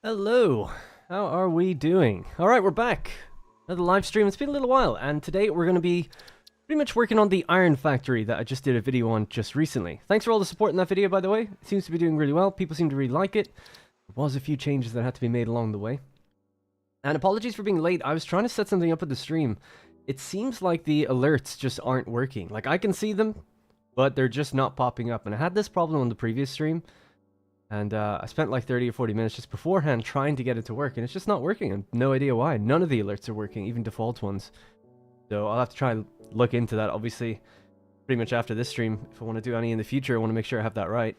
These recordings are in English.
Hello, how are we doing? Alright, we're back. Another live stream. It's been a little while, and today we're going to be pretty much working on the Iron Factory that I just did a video on just recently. Thanks for all the support in that video, by the way. It seems to be doing really well. People seem to really like it. There was a few changes that had to be made along the way. And apologies for being late. I was trying to set something up at the stream. It seems like the alerts just aren't working. Like, I can see them, but they're just not popping up. And I had this problem on the previous stream. And I spent like 30 or 40 minutes just beforehand trying to get it to work, and it's just not working. I have no idea why. None of the alerts are working, even default ones. So I'll have to try and look into that, obviously, pretty much after this stream. If I want to do any in the future, I want to make sure I have that right.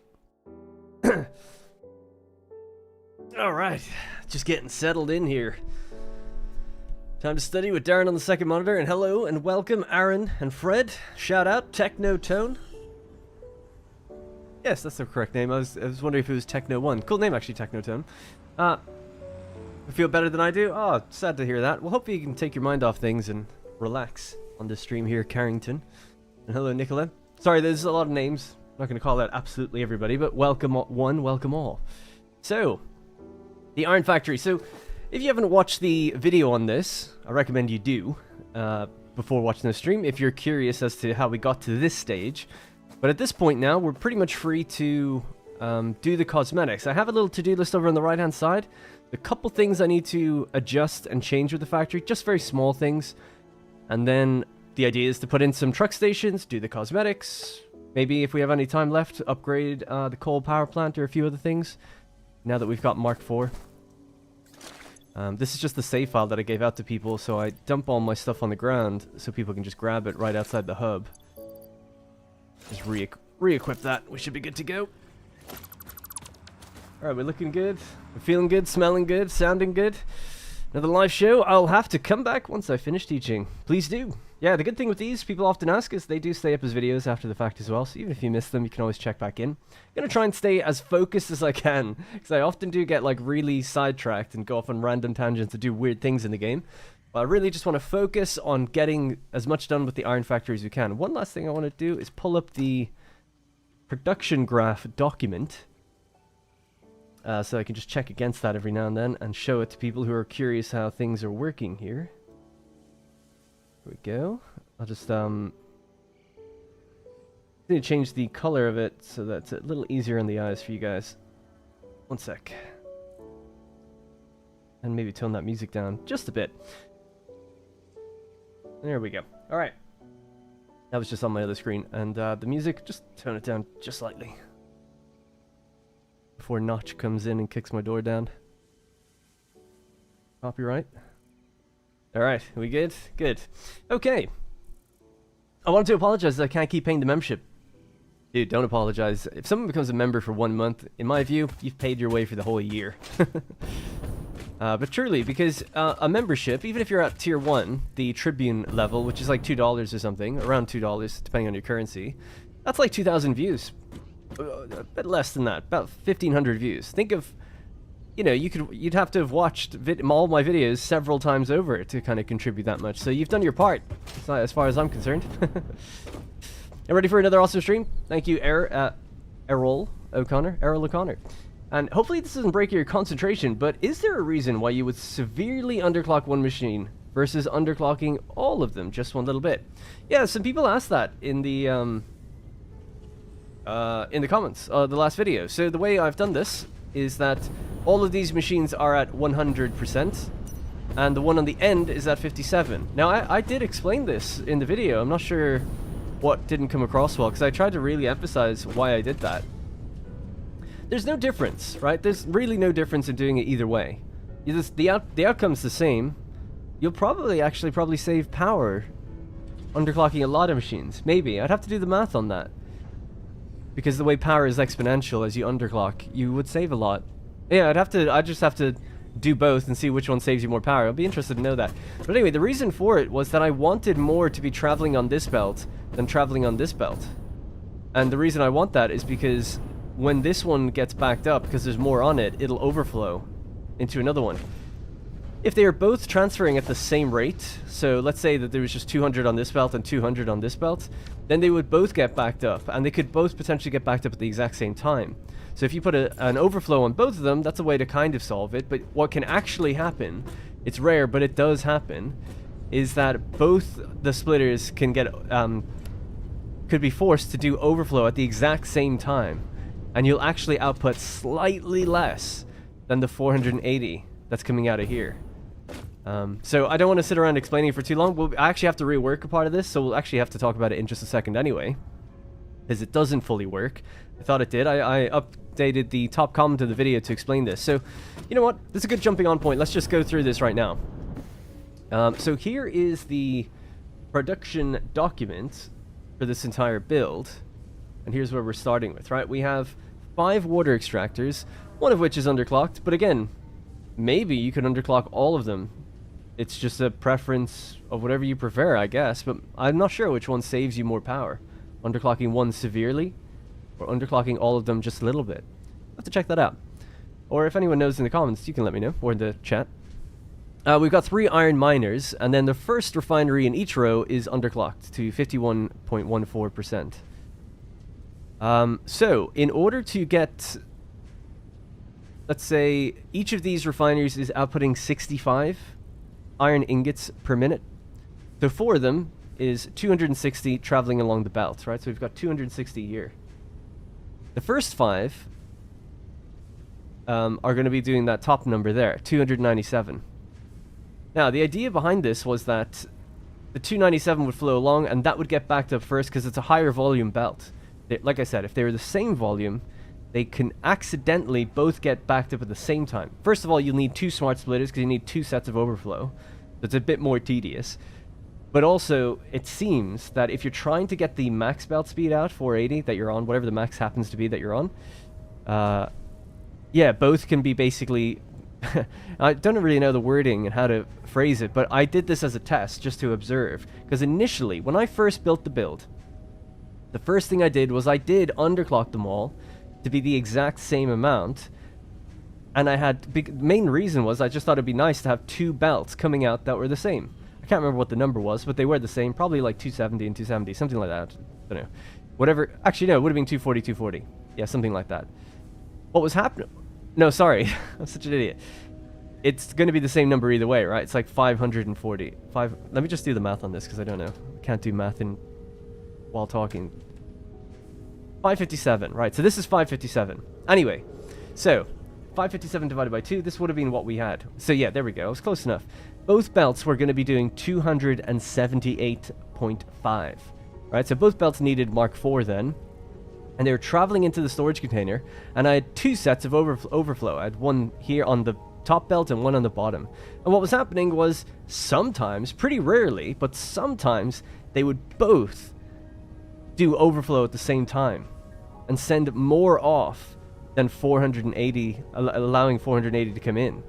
Alright, just getting settled in here. Time to study with Darren on the second monitor, and hello and welcome Aaron and Fred. Shout out, Technotone. Yes, that's the correct name. I was wondering if it was Techno1. Cool name, actually, Technotone. You feel better than I do? Oh, sad to hear that. Well, hopefully you can take your mind off things and relax on this stream here, Carrington. And hello, Nicola. Sorry, there's a lot of names. I'm not going to call out absolutely everybody, but welcome one, welcome all. So, the Iron Factory. So, if you haven't watched the video on this, I recommend you do before watching the stream, if you're curious as to how we got to this stage. But at this point now, we're pretty much free to do the cosmetics. I have a little to-do list over on the right-hand side. A couple things I need to adjust and change with the factory, just very small things. And then the idea is to put in some truck stations, do the cosmetics. Maybe if we have any time left, upgrade the coal power plant or a few other things. Now that we've got Mark IV. This is just the save file that I gave out to people, so I dump all my stuff on the ground so people can just grab it right outside the hub. Just re-equip that. We should be good to go. Alright, we're looking good. We're feeling good, smelling good, sounding good. Another live show. I'll have to come back once I finish teaching. Please do. Yeah, the good thing with these, people often ask, is they do stay up as videos after the fact as well. So even if you miss them, you can always check back in. I'm going to try and stay as focused as I can, because I often do get like really sidetracked and go off on random tangents to do weird things in the game. I really just want to focus on getting as much done with the Iron Factory as we can. One last thing I want to do is pull up the production graph document so I can just check against that every now and then and show it to people who are curious how things are working here. Here we go. I'll just need to change the color of it so that's a little easier on the eyes for you guys. One sec. And maybe tone that music down just a bit. There we go. Alright. That was just on my other screen. And the music, just tone it down just slightly. Before Notch comes in and kicks my door down. Copyright. Alright, are we good? Good. Okay. I wanted to apologize that I can't keep paying the membership. Dude, don't apologize. If someone becomes a member for 1 month, in my view, you've paid your way for the whole year. But truly, because a membership, even if you're at tier 1, the Tribune level, which is like $2 or something, around $2 depending on your currency, that's like 2,000 views. A bit less than that, about 1,500 views. Think of, you know, you'd have to have watched all my videos several times over to kind of contribute that much. So you've done your part, as far as I'm concerned. You ready for another awesome stream? Thank you, Errol O'Connor. And hopefully this doesn't break your concentration, but is there a reason why you would severely underclock one machine versus underclocking all of them just one little bit? Yeah, some people asked that in the comments of the last video. So the way I've done this is that all of these machines are at 100%, and the one on the end is at 57. Now, I did explain this in the video. I'm not sure what didn't come across well, because I tried to really emphasize why I did that. There's no difference, right? There's really no difference in doing it either way. The outcome's the same. You'll probably save power underclocking a lot of machines. Maybe. I'd have to do the math on that. Because the way power is exponential as you underclock, you would save a lot. Yeah, I'd just have to do both and see which one saves you more power. I'd be interested to know that. But anyway, the reason for it was that I wanted more to be traveling on this belt than traveling on this belt. And the reason I want that is because when this one gets backed up, because there's more on it, it'll overflow into another one. if they are both transferring at the same rate, so let's say that there was just 200 on this belt and 200 on this belt, then they would both get backed up, and they could both potentially get backed up at the exact same time. So if you put an overflow on both of them, that's a way to kind of solve it. But what can actually happen, it's rare, but it does happen, is that both the splitters can get could be forced to do overflow at the exact same time, and you'll actually output slightly less than the 480 that's coming out of here. So I don't want to sit around explaining it for too long. I actually have to rework a part of this, so we'll actually have to talk about it in just a second anyway, because it doesn't fully work. I thought it did. I updated the top comment of the video to explain this. So, you know what? This is a good jumping on point. Let's just go through this right now. So here is the production document for this entire build, and here's where we're starting with, right? We have 5 water extractors, one of which is underclocked, but again, maybe you could underclock all of them. It's just a preference of whatever you prefer, I guess, but I'm not sure which one saves you more power. Underclocking one severely, or underclocking all of them just a little bit. I'll have to check that out. Or if anyone knows in the comments, you can let me know, or in the chat. We've got 3 iron miners, and then the first refinery in each row is underclocked to 51.14%. So, in order to get, let's say, each of these refineries is outputting 65 iron ingots per minute. So 4 of them is 260 traveling along the belt, right? So we've got 260 here. The first 5 are going to be doing that top number there, 297. Now, the idea behind this was that the 297 would flow along, and that would get backed up first because it's a higher volume belt. Like I said, if they were the same volume, they can accidentally both get backed up at the same time. First of all, you'll need 2 smart splitters because you need 2 sets of overflow. That's a bit more tedious. But also, it seems that if you're trying to get the max belt speed out, 480, that you're on, whatever the max happens to be that you're on, yeah, both can be basically... I don't really know the wording and how to phrase it, but I did this as a test just to observe. Because initially, when I first built the build, the first thing I did was I did underclock them all to be the exact same amount. And I had... the main reason was I just thought it'd be nice to have 2 belts coming out that were the same. I can't remember what the number was, but they were the same. Probably like 270 and 270, something like that. I don't know. Whatever. Actually, no, it would have been 240, 240. Yeah, something like that. What was happening... No, sorry. I'm such an idiot. It's going to be the same number either way, right? It's like 540. Let me just do the math on this because I don't know. I can't do math while talking. 557, right? So this is 557. Anyway, so 557 divided by 2, this would have been what we had. So yeah, there we go. It was close enough. Both belts were going to be doing 278.5, right? So both belts needed Mark IV then. And they were traveling into the storage container, and I had 2 sets of overflow. I had one here on the top belt and one on the bottom. And what was happening was sometimes, pretty rarely, but sometimes they would both do overflow at the same time and send more off than 480, allowing 480 to come in.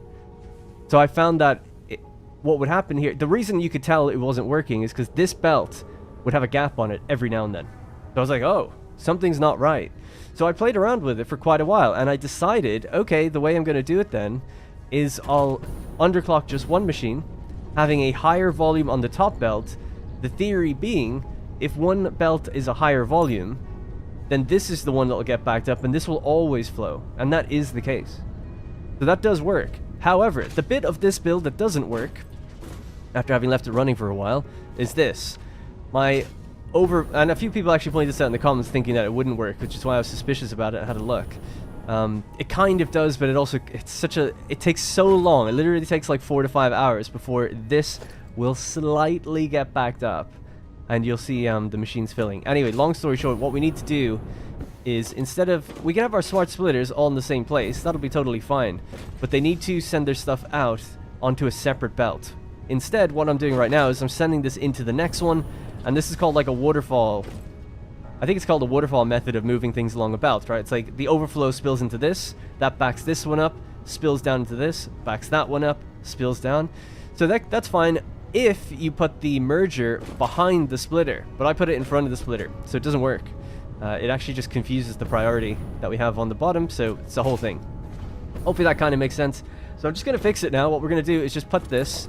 So I found that what would happen here, the reason you could tell it wasn't working is because this belt would have a gap on it every now and then. So I was like, oh, something's not right. So I played around with it for quite a while, and I decided, okay, the way I'm going to do it then is I'll underclock just one machine, having a higher volume on the top belt. The theory being, if one belt is a higher volume, then this is the one that will get backed up, and this will always flow. And that is the case. So that does work. However, the bit of this build that doesn't work, after having left it running for a while, is this. And a few people actually pointed this out in the comments thinking that it wouldn't work, which is why I was suspicious about it and had a look. It kind of does, but it takes so long. It literally takes like 4 to 5 hours before this will slightly get backed up, and you'll see the machines filling. Anyway, long story short, what we need to do is, instead of... we can have our smart splitters all in the same place. That'll be totally fine. But they need to send their stuff out onto a separate belt. Instead, what I'm doing right now is I'm sending this into the next one, and this is called like a waterfall. I think it's called a waterfall method of moving things along a belt, right? It's like the overflow spills into this, that backs this one up, spills down into this, backs that one up, spills down. So that's fine if you put the merger behind the splitter, but I put it in front of the splitter, so it doesn't work. It actually just confuses the priority that we have on the bottom, so it's the whole thing. Hopefully that kind of makes sense. So I'm just going to fix it now. What we're going to do is just put this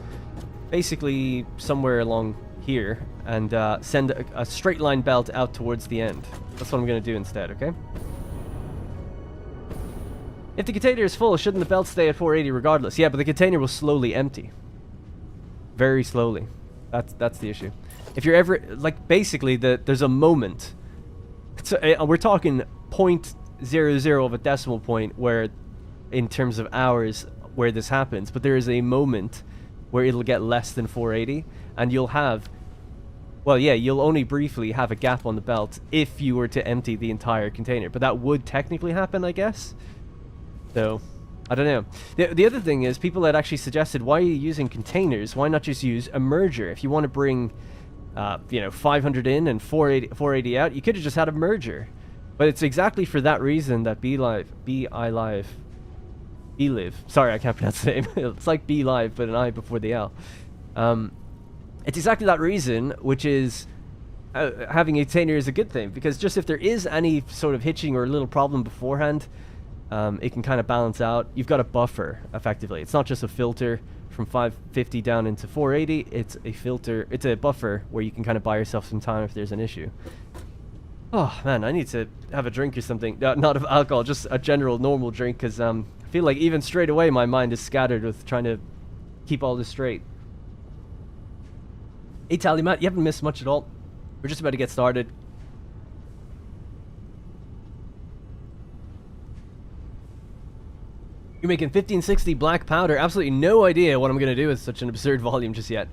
basically somewhere along here and send a straight line belt out towards the end. That's what I'm going to do instead, okay? If the container is full, shouldn't the belt stay at 480 regardless? Yeah, but the container will slowly empty. Very slowly. That's the issue. If you're ever, like, basically, there's a moment. We're talking 0.00 of a decimal point where, in terms of hours, where this happens. But there is a moment where it'll get less than 480, and you'll have, well, yeah, you'll only briefly have a gap on the belt if you were to empty the entire container. But that would technically happen, I guess. So, I don't know. The other thing is, people had actually suggested, why are you using containers? Why not just use a merger? If you want to bring, you know, 500 in and 480 out, you could have just had a merger. But it's exactly for that reason that BeLive, sorry, I can't pronounce the name. It's like BeLive, but an I before the L. It's exactly that reason, which is having a container is a good thing, because just if there is any sort of hitching or a little problem beforehand, it can kind of balance out. You've got a buffer, effectively. It's not just a filter from 550 down into 480. It's a filter. It's a buffer where you can kind of buy yourself some time if there's an issue. Oh, man, I need to have a drink or something. Not of alcohol, just a general normal drink, because I feel like even straight away my mind is scattered with trying to keep all this straight. Hey, Tally Matt, you haven't missed much at all. We're just about to get started. You're making 1560 black powder. Absolutely no idea what I'm going to do with such an absurd volume just yet.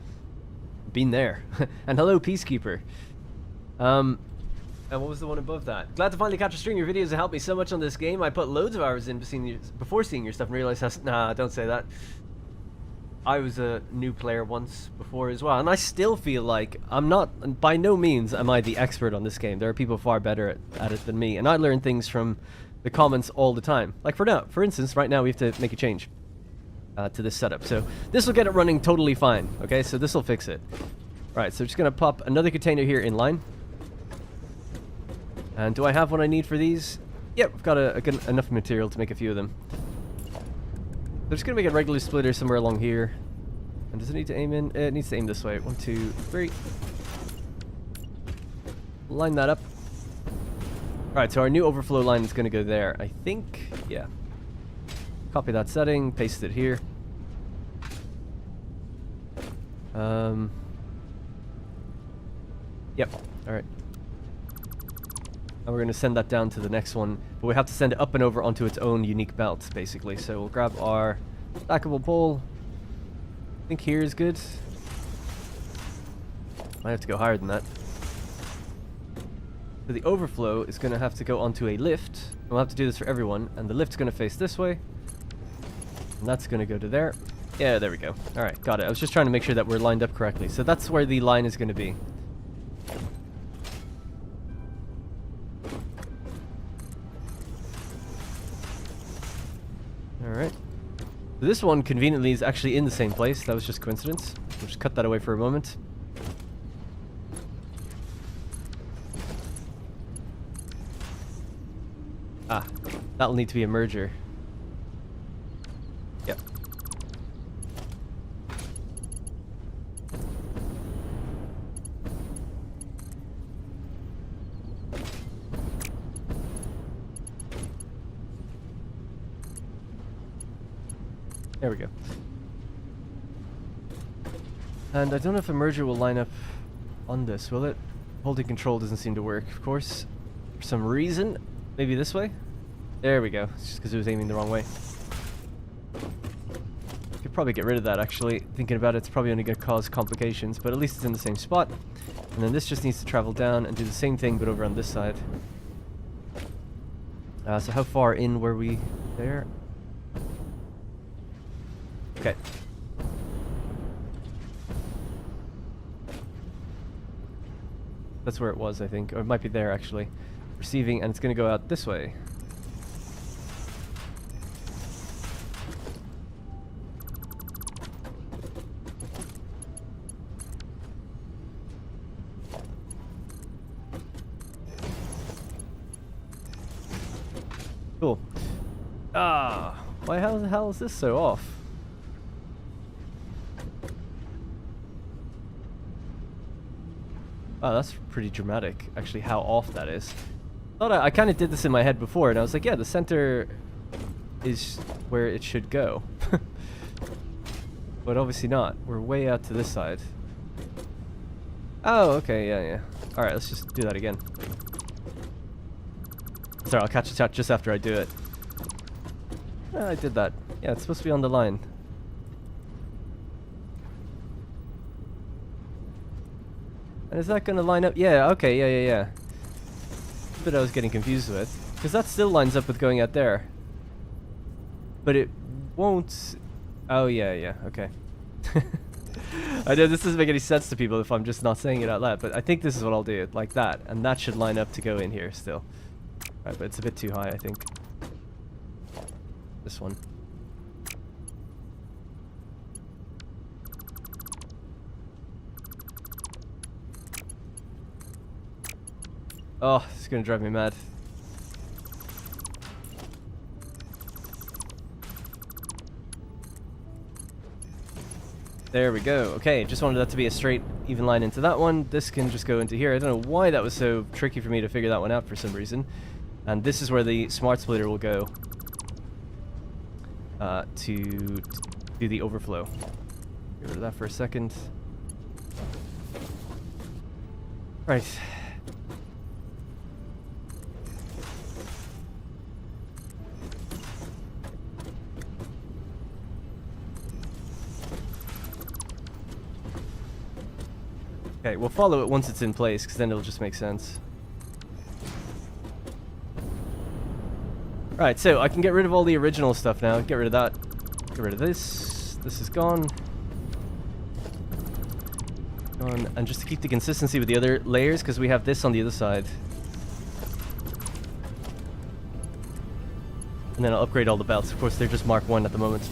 Been there. And hello, Peacekeeper. And what was the one above that? Glad to finally catch a string. Your videos have helped me so much on this game. I put loads of hours in before seeing your stuff and realized how... Nah, don't say that. I was a new player once before as well. And I still feel like I'm not... By no means am I the expert on this game. There are people far better at it than me. And I learn things from the comments all the time. Like for instance, right now we have to make a change to this setup. So this will get it running totally fine. Okay, so this will fix it. Alright, so just going to pop another container here in line. And do I have what I need for these? Yep, I've got enough material to make a few of them. I'm just going to make a regular splitter somewhere along here. And does it need to aim in? It needs to aim this way. 1, 2, 3. Line that up. Alright, so our new overflow line is going to go there. I think, yeah. Copy that setting, paste it here. Yep, alright. And we're going to send that down to the next one. But we have to send it up and over onto its own unique belt, basically. So we'll grab our stackable pole. I think here is good. Might have to go higher than that. So the overflow is going to have to go onto a lift. We'll have to do this for everyone. And the lift's going to face this way. And that's going to go to there. Yeah, there we go. Alright, got it. I was just trying to make sure that we're lined up correctly. So that's where the line is going to be. Alright. So this one, conveniently, is actually in the same place. That was just coincidence. We'll just cut that away for a moment. Ah, that'll need to be a merger. Yep. There we go. And I don't know if a merger will line up on this, will it? Holding control doesn't seem to work, of course. For some reason. Maybe this way? There we go. It's just because it was aiming the wrong way. Could probably get rid of that, actually. Thinking about it, it's probably only going to cause complications, but at least it's in the same spot. And then this just needs to travel down and do the same thing, but over on this side. So how far in were we there? Okay. That's where it was, I think. Or it might be there, actually. Receiving, and it's going to go out this way. Cool. Ah, why how the hell is this so off? Oh, that's pretty dramatic, actually, how off that is. I kind of did this in my head before, and I was like, yeah, the center is where it should go. But obviously not. We're way out to this side. Oh, okay, yeah. Alright, let's just do that again. Sorry, I'll catch a chat just after I do it. I did that. Yeah, it's supposed to be on the line. And is that going to line up? Yeah, okay, yeah. But I was getting confused with. Because that still lines up with going out there. But it won't... Oh, yeah, okay. I know this doesn't make any sense to people if I'm just not saying it out loud, but I think this is what I'll do, like that. And that should line up to go in here still. Right, but it's a bit too high, I think. This one. Oh, it's gonna drive me mad. There we go. Okay, just wanted that to be a straight, even line into that one. This can just go into here. I don't know why that was so tricky for me to figure that one out for some reason. And this is where the smart splitter will go to do the overflow. Get rid of that for a second. Right. Okay, we'll follow it once it's in place, because then it'll just make sense. Right, so I can get rid of all the original stuff now. Get rid of that. Get rid of this. This is gone. Gone. And just to keep the consistency with the other layers, because we have this on the other side. And then I'll upgrade all the belts. Of course, they're just Mark 1 at the moment.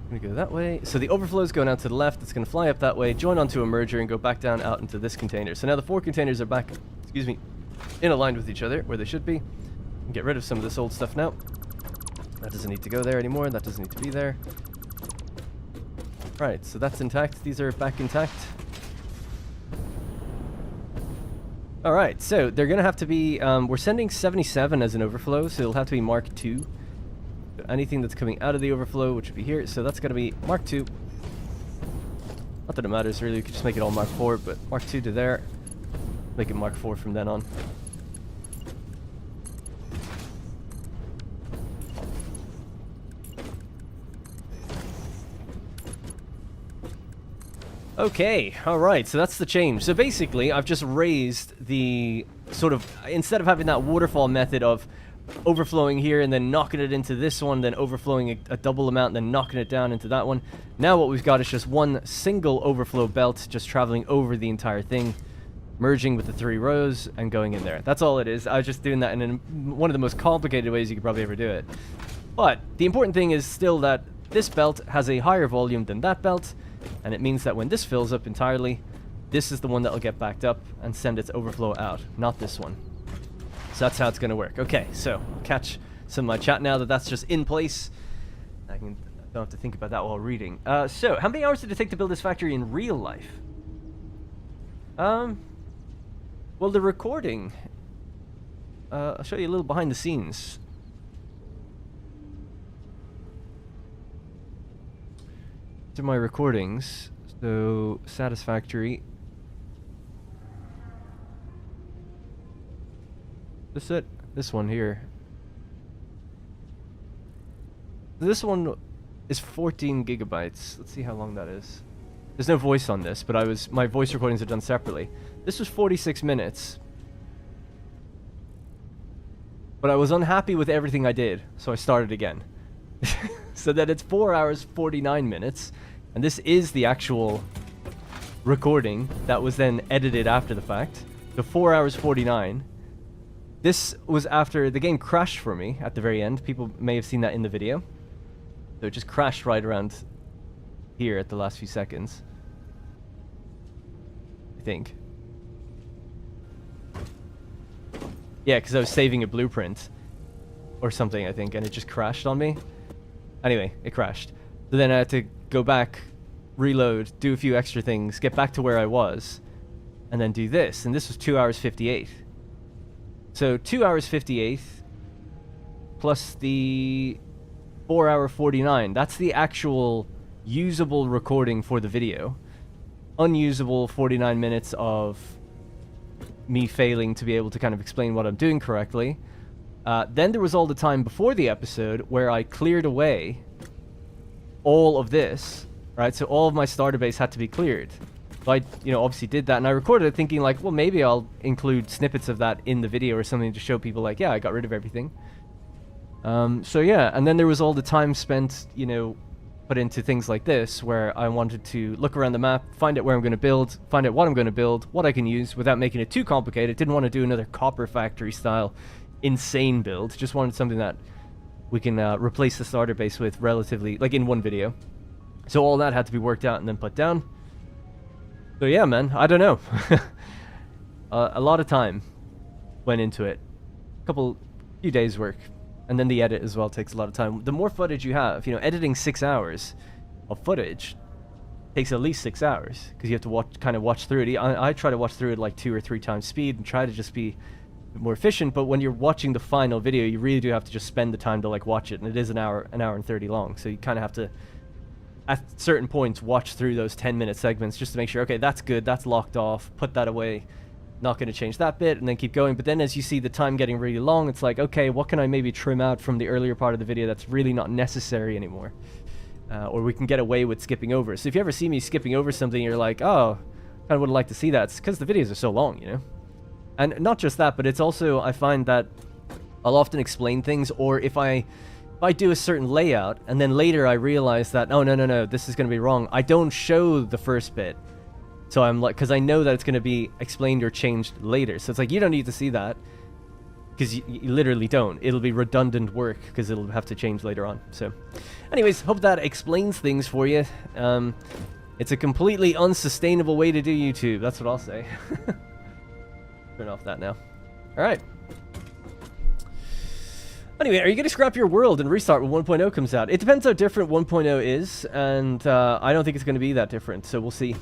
I'm gonna go that way. So the overflow is going out to the left. It's gonna fly up that way, join onto a merger, and go back down out into this container. So now the 4 containers are back, excuse me, in aligned with each other, where they should be. Get rid of some of this old stuff now. That doesn't need to go there anymore. That doesn't need to be there. Right, so that's intact. These are back intact. Alright, so they're gonna have to be, we're sending 77 as an overflow, so it'll have to be Mark 2. Anything that's coming out of the overflow, which would be here, so that's going to be Mark 2. Not that it matters really, we could just make it all Mark 4, but Mark 2 to there. Make it Mark 4 from then on. Okay, alright, so that's the change. So basically, I've just raised the sort of, instead of having that waterfall method of overflowing here and then knocking it into this one, then overflowing a double amount, then knocking it down into that one. Now what we've got is just one single overflow belt just traveling over the entire thing, merging with the 3 rows and going in there. That's all it is. I was just doing that in one of the most complicated ways you could probably ever do it. But the important thing is still that this belt has a higher volume than that belt, and it means that when this fills up entirely, this is the one that will get backed up and send its overflow out, not this one. So that's how it's going to work. Okay, so I'll catch some of my chat now that that's just in place. I don't have to think about that while reading. So, how many hours did it take to build this factory in real life? Well, the recording... I'll show you a little behind the scenes. To my recordings. So, Satisfactory... This it? This one here. This one is 14 gigabytes. Let's see how long that is. There's no voice on this, but my voice recordings are done separately. This was 46 minutes. But I was unhappy with everything I did, so I started again. So that it's 4 hours 49 minutes, and this is the actual recording that was then edited after the fact. So 4 hours 49. This was after the game crashed for me at the very end. People may have seen that in the video. So it just crashed right around here at the last few seconds. I think. Yeah, because I was saving a blueprint or something, I think, and it just crashed on me. Anyway, it crashed. So then I had to go back reload, do a few extra things, get back to where I was, and then do this. And this was 2 hours 58. So 2 hours 58 plus the 4 hour 49. That's the actual usable recording for the video. Unusable 49 minutes of me failing to be able to kind of explain what I'm doing correctly. Then there was all the time before the episode where I cleared away all of this, right? So all of my starter base had to be cleared. So I, obviously did that, and I recorded it thinking like, well, maybe I'll include snippets of that in the video or something to show people like, yeah, I got rid of everything. So yeah, and then there was all the time spent, put into things like this, where I wanted to look around the map, find out where I'm going to build, find out what I'm going to build, what I can use without making it too complicated. Didn't want to do another copper factory style insane build. Just wanted something that we can replace the starter base with relatively, like in one video. So all that had to be worked out and then put down. So yeah, man, I don't know. A lot of time went into it. Few days work. And then the edit as well takes a lot of time. The more footage you have, editing 6 hours of footage takes at least 6 hours, because you have to watch through it. I try to watch through it like 2 or 3 times speed and try to just be more efficient. But when you're watching the final video, you really do have to just spend the time to watch it, and it is an hour and 30 long. So you kind of have to, at certain points, watch through those 10-minute segments just to make sure, okay, that's good, that's locked off, put that away. Not going to change that bit, and then keep going. But then as you see the time getting really long, it's like, okay, what can I maybe trim out from the earlier part of the video that's really not necessary anymore? Or we can get away with skipping over. So if you ever see me skipping over something, you're like, oh, kind of would like to see that. It's because the videos are so long, And not just that, but it's also, I find that I'll often explain things, or if I do a certain layout, and then later I realize that, oh, no, this is going to be wrong, I don't show the first bit. So I'm like, because I know that it's going to be explained or changed later. So it's like, you don't need to see that, because you literally don't. It'll be redundant work, because it'll have to change later on. So anyways, hope that explains things for you. It's a completely unsustainable way to do YouTube. That's what I'll say. Turn off that now. All right. Anyway, are you going to scrap your world and restart when 1.0 comes out? It depends how different 1.0 is, and I don't think it's going to be that different, so we'll see.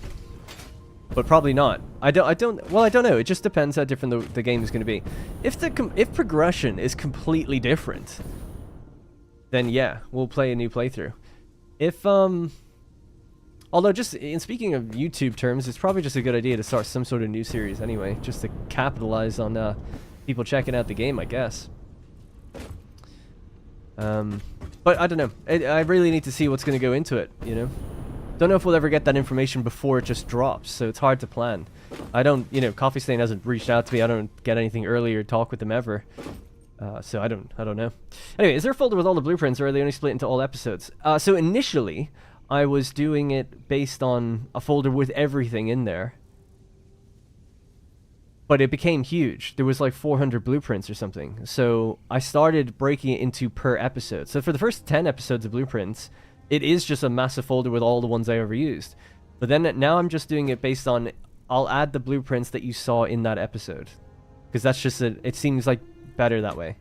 But probably not. I don't know. It just depends how different the game is going to be. If progression is completely different, then yeah, we'll play a new playthrough. Although just in speaking of YouTube terms, it's probably just a good idea to start some sort of new series anyway, just to capitalize on people checking out the game, I guess. But I don't know. I really need to see what's going to go into it, Don't know if we'll ever get that information before it just drops, so it's hard to plan. I don't, Coffee Stain hasn't reached out to me. I don't get anything early or talk with them ever. So I don't know. Anyway, is there a folder with all the blueprints, or are they only split into all episodes? So initially, I was doing it based on a folder with everything in there. But it became huge. There was like 400 blueprints or something. So I started breaking it into per episode. So for the first 10 episodes of blueprints, it is just a massive folder with all the ones I ever used. But then now I'm just doing it based on, I'll add the blueprints that you saw in that episode. Because that's just, it seems like better that way.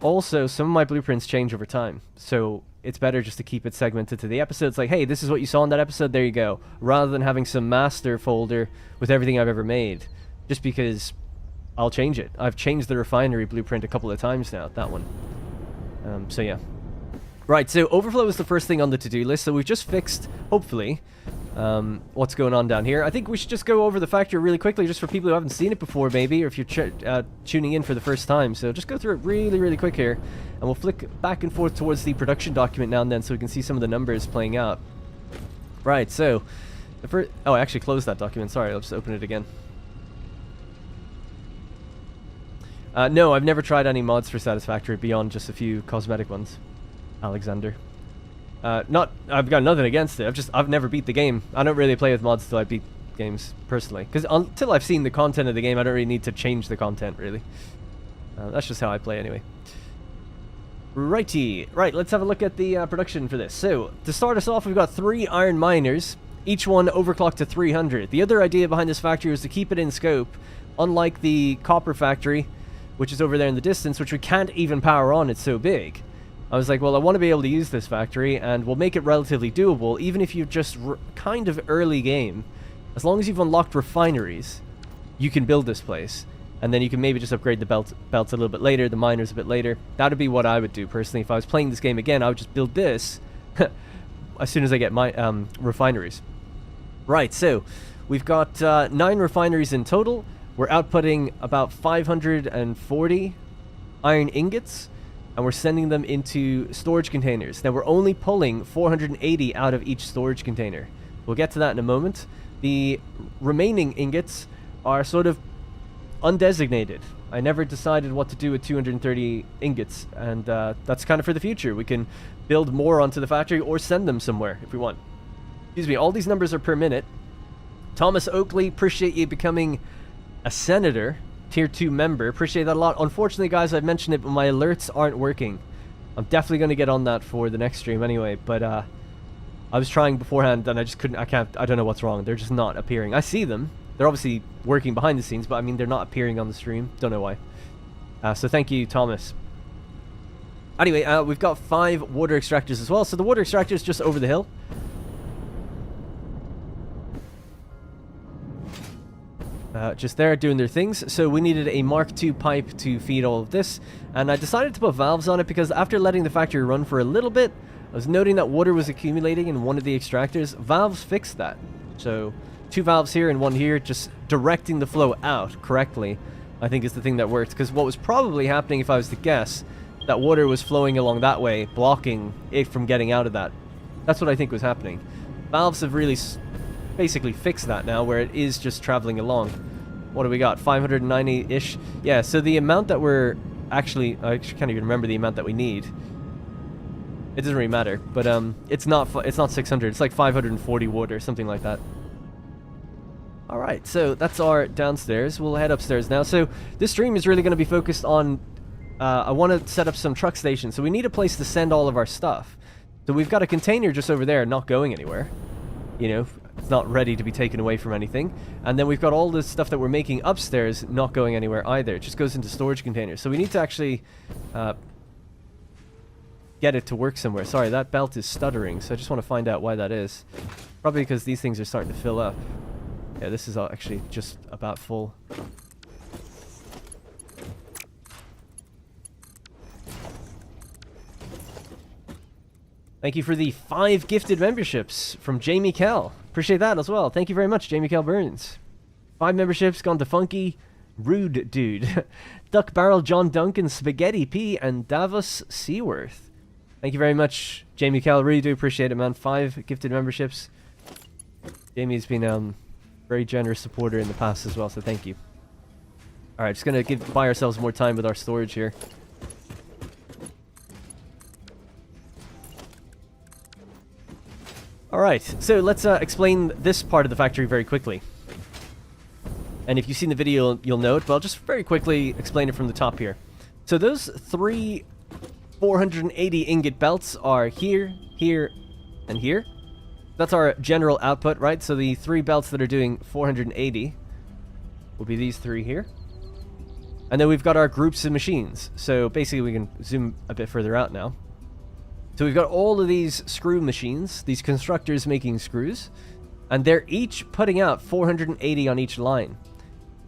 Also, some of my blueprints change over time. So it's better just to keep it segmented to the episode. It's like, hey, this is what you saw in that episode, there you go. Rather than having some master folder with everything I've ever made. Just because I'll change it. I've changed the refinery blueprint a couple of times now, that one. So yeah. Right, so overflow is the first thing on the to-do list. So we've just fixed, hopefully, what's going on down here. I think we should just go over the factory really quickly, just for people who haven't seen it before, maybe, or if you're tuning in for the first time. So just go through it really, really quick here, and we'll flick back and forth towards the production document now and then so we can see some of the numbers playing out. Right, so the first... Oh, I actually closed that document. Sorry, I'll just open it again. No, I've never tried any mods for Satisfactory beyond just a few cosmetic ones. Alexander. I've got nothing against it. I've never beat the game. I don't really play with mods till I beat games, personally. Because until I've seen the content of the game, I don't really need to change the content, really. That's just how I play, anyway. Righty. Right, let's have a look at the production for this. So, to start us off, we've got 3 iron miners. Each one overclocked to 300. The other idea behind this factory was to keep it in scope. Unlike the copper factory, which is over there in the distance, which we can't even power on, it's so big. I was like, well, I want to be able to use this factory, and we'll make it relatively doable, even if you're just kind of early game. As long as you've unlocked refineries, you can build this place. And then you can maybe just upgrade the belts a little bit later, the miners a bit later. That would be what I would do, personally. If I was playing this game again, I would just build this as soon as I get my refineries. Right, so we've got 9 refineries in total. We're outputting about 540 iron ingots, and we're sending them into storage containers. Now, we're only pulling 480 out of each storage container. We'll get to that in a moment. The remaining ingots are sort of undesignated. I never decided what to do with 230 ingots, and that's kind of for the future. We can build more onto the factory or send them somewhere if we want. Excuse me, all these numbers are per minute. Thomas Oakley, appreciate you becoming a senator. Tier 2 member. Appreciate that a lot. Unfortunately, guys, I've mentioned it, but my alerts aren't working. I'm definitely going to get on that for the next stream anyway, but I was trying beforehand and I just couldn't, I don't know what's wrong. They're just not appearing. I see them. They're obviously working behind the scenes, but I mean, they're not appearing on the stream. Don't know why. So thank you, Thomas. Anyway, we've got 5 water extractors as well. So the water extractor is just over the hill. Just there doing their things. So we needed a Mark II pipe to feed all of this, and I decided to put valves on it because after letting the factory run for a little bit, I was noting that water was accumulating in one of the extractors. Valves fixed that. So 2 valves here and 1 here, just directing the flow out correctly, I think is the thing that worked. Because what was probably happening, if I was to guess, that water was flowing along that way, blocking it from getting out of that. That's what I think was happening. Valves have really basically fixed that now, where it is just traveling along. What do we got? 590-ish? Yeah, so the amount that we're actually... I actually can't even remember the amount that we need. It doesn't really matter, but it's not 600. It's like 540 water, something like that. Alright, so that's our downstairs. We'll head upstairs now. So this stream is really going to be focused on... I want to set up some truck stations. So we need a place to send all of our stuff. So we've got a container just over there, not going anywhere. You know, it's not ready to be taken away from anything. And then we've got all this stuff that we're making upstairs not going anywhere either. It just goes into storage containers. So we need to actually get it to work somewhere. Sorry, that belt is stuttering, so I just want to find out why that is. Probably because these things are starting to fill up. Yeah, this is actually just about full. Thank you for the 5 gifted memberships from Jamie Kell. Appreciate that as well. Thank you very much, Jamie Kell Burns. 5 memberships gone to Funky, Rude Dude, Duck Barrel, John Duncan, Spaghetti P, and Davos Seaworth. Thank you very much, Jamie Kell. Really do appreciate it, man. 5 gifted memberships. Jamie's been a very generous supporter in the past as well, so thank you. Alright, just gonna buy ourselves more time with our storage here. Alright, so let's explain this part of the factory very quickly. And if you've seen the video, you'll know it, but I'll just very quickly explain it from the top here. So those 3 480 ingot belts are here, here, and here. That's our general output, right? So the 3 belts that are doing 480 will be these 3 here. And then we've got our groups of machines. So basically we can zoom a bit further out now. So we've got all of these screw machines, these constructors making screws, and they're each putting out 480 on each line.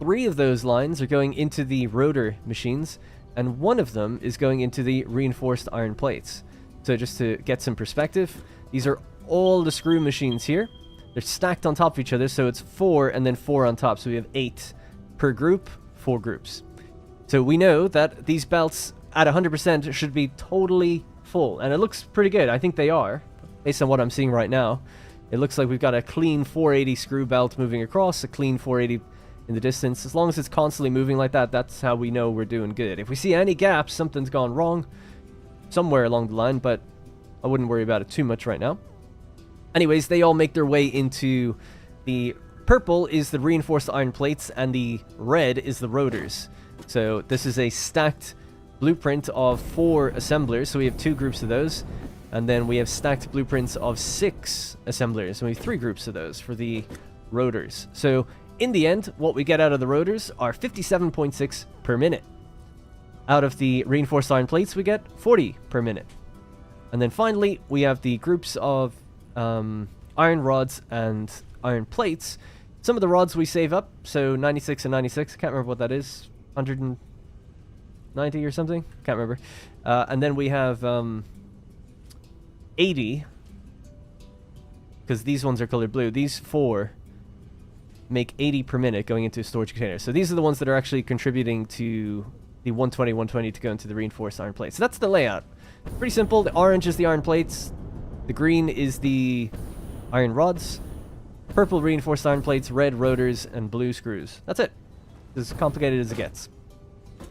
3 of those lines are going into the rotor machines, and 1 of them is going into the reinforced iron plates. So just to get some perspective, these are all the screw machines here. They're stacked on top of each other, so it's 4 and then 4 on top, so we have 8 per group, 4 groups. So we know that these belts at 100% should be totally full, and it looks pretty good. I think they are, based on what I'm seeing right now. It looks like we've got a clean 480 screw belt moving across, a clean 480 in the distance. As long as it's constantly moving like that, that's how we know we're doing good. If we see any gaps, something's gone wrong somewhere along the line, but I wouldn't worry about it too much right now. Anyways, they all make their way into the purple is the reinforced iron plates, and the red is the rotors. So this is a stacked blueprint of 4 assemblers, so we have 2 groups of those, and then we have stacked blueprints of 6 assemblers, and we have 3 groups of those for the rotors. So in the end, what we get out of the rotors are 57.6 per minute. Out of the reinforced iron plates, we get 40 per minute. And then finally, we have the groups of iron rods and iron plates. Some of the rods we save up, so 96 and 96. I can't remember what that is. 190 or something? Can't remember. And then we have 80, because these ones are colored blue. These 4 make 80 per minute going into a storage container. So these are the ones that are actually contributing to the 120 to go into the reinforced iron plates. So that's the layout. Pretty simple. The orange is the iron plates. The green is the iron rods. Purple reinforced iron plates, red rotors, and blue screws. That's it. As complicated as it gets.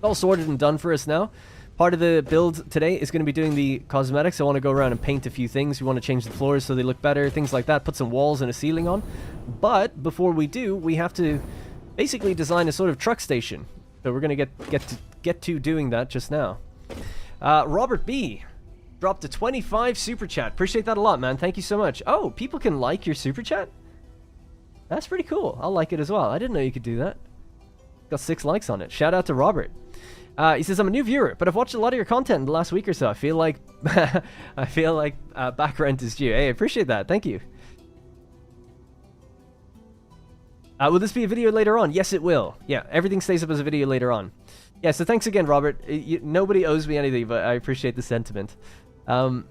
All sorted and done for us now. Part of the build today is going to be doing the cosmetics. I want to go around and paint a few things. We want to change the floors so they look better, things like that. Put some walls and a ceiling on. But before we do, we have to basically design a sort of truck station. So we're going to get to doing that just now. Robert B. dropped a 25 super chat. Appreciate that a lot, man. Thank you so much. Oh, people can like your super chat? That's pretty cool. I'll like it as well. I didn't know you could do that. Got 6 likes on it. Shout out to Robert. He says, I'm a new viewer, but I've watched a lot of your content in the last week or so. I feel like back rent is due. Hey, I appreciate that. Thank you. Will this be a video later on? Yes, it will. Yeah, everything stays up as a video later on. Yeah, so thanks again, Robert. Nobody owes me anything, but I appreciate the sentiment. Where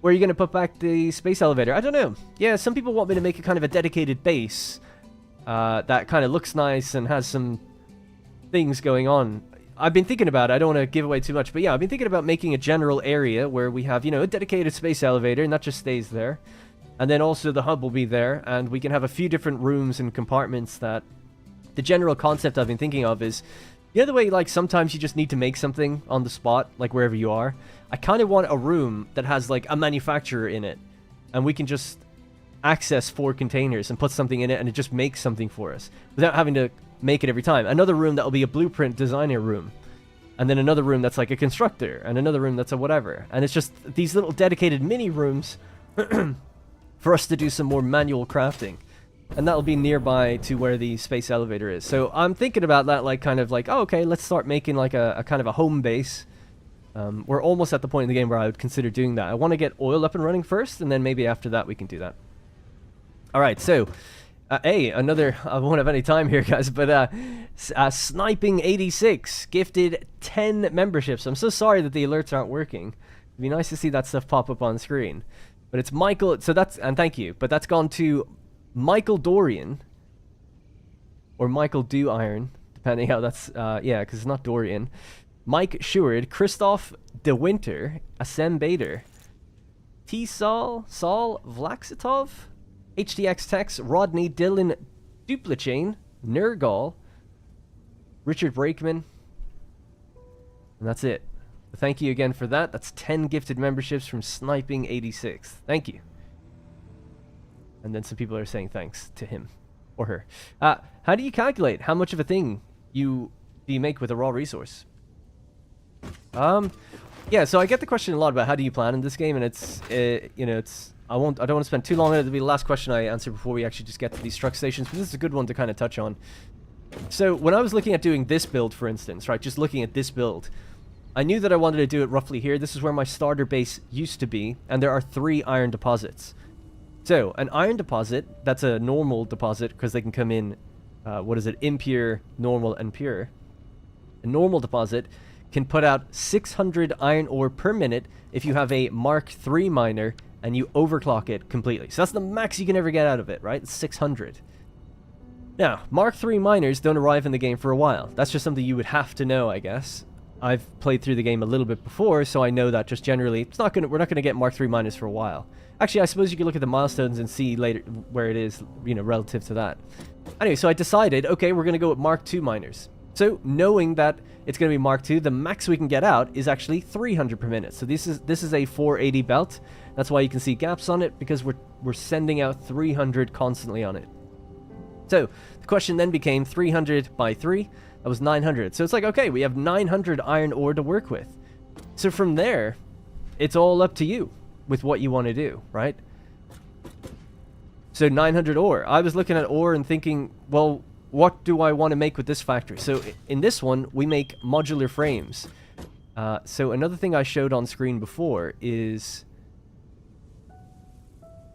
are you going to put back the space elevator? I don't know. Yeah, some people want me to make a kind of a dedicated base that kind of looks nice and has some things going on. I've been thinking about it. I don't want to give away too much, but yeah, I've been thinking about making a general area where we have, you know, a dedicated space elevator, and that just stays there. And then also the hub will be there, and we can have a few different rooms and compartments. That the general concept I've been thinking of is, you know, the way like sometimes you just need to make something on the spot, like wherever you are. I kind of want a room that has like a manufacturer in it, and we can just access 4 containers and put something in it, and it just makes something for us without having to make it every time. Another room that will be a blueprint designer room, and then another room that's like a constructor, and another room that's a whatever. And it's just these little dedicated mini rooms for us to do some more manual crafting, and that'll be nearby to where the space elevator is. So I'm thinking about that, like kind of like, oh, okay, let's start making like a kind of a home base. We're almost at the point in the game where I would consider doing that. I want to get oil up and running first, and then maybe after that we can do that. All right, so hey, another, I won't have any time here, guys, but Sniping 86 gifted 10 memberships. I'm so sorry that the alerts aren't working. It'd be nice to see that stuff pop up on screen. But it's Michael, so that's, and thank you, but that's gone to Michael Dorian, or Michael Do Iron, depending how that's, yeah, because it's not Dorian. Mike Sheward, Christoph De Winter, Asem Bader, T-Sol, Saul Vlaxitov, HDX Tex, Rodney, Dylan Duplachain, Nergal, Richard Brakeman, and that's it. Thank you again for that. That's 10 gifted memberships from Sniping 86. Thank you. And then some people are saying thanks to him or her. How do you calculate how much of a thing do you make with a raw resource? Yeah, so I get the question a lot about how do you plan in this game, and it's you know, it's I don't want to spend too long on it. It'll be the last question I answer before we actually just get to these truck stations, but this is a good one to kind of touch on. So when I was looking at doing this build, for instance, right, just looking at this build, I knew that I wanted to do it roughly here. This is where my starter base used to be, and there are 3 iron deposits. So an iron deposit, that's a normal deposit because they can come in, what is it, impure, normal, and pure. A normal deposit can put out 600 iron ore per minute if you have a Mark III miner and you overclock it completely. So that's the max you can ever get out of it, right? It's 600. Now, Mark III miners don't arrive in the game for a while. That's just something you would have to know, I guess. I've played through the game a little bit before, so I know that just generally we're not gonna get Mark III miners for a while. Actually, I suppose you could look at the milestones and see later where it is, you know, relative to that. Anyway, so I decided, okay, we're gonna go with Mark II miners. So knowing that it's gonna be Mark II, the max we can get out is actually 300 per minute. So this is a 480 belt. That's why you can see gaps on it, because we're sending out 300 constantly on it. So the question then became 300 by 3. That was 900. So it's like, okay, we have 900 iron ore to work with. So from there, it's all up to you with what you want to do, right? So 900 ore. I was looking at ore and thinking, well, what do I want to make with this factory? So in this one, we make modular frames. So another thing I showed on screen before is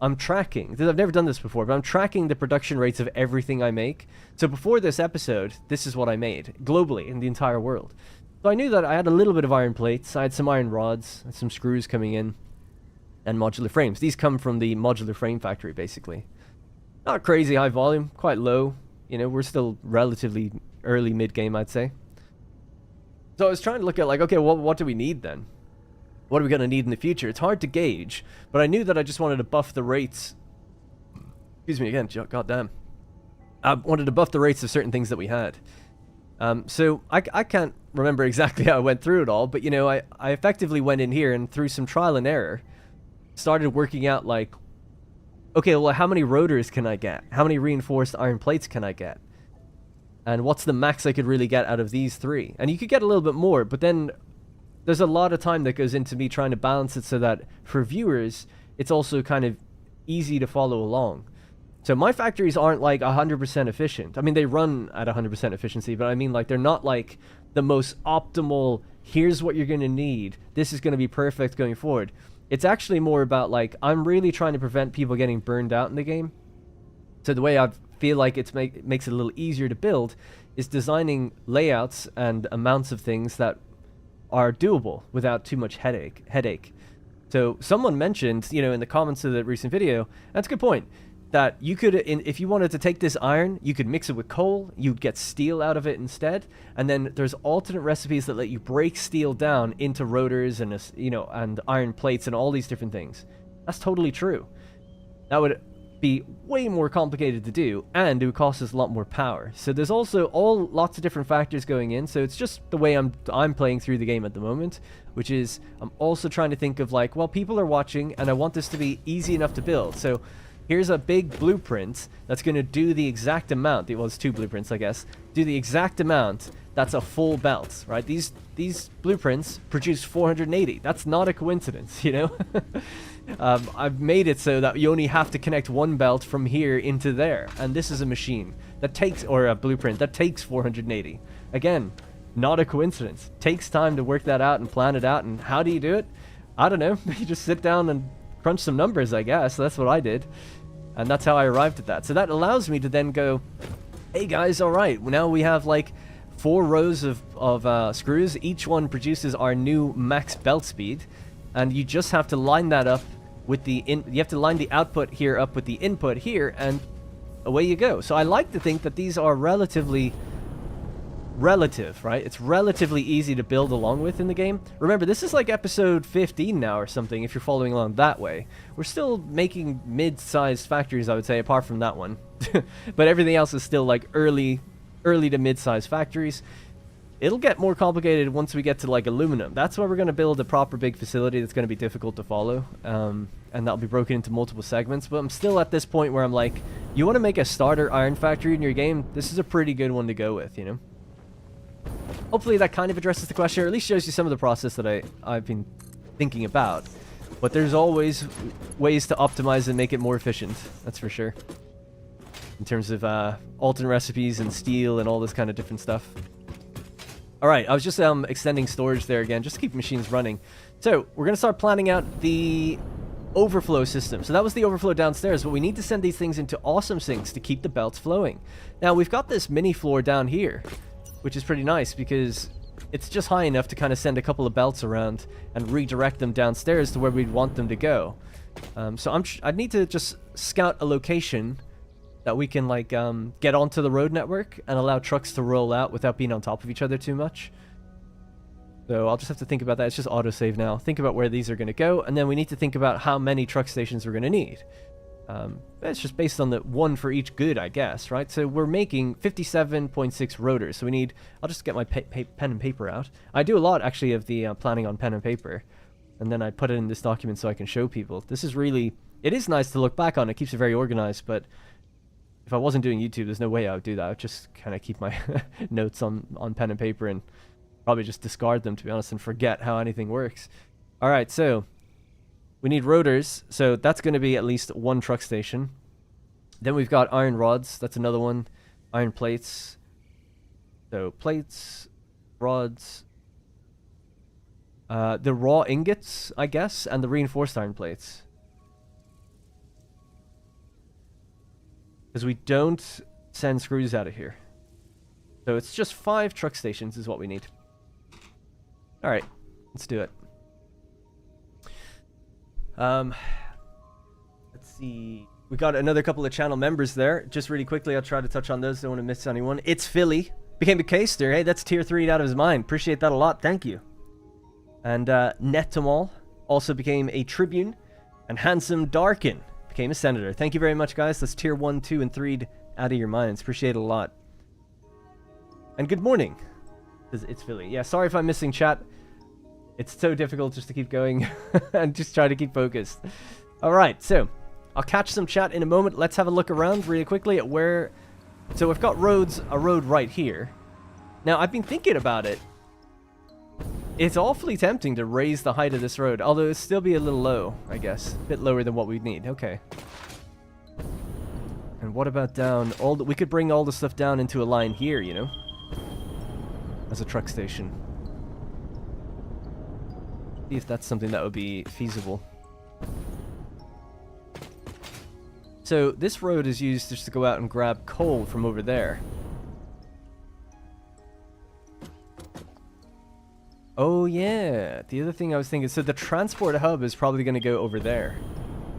I'm tracking. I've never done this before, but I'm tracking the production rates of everything I make. So before this episode, this is what I made globally in the entire world. So I knew that I had a little bit of iron plates, I had some iron rods, and some screws coming in, and modular frames. These come from the modular frame factory, basically. Not crazy high volume, quite low. You know, we're still relatively early mid-game, I'd say. So I was trying to look at, like, okay, well, what do we need then? What are we going to need in the future? It's hard to gauge, but I knew that I just wanted to buff the rates. Excuse me again, goddamn. I wanted to buff the rates of certain things that we had. So I can't remember exactly how I went through it all, but, you know, I effectively went in here and through some trial and error, started working out, like, okay, well, how many rotors can I get? How many reinforced iron plates can I get? And what's the max I could really get out of these three? And you could get a little bit more, but then there's a lot of time that goes into me trying to balance it so that for viewers, it's also kind of easy to follow along. So my factories aren't like 100% efficient. I mean, they run at 100% efficiency, but I mean, like, they're not like the most optimal, here's what you're going to need, this is going to be perfect going forward. It's actually more about, like, I'm really trying to prevent people getting burned out in the game. So the way I feel like it makes it a little easier to build is designing layouts and amounts of things that are doable without too much headache. So someone mentioned, you know, in the comments of the recent video, that's a good point, that you could, if you wanted to take this iron, you could mix it with coal, you'd get steel out of it instead, and then there's alternate recipes that let you break steel down into rotors and, you know, and iron plates and all these different things. That's totally true. That would be way more complicated to do, and it would cost us a lot more power. So there's also lots of different factors going in, so it's just the way I'm playing through the game at the moment, which is I'm also trying to think of, like, well, people are watching, and I want this to be easy enough to build. So here's a big blueprint that's going to do the exact amount. Well, it's two blueprints, I guess. Do the exact amount that's a full belt, right? These blueprints produce 480. That's not a coincidence, you know? I've made it so that you only have to connect one belt from here into there. And this is a machine that takes, or a blueprint that takes 480. Again, not a coincidence. Takes time to work that out and plan it out. And how do you do it? I don't know. You just sit down and crunch some numbers, I guess. That's what I did. And that's how I arrived at that. So that allows me to then go, hey guys, all right, now we have like 4 rows of screws. Each one produces our new max belt speed. And you just have to line that up with the you have to line the output here up with the input here, and away you go. So I like to think that these are relative, right? It's relatively easy to build along with in the game. Remember, this is like episode 15 now or something, if you're following along that way. We're still making mid-sized factories, I would say, apart from that one. But everything else is still like early to mid-sized factories. It'll get more complicated once we get to, like, aluminum. That's where we're going to build a proper big facility that's going to be difficult to follow. And that'll be broken into multiple segments. But I'm still at this point where I'm like, you want to make a starter iron factory in your game? This is a pretty good one to go with, you know? Hopefully that kind of addresses the question, or at least shows you some of the process that I've been thinking about. But there's always ways to optimize and make it more efficient. That's for sure. In terms of alternate recipes and steel and all this kind of different stuff. Alright, I was just extending storage there again, just to keep machines running. So, we're going to start planning out the overflow system. So that was the overflow downstairs, but we need to send these things into awesome sinks to keep the belts flowing. Now, we've got this mini floor down here, which is pretty nice because it's just high enough to kind of send a couple of belts around and redirect them downstairs to where we'd want them to go. So I'd need to just scout a location that we can, like, get onto the road network and allow trucks to roll out without being on top of each other too much. So I'll just have to think about that. It's just autosave now. Think about where these are going to go, and then we need to think about how many truck stations we're going to need. It's just based on the one for each good, I guess, right? So we're making 57.6 rotors. So we need... I'll just get my pen and paper out. I do a lot, actually, of the planning on pen and paper. And then I put it in this document so I can show people. This is really... It is nice to look back on. It keeps it very organized, but... If I wasn't doing YouTube, there's no way I would do that. I would just kind of keep my notes on pen and paper and probably just discard them, to be honest, and forget how anything works. All right, so we need rotors. So that's going to be at least one truck station. Then we've got iron rods. That's another one. Iron plates. So plates, rods, The raw ingots, I guess, and the reinforced iron plates. Because we don't send screws out of here. So it's just 5 truck stations is what we need. Alright, let's do it. Let's see. We got another couple of channel members there. Just really quickly, I'll try to touch on those. Don't want to miss anyone. It's Philly. Became a caster. Hey, that's tier 3 out of his mind. Appreciate that a lot. Thank you. And Netamal also became a tribune. And Handsome Darkin became a senator. Thank you very much, guys. That's tier 1, 2, and 3 out of your minds. Appreciate it a lot. And good morning. It's Philly. Yeah, sorry if I'm missing chat. It's so difficult just to keep going and just try to keep focused. All right, so I'll catch some chat in a moment. Let's have a look around really quickly at where... So we've got a road right here. Now, I've been thinking about it. It's awfully tempting to raise the height of this road, although it'll still be a little low, I guess. A bit lower than what we'd need. Okay. And what about down... we could bring all the stuff down into a line here, you know? As a truck station. See if that's something that would be feasible. So this road is used just to go out and grab coal from over there. Oh yeah, the other thing I was thinking, so the transport hub is probably going to go over there.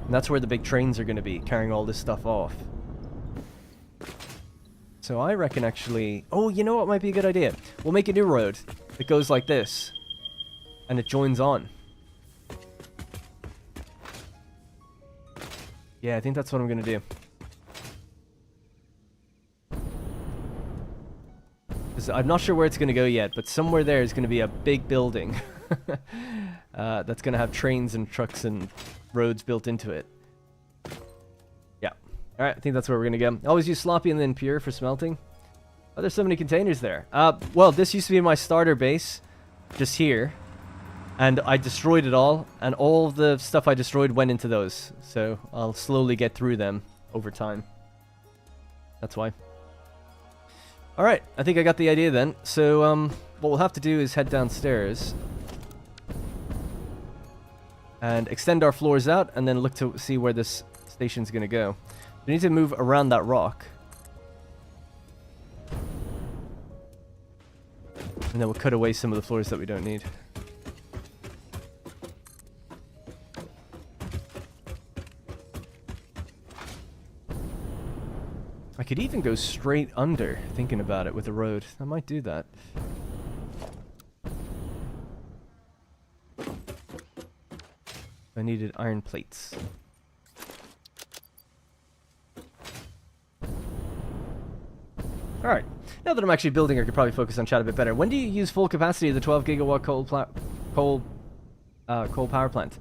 And that's where the big trains are going to be, carrying all this stuff off. So I reckon actually... Oh, you know what might be a good idea? We'll make a new road that goes like this. And it joins on. Yeah, I think that's what I'm going to do. I'm not sure where it's going to go yet, but somewhere there is going to be a big building. That's going to have trains and trucks and roads built into it. Yeah. Alright, I think that's where we're going to go. Always use sloppy and then pure for smelting. Oh, there's so many containers there. Well, this used to be my starter base. Just here. And I destroyed it all. And all the stuff I destroyed went into those. So I'll slowly get through them over time. That's why. Alright, I think I got the idea then. So, what we'll have to do is head downstairs. And extend our floors out, and then look to see where this station's gonna go. We need to move around that rock. And then we'll cut away some of the floors that we don't need. I could even go straight under, thinking about it, with the road. I might do that. I needed iron plates. Alright. Now that I'm actually building, I could probably focus on chat a bit better. When do you use full capacity of the 12 gigawatt coal power plant?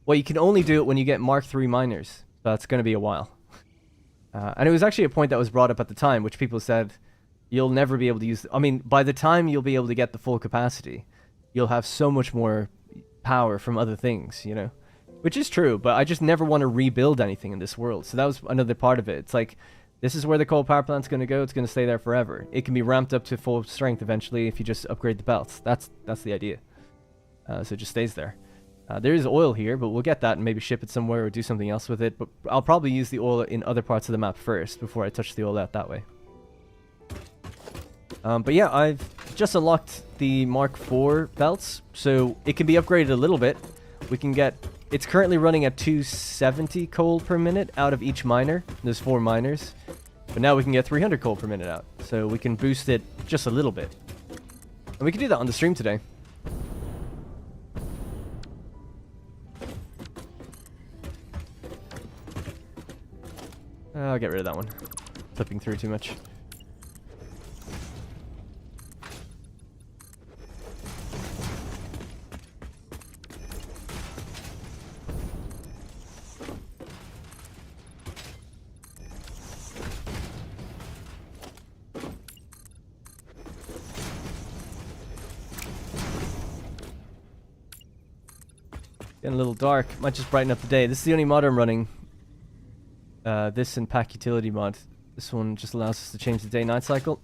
Well, you can only do it when you get Mark III miners. So that's going to be a while. And it was actually a point that was brought up at the time, which people said, you'll never be able to use... I mean, by the time you'll be able to get the full capacity, you'll have so much more power from other things, you know? Which is true, but I just never want to rebuild anything in this world. So that was another part of it. It's like, this is where the coal power plant's going to go. It's going to stay there forever. It can be ramped up to full strength eventually if you just upgrade the belts. That's the idea. So it just stays there. There is oil here, but we'll get that and maybe ship it somewhere or do something else with it. But I'll probably use the oil in other parts of the map first before I touch the oil out that way. But yeah, I've just unlocked the Mark IV belts, so it can be upgraded a little bit. We can get... It's currently running at 270 coal per minute out of each miner. There's 4 miners. But now we can get 300 coal per minute out. So we can boost it just a little bit. And we can do that on the stream today. I'll get rid of that one. Flipping through too much. Getting a little dark. Might just brighten up the day. This is the only mod I'm running. This and Pack Utility mod. This one just allows us to change the day-night cycle.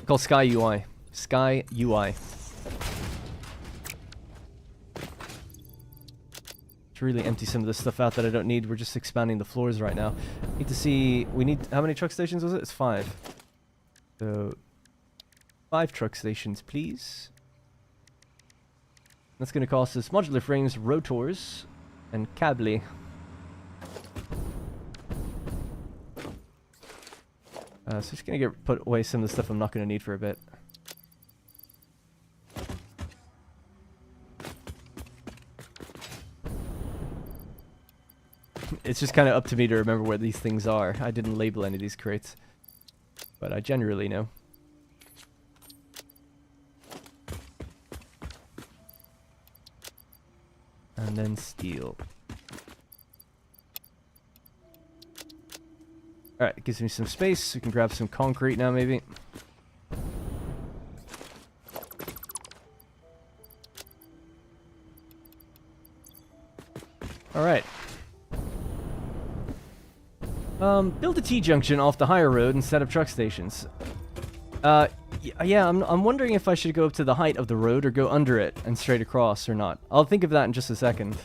Called Sky UI. Sky UI. to really empty some of the stuff out that I don't need. We're just expanding the floors right now. Need to see... We need... How many truck stations was it? It's 5. So... 5 truck stations, please. That's going to cost us modular frames, rotors, and cable. So just going to put away some of the stuff I'm not going to need for a bit. It's just kind of up to me to remember where these things are. I didn't label any of these crates, but I generally know. And then steel. Alright, it gives me some space. We can grab some concrete now, maybe. Alright. Build a T-junction off the higher road instead of truck stations. Yeah, I'm wondering if I should go up to the height of the road or go under it and straight across or not. I'll think of that in just a second.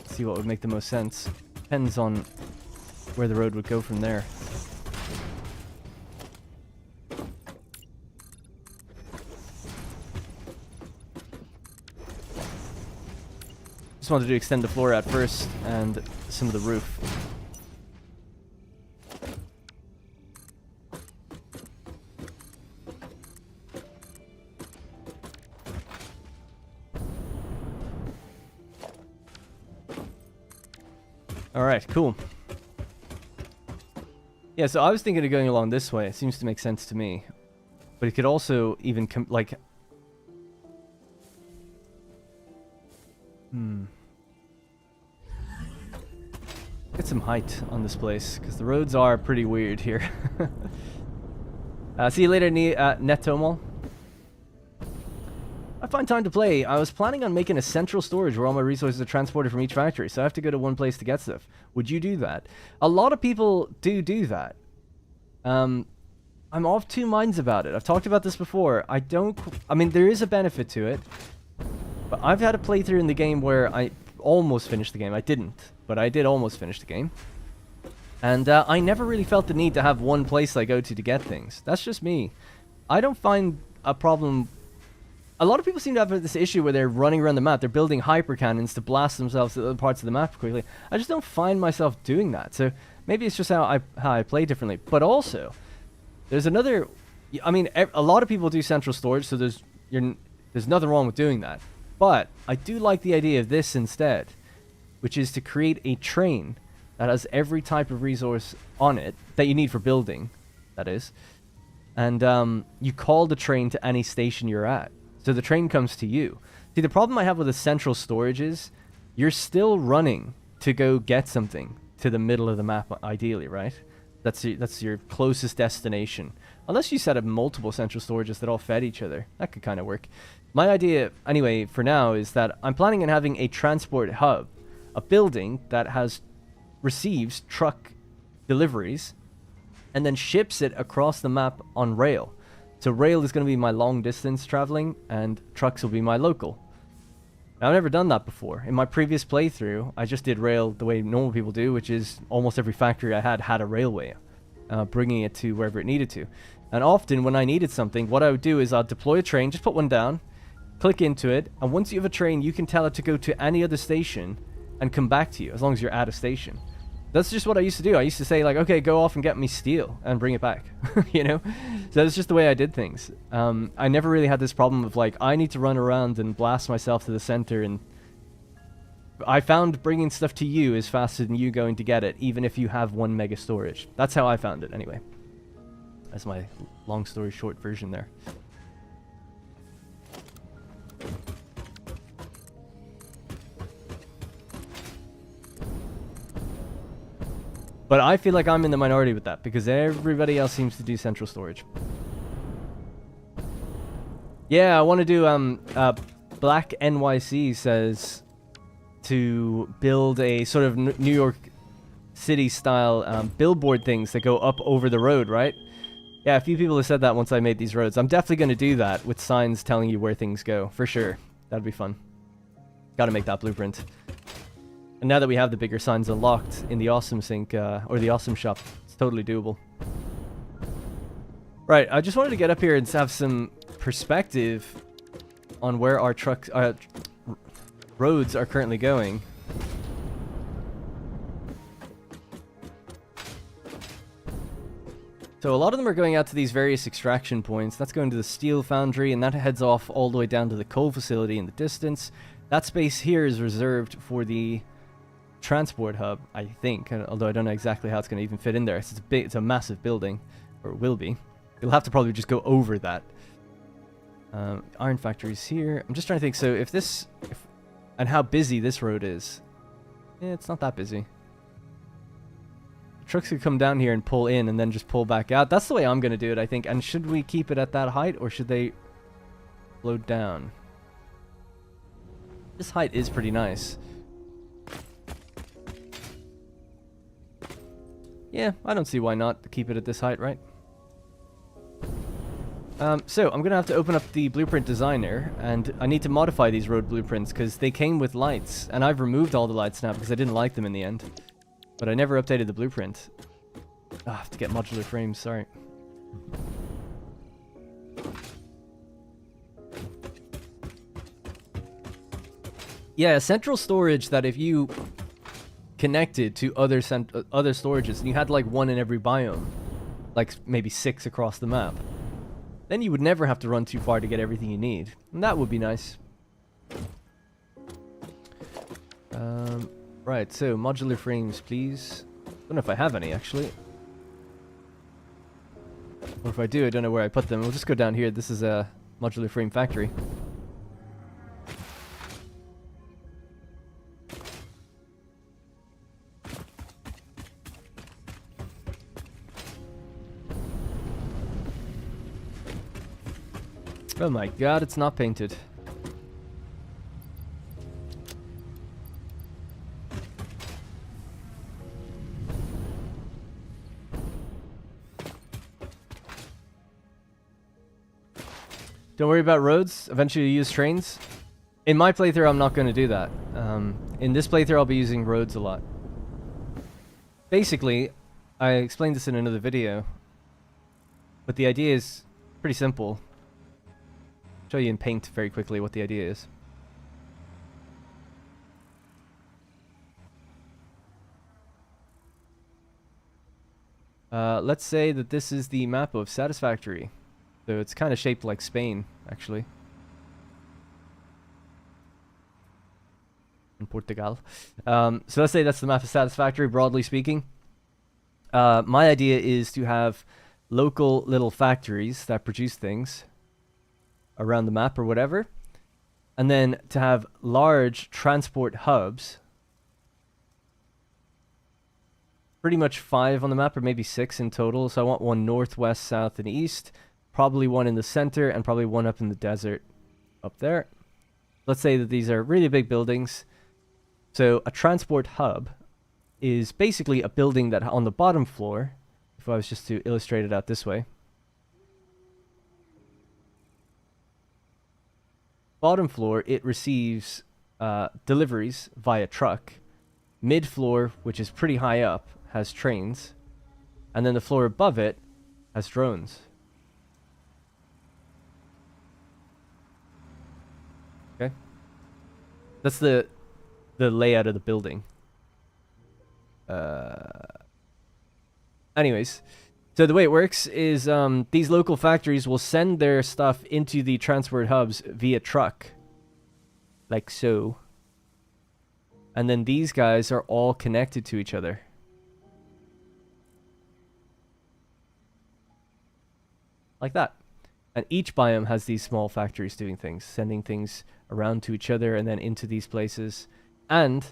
See what would make the most sense. Depends on where the road would go from there. Just wanted to extend the floor out first and some of the roof. Alright, cool. Yeah, so I was thinking of going along this way. It seems to make sense to me. But it could also even like... Get some height on this place, because the roads are pretty weird here. See you later, Netomol. I find time to play. I was planning on making a central storage where all my resources are transported from each factory, so I have to go to one place to get stuff. Would you do that? A lot of people do that. I'm of two minds about it. I've talked about this before. I mean, there is a benefit to it, but I've had a playthrough in the game where I almost finished the game. I didn't, but I did almost finish the game. And I never really felt the need to have one place I go to get things. That's just me. I don't find a problem... A lot of people seem to have this issue where they're running around the map. They're building hyper cannons to blast themselves to other parts of the map quickly. I just don't find myself doing that. So maybe it's just how I play differently. But also, there's another... I mean, a lot of people do central storage, so there's nothing wrong with doing that. But I do like the idea of this instead, which is to create a train that has every type of resource on it that you need for building, that is. And you call the train to any station you're at. So the train comes to you. See, the problem I have with a central storage is you're still running to go get something to the middle of the map, ideally, right? That's your closest destination. Unless you set up multiple central storages that all fed each other. That could kind of work. My idea, anyway, for now, is that I'm planning on having a transport hub. A building that receives truck deliveries and then ships it across the map on rail. So rail is going to be my long distance traveling and trucks will be my local. Now, I've never done that before. In my previous playthrough, I just did rail the way normal people do, which is almost every factory I had a railway, bringing it to wherever it needed to. And often when I needed something, what I would do is I'd deploy a train, just put one down, click into it, and once you have a train, you can tell it to go to any other station and come back to you, as long as you're at a station. That's just what I used to do. I used to say, like, okay, go off and get me steel and bring it back, you know? So that's just the way I did things. I never really had this problem of, like, I need to run around and blast myself to the center, and I found bringing stuff to you is faster than you going to get it, even if you have 1 mega storage. That's how I found it, anyway. That's my long story short version there. But I feel like I'm in the minority with that, because everybody else seems to do central storage. Yeah, I want to do, Black NYC says to build a sort of New York City style billboard things that go up over the road, right? Yeah, a few people have said that once I made these roads. I'm definitely going to do that with signs telling you where things go, for sure. That'd be fun. Gotta make that blueprint. And And now that we have the bigger signs unlocked in the Awesome Sink, or the Awesome Shop, it's totally doable. Right, I just wanted to get up here and have some perspective on where our roads are currently going. So a lot of them are going out to these various extraction points. That's going to the steel foundry, and that heads off all the way down to the coal facility in the distance. That space here is reserved for the transport hub, I think, although I don't know exactly how it's going to even fit in there. It's a massive building, or it will be. You'll have to probably just go over that. Iron factory's here. I'm just trying to think, so and how busy this road is. Yeah, it's not that busy. Trucks could come down here and pull in and then just pull back out. That's the way I'm going to do it, I think. And should we keep it at that height, or should they flow down? This height is pretty nice. Yeah, I don't see why not to keep it at this height, right? So I'm going to have to open up the blueprint designer, and I need to modify these road blueprints because they came with lights, and I've removed all the lights now because I didn't like them in the end. But I never updated the blueprint. I have to get modular frames, sorry. Yeah, central storage that if you connected to other storages, and you had like one in every biome, like maybe 6 across the map, then you would never have to run too far to get everything you need. And that would be nice. Right, so modular frames, please. Don't know if I have any, actually. Or if I do, I don't know where I put them. We'll just go down here. This is a modular frame factory. Oh my god, it's not painted. Don't worry about roads. Eventually you use trains. In my playthrough, I'm not going to do that. In this playthrough, I'll be using roads a lot. Basically, I explained this in another video, but the idea is pretty simple. I'll show you in paint very quickly what the idea is. Let's say that this is the map of Satisfactory. So it's kind of shaped like Spain, actually. In Portugal. So let's say that's the map of Satisfactory, broadly speaking. My idea is to have local little factories that produce things around the map or whatever. And then to have large transport hubs. Pretty much 5 on the map, or maybe 6 in total. So I want one north, west, south, and east. Probably one in the center, and probably one up in the desert up there. Let's say that these are really big buildings. So a transport hub is basically a building that on the bottom floor, if I was just to illustrate it out this way. Bottom floor, it receives deliveries via truck. Mid floor, which is pretty high up, has trains. And then the floor above it has drones. Okay. That's the layout of the building. Anyways, so the way it works is these local factories will send their stuff into the transport hubs via truck. Like so. And then these guys are all connected to each other. Like that. And each biome has these small factories doing things, sending things around to each other and then into these places. And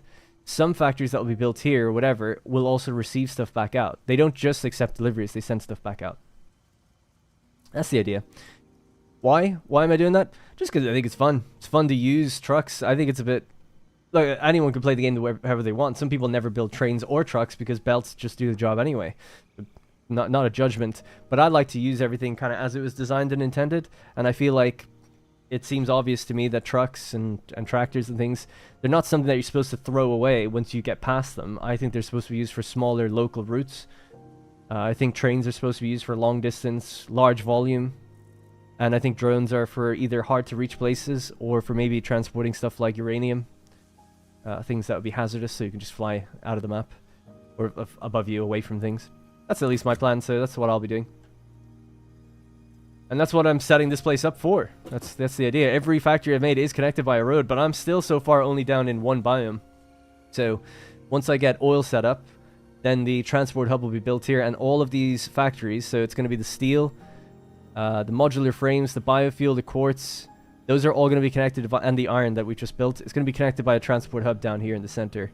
some factories that will be built here or whatever will also receive stuff back out. They don't just accept deliveries, they send stuff back out. That's the idea. Why? Why am I doing that? Just because I think it's fun. It's fun to use trucks. I think it's a bit... Like, anyone can play the game however they want. Some people never build trains or trucks because belts just do the job anyway. Not a judgment, but I like to use everything kind of as it was designed and intended, and I feel like it seems obvious to me that trucks and tractors and things, they're not something that you're supposed to throw away once you get past them. I think they're supposed to be used for smaller local routes. I think trains are supposed to be used for long distance, large volume. And I think drones are for either hard to reach places or for maybe transporting stuff like uranium. Things that would be hazardous, so you can just fly out of the map. Or above you, away from things. That's at least my plan, so that's what I'll be doing. And that's what I'm setting this place up for. That's the idea. Every factory I've made is connected by a road, but I'm still so far only down in one biome. So once I get oil set up, then the transport hub will be built here, and all of these factories, so it's going to be the steel, the modular frames, the biofuel, the quartz, those are all going to be connected, and the iron that we just built. It's going to be connected by a transport hub down here in the center.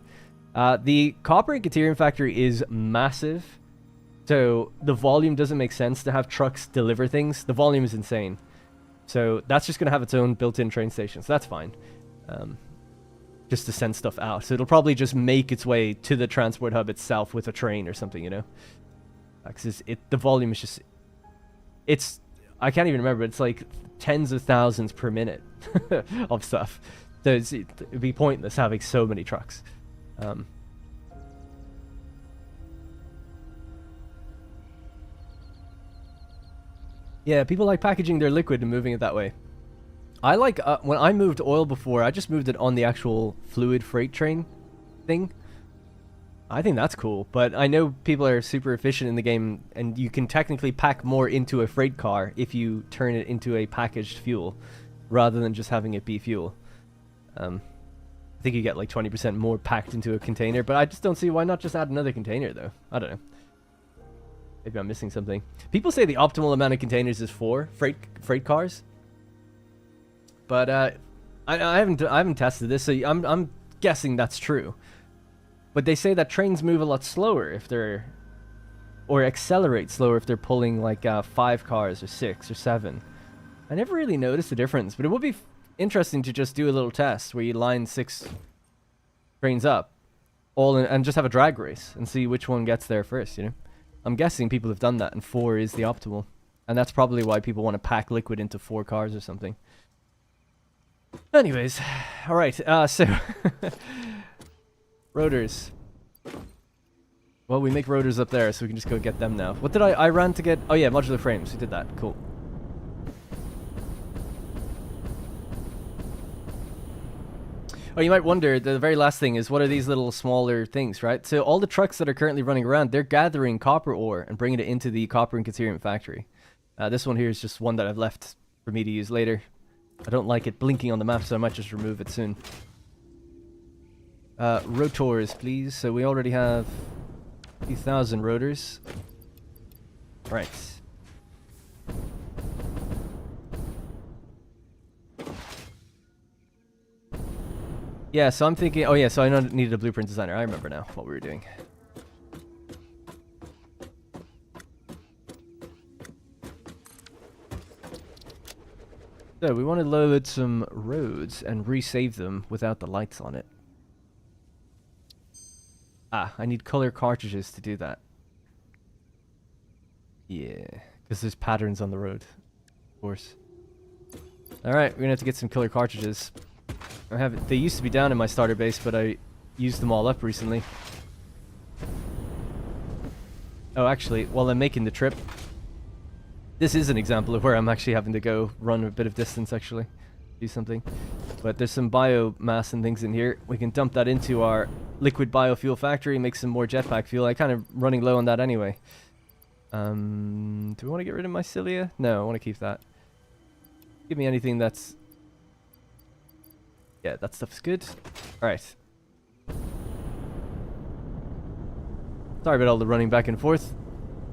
The copper and Caterium factory is massive. So the volume doesn't make sense to have trucks deliver things. The volume is insane. So that's just going to have its own built-in train station. So that's fine. Just to send stuff out. So it'll probably just make its way to the transport hub itself with a train or something, you know? Because the volume is just... I can't even remember. It's like tens of thousands per minute of stuff. So it'd be pointless having so many trucks. Yeah, people like packaging their liquid and moving it that way. I like, when I moved oil before, I just moved it on the actual fluid freight train thing. I think that's cool, but I know people are super efficient in the game, and you can technically pack more into a freight car if you turn it into a packaged fuel, rather than just having it be fuel. I think you get like 20% more packed into a container, but I just don't see why not just add another container, though. I don't know. Maybe I'm missing something. People say the optimal amount of containers is 4 freight cars, but I haven't tested this, so I'm guessing that's true. But they say that trains move a lot slower if they're, or accelerate slower if they're pulling like 5 cars or 6 or 7. I never really noticed the difference, but it would be interesting to just do a little test where you line 6 trains up, and just have a drag race and see which one gets there first. You know, I'm guessing people have done that, and 4 is the optimal, and that's probably why people want to pack liquid into 4 cars or something. Anyways, all right. So. Rotors. Well, we make rotors up there, so we can just go get them now. What did I ran to get? Oh yeah, modular frames. We did that. Cool. Oh, you might wonder, the very last thing is, what are these little smaller things, right? So all the trucks that are currently running around, they're gathering copper ore and bringing it into the copper and Caterium factory. This one here is just one that I've left for me to use later. I don't like it blinking on the map, so I might just remove it soon. Rotors, please. So we already have a few thousand rotors. Right. Yeah, so I'm thinking... Oh yeah, so I needed a blueprint designer. I remember now what we were doing. So we want to load some roads and resave them without the lights on it. Ah, I need color cartridges to do that. Yeah, because there's patterns on the road, of course. Alright, we're gonna have to get some color cartridges. They used to be down in my starter base, but I used them all up recently. Oh, actually, while I'm making the trip, this is an example of where I'm actually having to go run a bit of distance, actually. Do something. But there's some biomass and things in here. We can dump that into our liquid biofuel factory, make some more jetpack fuel. I'm kind of running low on that anyway. Do we want to get rid of my cilia? No, I want to keep that. Give me anything that's... Yeah, that stuff's good. Alright. Sorry about all the running back and forth.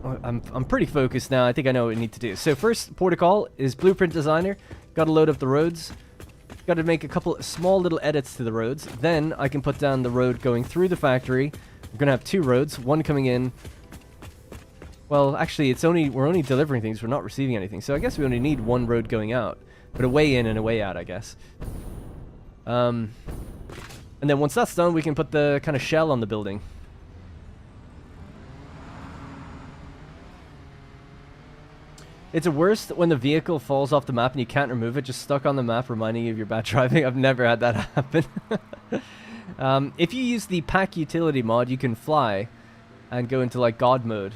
I'm pretty focused now. I think I know what we need to do. So first protocol is blueprint designer. Got to load up the roads. Got to make a couple small little edits to the roads. Then I can put down the road going through the factory. We're going to have 2 roads. One coming in. Well, actually, we're only delivering things. We're not receiving anything. So I guess we only need 1 road going out. But a way in and a way out, I guess. And then once that's done, we can put the kind of shell on the building. It's worse when the vehicle falls off the map and you can't remove it, just stuck on the map reminding you of your bad driving. I've never had that happen. If you use the pack utility mod, you can fly and go into like God mode.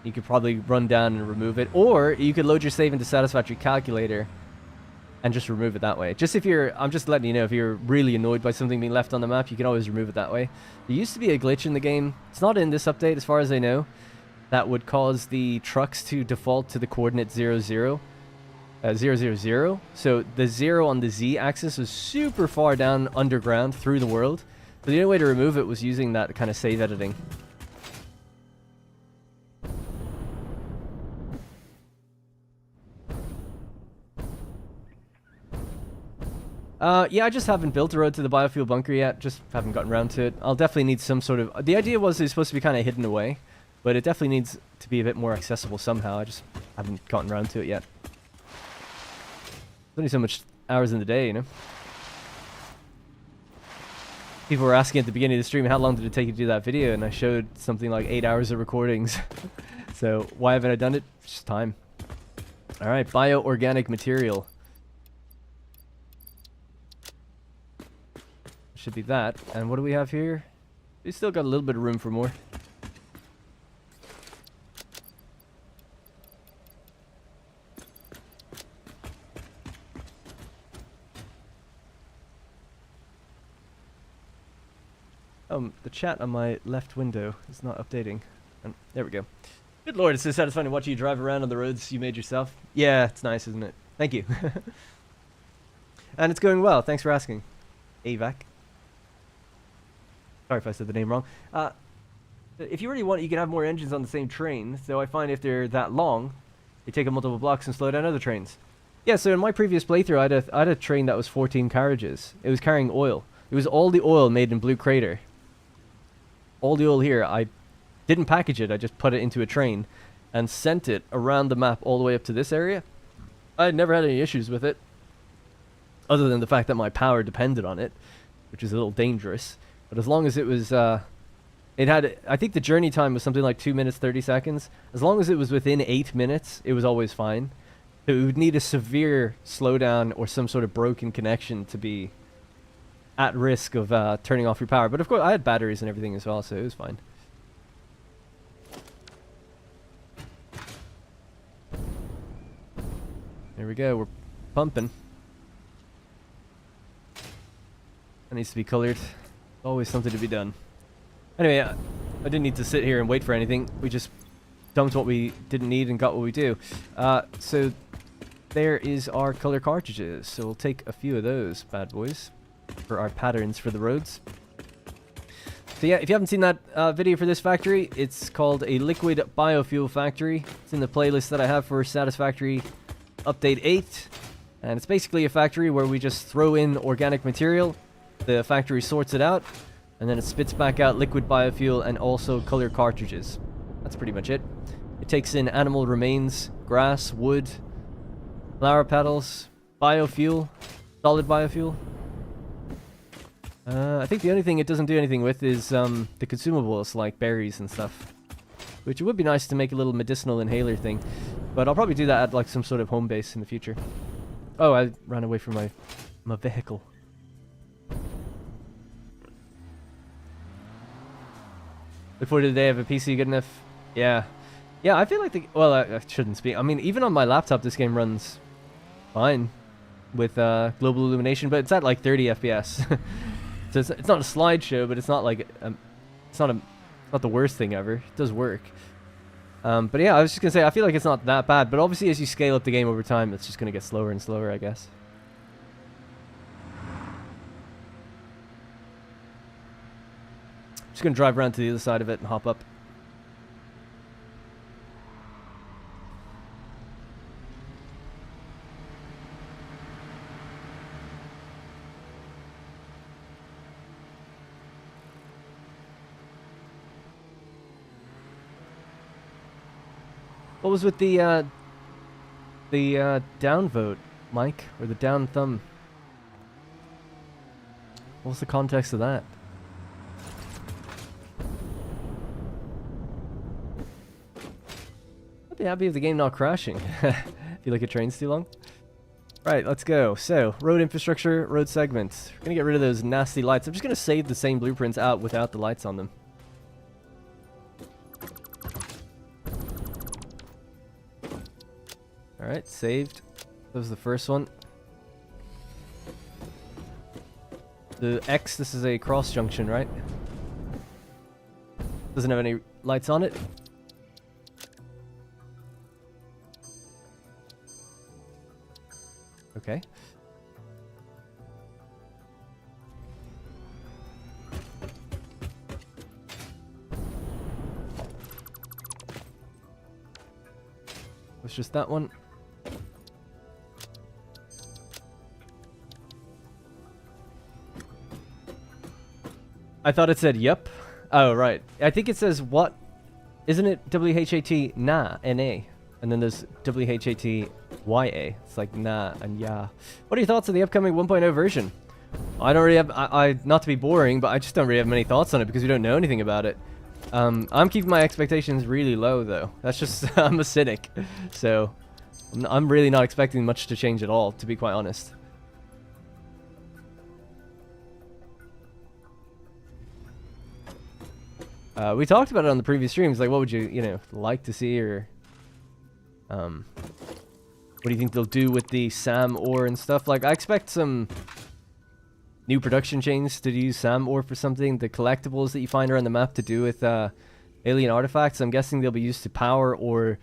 You could probably run down and remove it, or you could load your save into Satisfactory Calculator and just remove it that way. Just if you're, I'm just letting you know, if you're really annoyed by something being left on the map, you can always remove it that way. There used to be a glitch in the game. It's not in this update as far as I know. That would cause the trucks to default to the coordinate 0, 0. So the 0 on the Z-axis was super far down underground through the world. So the only way to remove it was using that kind of save editing. Yeah, I just haven't built a road to the biofuel bunker yet. Just haven't gotten around to it. I'll definitely need some sort of... The idea was it's supposed to be kind of hidden away. But it definitely needs to be a bit more accessible somehow. I just haven't gotten around to it yet. There's only so much hours in the day, you know? People were asking at the beginning of the stream, how long did it take you to do that video? And I showed something like 8 hours of recordings. So why haven't I done it? Just time. Alright, bio-organic material. Should be that. And what do we have here? We still got a little bit of room for more. The chat on my left window is not updating. And there we go. Good lord, it's so satisfying to watch you drive around on the roads you made yourself. Yeah, it's nice, isn't it? Thank you. And it's going well. Thanks for asking. AVAC. Sorry if I said the name wrong. If you really want, you can have more engines on the same train. So I find if they're that long, they take up multiple blocks and slow down other trains. Yeah, so in my previous playthrough, I had a train that was 14 carriages. It was carrying oil. It was all the oil made in Blue Crater. All the oil here, I didn't package it. I just put it into a train and sent it around the map all the way up to this area. I had never had any issues with it, other than the fact that my power depended on it, which is a little dangerous. But as long as it was, it had, I think the journey time was something like 2 minutes, 30 seconds. As long as it was within 8 minutes, it was always fine. So it would need a severe slowdown or some sort of broken connection to be at risk of turning off your power. But of course, I had batteries and everything as well, so it was fine. There we go, we're pumping. That needs to be colored. Always something to be done. Anyway, I didn't need to sit here and wait for anything. We just dumped what we didn't need and got what we do. So there is our color cartridges. So we'll take a few of those bad boys for our patterns for the roads. So yeah, if you haven't seen that video for this factory, it's called a liquid biofuel factory. It's in the playlist that I have for Satisfactory Update 8. And it's basically a factory where we just throw in organic material. The factory sorts it out, and then it spits back out liquid biofuel and also color cartridges. That's pretty much it. It takes in animal remains, grass, wood, flower petals, biofuel, solid biofuel. I think the only thing it doesn't do anything with is the consumables like berries and stuff. Which it would be nice to make a little medicinal inhaler thing. But I'll probably do that at like some sort of home base in the future. Oh, I ran away from my vehicle. Before the day of a PC good enough? Yeah. Yeah, I feel like well, I shouldn't speak. I mean, even on my laptop, this game runs fine with global illumination, but it's at like 30 FPS. So it's not a slideshow, but it's not like it's not the worst thing ever. It does work. But yeah, I was just gonna say I feel like it's not that bad, but obviously as you scale up the game over time, it's just gonna get slower and slower, I guess. Just gonna drive around to the other side of it and hop up. What was with the down vote, Mike, or the down thumb? What's the context of that? be happy if the game not crashing. If you look at trains too long. Right, let's go. So, road infrastructure, road segments. We're gonna get rid of those nasty lights. I'm just gonna save the same blueprints out without the lights on them. Alright, saved. That was the first one. The X, this is a cross junction, right? Doesn't have any lights on it. Okay. It's just that one. I thought it said yep. Oh, right. I think it says what? Isn't it WHAT nah, N-A? And then there's WHAT-YA. It's like nah and yeah. What are your thoughts on the upcoming 1.0 version? I don't really have, not to be boring, but I just don't really have many thoughts on it because we don't know anything about it. I'm keeping my expectations really low though. That's just, I'm a cynic. So, I'm really not expecting much to change at all, to be quite honest. We talked about it on the previous streams, like what would you like to see, or what do you think they'll do with the SAM ore and stuff? Like, I expect some new production chains to use SAM ore for something. The collectibles that you find around the map to do with alien artifacts, I'm guessing they'll be used to power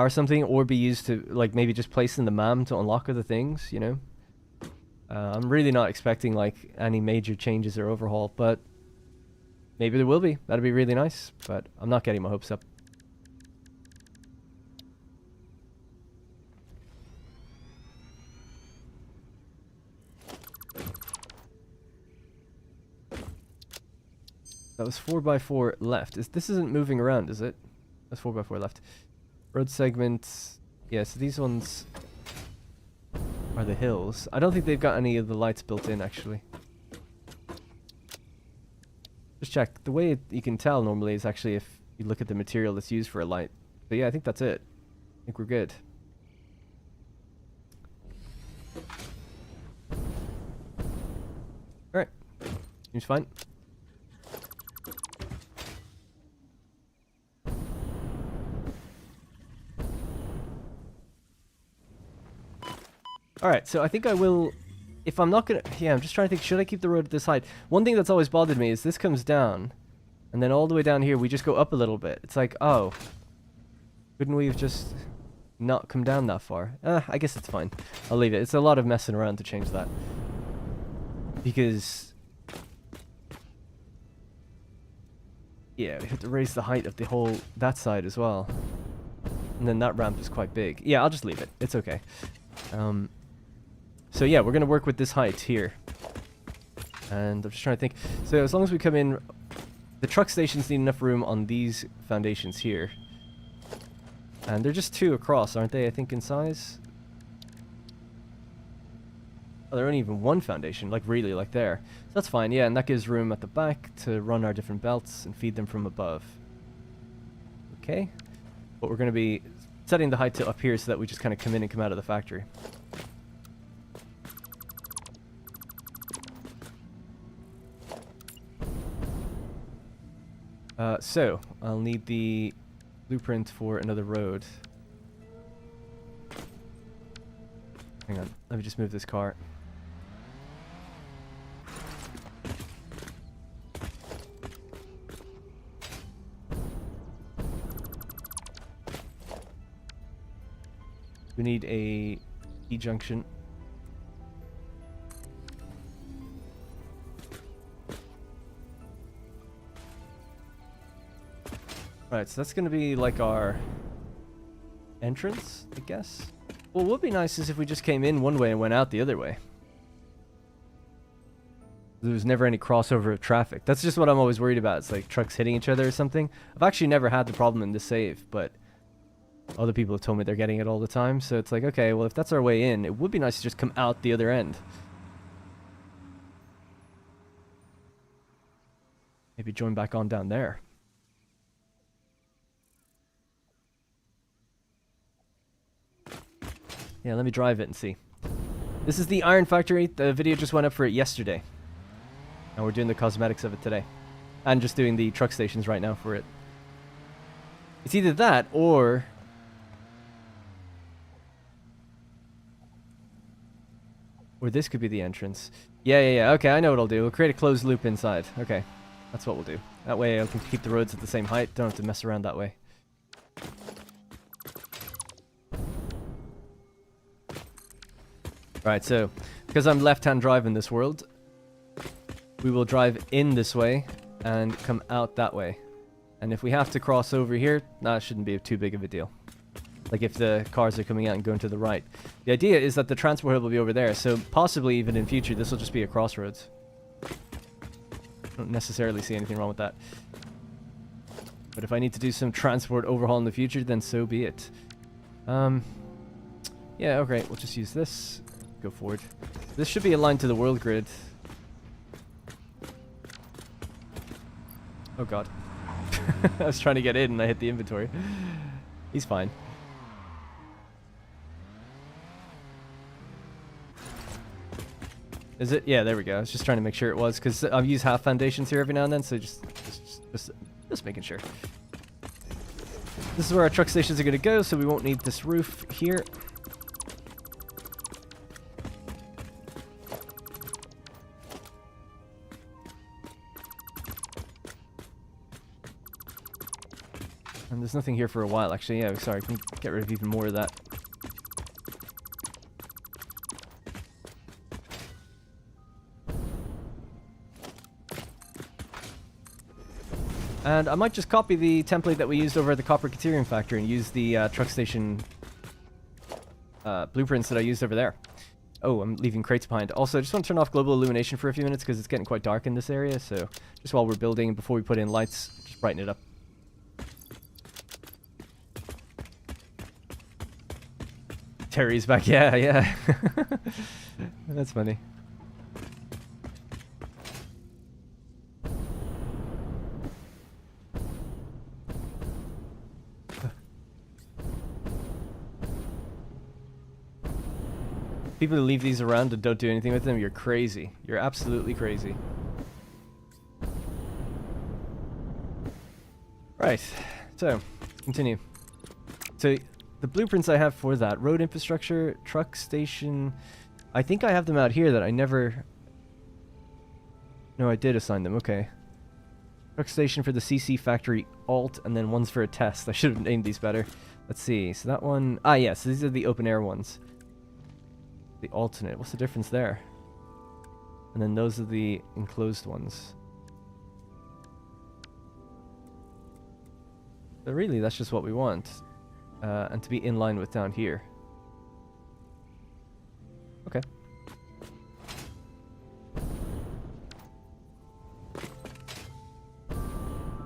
something, or be used to, like, maybe just place in the MAM to unlock other things, you know? I'm really not expecting, like, any major changes or overhaul, but maybe there will be. That'd be really nice, but I'm not getting my hopes up. That was 4x4 left. This isn't moving around, is it? That's 4x4 left. Road segments. Yeah, so these ones are the hills. I don't think they've got any of the lights built in, actually. Just check. The way you can tell normally is actually if you look at the material that's used for a light. But yeah, I think that's it. I think we're good. Alright. Seems fine. Alright, so I think I will... If I'm not gonna... Yeah, I'm just trying to think, should I keep the road at this height? One thing that's always bothered me is this comes down, and then all the way down here we just go up a little bit. It's like, oh, couldn't we have just not come down that far? I guess it's fine. I'll leave it. It's a lot of messing around to change that. Because... yeah, we have to raise the height of the whole... that side as well. And then that ramp is quite big. Yeah, I'll just leave it. It's okay. So yeah, we're going to work with this height here. And I'm just trying to think. So as long as we come in... The truck stations need enough room on these foundations here. And they're just 2 across, aren't they, I think, in size? Oh, they're only even 1 foundation, like really, like there. So that's fine, yeah, and that gives room at the back to run our different belts and feed them from above. Okay. But we're going to be setting the height to up here so that we just kind of come in and come out of the factory. So, I'll need the blueprint for another road. Hang on, let me just move this car. We need a E-junction. Right, so that's going to be like our entrance, I guess. Well, what would be nice is if we just came in one way and went out the other way. There was never any crossover of traffic. That's just what I'm always worried about. It's like trucks hitting each other or something. I've actually never had the problem in this save, but other people have told me they're getting it all the time. So it's like, okay, well, if that's our way in, it would be nice to just come out the other end. Maybe join back on down there. Yeah, let me drive it and see. This is the Iron Factory. The video just went up for it yesterday. And we're doing the cosmetics of it today. And just doing the truck stations right now for it. It's either that or... Or this could be the entrance. Yeah. Okay, I know what I'll do. We'll create a closed loop inside. Okay, that's what we'll do. That way I can keep the roads at the same height. Don't have to mess around that way. Right, so because I'm left-hand drive in this world, we will drive in this way and come out that way. And if we have to cross over here, that shouldn't be too big of a deal. Like if the cars are coming out and going to the right. The idea is that the transport hub will be over there, so possibly even in future this will just be a crossroads. I don't necessarily see anything wrong with that. But if I need to do some transport overhaul in the future, then so be it. Yeah, okay, we'll just use this. Go forward. This should be aligned to the world grid. Oh god. I was trying to get in and I hit the inventory. He's fine. Is it? Yeah, there we go. I was just trying to make sure it was, because I've used half foundations here every now and then, so just making sure. This is where our truck stations are going to go, so we won't need this roof here. And there's nothing here for a while, actually. Yeah, sorry, I can get rid of even more of that. And I might just copy the template that we used over at the Copper Factory and use the truck station blueprints that I used over there. Oh, I'm leaving crates behind. Also, I just want to turn off global illumination for a few minutes because it's getting quite dark in this area. So just while we're building, before we put in lights, just brighten it up. Terry's back. Yeah. That's funny. People who leave these around and don't do anything with them, you're crazy. You're absolutely crazy. Right, so, continue. So, the blueprints I have for that, road infrastructure, truck station, I think I have them out here that I never... No, I did assign them, okay. Truck station for the CC Factory Alt, and then one's for a test. I should have named these better. Let's see, so that one... Ah, yes, so these are the open air ones. The alternate. What's the difference there? And then those are the enclosed ones. But really, that's just what we want. And to be in line with down here. Okay.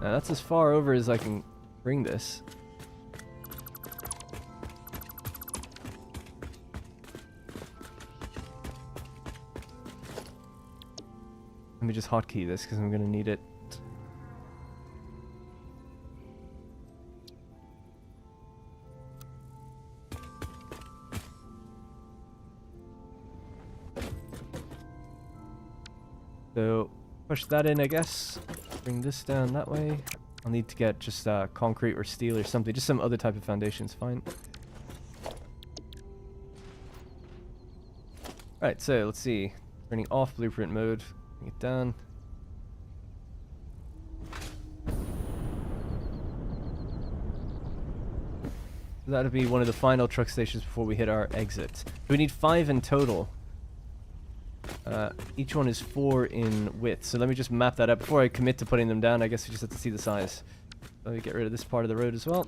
Now that's as far over as I can bring this. Let me just hotkey this because I'm going to need it. So, push that in, I guess. Bring this down that way. I'll need to get just concrete or steel or something. Just some other type of foundation's fine. Right, so let's see. Turning off blueprint mode. Bring it down. That'll be one of the final truck stations before we hit our exit. We need 5 in total. Each one is 4 in width. So let me just map that up. Before I commit to putting them down, I guess we just have to see the size. Let me get rid of this part of the road as well.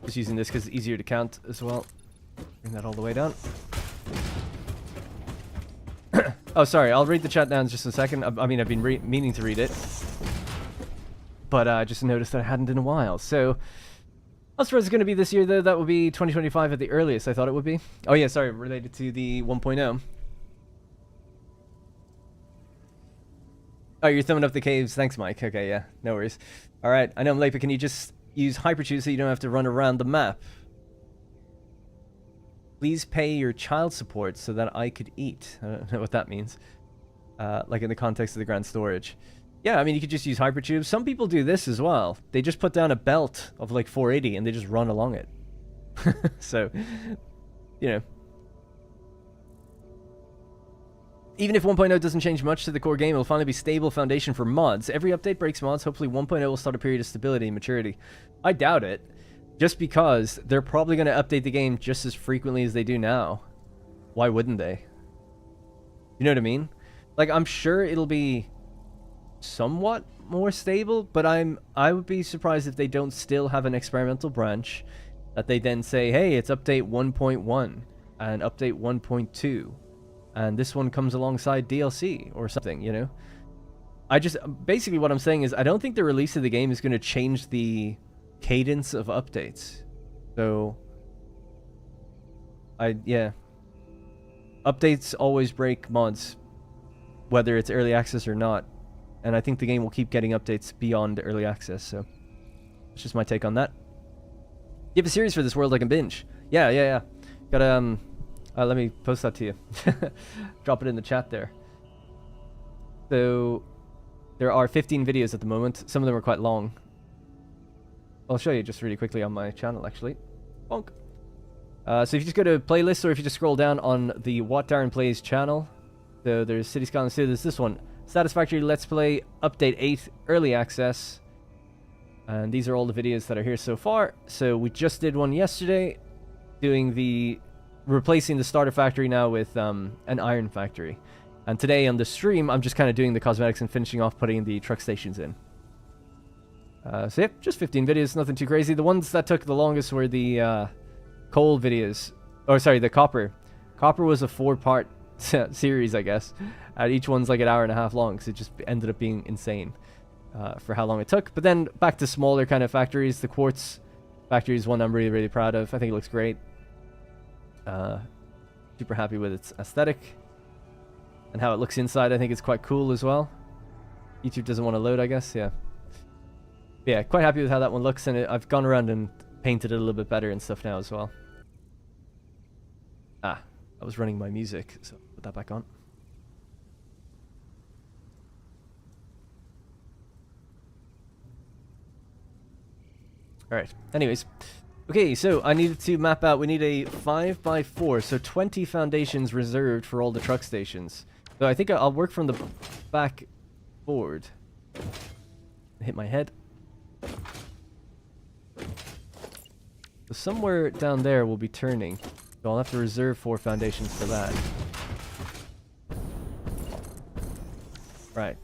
Just using this because it's easier to count as well. Bring that all the way down. Oh, sorry. I'll read the chat down in just a second. I mean, I've been meaning to read it. But I just noticed that I hadn't in a while. So, as far as it's going to be this year, though, that will be 2025 at the earliest, I thought it would be. Oh, yeah, sorry. Related to the 1.0. Oh, you're thumbing up the caves. Thanks, Mike. Okay, yeah, no worries. All right, I know I'm late, but can you just use Hypertube so you don't have to run around the map? Please pay your child support so that I could eat. I don't know what that means. Like in the context of the grand storage. Yeah, I mean, you could just use Hypertube. Some people do this as well. They just put down a belt of like 480 and they just run along it. So, you know. Even if 1.0 doesn't change much to the core game, it'll finally be stable foundation for mods. Every update breaks mods. Hopefully 1.0 will start a period of stability and maturity. I doubt it. Just because they're probably going to update the game just as frequently as they do now. Why wouldn't they? You know what I mean? Like, I'm sure it'll be somewhat more stable, but I would be surprised if they don't still have an experimental branch that they then say, hey, it's update 1.1 and update 1.2. And this one comes alongside DLC or something, you know? Basically what I'm saying is I don't think the release of the game is going to change the cadence of updates. So, yeah. Updates always break mods, whether it's early access or not. And I think the game will keep getting updates beyond early access, so that's just my take on that. You have a series for this world I can binge. Yeah. Got let me post that to you. Drop it in the chat there. So, there are 15 videos at the moment. Some of them are quite long. I'll show you just really quickly on my channel, actually. Bonk. So if you just go to playlists, or if you just scroll down on the What Darren Plays channel, so there's City Skylines 2, there's this one. Satisfactory Let's Play Update 8 Early Access. And these are all the videos that are here so far. So we just did one yesterday, replacing the starter factory now with an iron factory. And today on the stream, I'm just kind of doing the cosmetics and finishing off putting the truck stations in. So yep, just 15 videos, nothing too crazy. The ones that took the longest were the coal videos. Or sorry, the copper. Copper was a 4-part series, I guess. And each one's like an hour and a half long, because it just ended up being insane for how long it took. But then back to smaller kind of factories. The quartz factory is one I'm really, really proud of. I think it looks great. Super happy with its aesthetic. And how it looks inside, I think it's quite cool as well. YouTube doesn't want to load, I guess, yeah. Yeah, quite happy with how that one looks, and I've gone around and painted it a little bit better and stuff now as well. I was running my music, so put that back on. Alright, anyways. Okay, so I needed to map out, we need a 5x4, so 20 foundations reserved for all the truck stations. So I think I'll work from the back forward. Hit my head. So somewhere down there will be turning. So I'll have to reserve 4 foundations for that. Right.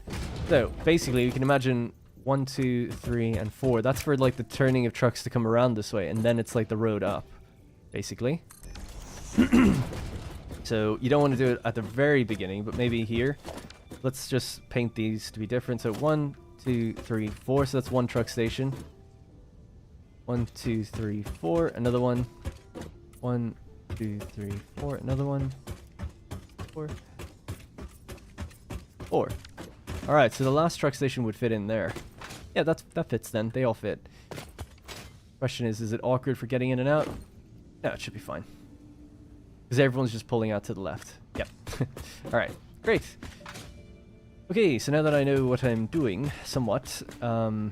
So basically, you can imagine 1, 2, 3, and 4. That's for like the turning of trucks to come around this way, and then it's like the road up, basically. So you don't want to do it at the very beginning, but maybe here. Let's just paint these to be different. So 1, 2, 3, 4. So that's 1 truck station. 1, 2, 3, 4. Another one. 1, 2, 3, 4. Another one. 4. 4. All right. So the last truck station would fit in there. Yeah, that fits then. They all fit. Question is it awkward for getting in and out? No, it should be fine. Because everyone's just pulling out to the left. Yep. All right. Great. Okay, so now that I know what I'm doing, somewhat, how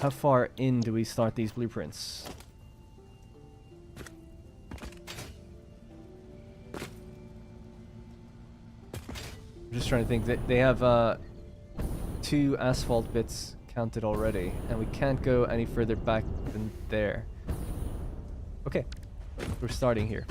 far in do we start these blueprints? I'm just trying to think. They have 2 asphalt bits counted already, and we can't go any further back than there. Okay, we're starting here.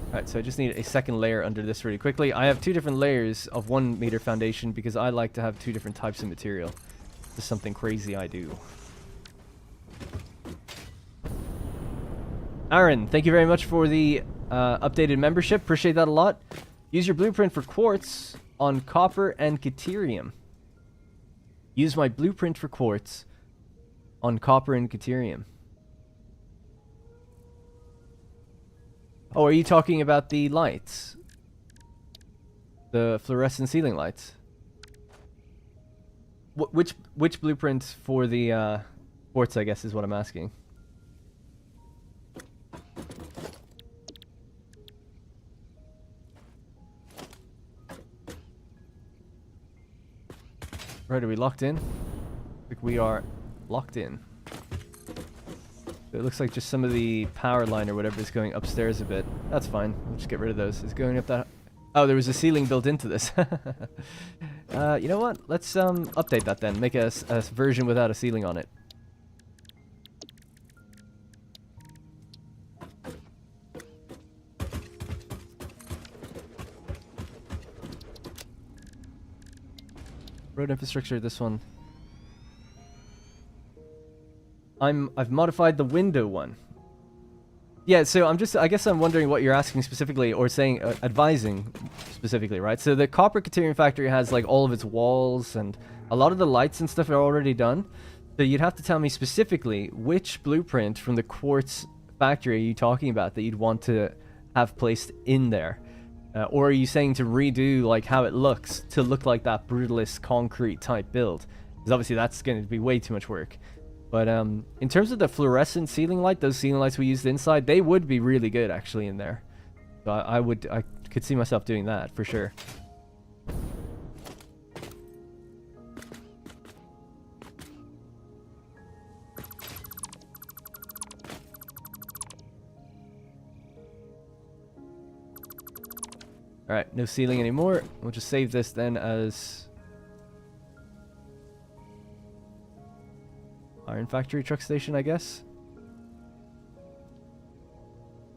Alright, so I just need a second layer under this really quickly. I have 2 different layers of 1 meter foundation because I like to have 2 different types of material. This is something crazy I do. Aaron, thank you very much for the updated membership. Appreciate that a lot. Use your blueprint for quartz on copper and caterium. Use my blueprint for quartz on copper and caterium. Oh, are you talking about the lights? The fluorescent ceiling lights? Which blueprint for the ports, I guess, is what I'm asking. Right, are we locked in? I think we are locked in. It looks like just some of the power line or whatever is going upstairs a bit. That's fine. We'll just get rid of those. It's going up that... Oh, there was a ceiling built into this. You know what? Let's update that then. Make a version without a ceiling on it. Road infrastructure, this one. I've modified the window one. Yeah, so I guess I'm wondering what you're asking specifically, or saying, advising specifically, right? So the copper Caterium factory has like all of its walls, and a lot of the lights and stuff are already done. So you'd have to tell me specifically which blueprint from the quartz factory are you talking about that you'd want to have placed in there? Or are you saying to redo like how it looks to look like that brutalist concrete type build? Because obviously that's going to be way too much work. But in terms of the fluorescent ceiling light, those ceiling lights we used inside, they would be really good actually in there. So I could see myself doing that for sure. Alright, no ceiling anymore. We'll just save this then as Iron Factory truck station, I guess.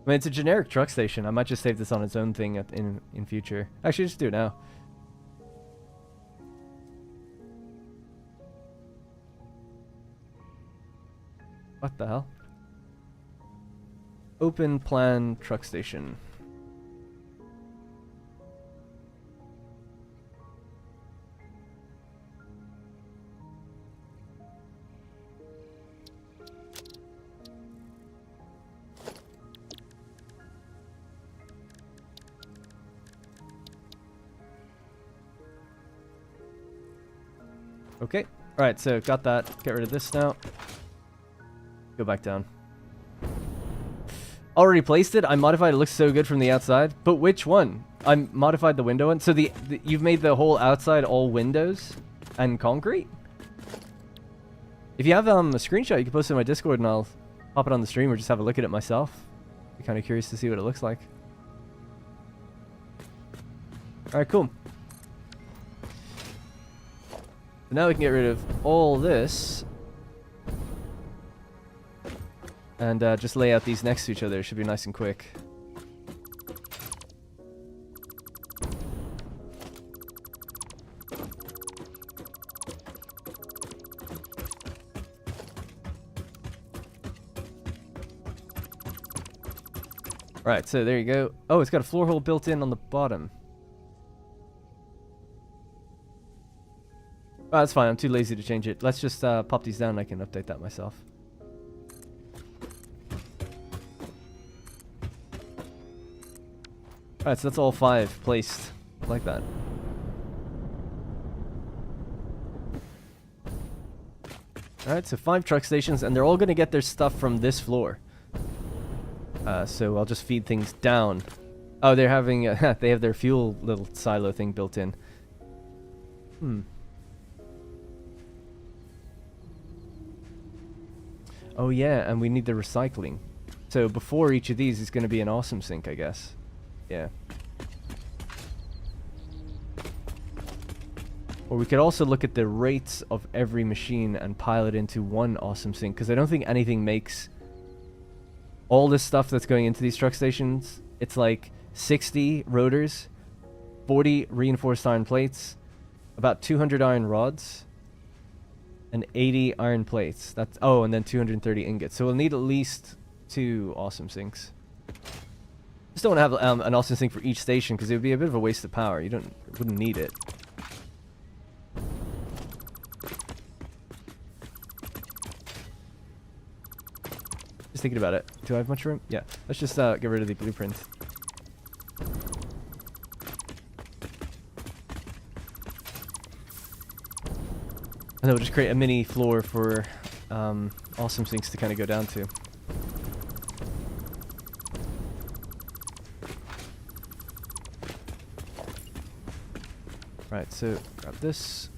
I mean, it's a generic truck station. I might just save this on its own thing in future. Actually, just do it now. What the hell? Open plan truck station. Okay. Alright, so got that. Get rid of this now. Go back down. Already placed it. I modified it. Looks so good from the outside. But which one? I modified the window one. So you've made the whole outside all windows and concrete? If you have a screenshot, you can post it in my Discord and I'll pop it on the stream or just have a look at it myself. Be kind of curious to see what it looks like. Alright, cool. So now we can get rid of all this. And just lay out these next to each other. It should be nice and quick. Right, so there you go. Oh, it's got a floor hole built in on the bottom. Oh, that's fine. I'm too lazy to change it. Let's just pop these down and I can update that myself. Alright, so that's all 5 placed like that. Alright, so 5 truck stations, and they're all going to get their stuff from this floor. So I'll just feed things down. Oh, they're having... they have their fuel little silo thing built in. Oh yeah, and we need the recycling. So before each of these is going to be an awesome sink, I guess. Yeah. Or we could also look at the rates of every machine and pile it into one awesome sink, because I don't think anything makes all this stuff that's going into these truck stations. It's like 60 rotors, 40 reinforced iron plates, about 200 iron rods, and 80 iron plates. That's and then 230 ingots. So we'll need at least 2 awesome sinks. Just don't want to have an awesome sink for each station because it would be a bit of a waste of power. You wouldn't need it. Just thinking about it. Do I have much room? Yeah. Let's just get rid of the blueprint. And then we'll just create a mini floor for awesome things to kind of go down to. Right, so grab this.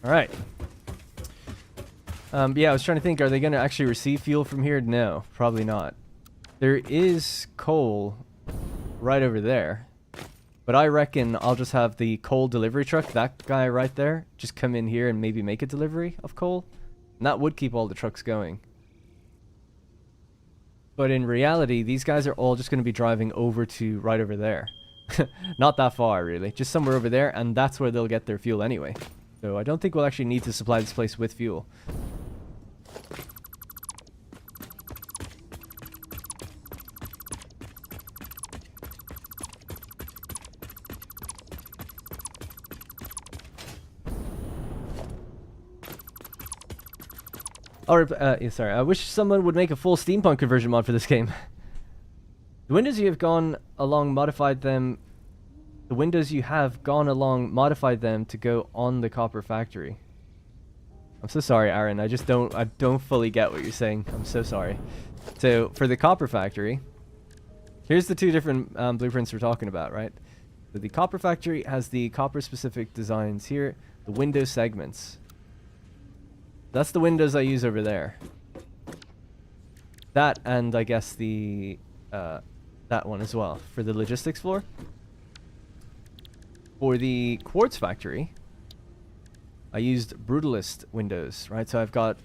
All right. Yeah, I was trying to think, are they going to actually receive fuel from here? No, probably not. There is coal right over there. But I reckon I'll just have the coal delivery truck, that guy right there, just come in here and maybe make a delivery of coal. And that would keep all the trucks going. But in reality, these guys are all just going to be driving over to right over there. Not that far, really. Just somewhere over there, and that's where they'll get their fuel anyway. So I don't think we'll actually need to supply this place with fuel. Or, yeah, sorry, I wish someone would make a full steampunk conversion mod for this game. The windows you have gone along modified them... The windows you have gone along modified them to go on the copper factory. I'm so sorry, Aaron. I don't fully get what you're saying. I'm so sorry. So, for the copper factory, here's the two different blueprints we're talking about, right? So the copper factory has the copper-specific designs here. The window segments. That's the windows I use over there. That, and I guess the that one as well for the logistics floor. For the quartz factory, I used brutalist windows, right? So I've got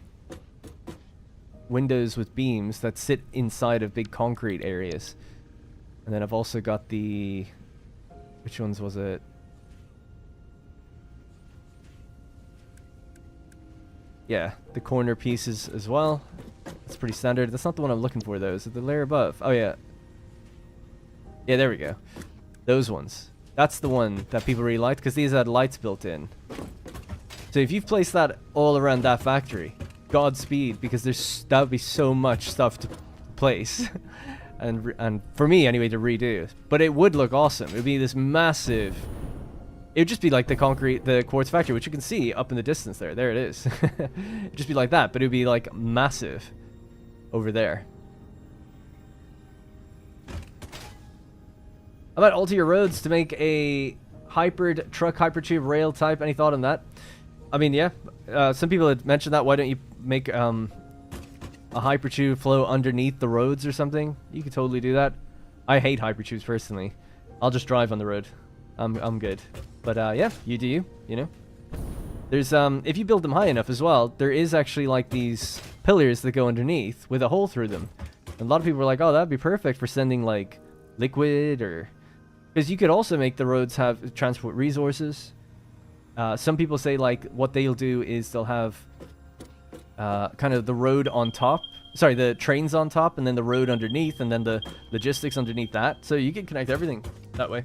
windows with beams that sit inside of big concrete areas. And then I've also got the... Which ones was it? Yeah, the corner pieces as well. That's pretty standard. That's not the one I'm looking for, though. Is it the layer above? Oh, yeah. Yeah, there we go. Those ones. That's the one that people really liked, because these had lights built in. So if you've placed that all around that factory, Godspeed, because that would be so much stuff to place. and for me, anyway, to redo. But it would look awesome. It would be this massive... It would just be like the quartz factory, which you can see up in the distance there. There it is. It'd just be like that, but it would be like massive over there. I might alter your roads to make a hybrid truck hypertube rail type. Any thought on that? I mean, yeah. Some people had mentioned that. Why don't you make a hypertube flow underneath the roads or something? You could totally do that. I hate hypertubes personally. I'll just drive on the road. I'm good. But yeah, you do you, you know. There's if you build them high enough as well, there is actually like these pillars that go underneath with a hole through them. And a lot of people are like, oh, that'd be perfect for sending like liquid, or because you could also make the roads have transport resources. Some people say like what they'll do is they'll have kind of the road on top, sorry, the trains on top, and then the road underneath, and then the logistics underneath that. So you can connect everything that way.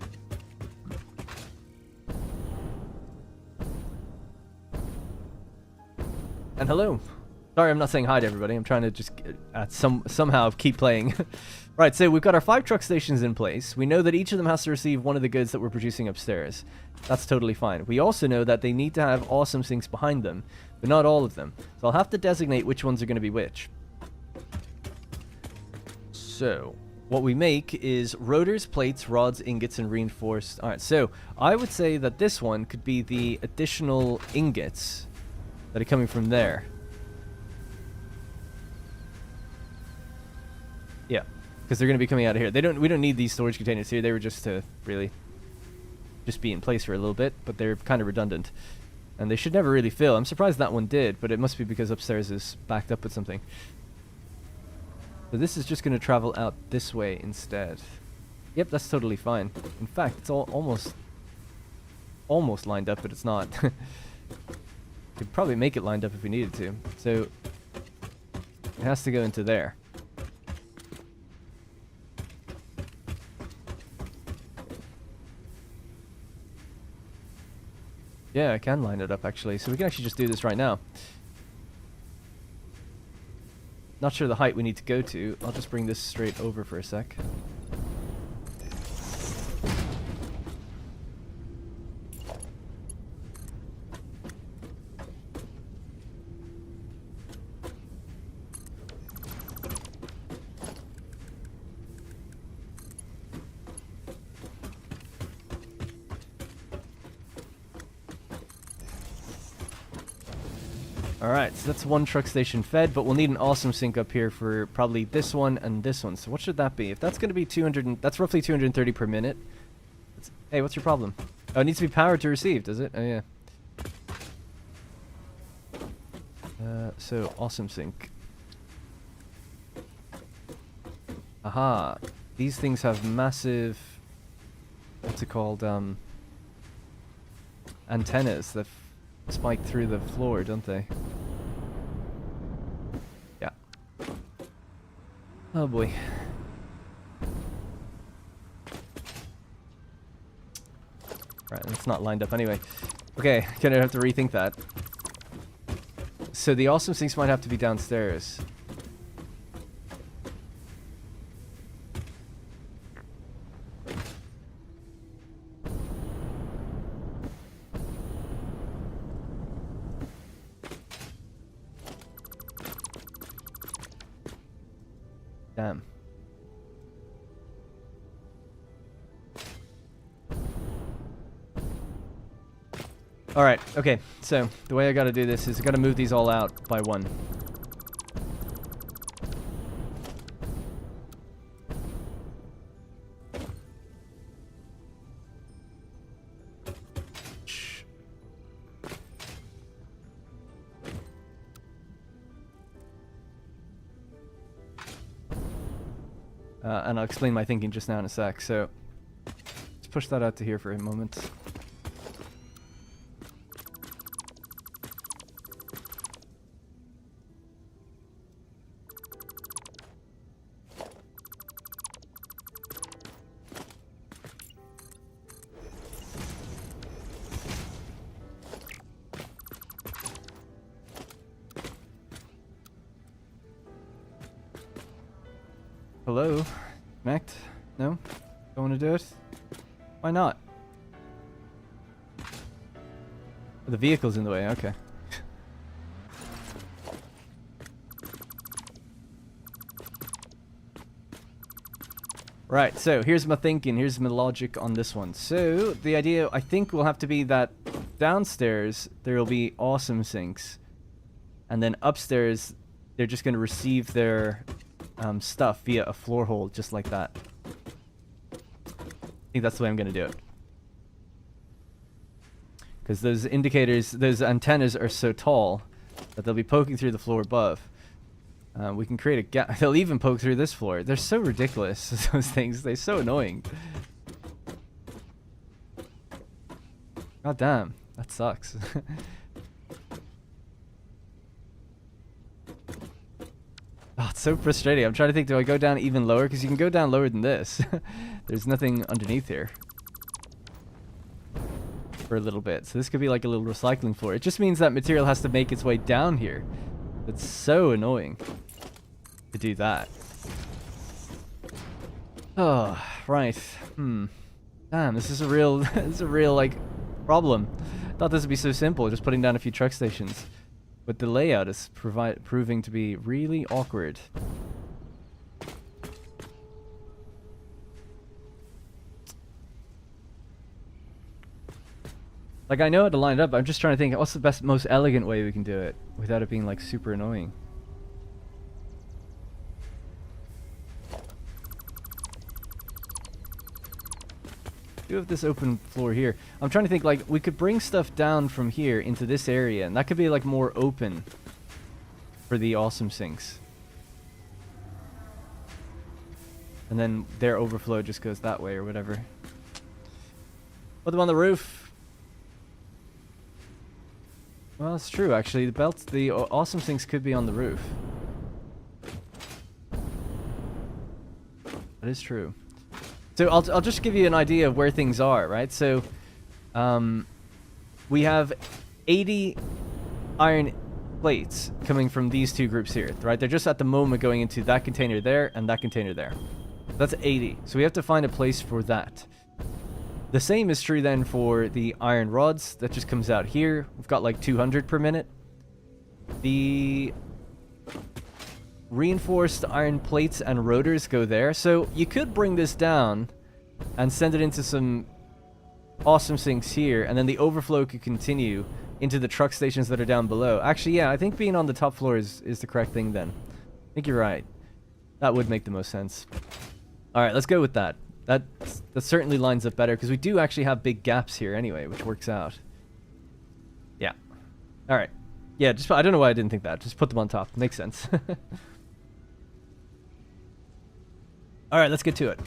And hello. Sorry, I'm not saying hi to everybody. I'm trying to just somehow keep playing. Right, so we've got our 5 truck stations in place. We know that each of them has to receive one of the goods that we're producing upstairs. That's totally fine. We also know that they need to have awesome things behind them, but not all of them. So I'll have to designate which ones are going to be which. So what we make is rotors, plates, rods, ingots, and reinforced. All right, so I would say that this one could be the additional ingots that are coming from there. Yeah, because they're going to be coming out of here. We don't need these storage containers here. They were just to really just be in place for a little bit, but they're kind of redundant. And they should never really fill. I'm surprised that one did, but it must be because upstairs is backed up with something. So this is just going to travel out this way instead. Yep, that's totally fine. In fact, it's all almost lined up, but it's not. Could probably make it lined up if we needed to. So it has to go into there. Yeah, I can line it up actually. So we can actually just do this right now. Not sure the height we need to go to. I'll just bring this straight over for a sec. Alright, so that's one truck station fed, but we'll need an awesome sink up here for probably this one and this one. So what should that be? If that's going to be 200, that's roughly 230 per minute. Hey, what's your problem? Oh, it needs to be powered to receive, does it? Oh, yeah. So, awesome sink. Aha. These things have massive, what's it called, antennas that spike through the floor, don't they? Yeah. Oh boy. Right, it's not lined up anyway. Okay, gonna have to rethink that. So the awesome sinks might have to be downstairs. Damn. Alright, okay, so the way I gotta do this is I gotta move these all out by one. And I'll explain my thinking just now in a sec, so let's push that out to here for a moment. Hello? Connect? No? Don't want to do it? Why not? The vehicle's in the way, okay. Right, so here's my thinking, here's my logic on this one. So, the idea, I think, will have to be that downstairs, there will be awesome sinks. And then upstairs, they're just going to receive their stuff via a floor hole, just like that. I think that's the way I'm going to do it. Because those indicators, those antennas are so tall that they'll be poking through the floor above. We can create a gap. They'll even poke through this floor. They're so ridiculous, those things. They're so annoying. God damn, that sucks. Oh, it's so frustrating. I'm trying to think, do I go down even lower? Because you can go down lower than this. There's nothing underneath here. For a little bit. So this could be like a little recycling floor. It just means that material has to make its way down here. It's so annoying to do that. Oh, right. Damn, this is a real, this is a real, like, problem. Thought this would be so simple, just putting down a few truck stations. But the layout is proving to be really awkward. Like, I know how to line it up, I'm just trying to think, what's the best, most elegant way we can do it without it being, like, super annoying. Do have this open floor here. I'm trying to think, like, we could bring stuff down from here into this area, and that could be, like, more open for the awesome sinks. And then their overflow just goes that way or whatever. Put them on the roof. Well, it's true, actually. The awesome sinks could be on the roof. That is true. So I'll just give you an idea of where things are, right? So, we have 80 iron plates coming from these two groups here, right? They're just at the moment going into that container there and that container there. That's 80. So we have to find a place for that. The same is true then for the iron rods. That just comes out here. We've got like 200 per minute. The reinforced iron plates and rotors go there. So you could bring this down and send it into some awesome sinks here, and then the overflow could continue into the truck stations that are down below. Actually, yeah, I think being on the top floor is the correct thing then. I think you're right. That would make the most sense. Alright, let's go with that. That certainly lines up better, because we do actually have big gaps here anyway, which works out. Yeah. Alright. Yeah, just I don't know why I didn't think that. Just put them on top. Makes sense. Alright, let's get to it.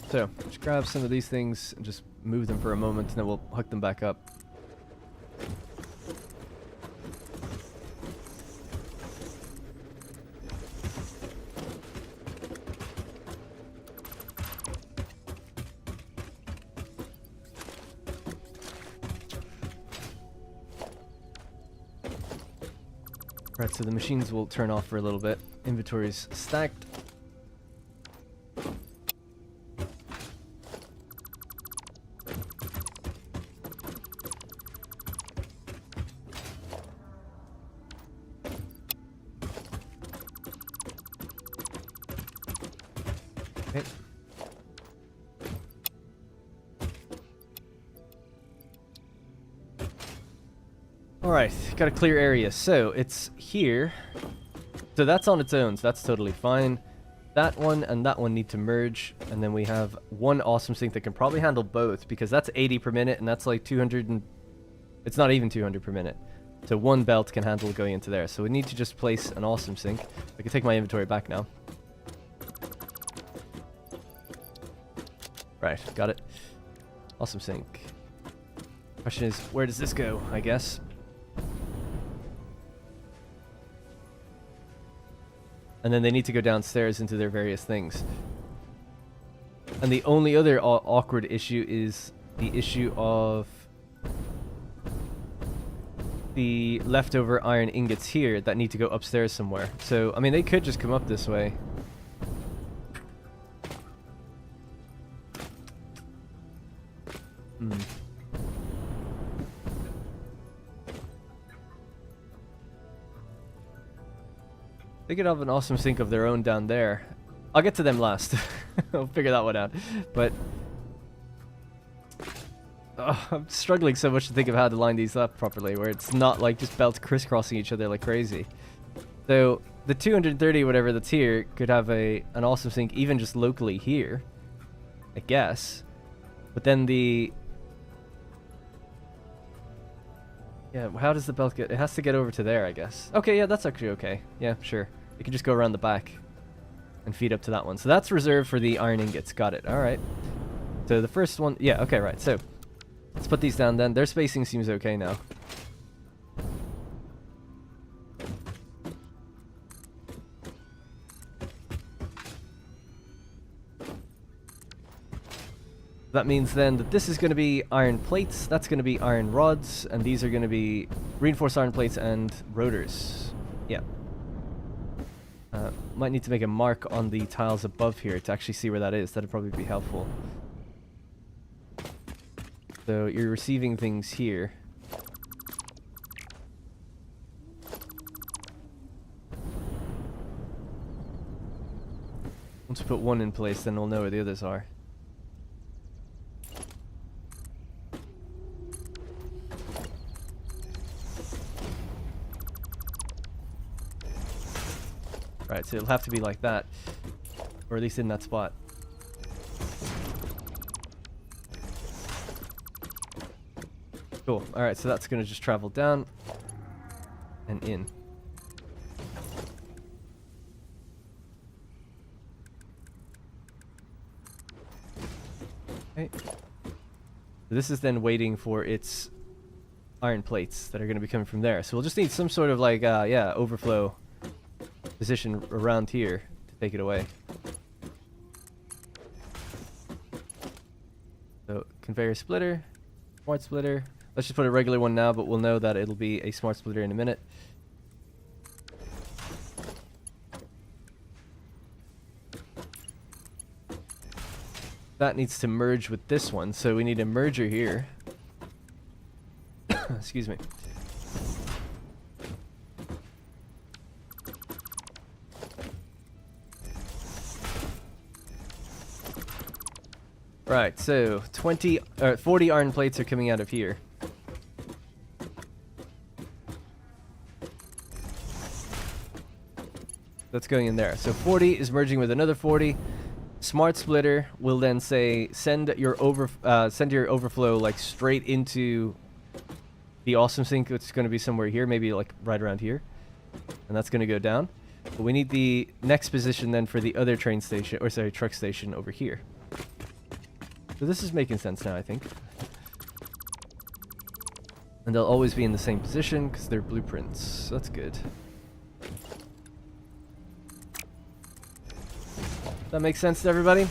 So, just grab some of these things and just move them for a moment, and then we'll hook them back up. Right, so the machines will turn off for a little bit. Inventory's stacked. Okay. Alright, got a clear area. So, it's here. So that's on its own, so that's totally fine. That one and that one need to merge, and then we have one awesome sink that can probably handle both, because that's 80 per minute, and that's like 200 and... It's not even 200 per minute. So one belt can handle going into there. So we need to just place an awesome sink. I can take my inventory back now. Right, got it. Awesome sink. Question is, where does this go, I guess? And then they need to go downstairs into their various things. And the only other awkward issue is the issue of the leftover iron ingots here that need to go upstairs somewhere. So, I mean, they could just come up this way. They could have an awesome sink of their own down there. I'll get to them last. I'll figure that one out. But I'm struggling so much to think of how to line these up properly, where it's not like just belts crisscrossing each other like crazy. So the 230 whatever that's here could have an awesome sink even just locally here, I guess. But then yeah, how does the belt get? It has to get over to there, I guess. Okay, yeah, that's actually okay. Yeah, sure. You can just go around the back and feed up to that one. So that's reserved for the iron ingots. Got it. All right. So the first one, yeah, okay, right. So let's put these down then. Their spacing seems okay now. That means then that this is going to be iron plates, that's going to be iron rods, and these are going to be reinforced iron plates and rotors. Yeah. Might need to make a mark on the tiles above here to actually see where that is. That'd probably be helpful. So you're receiving things here. Once we put one in place, then we'll know where the others are. Right, so it'll have to be like that, or at least in that spot. Cool. Alright, so that's going to just travel down and in. Okay. So this is then waiting for its iron plates that are going to be coming from there. So we'll just need some sort of like, yeah, overflow position around here to take it away. So conveyor splitter, smart splitter. Let's just put a regular one now, but we'll know that it'll be a smart splitter in a minute. That needs to merge with this one, so we need a merger here. Excuse me. Right, so 40 iron plates are coming out of here. That's going in there. So 40 is merging with another 40. Smart splitter will then say send your overflow like straight into the awesome sink, which is going to be somewhere here, maybe like right around here, and that's going to go down. But we need the next position then for the other train station, or sorry, truck station over here. So this is making sense now, I think. And they'll always be in the same position because they're blueprints. So that's good. That makes sense to everybody?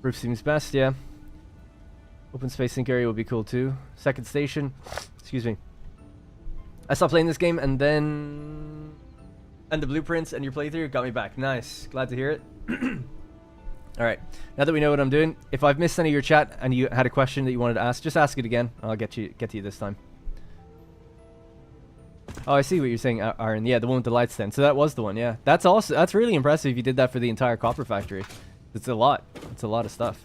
Roof seems best, yeah. Open space sink area would be cool too. Second station. Excuse me. I stopped playing this game and then... And the blueprints and your playthrough got me back. Nice. Glad to hear it. Alright. Now that we know what I'm doing, if I've missed any of your chat and you had a question that you wanted to ask, just ask it again. I'll get to you this time. Oh, I see what you're saying, Aaron. Yeah, the one with the lights then. So that was the one, yeah. That's really impressive you did that for the entire copper factory. It's a lot. It's a lot of stuff.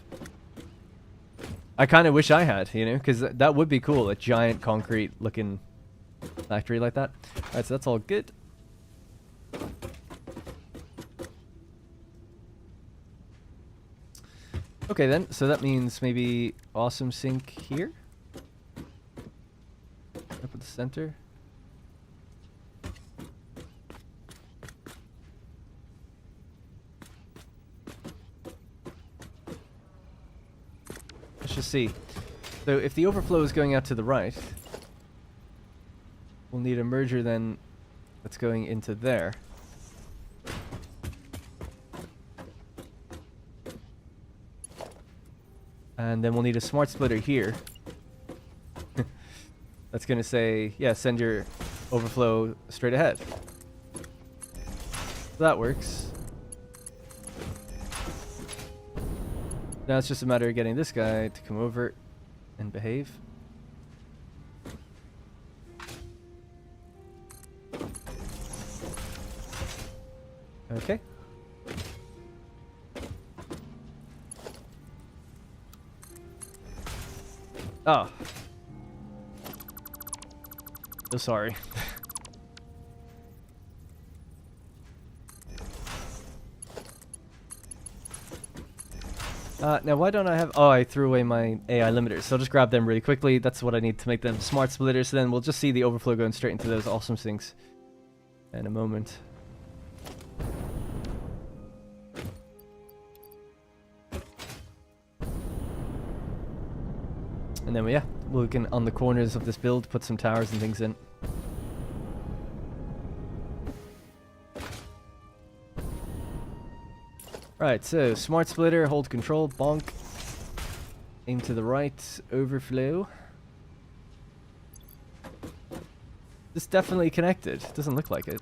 I kind of wish I had, you know, because that would be cool. A giant concrete looking factory like that. Alright, so that's all good. Okay then, so that means maybe awesome sink here. Up at the center. Let's just see. So if the overflow is going out to the right, we'll need a merger then that's going into there. And then we'll need a smart splitter here. That's going to say, yeah, send your overflow straight ahead. So that works. Now it's just a matter of getting this guy to come over and behave. Okay. Oh. So sorry. Now why don't I have... Oh, I threw away my AI limiters, so I'll just grab them really quickly. That's what I need to make them smart splitters. So then we'll just see the overflow going straight into those awesome sinks in a moment. And then, yeah, we can, on the corners of this build, put some towers and things in. Right, so smart splitter, hold control, bonk. Aim to the right, overflow. This definitely connected. Doesn't look like it.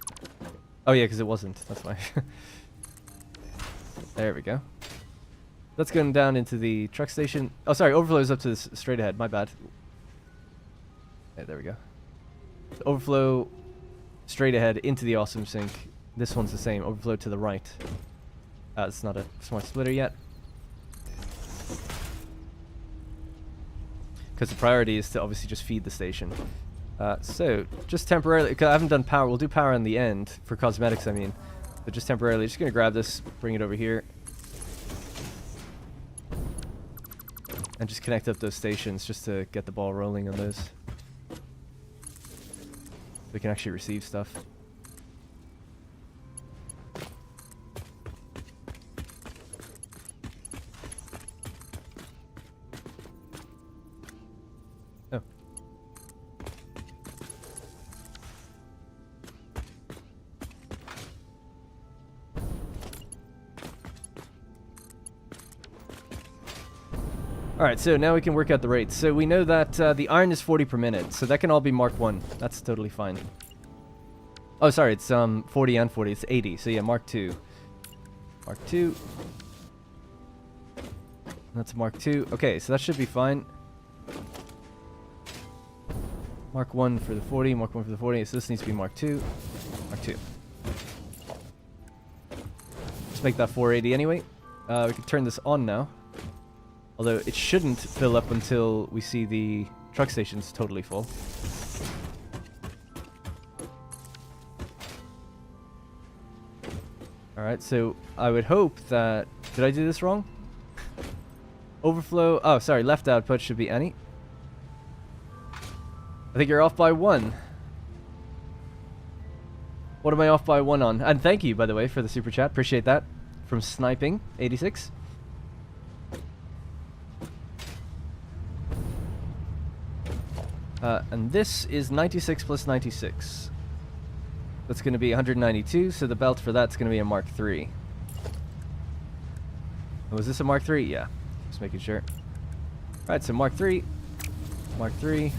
Oh yeah, because it wasn't. That's why. There we go. That's going down into the truck station. Oh, sorry, overflow is up to this straight ahead. My bad. Yeah, there we go. The overflow straight ahead into the awesome sink. This one's the same. Overflow to the right. It's not a smart splitter yet. Because the priority is to obviously just feed the station. So, just temporarily, because I haven't done power. We'll do power on the end, for cosmetics I mean. But just temporarily, just going to grab this, bring it over here. And just connect up those stations just to get the ball rolling on those. We can actually receive stuff. Oh. Alright, so now we can work out the rates. So we know that the iron is 40 per minute, so that can all be Mark 1. That's totally fine. Oh, sorry, it's 40 and 40. It's 80. So yeah, Mark 2. Mark 2. That's Mark 2. Okay, so that should be fine. Mark 1 for the 40, Mark 1 for the 40. So this needs to be Mark 2. Mark 2. Let's make that 480 anyway. We can turn this on now. Although it shouldn't fill up until we see the truck stations totally full. Alright, so I would hope that... Did I do this wrong? Overflow... Oh, sorry, left output should be any. I think you're off by 1. What am I off by 1 on? And thank you, by the way, for the super chat. Appreciate that. From Sniping 86. And this is 96 plus 96. That's going to be 192, so the belt for that's going to be a Mark 3. Was this a Mark 3? Yeah. Just making sure. Alright, so Mark 3. Mark 3.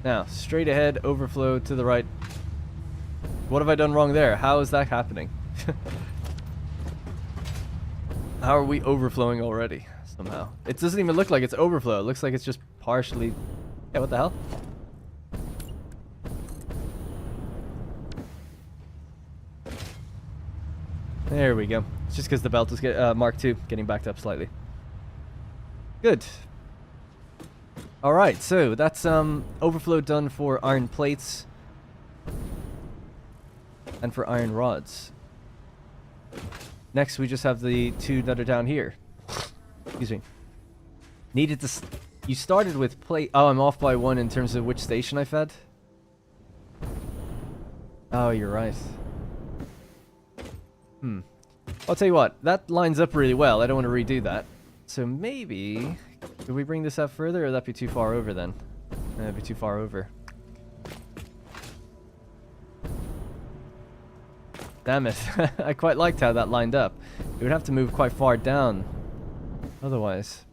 Now, straight ahead, overflow to the right. What have I done wrong there? How is that happening? How are we overflowing already? Somehow. It doesn't even look like it's overflow. It looks like it's just partially... Yeah, what the hell? There we go. It's just because the belt is Mark 2 getting backed up slightly. Good. Alright, so that's overflow done for iron plates and for iron rods. Next, we just have the 2 that are down here. Excuse me. Needed to... You started with plate... Oh, I'm off by 1 in terms of which station I fed? Oh, you're right. I'll tell you what. That lines up really well. I don't want to redo that. So maybe... Could we bring this up further, or would that be too far over then? That'd be too far over. Damn it. I quite liked how that lined up. It would have to move quite far down. Otherwise.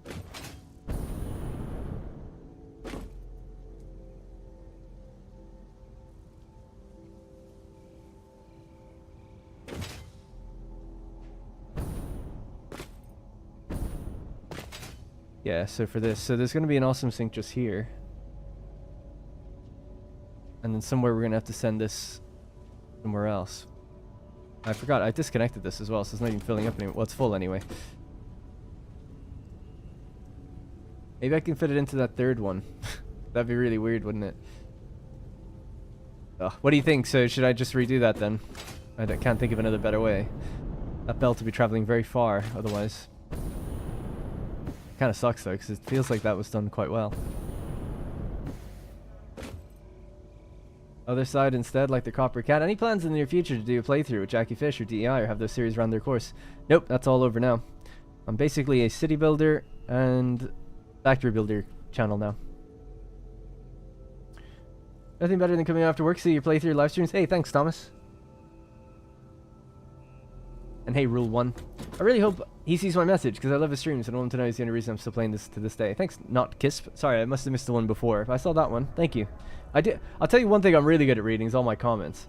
Yeah, so for this, so there's going to be an awesome sink just here. And then somewhere we're going to have to send this somewhere else. I forgot, I disconnected this as well, so it's not even filling up anymore. Well, it's full anyway. Maybe I can fit it into that third one. That'd be really weird, wouldn't it? Oh, what do you think? So should I just redo that then? I can't think of another better way. That belt will be traveling very far otherwise. Kind of sucks though, because it feels like that was done quite well. Other side instead, like the Copper Cat. Any plans in the near future to do a playthrough with Jackie Fish or DEI, or have those series run their course? Nope, that's all over now. I'm basically a city builder and factory builder channel now. Nothing better than coming after work, see your playthrough live streams. Hey, thanks, Thomas. And hey, Rule 1. I really hope he sees my message, because I love his streams, and I want him to know he's the only reason I'm still playing this to this day. Thanks, Not Kisp. Sorry, I must have missed the one before. I saw that one. Thank you. I did. I'll tell you one thing I'm really good at reading is all my comments.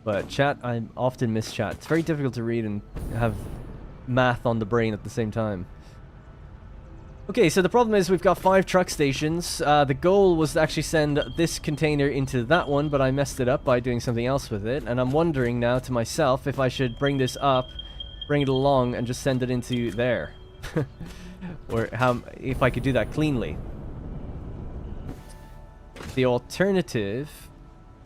But chat, I often miss chat. It's very difficult to read and have math on the brain at the same time. Okay, so the problem is we've got 5 truck stations. The goal was to actually send this container into that one, but I messed it up by doing something else with it. And I'm wondering now to myself if I should bring this up, bring it along, and just send it into there. Or if I could do that cleanly. The alternative...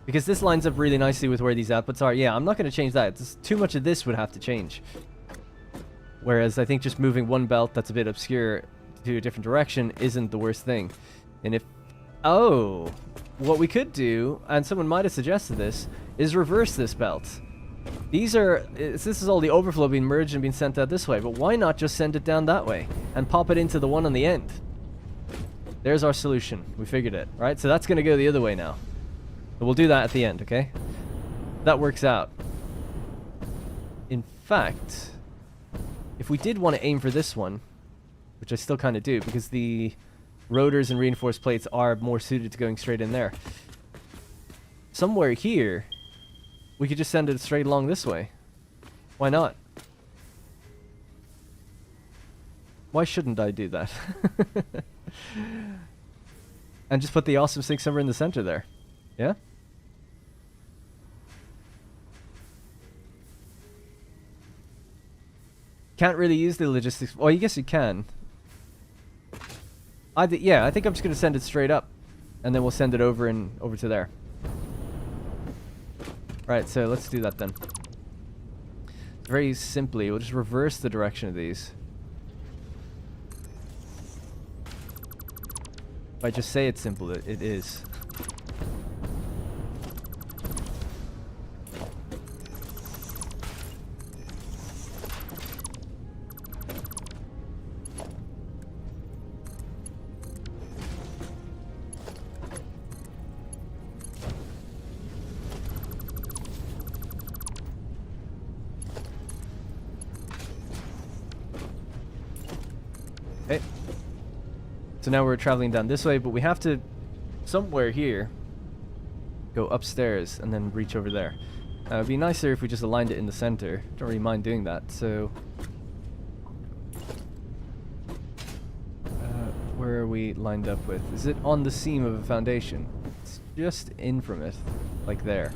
Because this lines up really nicely with where these outputs are. Yeah, I'm not going to change that. It's too much of this would have to change. Whereas I think just moving one belt that's a bit obscure to a different direction isn't the worst thing. And if... Oh! What we could do, and someone might have suggested this, is reverse this belt. These are... This is all the overflow being merged and being sent out this way, but why not just send it down that way? And pop it into the one on the end? There's our solution. We figured it, right? So that's going to go the other way now. But we'll do that at the end, okay? That works out. In fact, if we did want to aim for this one, which I still kind of do, because the rotors and reinforced plates are more suited to going straight in there. Somewhere here, we could just send it straight along this way. Why not? Why shouldn't I do that? And just put the awesome sink somewhere in the center there. Yeah? Can't really use the logistics. Well, I guess you can. Yeah, I think I'm just going to send it straight up. And then we'll send it over to there. Right, so let's do that then. Very simply, we'll just reverse the direction of these. If I just say it's simple, it is. Okay. So now we're traveling down this way, but we have to, somewhere here, go upstairs and then reach over there. It'd be nicer if we just aligned it in the center. Don't really mind doing that, so... where are we lined up with? Is it on the seam of a foundation? It's just in from it, like there.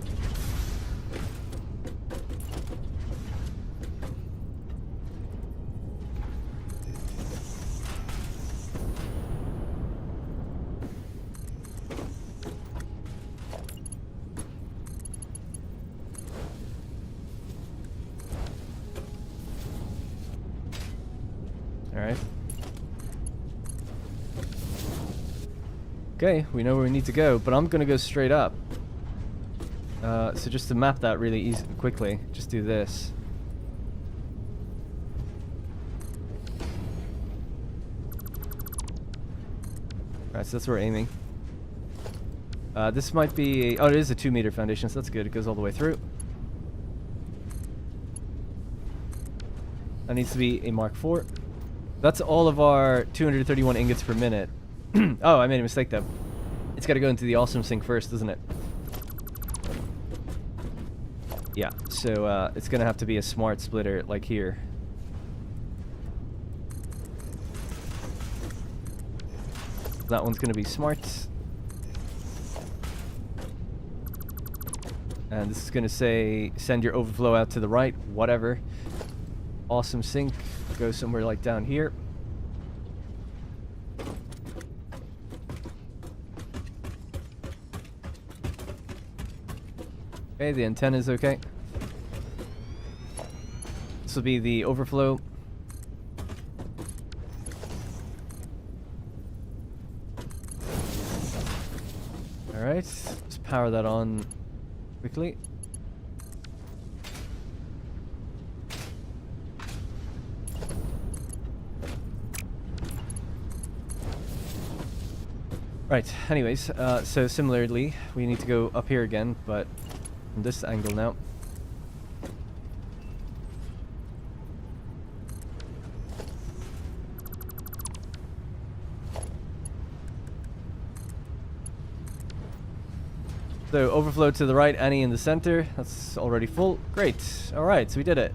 Alright. Okay, we know where we need to go, but I'm gonna go straight up. So just to map that really quickly, just do this. Alright, so that's where we're aiming. This might be oh, it is a 2-meter foundation, so that's good. It goes all the way through. That needs to be a Mark IV. That's all of our 231 ingots per minute. Oh, I made a mistake though. It's got to go into the awesome sink first, doesn't it? Yeah, so it's going to have to be a smart splitter like here. That one's going to be smart. And this is going to say send your overflow out to the right, whatever. Awesome sink, go somewhere like down here. Okay, the antenna is okay. This will be the overflow. Alright, let's power that on quickly. Right, anyways, so similarly, we need to go up here again, but from this angle now. So overflow to the right, Annie in the center. That's already full. Great. Alright, so we did it.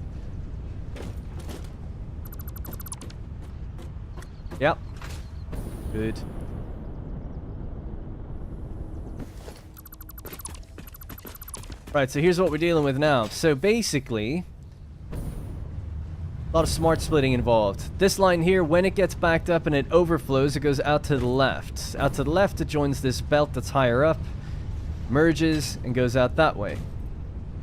Yep. Good. Right, so here's what we're dealing with now. So basically, a lot of smart splitting involved. This line here, when it gets backed up and it overflows, it goes out to the left. Out to the left, it joins this belt that's higher up, merges, and goes out that way.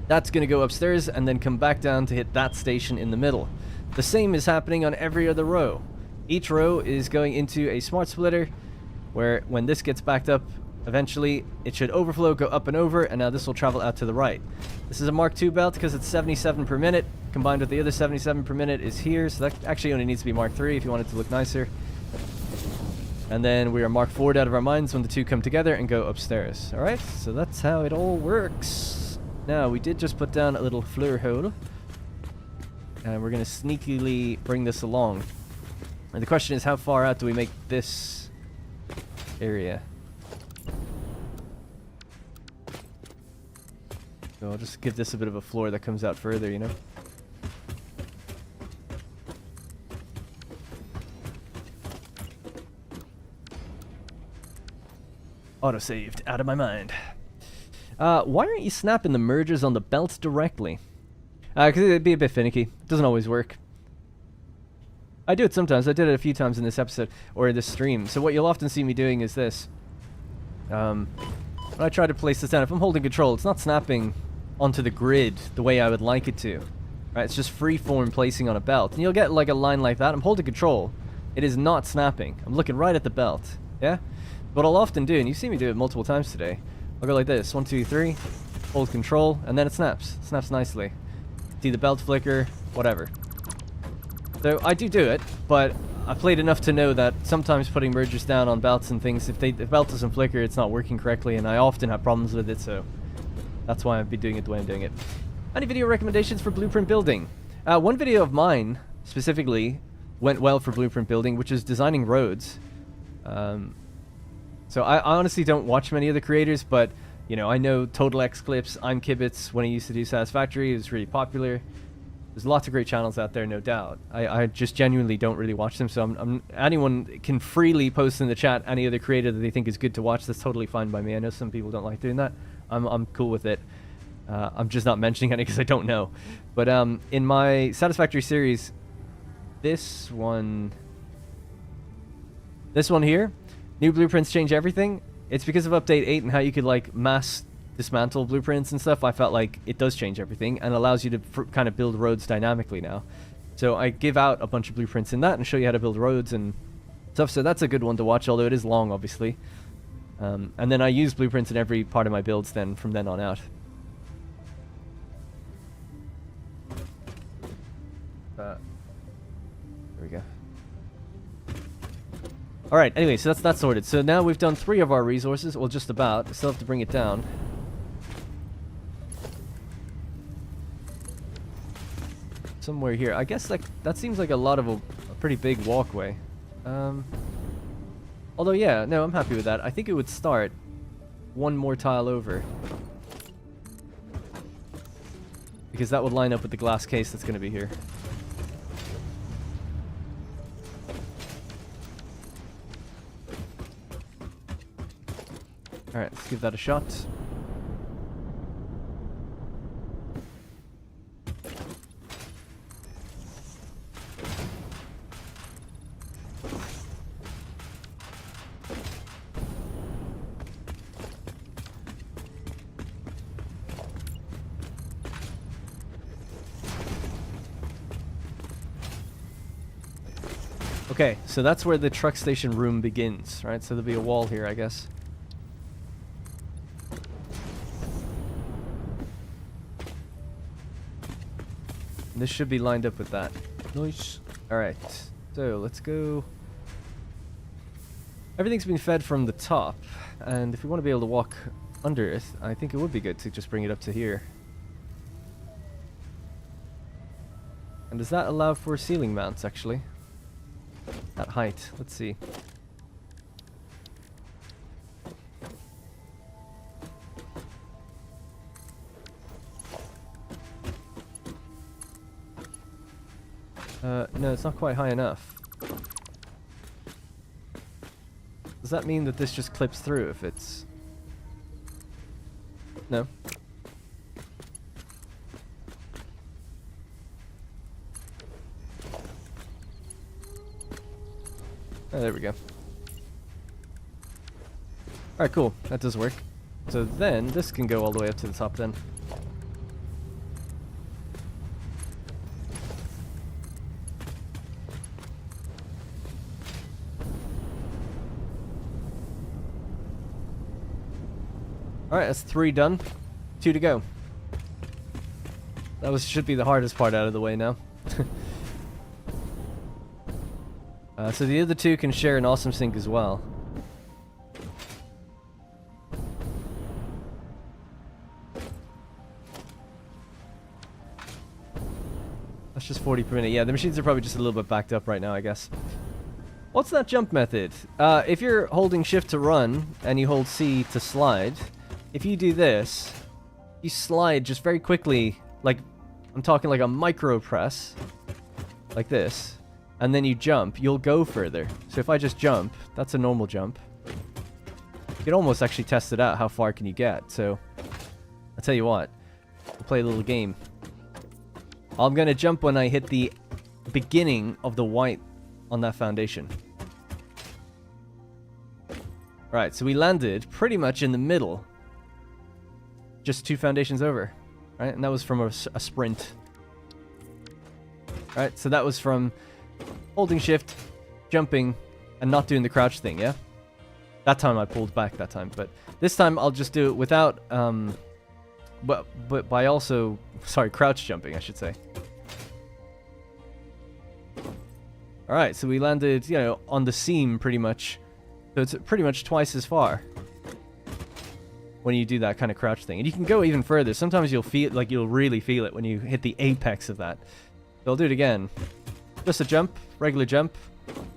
That's going to go upstairs and then come back down to hit that station in the middle. The same is happening on every other row. Each row is going into a smart splitter, where when this gets backed up, eventually, it should overflow, go up and over, and now this will travel out to the right. This is a Mark II belt because it's 77 per minute, combined with the other 77 per minute is here, so that actually only needs to be Mark III if you want it to look nicer. And then we are marked forward out of our minds when the two come together and go upstairs. Alright, so that's how it all works. Now, we did just put down a little floor hole. And we're going to sneakily bring this along. And the question is, how far out do we make this area? So I'll just give this a bit of a floor that comes out further, you know? Auto-saved, out of my mind. Why aren't you snapping the mergers on the belts directly? Because it'd be a bit finicky. It doesn't always work. I do it sometimes. I did it a few times in this episode, or in this stream. So what you'll often see me doing is this. When I try to place this down, if I'm holding control, it's not snapping onto the grid the way I would like it to. Right? It's just free-form placing on a belt. And you'll get like a line like that. I'm holding control. It is not snapping. I'm looking right at the belt. Yeah? What I'll often do, and you've seen me do it multiple times today, I'll go like this, 1, 2, 3, hold control, and then it snaps. It snaps nicely. See the belt flicker, whatever. So I do it, but I played enough to know that sometimes putting mergers down on belts and things, if the belt doesn't flicker, it's not working correctly, and I often have problems with it, so that's why I've been doing it the way I'm doing it. Any video recommendations for blueprint building? One video of mine, specifically, went well for blueprint building, which is designing roads. So I honestly don't watch many of the creators, but, you know, I know Total X Clips, I'm Kibitz, when he used to do Satisfactory, it was really popular. There's lots of great channels out there, no doubt. I just genuinely don't really watch them, so anyone can freely post in the chat any other creator that they think is good to watch. That's totally fine by me. I know some people don't like doing that. I'm cool with it. I'm just not mentioning any because I don't know. But in my Satisfactory series, this one here, new blueprints change everything. It's because of update 8 and how you could like mass dismantle blueprints and stuff. I felt like it does change everything and allows you to kind of build roads dynamically now. So I give out a bunch of blueprints in that and show you how to build roads and stuff. So that's a good one to watch, although it is long, obviously. And then I use blueprints in every part of my builds then from then on out. There we go. Alright, anyway, so that's that sorted. So now we've done 3 of our resources, well, just about. Still have to bring it down. Somewhere here. I guess like that seems like a lot of a pretty big walkway. Although, yeah, no, I'm happy with that. I think it would start one more tile over. Because that would line up with the glass case that's going to be here. Alright, let's give that a shot. Okay, so that's where the truck station room begins, right? So there'll be a wall here, I guess. This should be lined up with that. Nice. Alright, so let's go. Everything's been fed from the top, and if we want to be able to walk under it, I think it would be good to just bring it up to here. And does that allow for ceiling mounts, actually? At height, let's see. No, it's not quite high enough. Does that mean that this just clips through if it's... No. Oh, there we go. Alright, cool. That does work. So then, this can go all the way up to the top then. Alright, that's 3 done. 2 to go. That should be the hardest part out of the way now. So the other two can share an awesome sink as well. That's just 40 per minute. Yeah, the machines are probably just a little bit backed up right now, I guess. What's that jump method? If you're holding shift to run and you hold C to slide, if you do this, you slide just very quickly, like, I'm talking like a micro press, like this, and then you jump, you'll go further. So if I just jump, that's a normal jump. You can almost actually test it out, how far can you get. So, I'll tell you what, we'll play a little game. I'm gonna jump when I hit the beginning of the white on that foundation. Right, so we landed pretty much in the middle. Just 2 foundations over. Right, and that was from a sprint. Right, so that was from holding shift, jumping, and not doing the crouch thing, yeah? That time I pulled back that time, but this time I'll just do it without, but by also, sorry, crouch jumping, I should say. Alright, so we landed, you know, on the seam pretty much. So it's pretty much twice as far when you do that kind of crouch thing. And you can go even further. Sometimes you'll feel, like, you'll really feel it when you hit the apex of that. So I'll do it again. Just a jump, regular jump,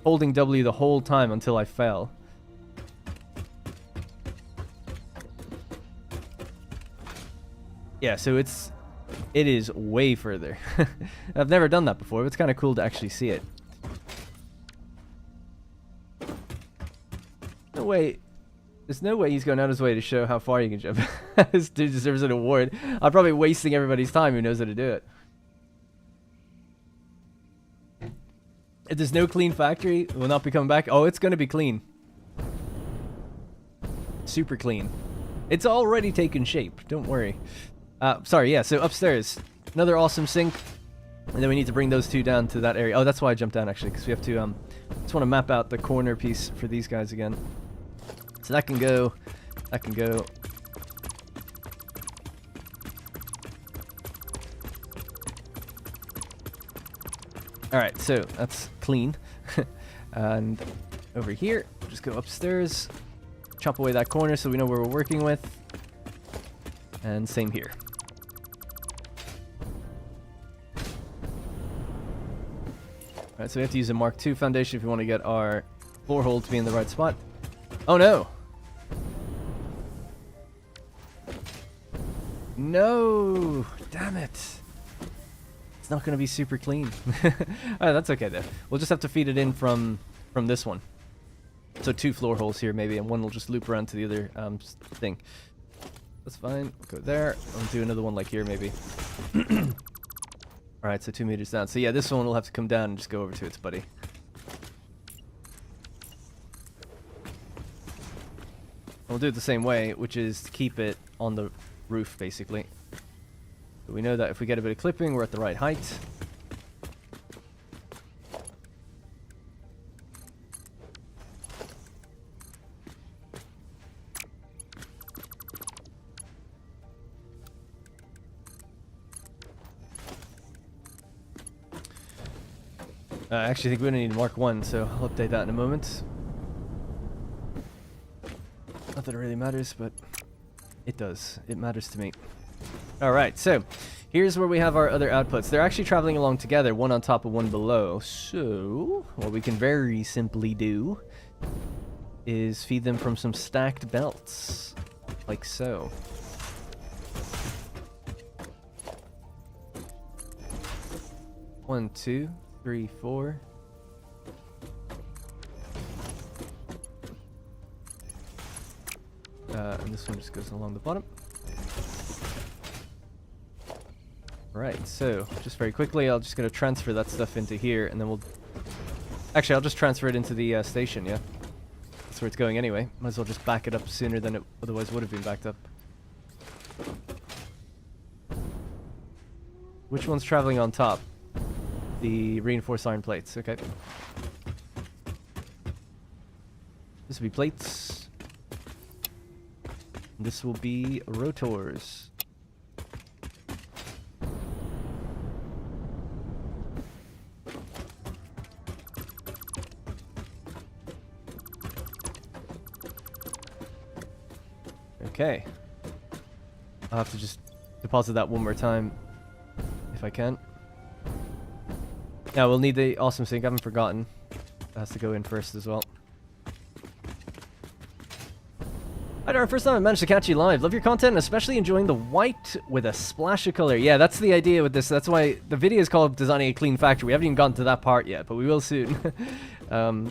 holding W the whole time until I fell. Yeah, so it is way further. I've never done that before, but it's kind of cool to actually see it. No way. There's no way he's going out of his way to show how far you can jump. This dude deserves an award. I'm probably wasting everybody's time who knows how to do it. If there's no clean factory, it will not be coming back. Oh, it's going to be clean. Super clean. It's already taken shape. Don't worry. Sorry, yeah, so upstairs. Another awesome sink. And then we need to bring those 2 down to that area. Oh, that's why I jumped down, actually, because we have to, just want to map out the corner piece for these guys again. So that can go. That can go. Alright, so that's clean. And over here, just go upstairs. Chop away that corner so we know where we're working with. And same here. Alright, so we have to use a Mark II foundation if we want to get our floor hole to be in the right spot. Oh no! No! Damn it! It's not going to be super clean. Alright, that's okay though. We'll just have to feed it in from this one. So 2 floor holes here maybe, and one will just loop around to the other thing. That's fine. We'll go there. I'll do another one like here maybe. Alright, so 2 meters down. So yeah, this one will have to come down and just go over to its buddy. We'll do it the same way, which is to keep it on the roof, basically. But we know that if we get a bit of clipping, we're at the right height. I actually think we only need Mark 1, so I'll update that in a moment. Not that it really matters, but it does. It matters to me. Alright, so here's where we have our other outputs. They're actually traveling along together, one on top of one below. So, what we can very simply do is feed them from some stacked belts. Like so. One, 2, 3, 4. And this one just goes along the bottom. Right, so just very quickly, I'm just going to transfer that stuff into here, and then we'll... Actually, I'll just transfer it into the station, yeah? That's where it's going anyway. Might as well just back it up sooner than it otherwise would have been backed up. Which one's traveling on top? The reinforced iron plates, okay. This will be plates. This will be rotors. Okay. I'll have to just deposit that one more time if I can. Yeah, we'll need the awesome sink. I haven't forgotten. That has to go in first as well. Hi there, first time I managed to catch you live. Love your content, and especially enjoying the white with a splash of color. Yeah, that's the idea with this. That's why the video is called Designing a Clean Factory. We haven't even gotten to that part yet, but we will soon. Yeah,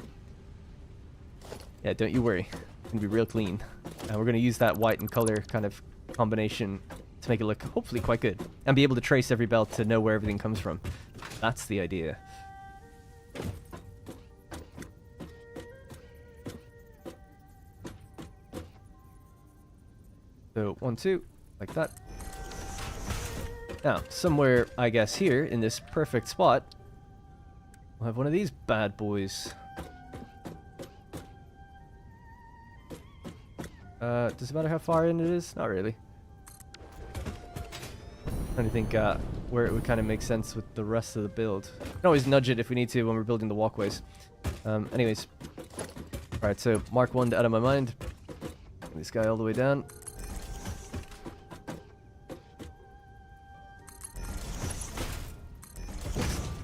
don't you worry. It's going to be real clean. And we're going to use that white and color kind of combination to make it look hopefully quite good. And be able to trace every belt to know where everything comes from. That's the idea. So, 1, 2, like that. Now, somewhere, I guess, here, in this perfect spot, we'll have one of these bad boys. Does it matter how far in it is? Not really. Trying to think where it would kind of make sense with the rest of the build. We can always nudge it if we need to when we're building the walkways. Anyways. Alright, so mark 1 out of my mind. Bring this guy all the way down.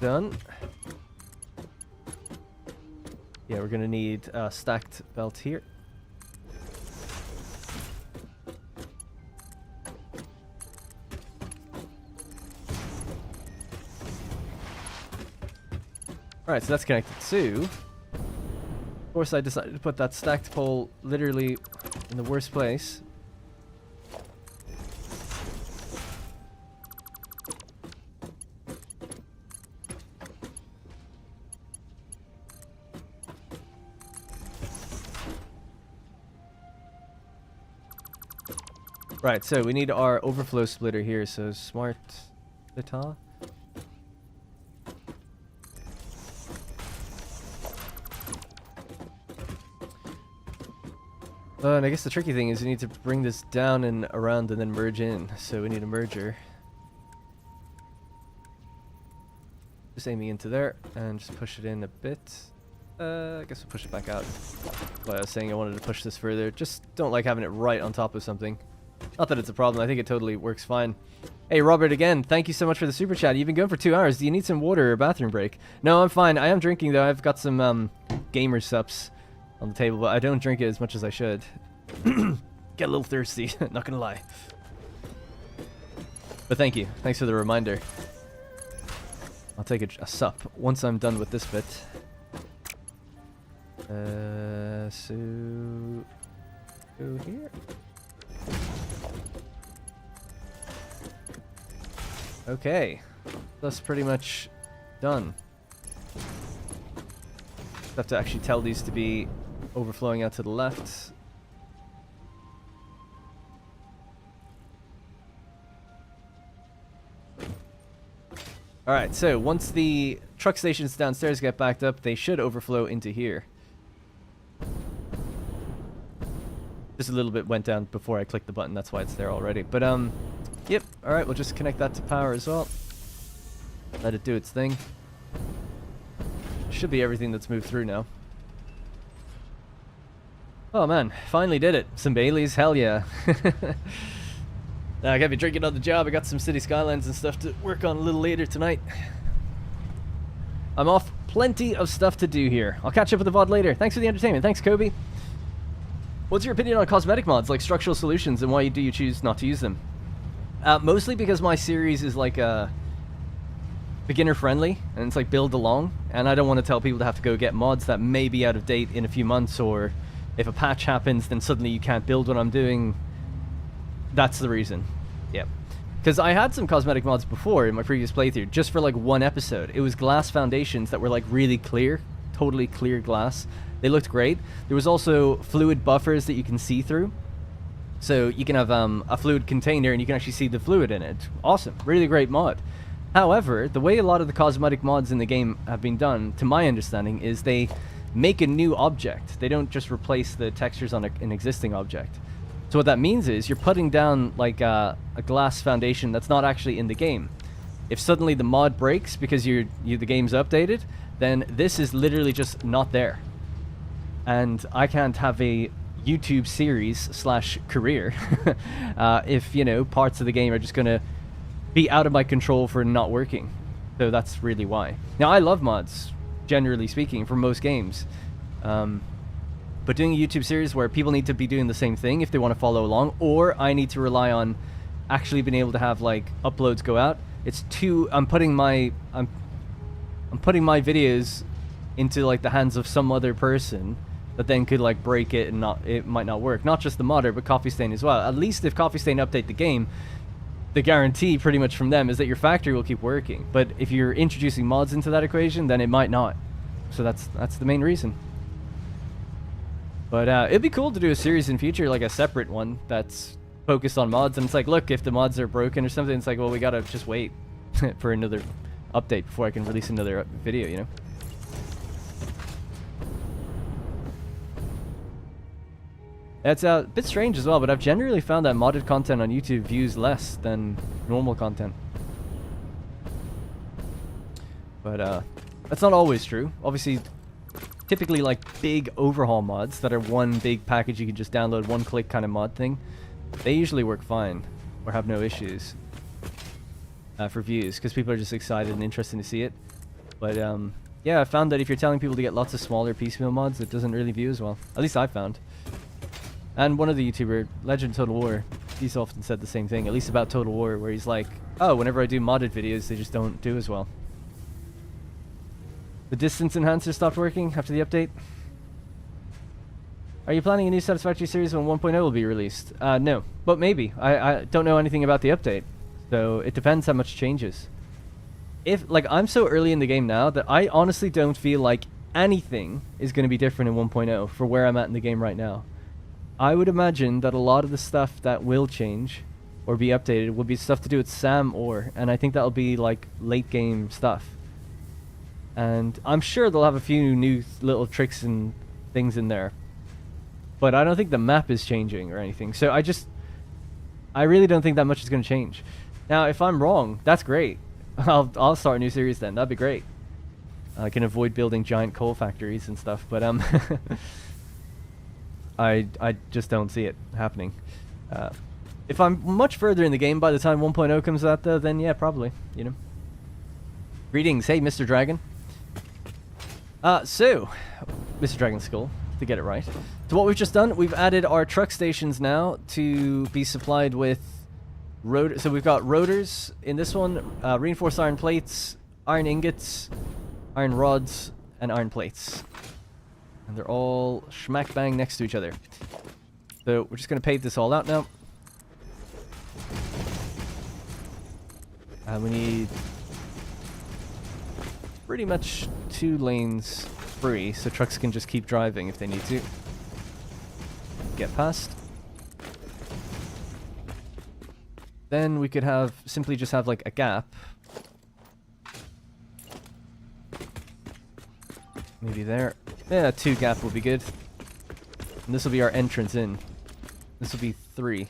Done. Yeah, we're gonna need a stacked belt here. Alright, so that's connected to. Of course, I decided to put that stacked pole literally in the worst place. Right, so we need our overflow splitter here, so smart splitter. And I guess the tricky thing is you need to bring this down and around and then merge in, so we need a merger. Just aiming into there and just push it in a bit. I guess we'll push it back out. But I was saying I wanted to push this further. Just don't like having it right on top of something. Not that it's a problem, I think it totally works fine. Hey Robert, again, thank you so much for the super chat. You've been going for 2 hours. Do you need some water or a bathroom break? No, I'm fine. I am drinking though. I've got some gamer sups on the table, but I don't drink it as much as I should. Get a little thirsty, not gonna lie. But thank you. Thanks for the reminder. I'll take a sup once I'm done with this bit. So go here. Okay, that's pretty much done. Have to actually tell these to be overflowing out to the left. Alright, so once the truck stations downstairs get backed up, they should overflow into here. Just a little bit went down before I clicked the button, that's why it's there already. But, yep, alright, we'll just connect that to power as well. Let it do its thing. Should be everything that's moved through now. Oh man, finally did it. Some Baileys, hell yeah. Now I gotta be drinking on the job. I got some city skylines and stuff to work on a little later tonight. I'm off. Plenty of stuff to do here. I'll catch up with the VOD later. Thanks for the entertainment. Thanks, Kobe. What's your opinion on cosmetic mods like structural solutions, and why do you choose not to use them? Mostly because my series is like beginner friendly, and it's like build along, and I don't want to tell people to have to go get mods that may be out of date in a few months, or if a patch happens then suddenly you can't build what I'm doing. That's the reason. Yeah, because I had some cosmetic mods before in my previous playthrough, just for like one episode. It was glass foundations that were like really clear, totally clear glass. They looked great. There was also fluid buffers that you can see through, so you can have a fluid container and you can actually see the fluid in it. Awesome, really great mod. However, the way a lot of the cosmetic mods in the game have been done, to my understanding, is they make a new object. They don't just replace the textures on an existing object. So what that means is you're putting down like a glass foundation that's not actually in the game. If suddenly the mod breaks because the game's updated, then this is literally just not there. And I can't have a YouTube series slash career if, you know, parts of the game are just gonna be out of my control for not working. So that's really why. Now, I love mods, generally speaking, for most games. But doing a YouTube series where people need to be doing the same thing if they want to follow along, or I need to rely on actually being able to have, like, uploads go out, it's too... I'm putting my videos into, like, the hands of some other person that then could, like, break it and it might not work. Not just the modder, but Coffee Stain as well. At least if Coffee Stain update the game, the guarantee pretty much from them is that your factory will keep working. But if you're introducing mods into that equation, then it might not. So that's the main reason. But it'd be cool to do a series in future, like a separate one that's focused on mods. And it's like, look, if the mods are broken or something, it's like, well, we gotta just wait for another update before I can release another video, you know? It's a bit strange as well, but I've generally found that modded content on YouTube views less than normal content. But that's not always true. Obviously, typically like big overhaul mods that are one big package you can just download, one click kind of mod thing, they usually work fine or have no issues for views because people are just excited and interested to see it. But yeah, I found that if you're telling people to get lots of smaller piecemeal mods, it doesn't really view as well. At least I found. And one of the YouTuber, Legend Total War, he's often said the same thing, at least about Total War, where he's like, oh, whenever I do modded videos, they just don't do as well. The distance enhancer stopped working after the update. Are you planning a new Satisfactory series when 1.0 will be released? No, but maybe. I don't know anything about the update, so it depends how much changes. If, like, I'm so early in the game now that I honestly don't feel like anything is going to be different in 1.0 for where I'm at in the game right now. I would imagine that a lot of the stuff that will change or be updated will be stuff to do with Sam Ore, and I think that'll be like late game stuff. And I'm sure they'll have a few new little tricks and things in there, but I don't think the map is changing or anything. So I really don't think that much is going to change. Now, if I'm wrong, that's great. I'll start a new series then. That'd be great. I can avoid building giant coal factories and stuff, but I just don't see it happening. If I'm much further in the game by the time 1.0 comes out, though, then yeah, probably, you know. Greetings, hey, Mr. Dragon. So, Mr. Dragon Skull, to get it right. So what we've just done, we've added our truck stations now to be supplied with rotors. So we've got rotors in this one, reinforced iron plates, iron ingots, iron rods, and iron plates. And they're all schmack bang next to each other. So we're just going to pave this all out now. We need pretty much 2 lanes free, so trucks can just keep driving if they need to. Get past. Then we could have simply just have like a gap. Maybe there. Yeah, 2 gap will be good. And this will be our entrance in. This will be 3.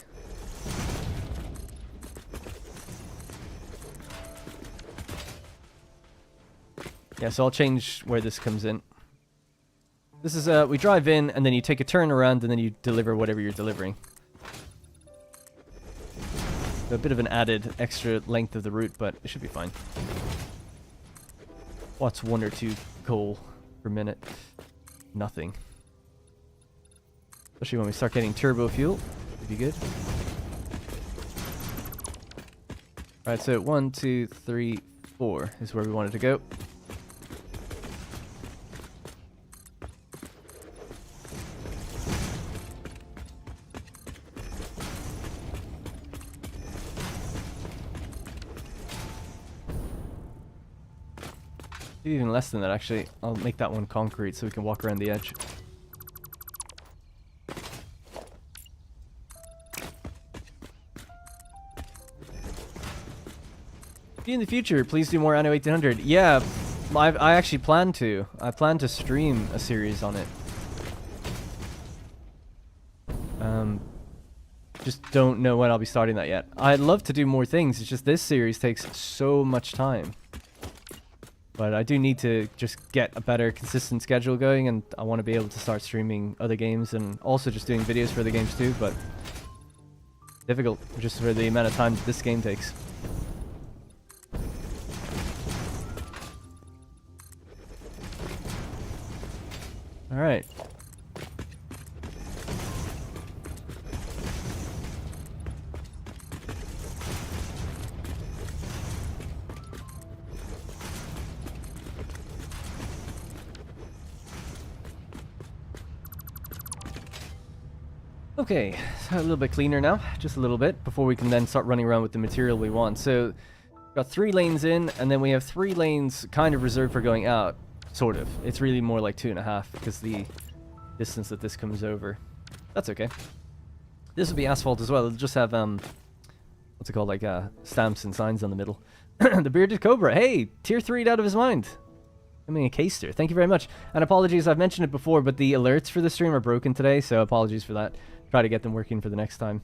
Yeah, so I'll change where this comes in. This is, we drive in, and then you take a turn around, and then you deliver whatever you're delivering. So a bit of an added extra length of the route, but it should be fine. What's 1 or 2 coal per minute? Nothing. Especially when we start getting turbo fuel. It'd be good. Alright, so 1, 2, 3, 4 is where we wanted to go. Even less than that, actually. I'll make that one concrete so we can walk around the edge. In the future, please do more Anno 1800. Yeah, I actually plan to. I plan to stream a series on it. Just don't know when I'll be starting that yet. I'd love to do more things. It's just this series takes so much time. But I do need to just get a better consistent schedule going, and I want to be able to start streaming other games and also just doing videos for the games too, but difficult just for the amount of time that this game takes. Alright. Okay, so a little bit cleaner now, just a little bit, before we can then start running around with the material we want. So, got 3 lanes in, and then we have 3 lanes kind of reserved for going out, sort of. It's really more like 2.5, because the distance that this comes over. That's okay. This will be asphalt as well. It'll just have, what's it called, like, stamps and signs on the middle. The Bearded Cobra, hey, tier 3'd out of his mind. I mean, a caster. Thank you very much. And apologies, I've mentioned it before, but the alerts for the stream are broken today, so apologies for that. Try to get them working for the next time.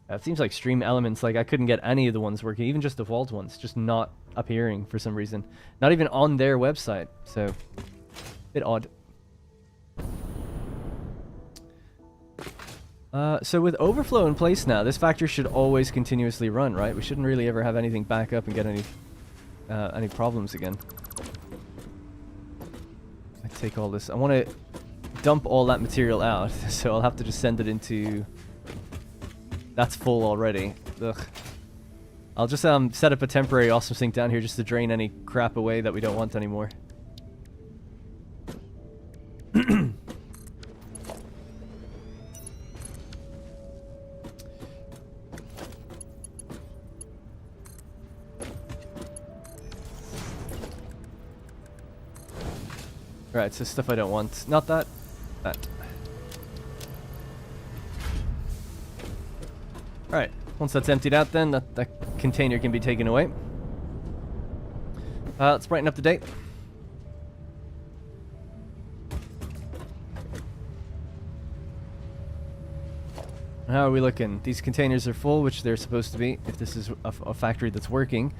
It seems like stream elements, like I couldn't get any of the ones working, even just default ones, just not appearing for some reason. Not even on their website, so bit odd. So with overflow in place now, this factory should always continuously run, right? We shouldn't really ever have anything back up and get any problems again. I take all this. I want to dump all that material out, so I'll have to just send it into... That's full already. Ugh. I'll just set up a temporary awesome sink down here just to drain any crap away that we don't want anymore. Right, so stuff I don't want. Not that. That. Alright, once that's emptied out then, that container can be taken away. Let's brighten up the day. How are we looking? These containers are full, which they're supposed to be, if this is a factory that's working.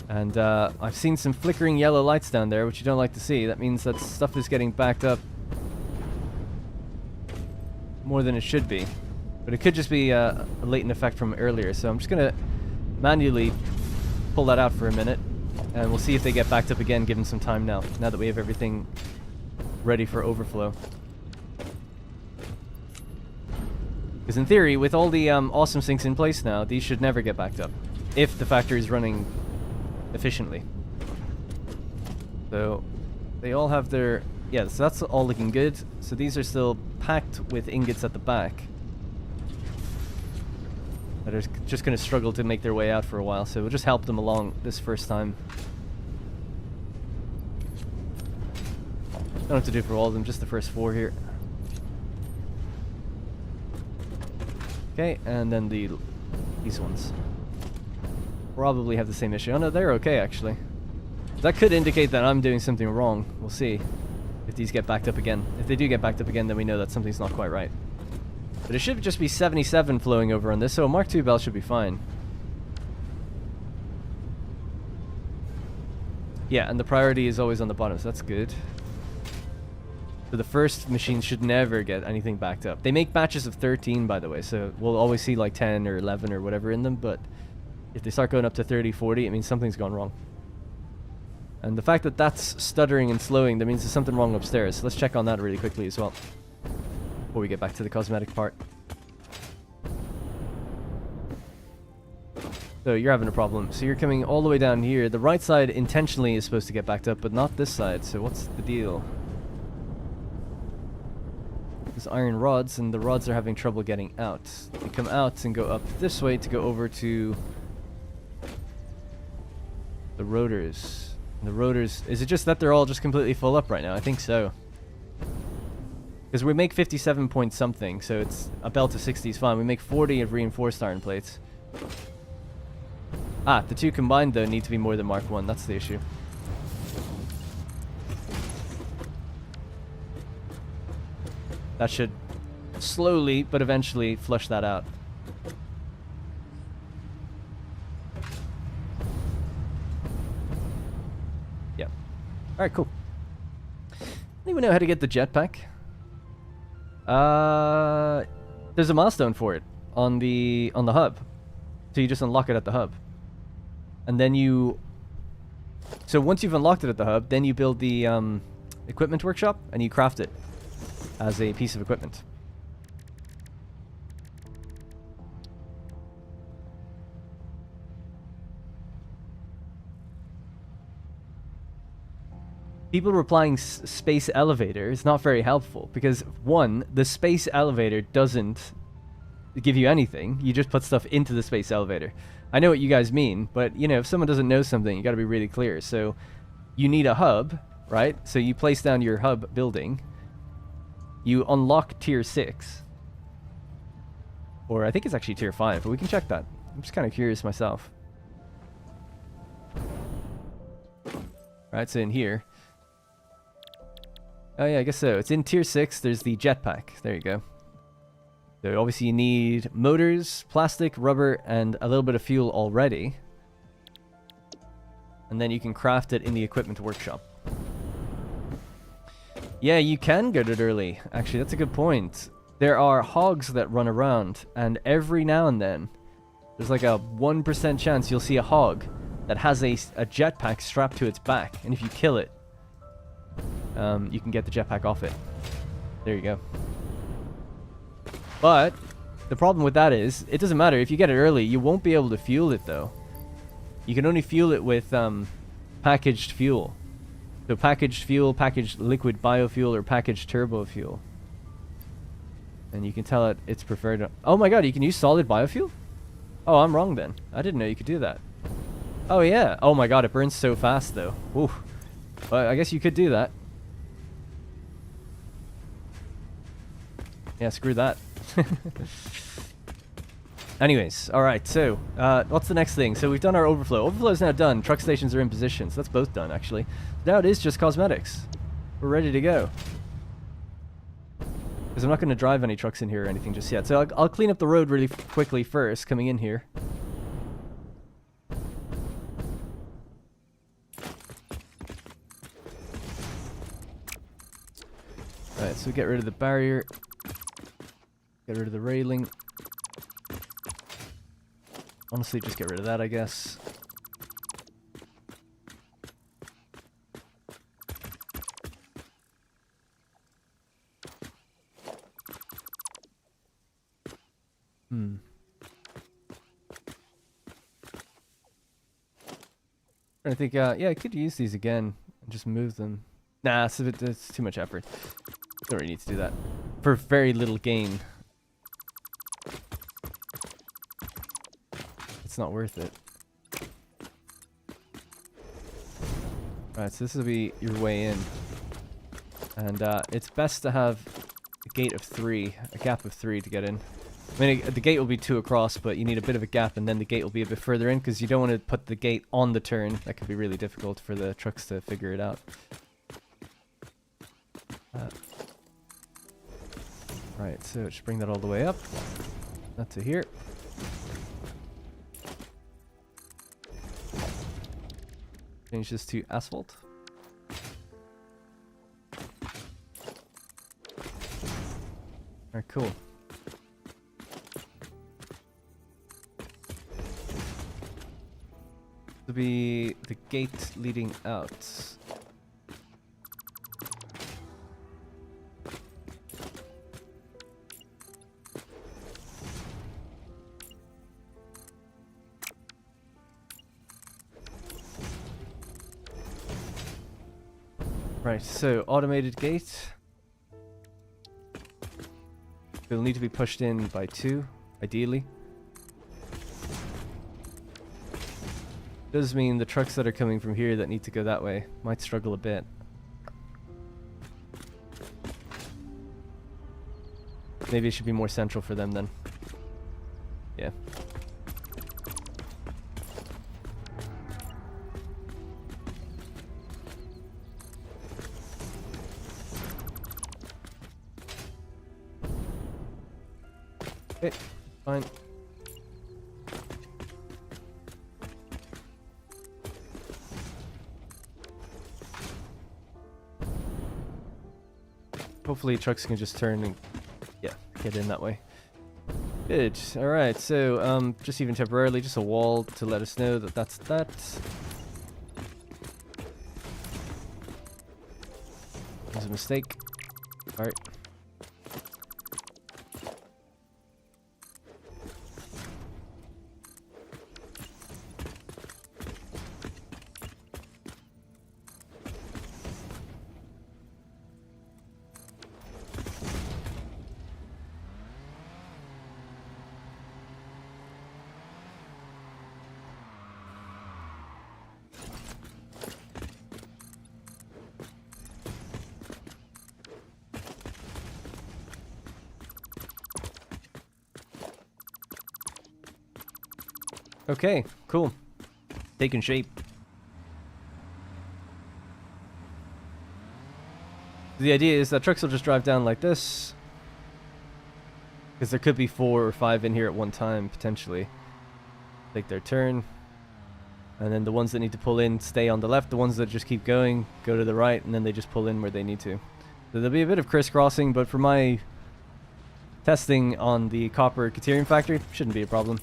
And I've seen some flickering yellow lights down there, which you don't like to see. That means that stuff is getting backed up more than it should be. But it could just be a latent effect from earlier. So I'm just going to manually pull that out for a minute. And we'll see if they get backed up again, given some time now that we have everything ready for overflow. Because in theory, with all the awesome sinks in place now, these should never get backed up. If the factory is running efficiently. So they all have their... Yeah, so that's all looking good. So these are still packed with ingots at the back that are just going to struggle to make their way out for a while. So we'll just help them along this first time. Don't have to do for all of them, just the first 4 here. Okay, and then these ones probably have the same issue. Oh no, they're okay actually. That could indicate that I'm doing something wrong. We'll see if these get backed up again. If they do get backed up again, then we know that something's not quite right. But it should just be 77 flowing over on this, so a Mark II bell should be fine. Yeah, and the priority is always on the bottom, so that's good. So the first machine should never get anything backed up. They make batches of 13, by the way, so we'll always see like 10 or 11 or whatever in them, but if they start going up to 30, 40, it means something's gone wrong. And the fact that that's stuttering and slowing, that means there's something wrong upstairs. So let's check on that really quickly as well, before we get back to the cosmetic part. So you're having a problem. So you're coming all the way down here. The right side intentionally is supposed to get backed up, but not this side. So what's the deal? There's iron rods, and the rods are having trouble getting out. They come out and go up this way to go over to the rotors. And the rotors, is it just that they're all just completely full up right now? I think so. Because we make 57 point something, so it's a belt of 60 is fine. We make 40 of reinforced iron plates. Ah, the two combined though need to be more than Mark 1. That's the issue. That should slowly but eventually flush that out. Alright, cool. Anyone know how to get the jetpack? There's a milestone for it on the hub. So you just unlock it at the hub. And then you... So once you've unlocked it at the hub, then you build the equipment workshop and you craft it as a piece of equipment. People replying space elevator is not very helpful because, one, the space elevator doesn't give you anything. You just put stuff into the space elevator. I know what you guys mean, but, you know, if someone doesn't know something, you got to be really clear. So you need a hub, right? So you place down your hub building. You unlock tier 6. Or I think it's actually tier 5, but we can check that. I'm just kind of curious myself. Right, so in here. Oh yeah, I guess so. It's in tier 6. There's the jetpack. There you go. So obviously you need motors, plastic, rubber, and a little bit of fuel already. And then you can craft it in the equipment workshop. Yeah, you can get it early. Actually, that's a good point. There are hogs that run around, and every now and then, there's like a 1% chance you'll see a hog that has a jetpack strapped to its back. And if you kill it, you can get the jetpack off it. There you go. But the problem with that is, it doesn't matter. If you get it early, you won't be able to fuel it, though. You can only fuel it with packaged fuel. So packaged fuel, packaged liquid biofuel, or packaged turbo fuel. And you can tell it it's preferred. Oh my god, you can use solid biofuel? Oh, I'm wrong then. I didn't know you could do that. Oh yeah. Oh my god, it burns so fast, though. Ooh. Well, I guess you could do that. Yeah, screw that. Anyways, alright, so, what's the next thing? So we've done our overflow. Overflow is now done. Truck stations are in position, so that's both done, actually. Now it is just cosmetics. We're ready to go. Because I'm not going to drive any trucks in here or anything just yet. So I'll clean up the road really quickly first, coming in here. Alright, so we get rid of the barrier. Get rid of the railing. Honestly, just get rid of that, I guess. I think, yeah, I could use these again and just move them. Nah, it's too much effort. Don't really need to do that. For very little gain. It's not worth it. Alright, so this will be your way in. And it's best to have a gate of 3, a gap of 3 to get in. I mean, the gate will be 2 across, but you need a bit of a gap, and then the gate will be a bit further in, because you don't want to put the gate on the turn. That could be really difficult for the trucks to figure it out. Right, so just bring that all the way up. Not to here. Change this to asphalt. Alright, cool. To be the gate leading out. Right, so automated gate. It'll need to be pushed in by 2, ideally. Does mean the trucks that are coming from here that need to go that way might struggle a bit. Maybe it should be more central for them then. Yeah. Okay, fine. hopefully trucks can just turn and, yeah, get in that way. Good. Alright, so, just even temporarily, just a wall to let us know that that's that. There's a mistake. Alright. Okay, cool. Taking shape. The idea is that trucks will just drive down like this. Because there could be 4 or 5 in here at one time, potentially. Take their turn. And then the ones that need to pull in stay on the left. The ones that just keep going go to the right, and then they just pull in where they need to. So there'll be a bit of crisscrossing, but for my testing on the copper Caterium factory, shouldn't be a problem.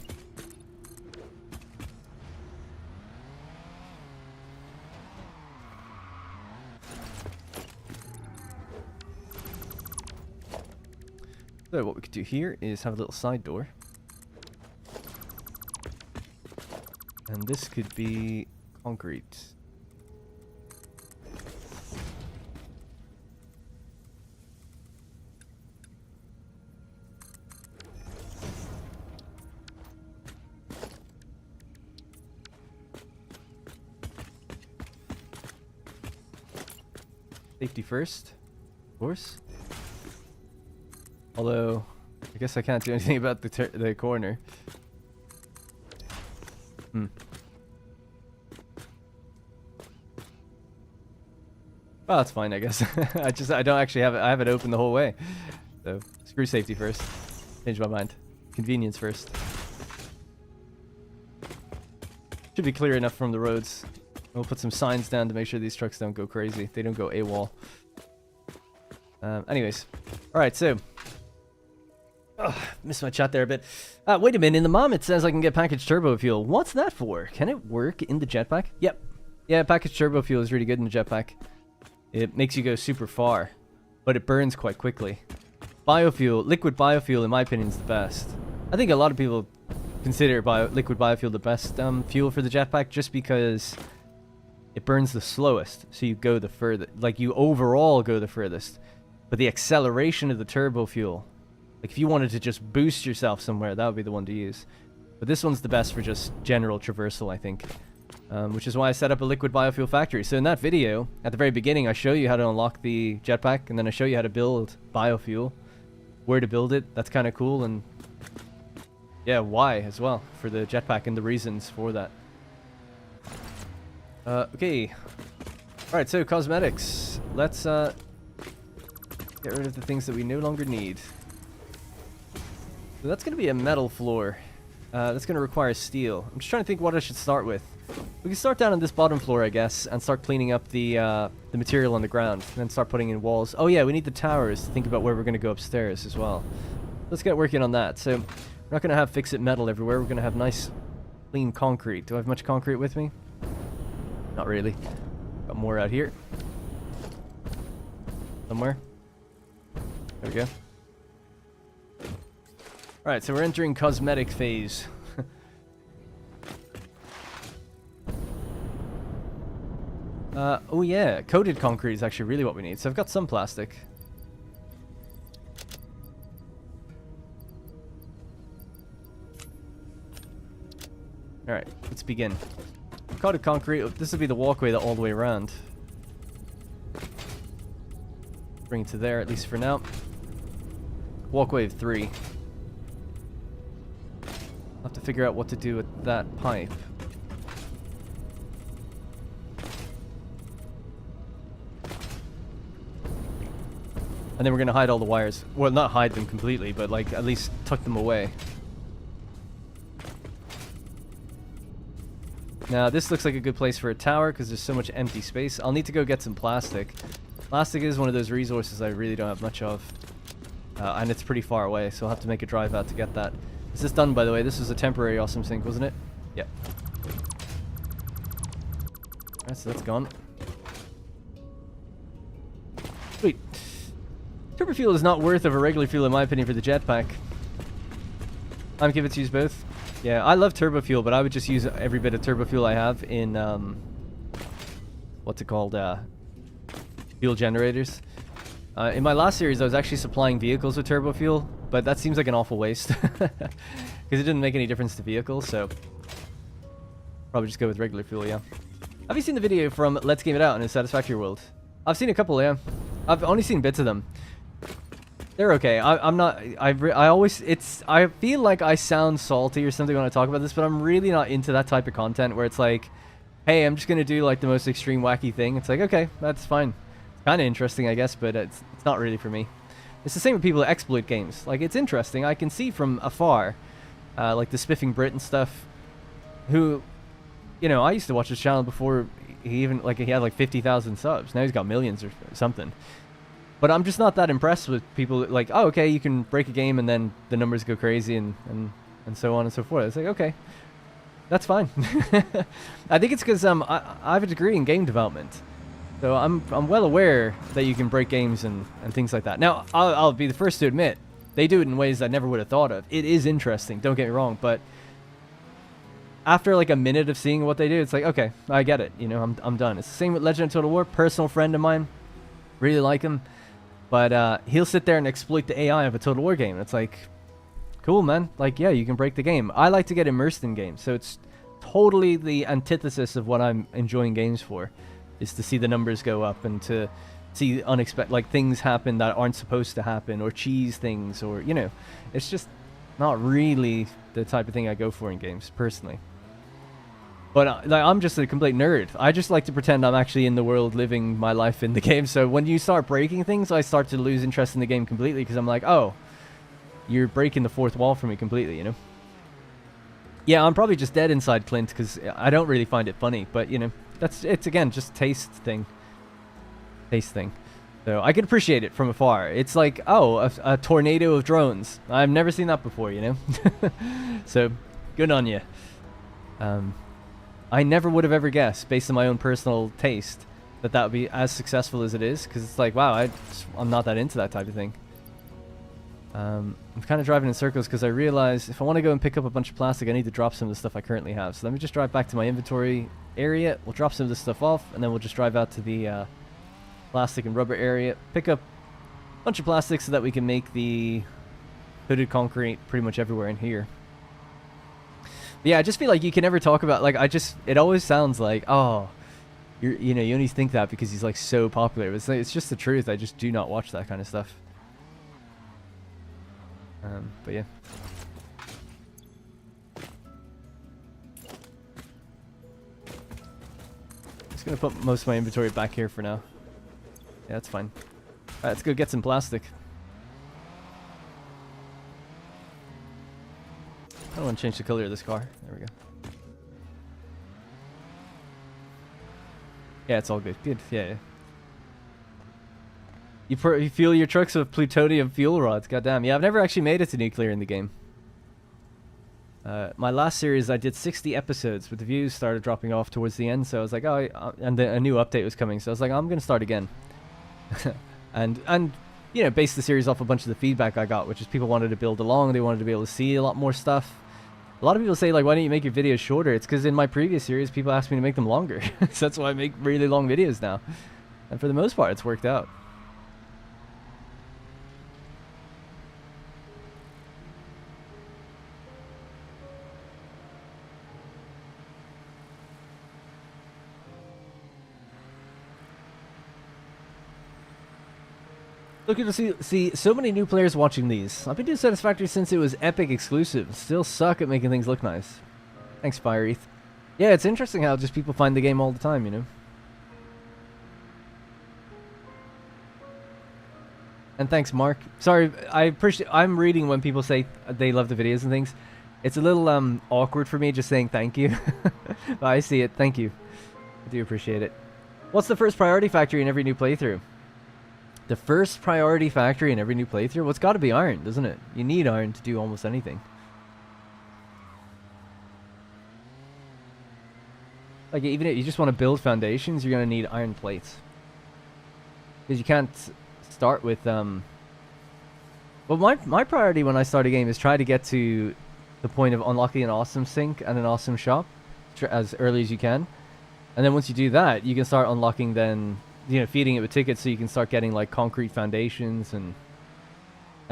So what we could do here is have a little side door. And this could be concrete. Safety first, of course. Although, I guess I can't do anything about the corner. Oh, that's fine, I guess. I don't actually have it. I have it open the whole way. So, screw safety first. Change my mind. Convenience first. Should be clear enough from the roads. We'll put some signs down to make sure these trucks don't go crazy. They don't go AWOL. Anyways. Alright, so. Missed my chat there a bit. Wait a minute. In the mom, it says I can get packaged turbo fuel. What's that for? Can it work in the jetpack? Yep. Yeah, packaged turbo fuel is really good in the jetpack. It makes you go super far, but it burns quite quickly. Biofuel, liquid biofuel, in my opinion, is the best. I think a lot of people consider liquid biofuel the best fuel for the jetpack just because it burns the slowest, so you go the furthest. Like, you overall go the furthest. But the acceleration of the turbo fuel, like if you wanted to just boost yourself somewhere, that would be the one to use. But this one's the best for just general traversal, I think. Which is why I set up a liquid biofuel factory. So in that video, at the very beginning, I show you how to unlock the jetpack, and then I show you how to build biofuel, where to build it. That's kind of cool, and yeah, why as well for the jetpack and the reasons for that. Okay. All right, so cosmetics. Let's get rid of the things that we no longer need. So that's going to be a metal floor. That's going to require steel. I'm just trying to think what I should start with. We can start down on this bottom floor, I guess, and start cleaning up the material on the ground, and then start putting in walls. Oh yeah, we need the towers to think about where we're going to go upstairs as well. Let's get working on that. So we're not going to have fix-it metal everywhere. We're going to have nice, clean concrete. Do I have much concrete with me? Not really. Got more out here. Somewhere. There we go. Alright, so we're entering cosmetic phase. Oh yeah, coated concrete is actually really what we need. So I've got some plastic. Alright, let's begin. Coated concrete, this will be the walkway all the way around. Bring it to there, at least for now. Walkway of 3. I'll have to figure out what to do with that pipe. And then we're going to hide all the wires. Well, not hide them completely, but like at least tuck them away. Now, this looks like a good place for a tower because there's so much empty space. I'll need to go get some plastic. Plastic is one of those resources I really don't have much of. And it's pretty far away, so I'll have to make a drive out to get that. Is this done, by the way? This was a temporary awesome sink, wasn't it? Yeah. Alright, so that's gone. Sweet. Turbo fuel is not worth of a regular fuel, in my opinion, for the jetpack. I'm giving it to use both. Yeah, I love turbo fuel, but I would just use every bit of turbo fuel I have in, what's it called? Fuel generators. In my last series, I was actually supplying vehicles with turbo fuel, but that seems like an awful waste. Because it didn't make any difference to vehicles, so... Probably just go with regular fuel, yeah. Have you seen the video from Let's Game It Out in a Satisfactory world? I've seen a couple, yeah. I've only seen bits of them. They're okay. I'm not... I always... I feel like I sound salty or something when I talk about this, but I'm really not into that type of content where it's like, hey, I'm just going to do like the most extreme wacky thing. It's like, okay, that's fine. Kind of interesting, I guess, but it's not really for me. It's the same with people that exploit games. Like, it's interesting. I can see from afar, like the Spiffing Brit and stuff, who, you know, I used to watch his channel before he even, like, he had like 50,000 subs. Now he's got millions or something. But I'm just not that impressed with people that, like, oh, okay, you can break a game and then the numbers go crazy and so on and so forth. It's like, okay, that's fine. I think it's because I have a degree in game development. So I'm well aware that you can break games and things like that. Now, I'll be the first to admit, they do it in ways I never would have thought of. It is interesting, don't get me wrong, but after like a minute of seeing what they do, it's like, okay, I get it. You know, I'm done. It's the same with Legend of Total War. Personal friend of mine, really like him, but he'll sit there and exploit the AI of a Total War game. It's like, cool, man. Like, yeah, you can break the game. I like to get immersed in games, so it's totally the antithesis of what I'm enjoying games for. Is to see the numbers go up and to see unexpected, like, things happen that aren't supposed to happen, or cheese things, or, you know, it's just not really the type of thing I go for in games, personally. But like, I'm just a complete nerd. I just like to pretend I'm actually in the world living my life in the game. So when you start breaking things, I start to lose interest in the game completely, because I'm like, oh, you're breaking the fourth wall for me completely, you know? Yeah, I'm probably just dead inside, Clint, because I don't really find it funny, but, you know, it's again just taste thing. So I can appreciate it from afar. It's like, oh, a tornado of drones. I've never seen that before, you know. So good on you. I never would have ever guessed, based on my own personal taste, that would be as successful as it is. Because it's like, wow, I'm not that into that type of thing. I'm kind of driving in circles because I realize if I want to go and pick up a bunch of plastic, I need to drop some of the stuff I currently have. So let me just drive back to my inventory area. We'll drop some of this stuff off, and then we'll just drive out to the plastic and rubber area, pick up a bunch of plastic so that we can make the hooded concrete pretty much everywhere in here. But yeah, I just feel like you can never talk about, like, it always sounds like, oh, you know, you only think that because he's like so popular. It's just the truth. I just do not watch that kind of stuff. But yeah. Just gonna put most of my inventory back here for now. Yeah, that's fine. Alright, let's go get some plastic. I don't want to change the color of this car. There we go. Yeah, it's all good. Good. Yeah. You fuel your trucks with plutonium fuel rods. Goddamn. Yeah, I've never actually made it to nuclear in the game. My last series, I did 60 episodes, but the views started dropping off towards the end. So I was like, oh, and a new update was coming. So I was like, I'm going to start again. and you know, base the series off a bunch of the feedback I got, which is people wanted to build along. They wanted to be able to see a lot more stuff. A lot of people say, like, why don't you make your videos shorter? It's because in my previous series, people asked me to make them longer. So that's why I make really long videos now. And for the most part, it's worked out. Looking to see so many new players watching these. I've been doing Satisfactory since it was Epic exclusive. Still suck at making things look nice. Thanks, FireEth. Yeah, it's interesting how just people find the game all the time, you know? And thanks, Mark. Sorry, I'm reading when people say they love the videos and things. It's a little awkward for me just saying thank you. But I see it. Thank you. I do appreciate it. What's the first priority factory in every new playthrough? The first priority factory in every new playthrough? Well, it's got to be iron, doesn't it? You need iron to do almost anything. Like, even if you just want to build foundations, you're going to need iron plates. Because you can't start with, well, my priority when I start a game is try to get to the point of unlocking an awesome sink and an awesome shop as early as you can. And then once you do that, you can start unlocking then, you know, feeding it with tickets so you can start getting, like, concrete foundations and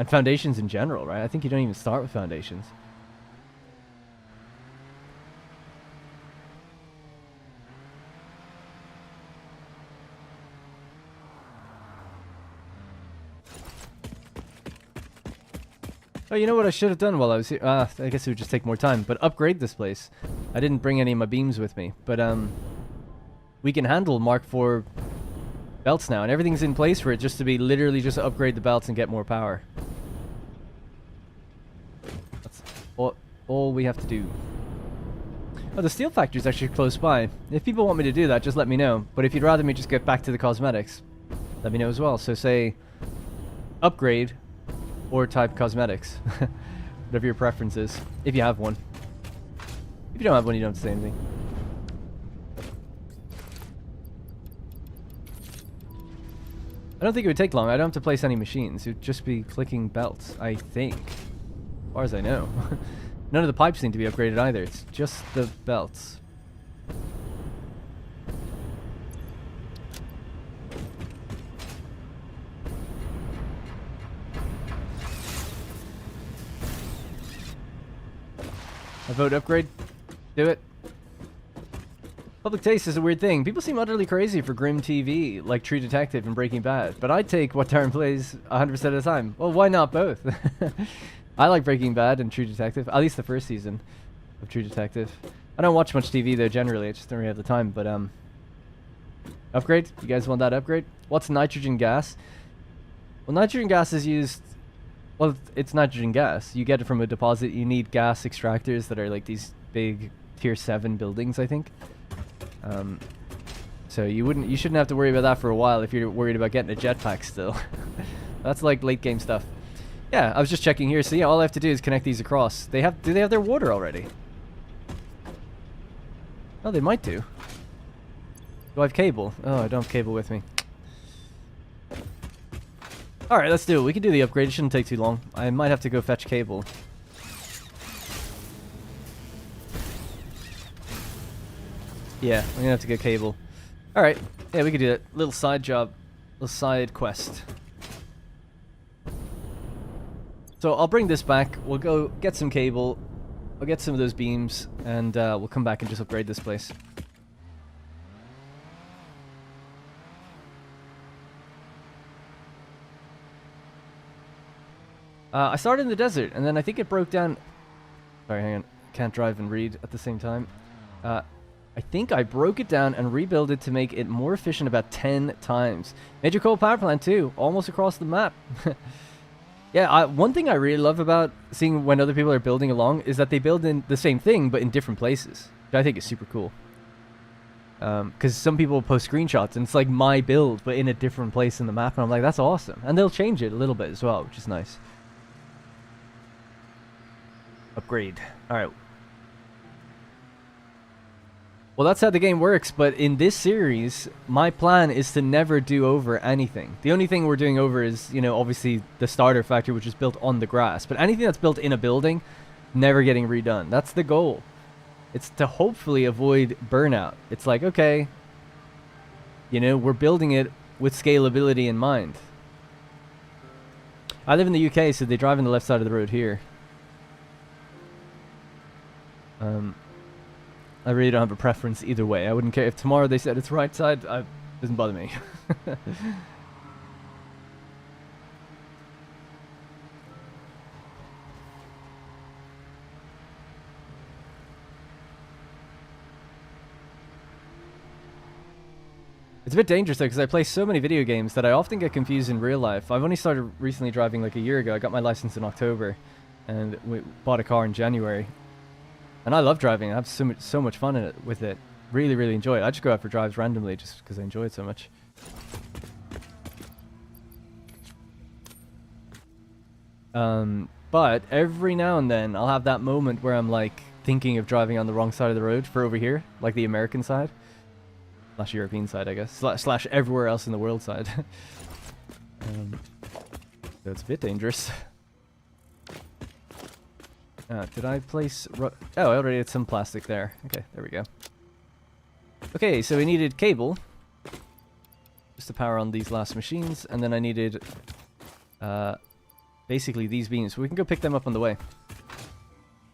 foundations in general, right? I think you don't even start with foundations. Oh, you know what I should have done while I was here? I guess it would just take more time, but upgrade this place. I didn't bring any of my beams with me, but we can handle Mark IV belts now, and everything's in place for it just to be literally just upgrade the belts and get more power. That's all we have to do. Oh, the steel factory is actually close by. If people want me to do that, just let me know. But if you'd rather me just get back to the cosmetics, let me know as well. So say upgrade or type cosmetics. Whatever your preference is, if you have one. If you don't have one, you don't have to say anything. I don't think it would take long. I don't have to place any machines. It would just be clicking belts, I think. As far as I know. None of the pipes need to be upgraded either. It's just the belts. I vote upgrade. Do it. Public taste is a weird thing. People seem utterly crazy for grim TV, like True Detective and Breaking Bad. But I take what Darren plays 100% of the time. Well, why not both? I like Breaking Bad and True Detective. At least the first season of True Detective. I don't watch much TV though, generally. I just don't really have the time. But, upgrade? You guys want that upgrade? What's nitrogen gas? Well, nitrogen gas is used... Well, it's nitrogen gas. You get it from a deposit. You need gas extractors that are like these big tier 7 buildings, I think. So you shouldn't have to worry about that for a while if you're worried about getting a jetpack still. That's like late game stuff. Yeah, I was just checking here. So yeah, all I have to do is connect these across. Do they have their water already? Oh, they might do. Do I have cable? Oh, I don't have cable with me. Alright, let's do it. We can do the upgrade. It shouldn't take too long. I might have to go fetch cable. Yeah, I'm gonna have to get cable. Alright. Yeah, we can do that. Little side job. Little side quest. So I'll bring this back. We'll go get some cable. I'll get some of those beams. And we'll come back and just upgrade this place. I started in the desert, and then I think it broke down... Sorry, hang on. Can't drive and read at the same time. I think I broke it down and rebuilt it to make it more efficient about 10 times. Major coal power plant too, almost across the map. Yeah, one thing I really love about seeing when other people are building along is that they build in the same thing, but in different places. Which I think is super cool. Because some people post screenshots, and it's like my build, but in a different place in the map, and I'm like, that's awesome. And they'll change it a little bit as well, which is nice. Upgrade. Alright. Well, that's how the game works, but in this series, my plan is to never do over anything. The only thing we're doing over is, you know, obviously the starter factory, which is built on the grass. But anything that's built in a building, never getting redone. That's the goal. It's to hopefully avoid burnout. It's like, okay, you know, we're building it with scalability in mind. I live in the UK, so they drive on the left side of the road here. I really don't have a preference either way. I wouldn't care if tomorrow they said it's right side. It doesn't bother me. It's a bit dangerous though, because I play so many video games that I often get confused in real life. I've only started recently driving like a year ago. I got my license in October, and we bought a car in January. And I love driving. I have so much fun with it. Really, really enjoy it. I just go out for drives randomly just because I enjoy it so much. But every now and then I'll have that moment where I'm like thinking of driving on the wrong side of the road for over here, like the American side. Slash European side, I guess. Slash everywhere else in the world side. So it's a bit dangerous. Did I place... Oh, I already had some plastic there. Okay, there we go. Okay, so we needed cable. Just to power on these last machines. And then I needed... basically these beams. We can go pick them up on the way.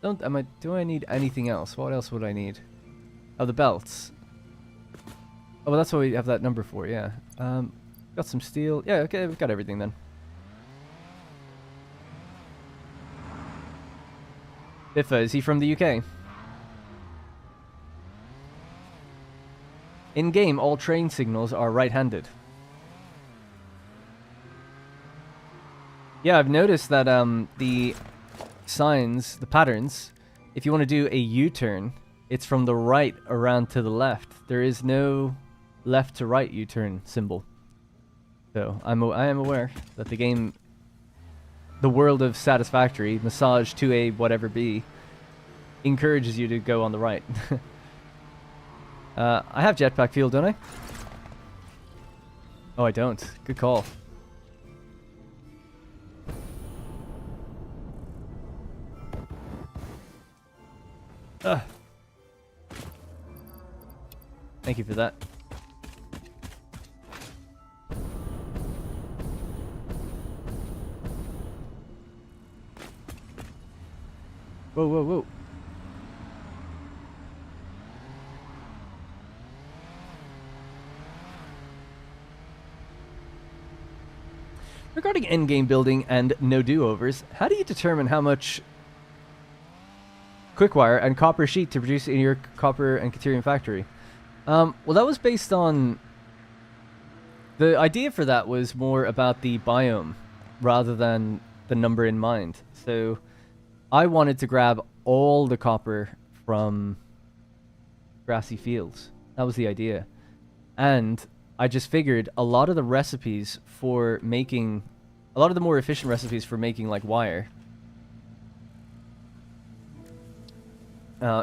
Do I need anything else? What else would I need? Oh, the belts. Oh, well, that's what we have that number for, yeah. Got some steel. Yeah, okay, we've got everything then. Biffa, is he from the UK? In-game, all train signals are right-handed. Yeah, I've noticed that the signs, the patterns, if you want to do a U-turn, it's from the right around to the left. There is no left to right U-turn symbol. So I am aware that the game, the world of Satisfactory, massage to a whatever be, encourages you to go on the right. I have jetpack fuel, don't I? Oh, I don't. Good call. Thank you for that. Whoa, whoa, whoa. Regarding endgame building and no do-overs, how do you determine how much quickwire and copper sheet to produce in your copper and Caterium factory? Well, that was based on... The idea for that was more about the biome rather than the number in mind. So I wanted to grab all the copper from grassy fields. That was the idea. And I just figured a lot of the recipes for making... A lot of the more efficient recipes for making, like, wire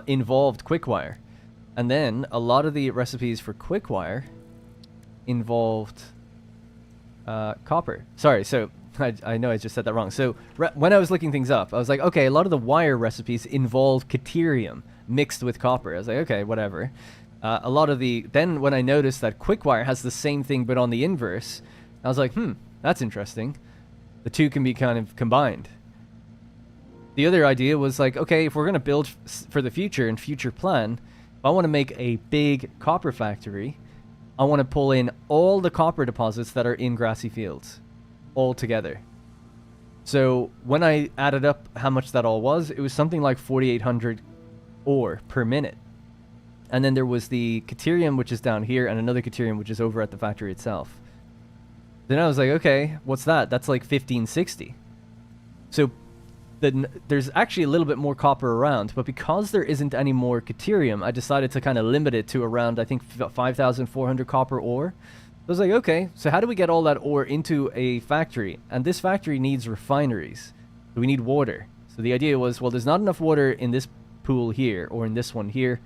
involved quickwire. And then a lot of the recipes for quickwire involved copper. Sorry, so I know I just said that wrong. So when I was looking things up, I was like, okay, a lot of the wire recipes involve Caterium mixed with copper. I was like, okay, whatever. A lot of the... Then when I noticed that quickwire has the same thing but on the inverse, I was like, that's interesting. The two can be kind of combined. The other idea was like, okay, if we're going to build for the future and future plan, if I want to make a big copper factory, I want to pull in all the copper deposits that are in grassy fields all together. So when I added up how much that all was, it was something like 4,800 ore per minute. And then there was the Caterium, which is down here, and another Caterium, which is over at the factory itself. Then I was like, okay, what's that? That's like 1560. So there's actually a little bit more copper around, but because there isn't any more Caterium, I decided to kind of limit it to around, I think, 5,400 copper ore. I was like, okay, so how do we get all that ore into a factory? And this factory needs refineries. So we need water. So the idea was, well, there's not enough water in this pool here, or in this one here.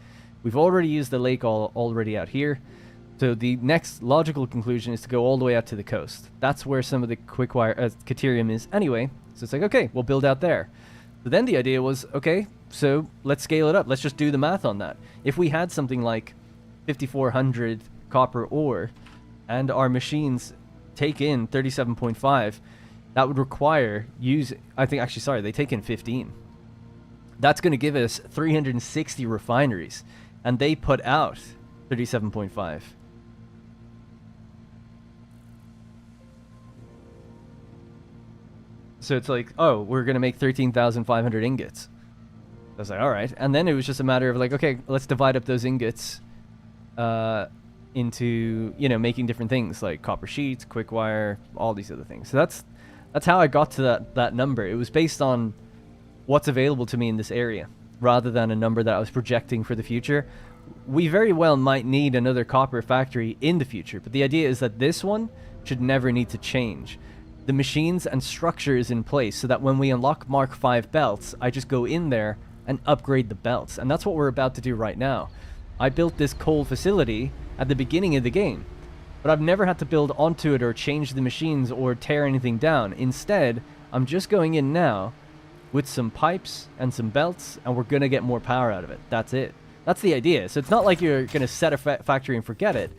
We've already used the lake already out here. So the next logical conclusion is to go all the way out to the coast. That's where some of the quickwire Caterium is anyway. So it's like, okay, we'll build out there. But then the idea was, okay, so let's scale it up. Let's just do the math on that. If we had something like 5,400 copper ore and our machines take in 37.5, that would require they take in 15. That's going to give us 360 refineries, and they put out 37.5. So it's like, oh, we're going to make 13,500 ingots. I was like, all right. And then it was just a matter of like, okay, let's divide up those ingots into, making different things like copper sheets, quickwire, all these other things. So that's how I got to that number. It was based on what's available to me in this area rather than a number that I was projecting for the future. We very well might need another copper factory in the future, but the idea is that this one should never need to change. the machines and structures in place so that when we unlock Mark 5 belts, I just go in there and upgrade the belts. And that's what we're about to do right now. I built this coal facility at the beginning of the game, but I've never had to build onto it or change the machines or tear anything down. Instead, I'm just going in now with some pipes and some belts, and we're going to get more power out of it. That's it. That's the idea. So it's not like you're going to set a factory and forget it.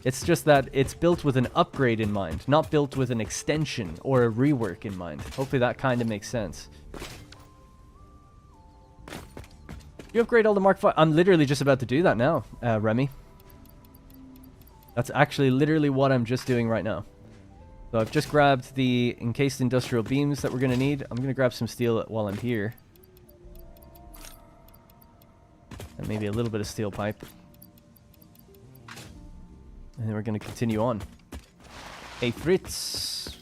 It's just that it's built with an upgrade in mind, not built with an extension or a rework in mind. Hopefully that kind of makes sense. You upgrade all the Mark 5. I'm literally just about to do that now, Remy. That's actually literally what I'm just doing right now. So I've just grabbed the encased industrial beams that we're going to need. I'm going to grab some steel while I'm here. And maybe a little bit of steel pipe. And then we're going to continue on. Hey, Fritz.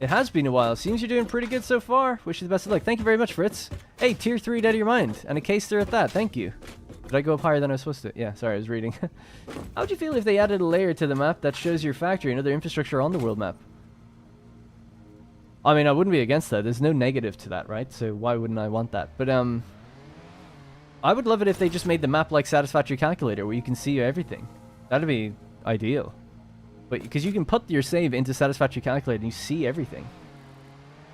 It has been a while. Seems you're doing pretty good so far. Wish you the best of luck. Thank you very much, Fritz. Hey, tier 3 out of your mind. And a case there at that. Thank you. Did I go up higher than I was supposed to? Yeah, sorry, I was reading. How would you feel if they added a layer to the map that shows your factory and other infrastructure on the world map? I mean, I wouldn't be against that. There's no negative to that, right? So why wouldn't I want that? But, I would love it if they just made the map like Satisfactory Calculator, where you can see everything. That'd be ideal. But because you can put your save into Satisfactory Calculator and you see everything.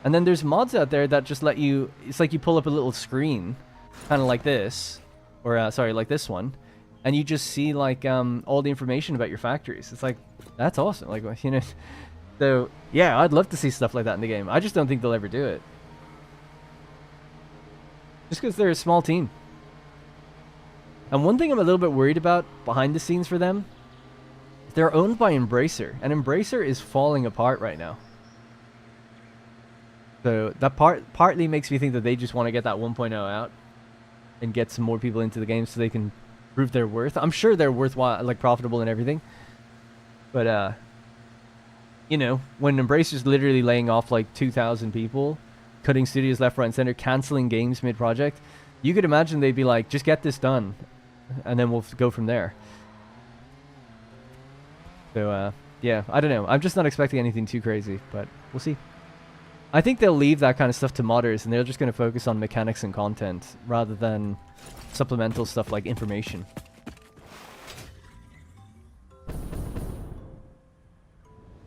And then there's mods out there that just let you... It's like you pull up a little screen, kind of like this. Or, sorry, like this one. And you just see, like, all the information about your factories. It's like, that's awesome. Like, you know... So, yeah, I'd love to see stuff like that in the game. I just don't think they'll ever do it. Just because they're a small team. And one thing I'm a little bit worried about behind the scenes for them, they're owned by Embracer, and Embracer is falling apart right now. So that partly makes me think that they just want to get that 1.0 out and get some more people into the game so they can prove their worth. I'm sure they're worthwhile, like profitable and everything. But you know, when Embracer's literally laying off like 2,000 people, cutting studios left, right, and center, canceling games mid-project, you could imagine they'd be like, just get this done, and then we'll go from there. So, yeah, I don't know. I'm just not expecting anything too crazy, but we'll see. I think they'll leave that kind of stuff to modders, and they're just going to focus on mechanics and content, rather than supplemental stuff like information.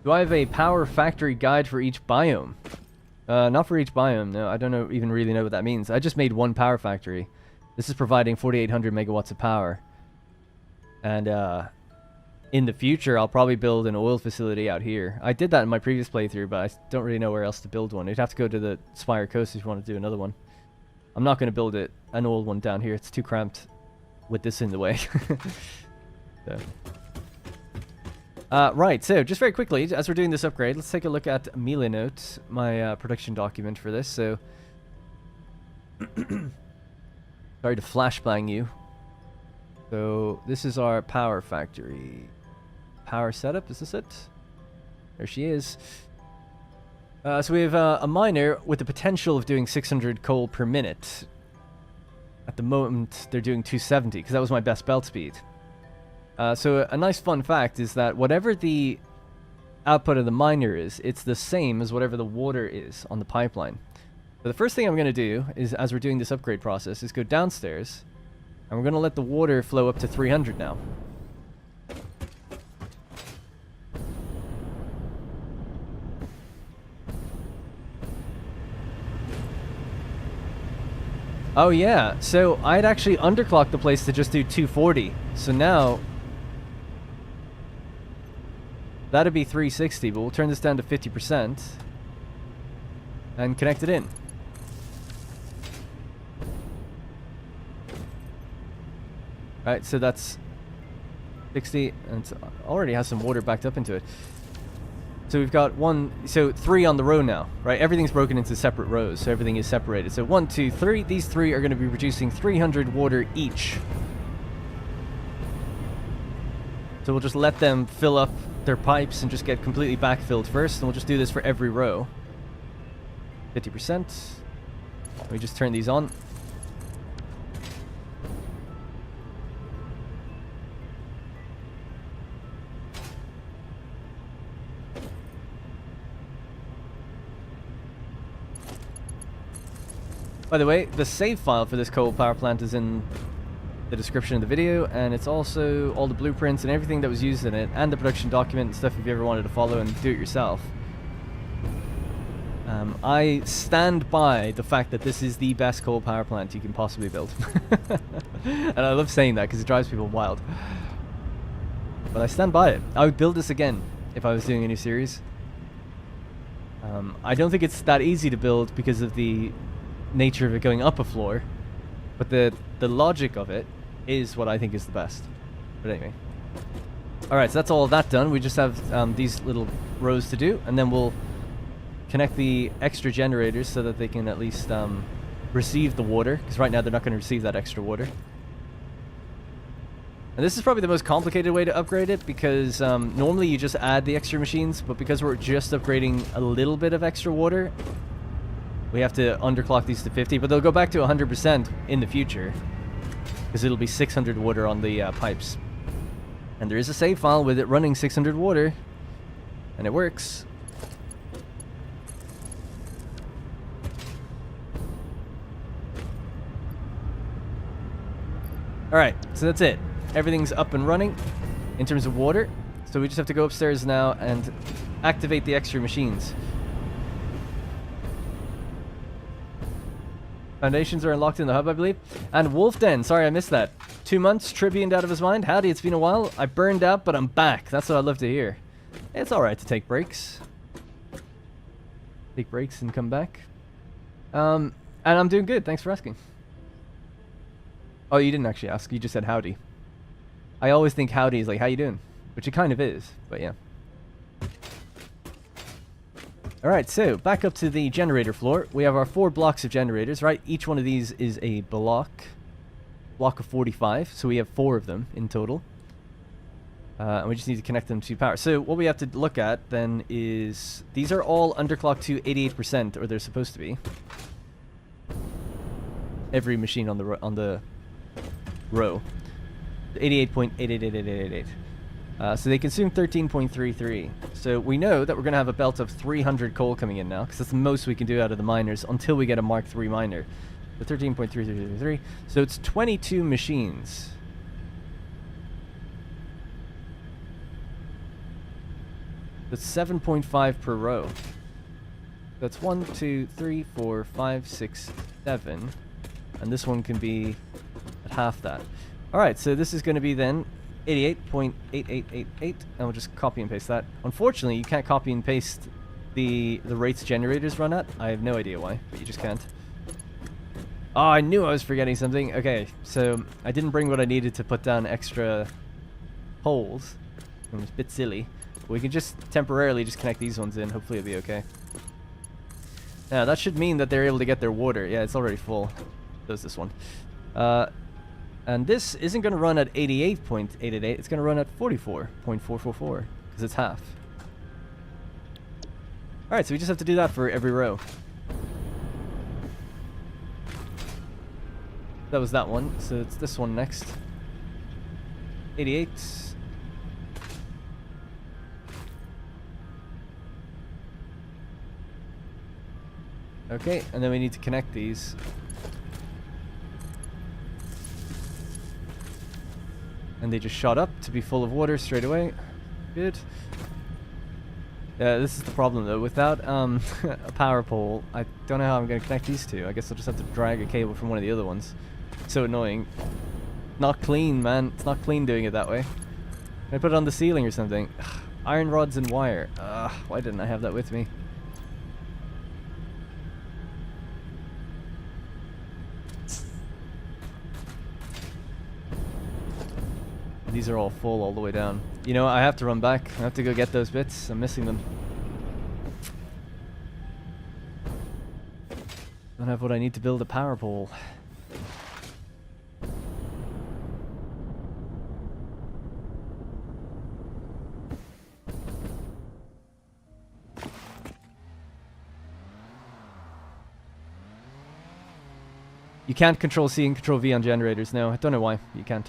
Do I have a power factory guide for each biome? Not for each biome, no. I don't even really know what that means. I just made one power factory. This is providing 4,800 megawatts of power. And, in the future, I'll probably build an oil facility out here. I did that in my previous playthrough, but I don't really know where else to build one. You'd have to go to the Spire Coast if you want to do another one. I'm not going to build an old one down here. It's too cramped with this in the way. So. Right, so just very quickly, as we're doing this upgrade, let's take a look at Milanote, my production document for this. So, sorry to flashbang you. So, this is our power factory. Power setup, is this it? There she is. So we have a miner with the potential of doing 600 coal per minute. At the moment, they're doing 270, because that was my best belt speed. So a nice fun fact is that whatever the output of the miner is, it's the same as whatever the water is on the pipeline. So the first thing I'm going to do is, as we're doing this upgrade process, is go downstairs, and we're going to let the water flow up to 300 now. Oh yeah, so I'd actually underclocked the place to just do 240. So now that'd be 360, but we'll turn this down to 50% and connect it in. Alright, so that's 60, and it already has some water backed up into it. So we've got 3 on the row now, right? Everything's broken into separate rows, so everything is separated. So 1, 2, 3. These 3 are going to be producing 300 water each. So we'll just let them fill up their pipes and just get completely backfilled first, and we'll just do this for every row. 50%. We just turn these on. By the way, the save file for this coal power plant is in the description of the video, and it's also all the blueprints and everything that was used in it, and the production document and stuff if you ever wanted to follow and do it yourself. I stand by the fact that this is the best coal power plant you can possibly build. And I love saying that because it drives people wild. But I stand by it. I would build this again if I was doing a new series. I don't think it's that easy to build because of the nature of it going up a floor, but the logic of it is what I think is the best. But anyway. Alright, so that's all of that done. We just have these little rows to do, and then we'll connect the extra generators so that they can at least receive the water, because right now they're not going to receive that extra water. And this is probably the most complicated way to upgrade it, because normally you just add the extra machines, but because we're just upgrading a little bit of extra water, we have to underclock these to 50, but they'll go back to 100% in the future, because it'll be 600 water on the pipes. And there is a save file with it running 600 water, and it works. Alright, so that's it. Everything's up and running in terms of water. So we just have to go upstairs now and activate the extra machines. Foundations are unlocked in the hub, I believe. And Wolf Den, sorry I missed that. 2 months, Tribuned out of his mind. Howdy, it's been a while. I burned out, but I'm back. That's what I love to hear. It's alright to take breaks. Take breaks and come back. And I'm doing good, thanks for asking. Oh, you didn't actually ask. You just said howdy. I always think howdy is like, how you doing? Which it kind of is, but yeah. Alright, so back up to the generator floor. We have our 4 blocks of generators, right? Each one of these is a block of 45, so we have 4 of them in total. And we just need to connect them to power. So what we have to look at then is, these are all underclocked to 88%, or they're supposed to be. Every machine on the row. 88.888888. So they consume 13.33. So we know that we're going to have a belt of 300 coal coming in now, because that's the most we can do out of the miners until we get a Mark III miner. So 13.3333. So it's 22 machines. That's 7.5 per row. That's 1, 2, 3, 4, 5, 6, 7. And this one can be at half that. Alright, so this is going to be then 88.8888, and we'll just copy and paste that. Unfortunately, you can't copy and paste the rates generators run at. I have no idea why, but you just can't. Oh, I knew I was forgetting something. Okay, so I didn't bring what I needed to put down extra poles. It was a bit silly. But we can just temporarily just connect these ones in. Hopefully it'll be okay. Now, that should mean that they're able to get their water. Yeah, it's already full. So is this one. And this isn't going to run at 88.888. It's going to run at 44.444 because it's half. Alright, so we just have to do that for every row. That was that one, so it's this one next. 88. Okay, and then we need to connect these. And they just shot up to be full of water straight away. Good. Yeah, this is the problem though. Without a power pole, I don't know how I'm going to connect these two. I guess I'll just have to drag a cable from one of the other ones. So annoying. Not clean, man. It's not clean doing it that way. Can I put it on the ceiling or something? Ugh, iron rods and wire. Why didn't I have that with me? These are all full all the way down. You know, I have to run back. I have to go get those bits. I'm missing them. Don't have what I need to build a power pole. You can't control C and control V on generators. No, I don't know why. You can't.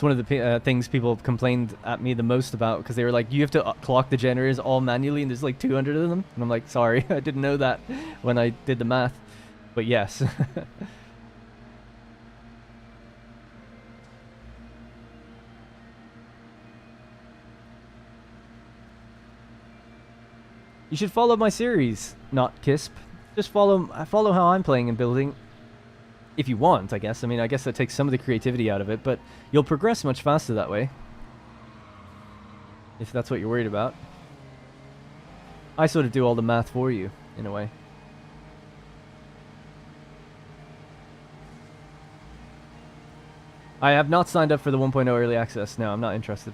It's one of the things people complained at me the most about, because they were like, you have to clock the generators all manually, and there's like 200 of them. And I'm like, sorry, I didn't know that when I did the math. But yes. You should follow my series, not Kisp. Just follow how I'm playing and building. If you want, I guess. I mean, I guess that takes some of the creativity out of it, but you'll progress much faster that way. If that's what you're worried about. I sort of do all the math for you, in a way. I have not signed up for the 1.0 early access. No, I'm not interested.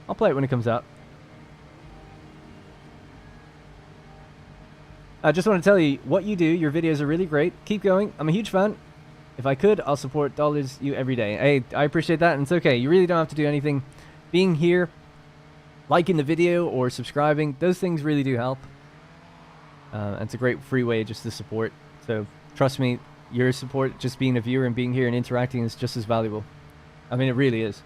I'll play it when it comes out. I just want to tell you, what you do, your videos are really great. Keep going. I'm a huge fan. If I could, I'll support you every day. Hey, I appreciate that, and it's okay. You really don't have to do anything. Being here, liking the video, or subscribing, those things really do help. And it's a great free way just to support. So, trust me, your support, just being a viewer and being here and interacting, is just as valuable. I mean, it really is.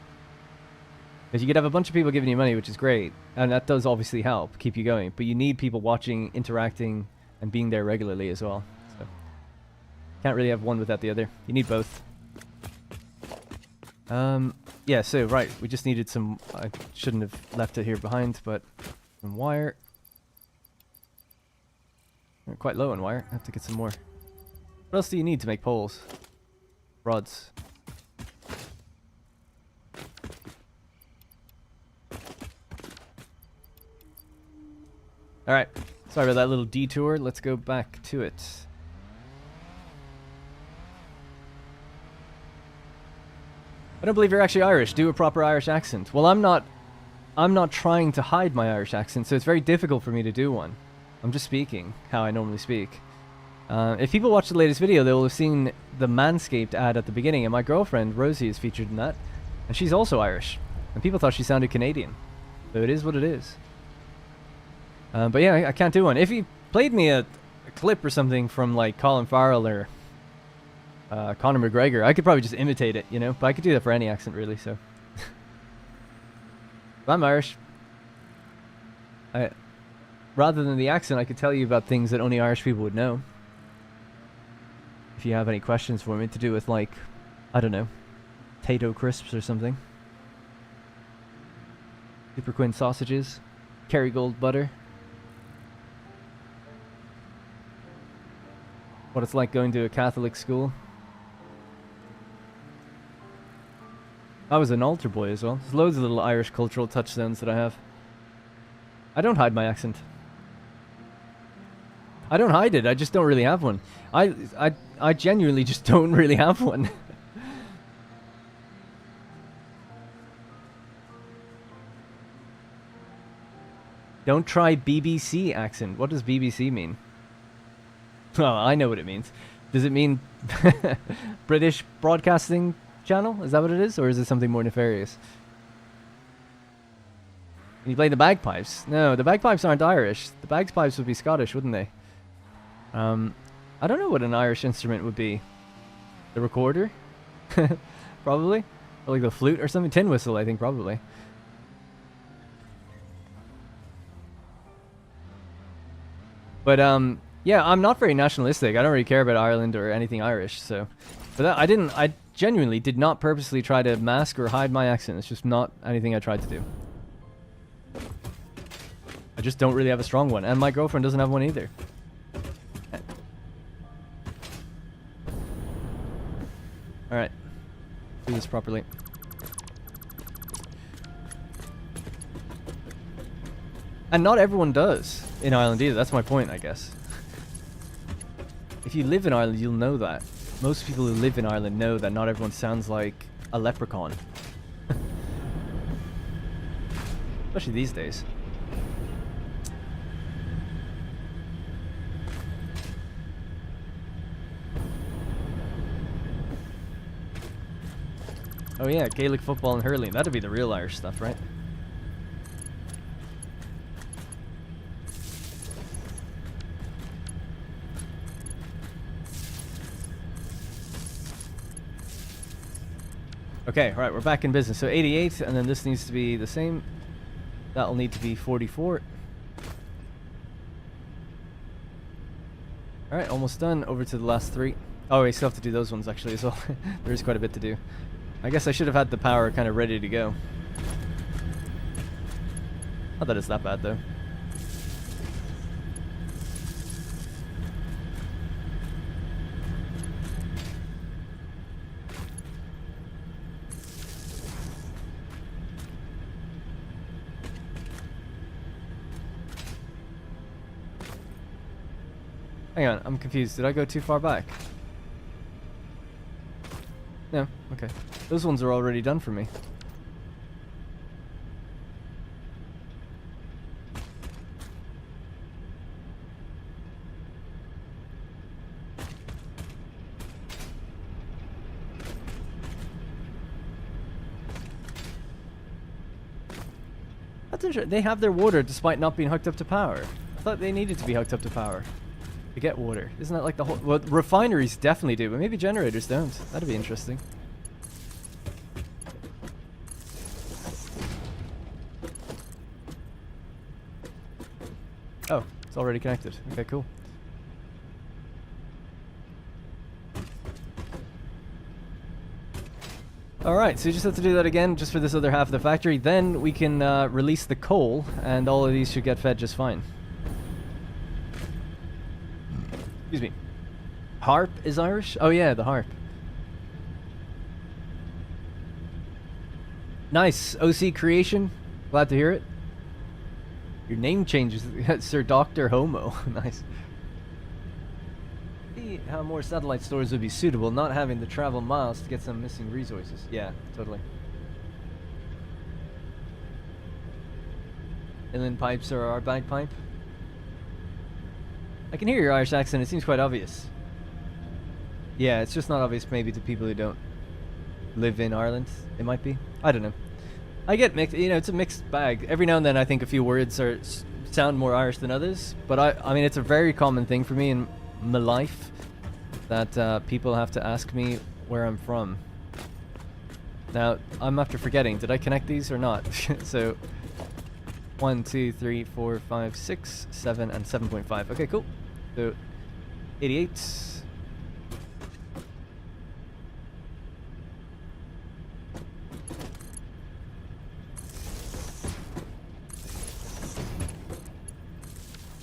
Because you could have a bunch of people giving you money, which is great. And that does obviously help keep you going. But you need people watching, interacting, and being there regularly as well. So can't really have one without the other. You need both. Yeah, so right, we just needed some, I shouldn't have left it here behind, but some wire. We're quite low on wire. I have to get some more. What else do you need to make poles? Rods. Alright. Sorry about that little detour. Let's go back to it. I don't believe you're actually Irish. Do a proper Irish accent. Well, I'm not trying to hide my Irish accent, so it's very difficult for me to do one. I'm just speaking how I normally speak. If people watch the latest video, they will have seen the Manscaped ad at the beginning, and my girlfriend, Rosie, is featured in that. And she's also Irish. And people thought she sounded Canadian. So it is what it is. But yeah, I can't do one. If he played me a clip or something from like Colin Farrell or Conor McGregor, I could probably just imitate it, you know? But I could do that for any accent, really, so. I'm Irish. Rather than the accent, I could tell you about things that only Irish people would know. If you have any questions for me to do with, like, I don't know, potato crisps or something. Super Quinn sausages. Kerrygold butter. What it's like going to a Catholic school. I was an altar boy as well. There's loads of little Irish cultural touchstones that I have. I don't hide my accent. I don't hide it, I just don't really have one. I genuinely just don't really have one. Don't try BBC accent. What does BBC mean? Oh, I know what it means. Does it mean British Broadcasting Channel? Is that what it is? Or is it something more nefarious? Can you play the bagpipes? No, the bagpipes aren't Irish. The bagpipes would be Scottish, wouldn't they? I don't know what an Irish instrument would be. The recorder? Probably. Or like the flute or something. Tin whistle, I think, probably. But, yeah, I'm not very nationalistic. I don't really care about Ireland or anything Irish, so. But that, I genuinely did not purposely try to mask or hide my accent. It's just not anything I tried to do. I just don't really have a strong one. And my girlfriend doesn't have one either. Alright. Do this properly. And not everyone does in Ireland either. That's my point, I guess. If you live in Ireland, you'll know that. Most people who live in Ireland know that not everyone sounds like a leprechaun. Especially these days. Oh yeah, Gaelic football and hurling. That'd be the real Irish stuff, right? Okay, right, we're back in business. So 88, and then this needs to be the same. That'll need to be 44. Alright, almost done. Over to the last 3. Oh, we still have to do those ones actually as well. There is quite a bit to do. I guess I should have had the power kind of ready to go. Not that it's that bad though. Hang on, I'm confused. Did I go too far back? No, okay. Those ones are already done for me. That's interesting. They have their water despite not being hooked up to power. I thought they needed to be hooked up to power to get water. Isn't that like the whole... Well, refineries definitely do, but maybe generators don't. That'd be interesting. Oh, it's already connected. Okay, cool. Alright, so you just have to do that again just for this other half of the factory. Then we can release the coal, and all of these should get fed just fine. Excuse me. Harp is Irish? Oh yeah, the harp. Nice. OC creation. Glad to hear it. Your name changes. Sir Dr. Homo. Nice. See how more satellite stores would be suitable, not having to travel miles to get some missing resources. Yeah, totally. Inland pipes are our bagpipe. I can hear your Irish accent. It seems quite obvious. Yeah, it's just not obvious maybe to people who don't live in Ireland. It might be. I don't know. I get mixed. You know, it's a mixed bag. Every now and then I think a few words sound more Irish than others. But I mean, it's a very common thing for me in my life that people have to ask me where I'm from. Now, I'm after forgetting. Did I connect these or not? So... 1, 2, 3, 4, 5, 6, 7, and 7.5. Okay, cool. So, 88.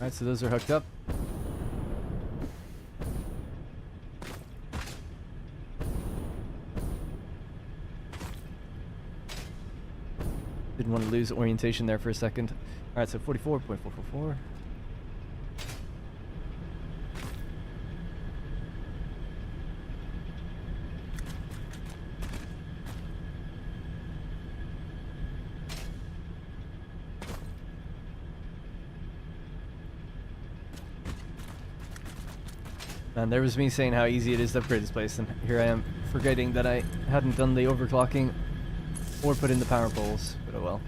Alright, so those are hooked up. Didn't want to lose orientation there for a second. Alright, so 44.444. And there was me saying how easy it is to upgrade this place, and here I am forgetting that I hadn't done the overclocking or put in the power poles, but oh well.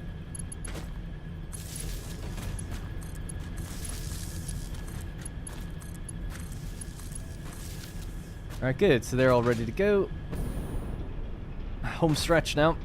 Alright, good. So they're all ready to go. Home stretch now.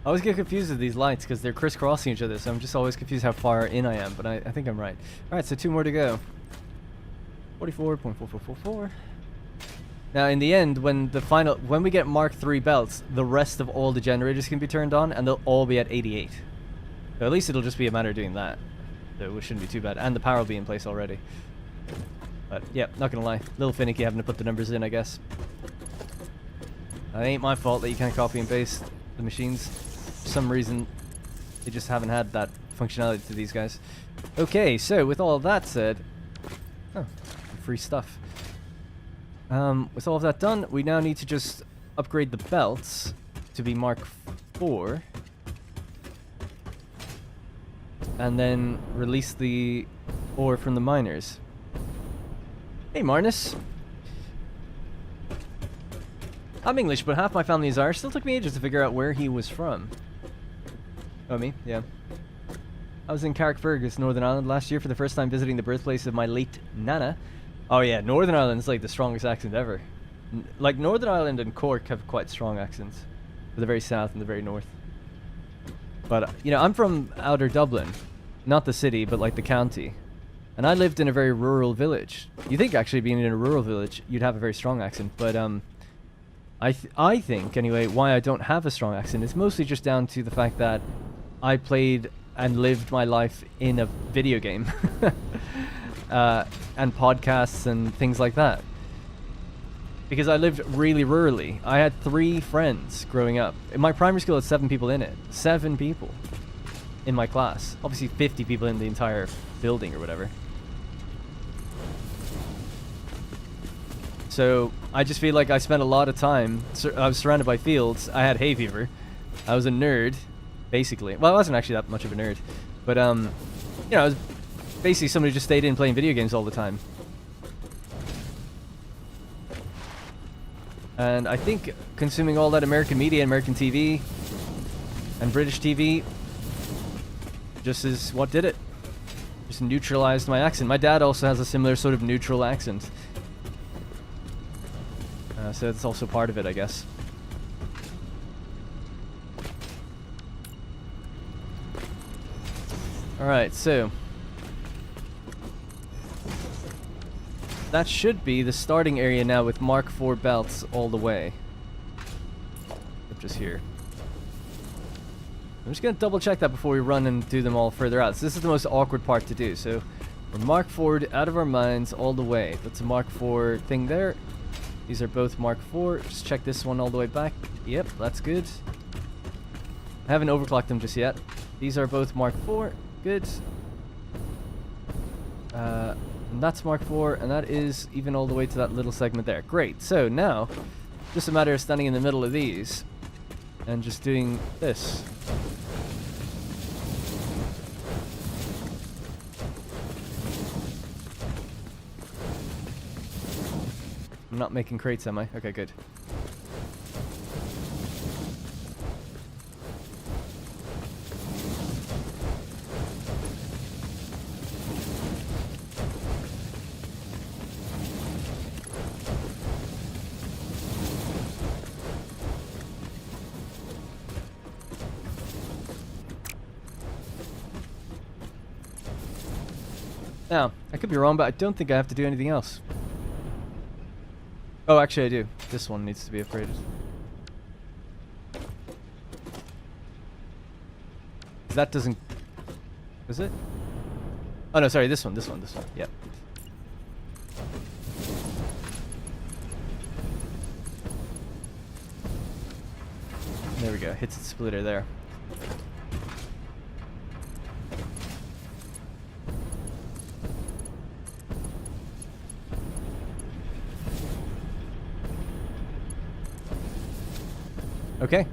I always get confused with these lights because they're crisscrossing each other, so I'm just always confused how far in I am, but I think I'm right. Alright, so 2 more to go. 44.4444. Now, in the end, when we get Mark III belts, the rest of all the generators can be turned on, and they'll all be at 88. So at least it'll just be a matter of doing that. So it shouldn't be too bad, and the power will be in place already. But, yeah, not gonna lie. A little finicky having to put the numbers in, I guess. It ain't my fault that you can't copy and paste the machines. For some reason, They just haven't had that functionality to these guys. Okay, so with all of that said... Oh, free stuff. With all of that done, we now need to just upgrade the belts to be Mark IV. And then release the ore from the miners. Hey, Marnus. I'm English, but half my family is Irish. Still took me ages to figure out where he was from. Oh, me? Yeah. I was in Carrickfergus, Northern Ireland last year for the first time visiting the birthplace of my late Nana. Oh yeah, Northern Ireland is like the strongest accent ever. Like Northern Ireland and Cork have quite strong accents. For the very south and the very north. But, you know, I'm from outer Dublin. Not the city, but like the county. And I lived in a very rural village. You think actually being in a rural village, you'd have a very strong accent. But I think, anyway, why I don't have a strong accent is mostly just down to the fact that I played and lived my life in a video game. And podcasts and things like that. Because I lived really rurally. I had 3 friends growing up. In my primary school had 7 people in it. 7 people in my class. Obviously 50 people in the entire building or whatever. So I just feel like I spent a lot of time. I was surrounded by fields. I had hay fever. I was a nerd, basically. Well, I wasn't actually that much of a nerd. But, you know, I was basically somebody who just stayed in playing video games all the time. And I think consuming all that American media, American TV, and British TV just is what did it. Just neutralized my accent. My dad also has a similar sort of neutral accent. So that's also part of it, I guess. Alright, so that should be the starting area now with Mark IV belts all the way. Just here. I'm just going to double check that before we run and do them all further out. So this is the most awkward part to do. So we're Mark IV out of our minds all the way. That's a Mark IV thing there. These are both Mark IV. Just check this one all the way back. Yep, that's good. I haven't overclocked them just yet. These are both Mark IV. Good. And that's Mark IV, and that is even all the way to that little segment there. Great. So now, just a matter of standing in the middle of these and just doing this. I'm not making crates, am I? Okay, good. Now, I could be wrong, but I don't think I have to do anything else. Oh, actually I do. This one needs to be upgraded. That doesn't... Is it? Oh no, sorry, this one. Yep. There we go, hits the splitter there. Okay,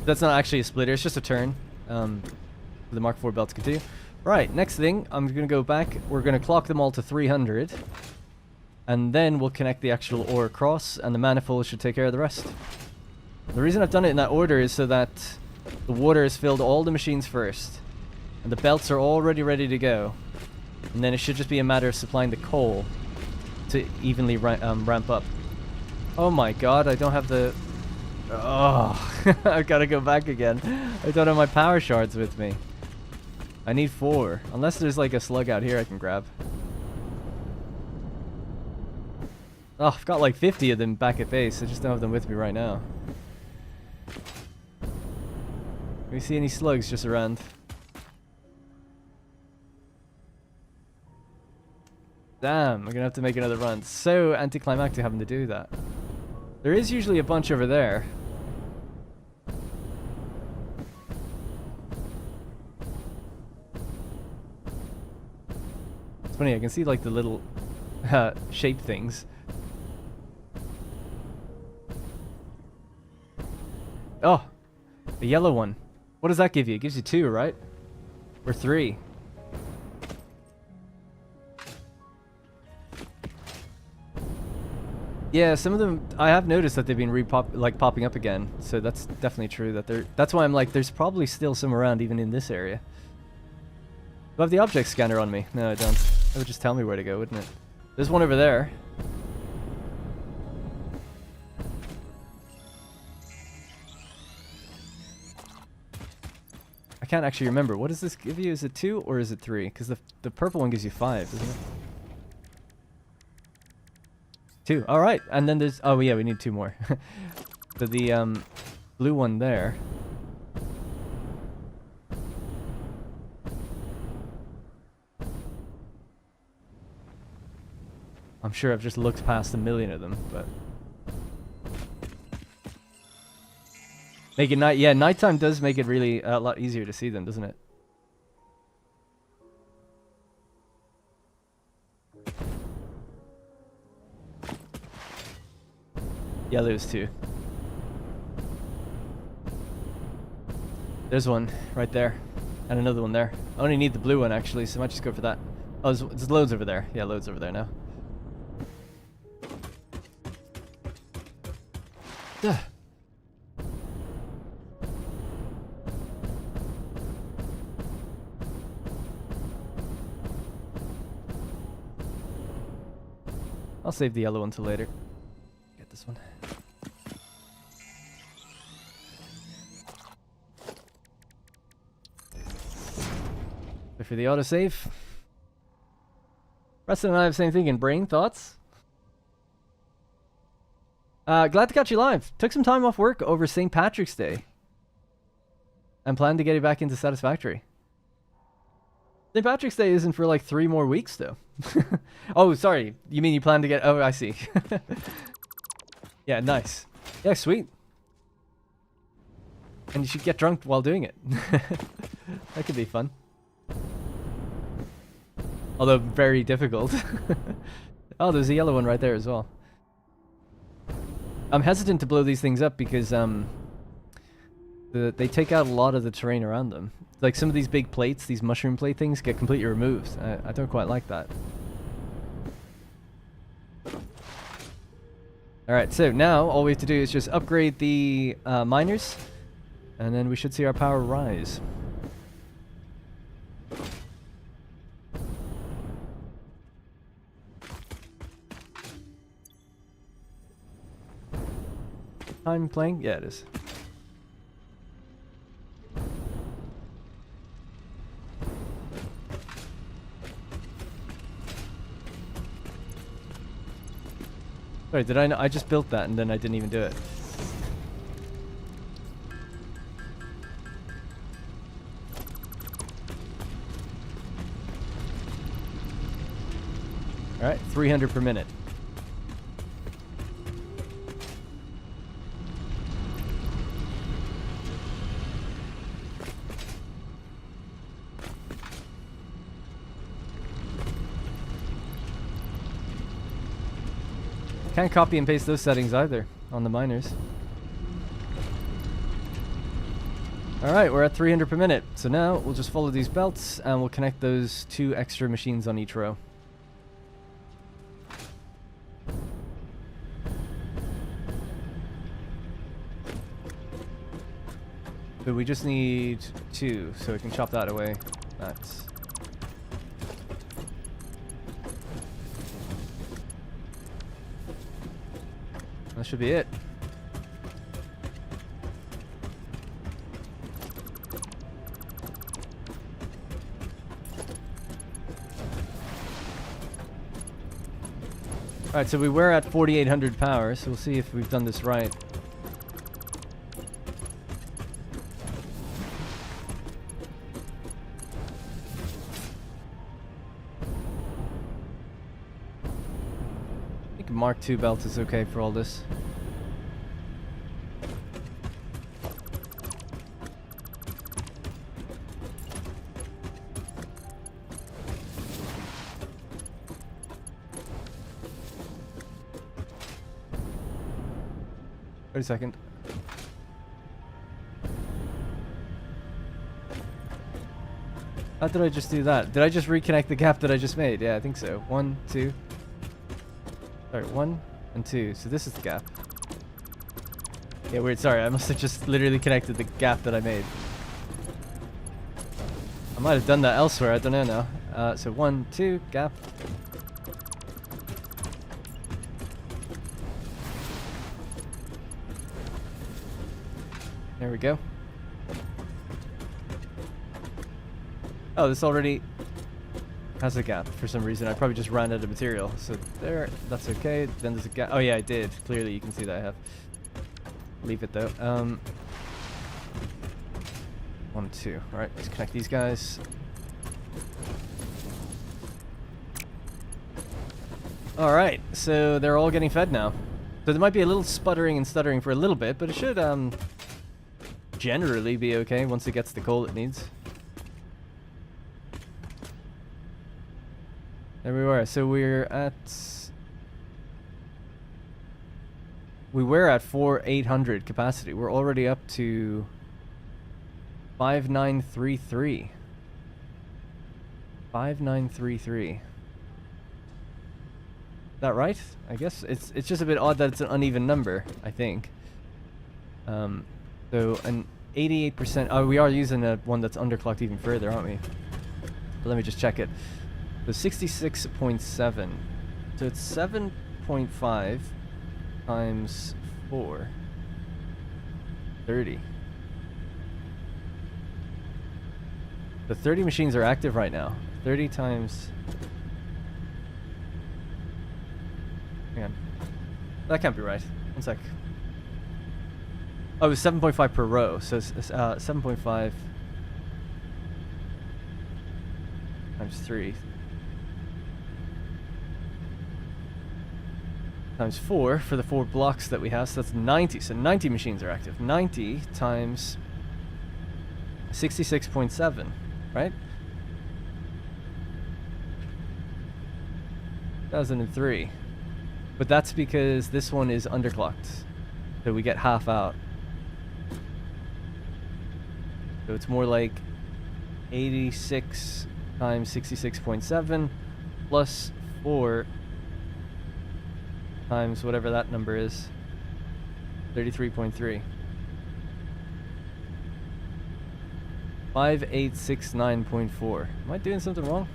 that's not actually a splitter, it's just a turn. The Mark IV belt to continue. Right, next thing, I'm going to go back. We're going to clock them all to 300. And then we'll connect the actual ore across, and the manifold should take care of the rest. The reason I've done it in that order is so that the water has filled all the machines first. And the belts are already ready to go. And then it should just be a matter of supplying the coal to evenly ramp up. Oh my god, I don't have the... Oh, I've got to go back again. I don't have my power shards with me. I need 4. Unless there's like a slug out here I can grab. Oh, I've got like 50 of them back at base. I just don't have them with me right now. Do you see any slugs just around? Damn, I'm going to have to make another run. So anticlimactic having to do that. There is usually a bunch over there. funny, I can see like the little shape things. Oh, the yellow one. What does that give you? It gives you 2, right? Or 3. Yeah, some of them, I have noticed that they've been popping up again. So that's definitely true. That's why I'm like, there's probably still some around even in this area. Do I have the object scanner on me? No, I don't. It would just tell me where to go, wouldn't it? There's one over there. I can't actually remember. What does this give you? Is it 2 or is it 3? Because the purple one gives you 5, doesn't it? 2. All right, and then there's... Oh, yeah, we need 2 more. So the blue one there... I'm sure I've just looked past a million of them, but... Make it night... Yeah, nighttime does make it really a lot easier to see them, doesn't it? Yellow's 2. There's one right there. And another one there. I only need the blue one, actually, so I might just go for that. Oh, there's loads over there. Yeah, loads over there now. Duh. I'll save the yellow one till later. Get this one. Wait for the autosave. Preston and I have the same thing in brain thoughts. Glad to catch you live. Took some time off work over St. Patrick's Day. And plan to get it back into Satisfactory. St. Patrick's Day isn't for like 3 more weeks though. Oh, sorry. You mean you plan to get... Oh, I see. Yeah, nice. Yeah, sweet. And you should get drunk while doing it. That could be fun. Although very difficult. Oh, there's a yellow one right there as well. I'm hesitant to blow these things up because they take out a lot of the terrain around them. Like some of these big plates, these mushroom plate things, get completely removed. I don't quite like that. Alright, so now all we have to do is just upgrade the miners, and then we should see our power rise. Time playing? Yeah, it is. Sorry, did I just built that and then I didn't even do it. Alright, 300 per minute. Can't copy and paste those settings either on the miners. Alright, we're at 300 per minute. So now we'll just follow these belts and we'll connect those 2 extra machines on each row. But we just need 2, so we can chop that away. That's... That should be it. Alright, so we were at 4,800 power, so we'll see if we've done this right. I think Mark II belt is okay for all this. Wait a second. How did I just do that? Did I just reconnect the gap that I just made? Yeah, I think so. 1, 2. Sorry, 1 and 2. So this is the gap. Yeah, weird. Sorry, I must have just literally connected the gap that I made. I might have done that elsewhere. I don't know now. So 1, 2, gap. There we go. Oh, this already has a gap for some reason. I probably just ran out of material. So there, that's okay. Then there's a gap. Oh yeah, I did. Clearly you can see that I have. Leave it though. 1, 2. Alright, let's connect these guys. Alright, so they're all getting fed now. So there might be a little sputtering and stuttering for a little bit, but it should generally be okay once it gets the coal it needs. There we were. So we were at 4,800 capacity. We're already up to 5,933. 5,933. Is that right? I guess it's just a bit odd that it's an uneven number, I think. So an 88%. Oh, we are using one that's underclocked even further, aren't we? But let me just check it. So 66.7. So it's 7.5 times 4. 30. The 30 machines are active right now. 30 times... Hang on. That can't be right. 1 sec. Oh, it's 7.5 per row. So it's 7.5 times 3. Times 4 for the 4 blocks that we have, so that's 90. So 90 machines are active. 90 times 66.7, right? 2003. But that's because this one is underclocked. So we get half out. So it's more like 86 times 66.7 plus 4 times whatever that number is. 33.3. 5869.4. Am I doing something wrong?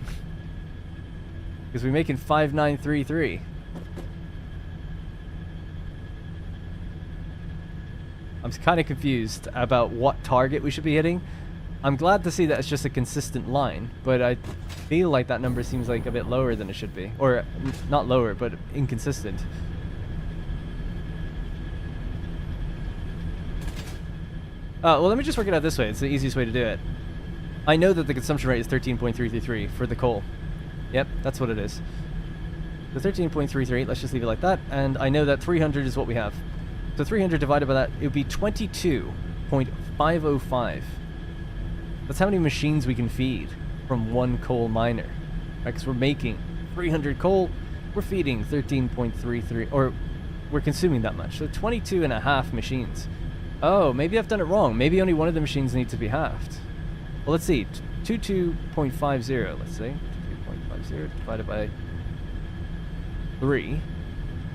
Because we're making 5933. I'm kind of confused about what target we should be hitting. I'm glad to see that it's just a consistent line, but I feel like that number seems like a bit lower than it should be. Or, not lower, but inconsistent. Well, let me just work it out this way. It's the easiest way to do it. I know that the consumption rate is 13.333 for the coal. Yep, that's what it is. So 13.33, let's just leave it like that. And I know that 300 is what we have. So 300 divided by that, it would be 22.505. That's how many machines we can feed from one coal miner. Right, because we're making 300 coal, we're feeding 13.33, or we're consuming that much. So 22 and a half machines. Oh, maybe I've done it wrong. Maybe only one of the machines needs to be halved. Well, let's see. 22.50, let's say. 22.50 divided by 3.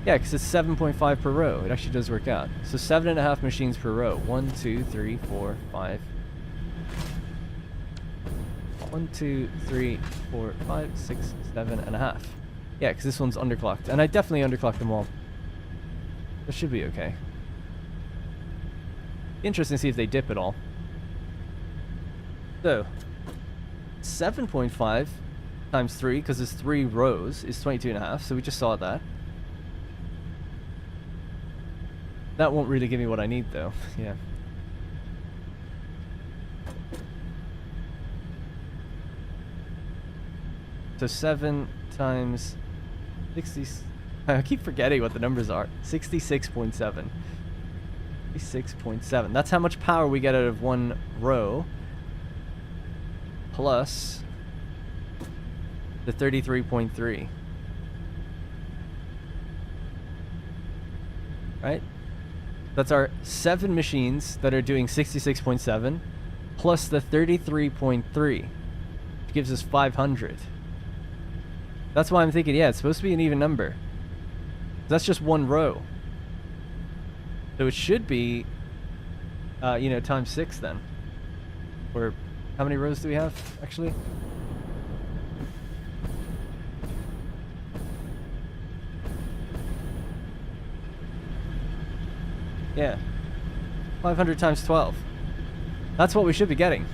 Yeah, because it's 7.5 per row. It actually does work out. So 7.5 machines per row. 1, 2, 3, 4, 5. 1, 2, 3, 4, 5, 6, 7.5. Yeah, because this one's underclocked. And I definitely underclocked them all. This should be okay. Interesting to see if they dip at all. So, 7.5 times 3, because there's 3 rows, is 22.5. So we just saw that. That won't really give me what I need, though. Yeah. So 7 times 60... I keep forgetting what the numbers are. 66.7. 66.7. That's how much power we get out of one row. Plus the 33.3. Right? That's our 7 machines that are doing 66.7 plus the 33.3, which gives us 500. That's why I'm thinking, yeah, it's supposed to be an even number. That's just one row. So it should be, you know, times 6 then. Or how many rows do we have, actually? Yeah. 500 times 12. That's what we should be getting.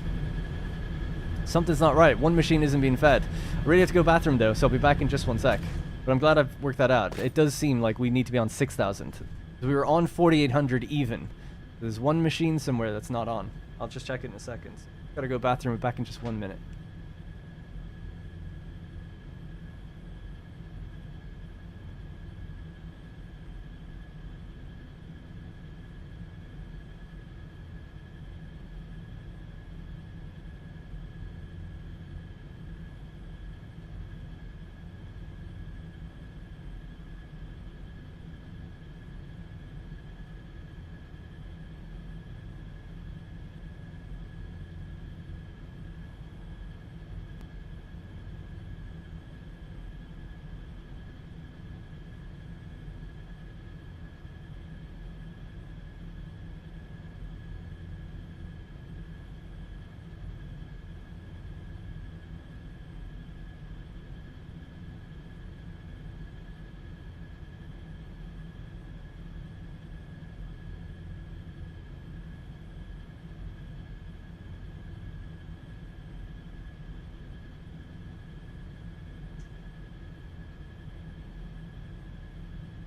Something's not right. One machine isn't being fed. I really have to go bathroom though, so I'll be back in just one sec. But I'm glad I've worked that out. It does seem like we need to be on 6,000. We were on 4,800 even. There's one machine somewhere that's not on. I'll just check it in a second. Gotta go bathroom, back in just 1 minute.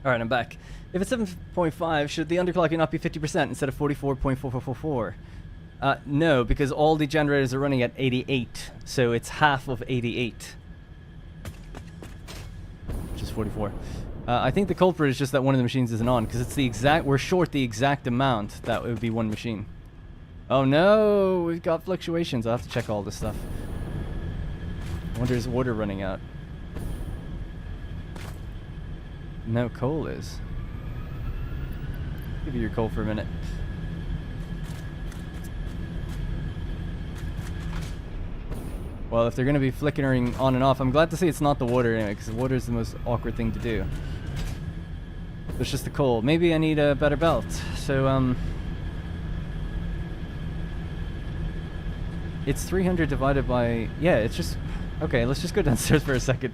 Alright, I'm back. If it's 7.5, should the underclocking not be 50% instead of 44.4444? No, because all the generators are running at 88, so it's half of 88. Which is 44. I think the culprit is just that one of the machines isn't on, because it's the exact, we're short the exact amount that would be one machine. Oh no, we've got fluctuations. I'll have to check all this stuff. I wonder, is water running out? No, coal is. Give you your coal for a minute. Well, if they're going to be flickering on and off, I'm glad to see it's not the water anyway, because the water is the most awkward thing to do. It's just the coal. Maybe I need a better belt. So, it's 300 divided by... Yeah, it's just... Okay, let's just go downstairs for a second.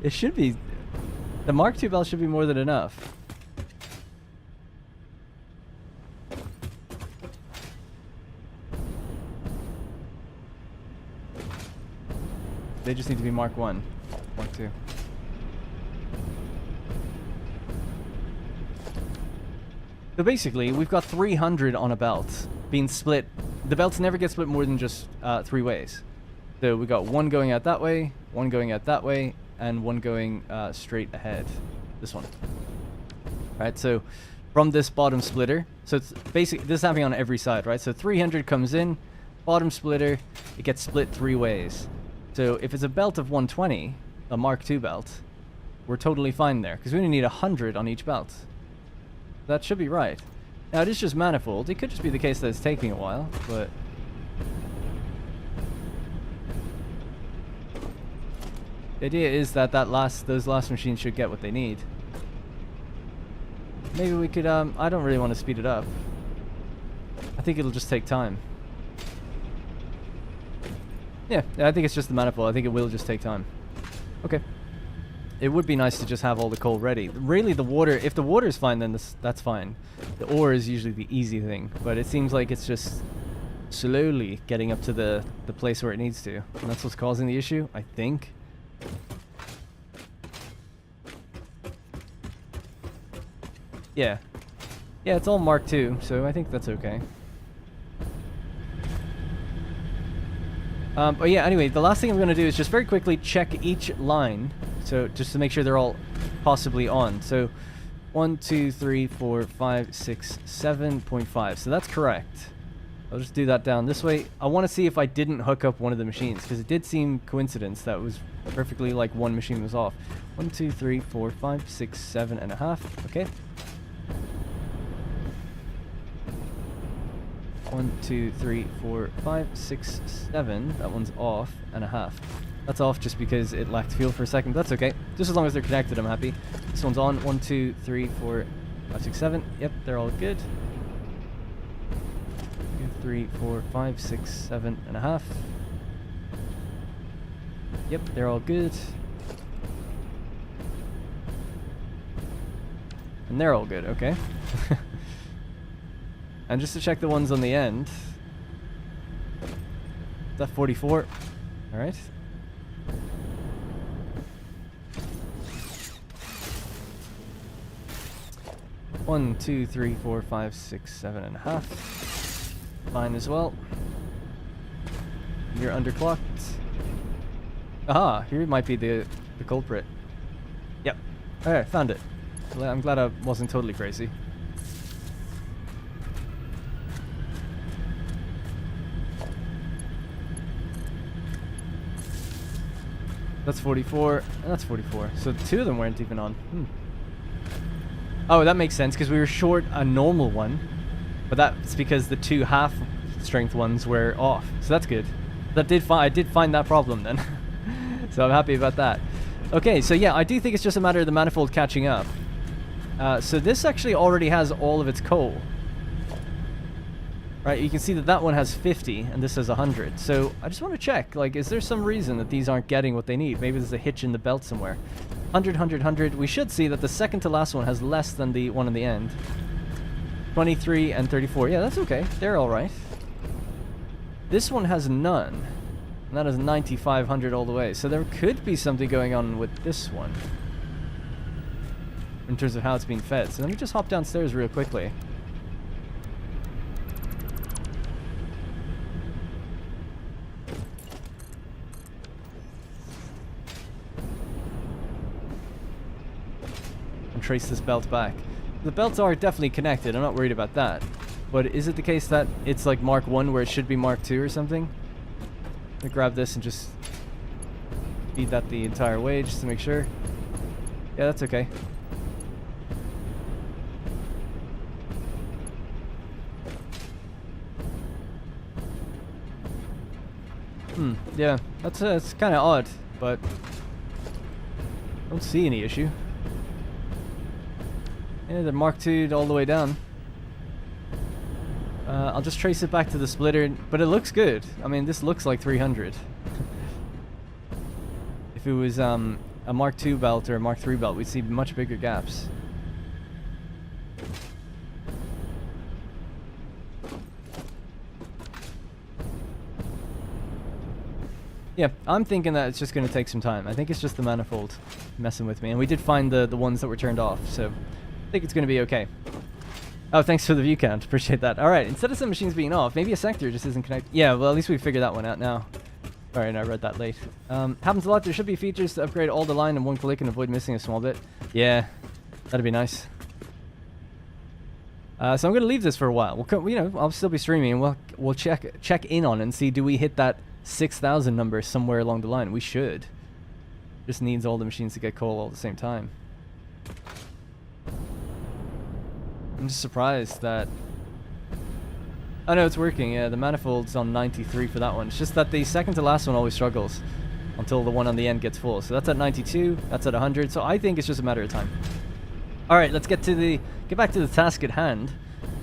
It should be... The Mark II belt should be more than enough. They just need to be Mark I. Mark II. So basically, we've got 300 on a belt being split. The belts never get split more than just 3 ways. So we got one going out that way, one going out that way, and one going straight ahead. This one. Right, so from this bottom splitter, so it's basically, this is happening on every side, right? So 300 comes in, bottom splitter, it gets split 3 ways. So if it's a belt of 120, a Mark II belt, we're totally fine there, because we only need 100 on each belt. That should be right. Now it is just manifold. It could just be the case that it's taking a while, but... The idea is that those last machines should get what they need. Maybe we could, I don't really want to speed it up. I think it'll just take time. Yeah, I think it's just the manifold. I think it will just take time. Okay. It would be nice to just have all the coal ready. Really, the water, if the water is fine, then that's fine. The ore is usually the easy thing, but it seems like it's just slowly getting up to the place where it needs to. And that's what's causing the issue, I think. Yeah. Yeah, it's all Mark II, so I think that's okay. But yeah, anyway, the last thing I'm going to do is just very quickly check each line. So just to make sure they're all possibly on. So 1, 2, 3, 4, 5, 6, 7.5. So that's correct. I'll just do that down this way. I want to see if I didn't hook up one of the machines, because it did seem coincidence that was perfectly like one machine was off. 1, 2, 3, 4, 5, 6, 7.5. Okay. 1, 2, 3, 4, 5, 6, 7. That one's off and a half. That's off just because it lacked fuel for a second. That's okay. Just as long as they're connected, I'm happy. This one's on. 1, 2, 3, 4, 5, 6, 7. Yep, they're all good. 2, 3, 4, 5, 6, 7 and a half. Yep, they're all good. And they're all good, okay. And just to check the ones on the end. That's 44. Alright. One, 2, 3, 4, 5, 6, 7 and a half. Fine as well. You're underclocked. Aha, here might be the culprit. Yep. Okay, found it. I'm glad I wasn't totally crazy. That's 44, and that's 44. So 2 of them weren't even on. Oh, that makes sense, because we were short a normal one. But that's because the 2 half-strength ones were off. So that's good. I did find that problem then. So I'm happy about that. Okay, so yeah, I do think it's just a matter of the manifold catching up. So this actually already has all of its coal. Right, you can see that that one has 50 and this has 100. So I just want to check, like, is there some reason that these aren't getting what they need? Maybe there's a hitch in the belt somewhere. 100, 100, 100. We should see that the second to last one has less than the one in the end. 23 and 34. Yeah, that's okay. They're all right. This one has none. And that is 9,500 all the way. So there could be something going on with this one. In terms of how it's being fed. So let me just hop downstairs real quickly. And trace this belt back. The belts are definitely connected. I'm not worried about that. But is it the case that it's like Mark 1 where it should be Mark 2 or something? I'm gonna grab this and just feed that the entire way just to make sure. Yeah, that's okay. Yeah, that's kind of odd, but I don't see any issue. Yeah, they're Mark 2'd all the way down. I'll just trace it back to the splitter, but it looks good. I mean, this looks like 300. If it was a Mark 2 belt or a Mark 3 belt, we'd see much bigger gaps. Yeah, I'm thinking that it's just going to take some time. I think it's just the manifold messing with me. And we did find the ones that were turned off, so I think it's going to be okay. Oh, thanks for the view count. Appreciate that. Alright, instead of some machines being off, maybe a sector just isn't connected. Yeah, well, at least we figured that one out now. Alright, I read that late. Happens a lot. There should be features to upgrade all the line in one click and avoid missing a small bit. Yeah, that'd be nice. So I'm going to leave this for a while. I'll still be streaming, and we'll check in on it and see, do we hit that 6,000 number somewhere along the line? We should. Just needs all the machines to get coal all at the same time. I'm just surprised that... Oh no, it's working. Yeah, the manifold's on 93 for that one. It's just that the second to last one always struggles until the one on the end gets full. So that's at 92, that's at 100. So I think it's just a matter of time. Alright, let's get back to the task at hand,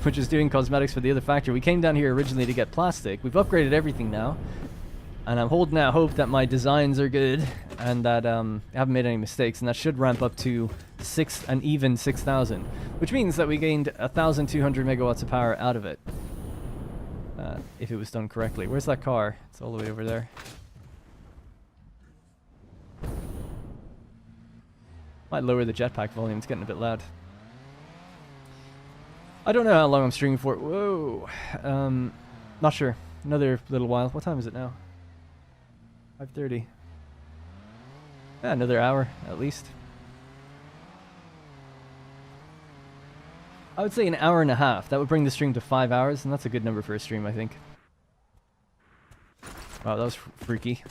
which is doing cosmetics for the other factory. We came down here originally to get plastic. We've upgraded everything now. And I'm holding out hope that my designs are good and that I haven't made any mistakes, and that should ramp up to an even 6,000, which means that we gained 1,200 megawatts of power out of it, if it was done correctly. Where's that car? It's all the way over there. Might lower the jetpack volume. It's getting a bit loud. I don't know how long I'm streaming for. Whoa. Not sure. Another little while. What time is it now? 5:30. Yeah, another hour at least. I would say an hour and a half. That would bring the stream to 5 hours, and that's a good number for a stream, I think. Wow, that was freaky.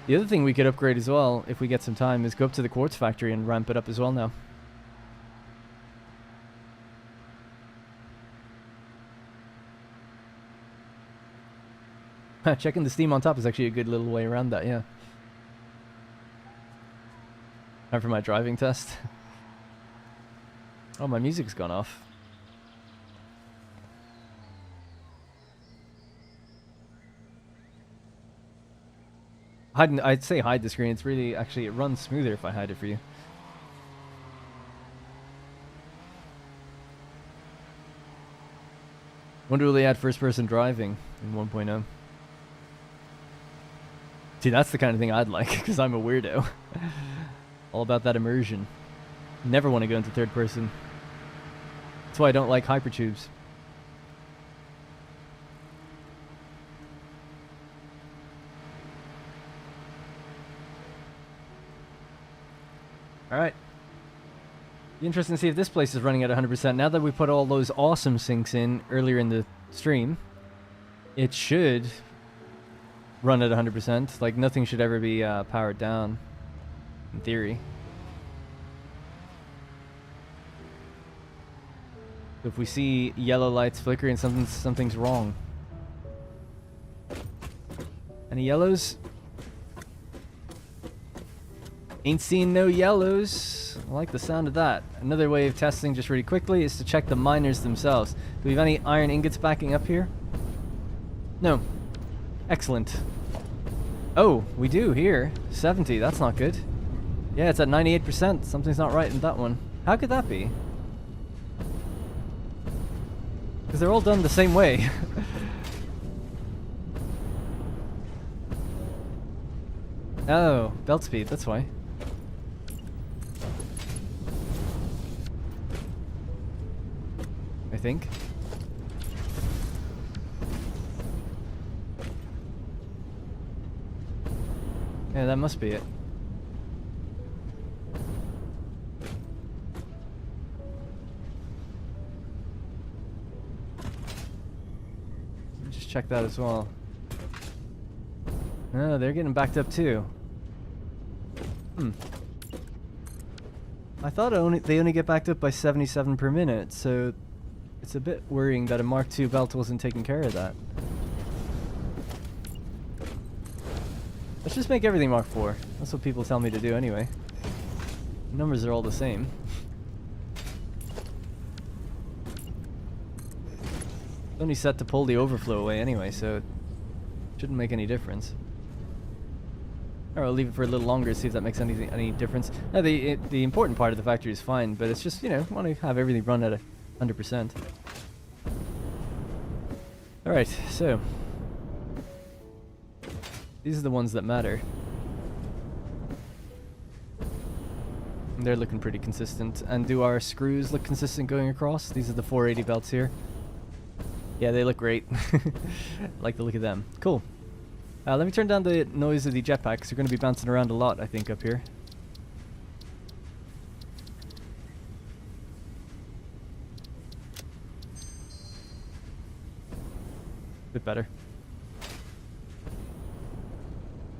The other thing we could upgrade as well, if we get some time, is go up to the quartz factory and ramp it up as well now. Checking the steam on top is actually a good little way around that, yeah. Time for my driving test. Oh, my music's gone off. I'd say hide the screen. It's really, actually, it runs smoother if I hide it for you. Wonder will they add first-person driving in 1.0? See, that's the kind of thing I'd like, because I'm a weirdo. All about that immersion. Never want to go into third person. That's why I don't like hypertubes. Alright. Be interesting to see if this place is running at 100%. Now that we put all those awesome sinks in earlier in the stream, it should run at 100%. Like, nothing should ever be powered down, in theory. So if we see yellow lights flickering, something's wrong. Any yellows? Ain't seen no yellows. I like the sound of that. Another way of testing, just really quickly, is to check the miners themselves. Do we have any iron ingots backing up here? No. Excellent. Oh, we do here. 70, that's not good. Yeah, it's at 98%. Something's not right in that one. How could that be? Because they're all done the same way. Oh, belt speed, that's why. I think. Yeah, that must be it. Just check that as well. Oh, they're getting backed up too. I thought they only get backed up by 77 per minute, so it's a bit worrying that a Mark II belt wasn't taking care of that. Let's just make everything Mark IV. That's what people tell me to do anyway. The numbers are all the same. It's only set to pull the overflow away anyway, so it shouldn't make any difference. Or I'll leave it for a little longer, see if that makes any difference. No, the important part of the factory is fine, but it's just, you know, want to have everything run at 100%. Alright, so these are the ones that matter. And they're looking pretty consistent. And do our screws look consistent going across? These are the 480 belts here. Yeah, they look great. Like the look of them. Cool. Let me turn down the noise of the jetpacks. They're going to be bouncing around a lot, I think, up here. Bit better.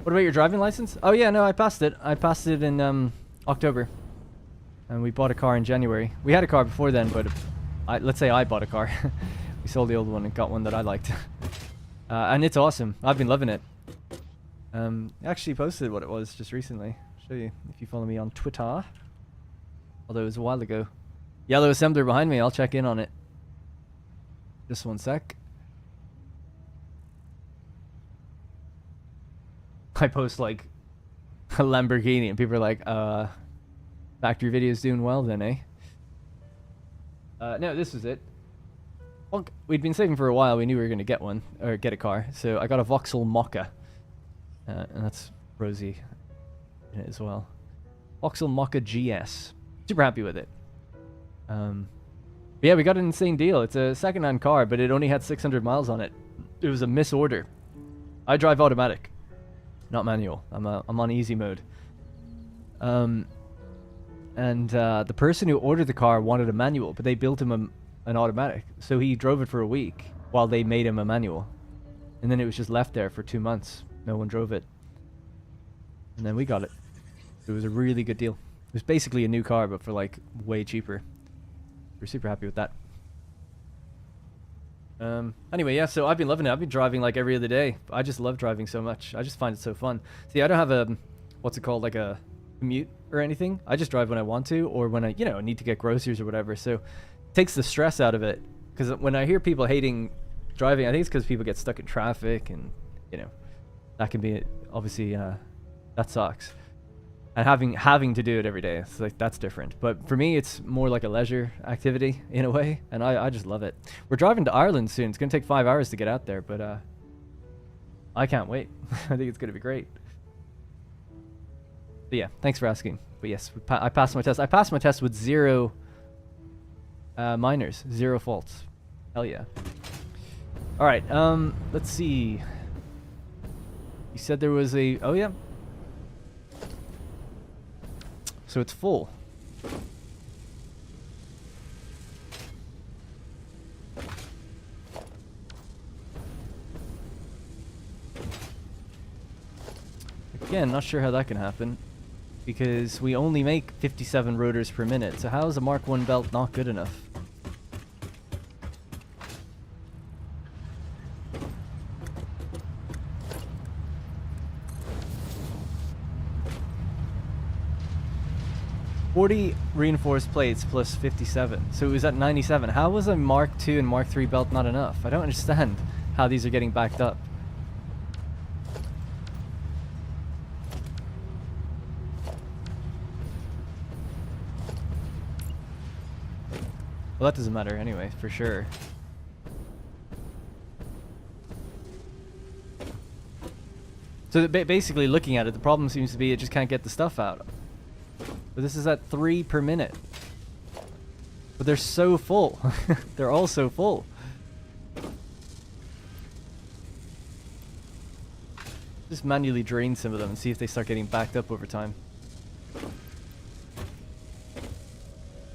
What about your driving license? Oh yeah, no, I passed it. I passed it in October. And we bought a car in January. We had a car before then, but let's say I bought a car. We sold the old one and got one that I liked. And it's awesome. I've been loving it. I actually posted what it was just recently. I'll show you if you follow me on Twitter. Although it was a while ago. Yellow assembler behind me. I'll check in on it. Just one sec. I post like a Lamborghini and people are like, factory video's doing well then, eh? No, this was it. Well, we'd been saving for a while. We knew we were going to get one, or get a car. So I got a Vauxhall Mokka. And that's Rosie in it as well. Vauxhall Mokka GS. Super happy with it. But yeah, we got an insane deal. It's a second-hand car, but it only had 600 miles on it. It was a misorder. I drive automatic, not manual. I'm on easy mode. The person who ordered the car wanted a manual, but they built him an automatic. So he drove it for a week while they made him a manual. And then it was just left there for 2 months. No one drove it. and then we got it. It was a really good deal. It was basically a new car, but for like way cheaper. We're super happy with that. Anyway, yeah, so I've been loving it. I've been driving like every other day. I just love driving so much. I just find it so fun. See, I don't have a, what's it called, like a commute or anything. I just drive when I want to, or when I, you know, need to get groceries or whatever. So it takes the stress out of it. Because when I hear people hating driving, I think it's because people get stuck in traffic, and, you know, that can be, obviously, that sucks. And having to do it every day, it's like, that's different. But for me, it's more like a leisure activity in a way, and I just love it. We're driving to Ireland soon. It's gonna take 5 hours to get out there, but I can't wait. I think it's gonna be great. But yeah, thanks for asking. But yes, I passed my test. I passed my test with 0 minors, 0 faults. Hell yeah. All right, let's see. You said there was a, oh yeah. So it's full. Again, not sure how that can happen, because we only make 57 rotors per minute. So how is a Mark 1 belt not good enough? $40 reinforced plates plus 57. So it was at 97. How was a Mark 2 and Mark 3 belt not enough? I don't understand how these are getting backed up. Well, that doesn't matter anyway, for sure. So basically, looking at it, the problem seems to be it just can't get the stuff out. But this is at 3 per minute. But they're so full. They're all so full. Just manually drain some of them and see if they start getting backed up over time. A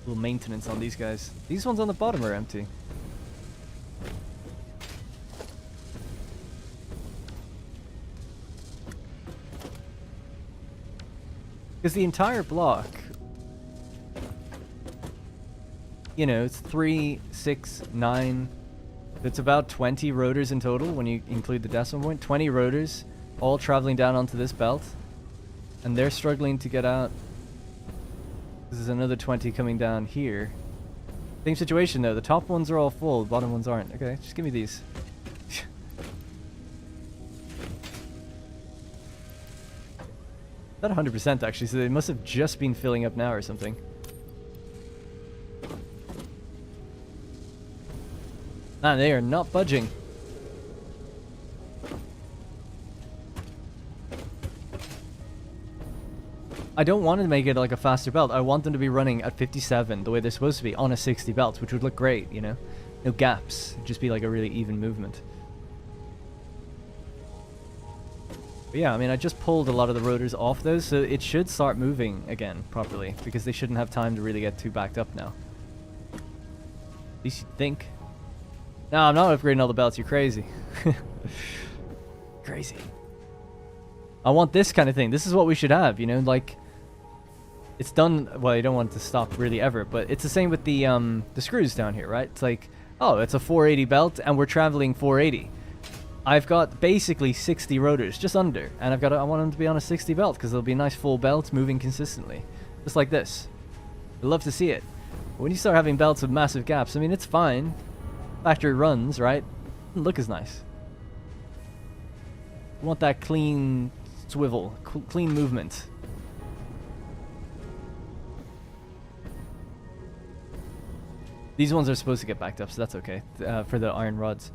little maintenance on these guys. These ones on the bottom are empty. Because the entire block, you know, it's 3, 6, 9. It's about 20 rotors in total when you include the decimal point. 20 rotors, all traveling down onto this belt. And they're struggling to get out. This is another 20 coming down here. Same situation though. The top ones are all full, the bottom ones aren't. Okay, just give me these. Not 100% actually, so they must have just been filling up now or something. Man, they are not budging. I don't want to make it like a faster belt. I want them to be running at 57 the way they're supposed to be on a 60 belt, which would look great, you know? No gaps. It'd just be like a really even movement. But yeah, I mean, I just pulled a lot of the rotors off those, so it should start moving again properly, because they shouldn't have time to really get too backed up now. At least you'd think. No, I'm not upgrading all the belts, you're crazy. Crazy. I want this kind of thing. This is what we should have, you know, like, it's done, well, you don't want it to stop really ever, but it's the same with the screws down here, right? It's like, oh, it's a 480 belt, and we're traveling 480. I've got basically 60 rotors, just under, and I want them to be on a 60 belt because there'll be a nice full belt moving consistently, just like this. I'd love to see it. But when you start having belts with massive gaps, I mean, it's fine. Factory runs, right? Doesn't look as nice. You want that clean swivel, clean movement. These ones are supposed to get backed up, so that's okay for the iron rods.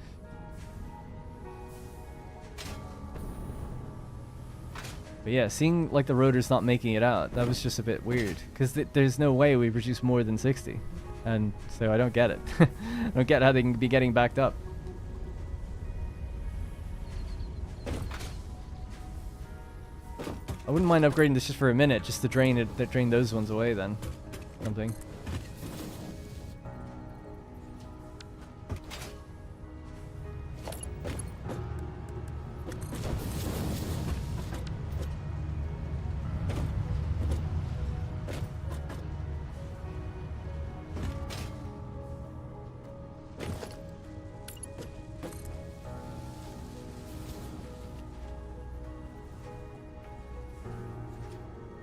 But yeah, seeing like the rotors not making it out, that was just a bit weird. Because there's no way we produce more than 60. And so I don't get it. I don't get how they can be getting backed up. I wouldn't mind upgrading this just for a minute, just to drain those ones away then. Something.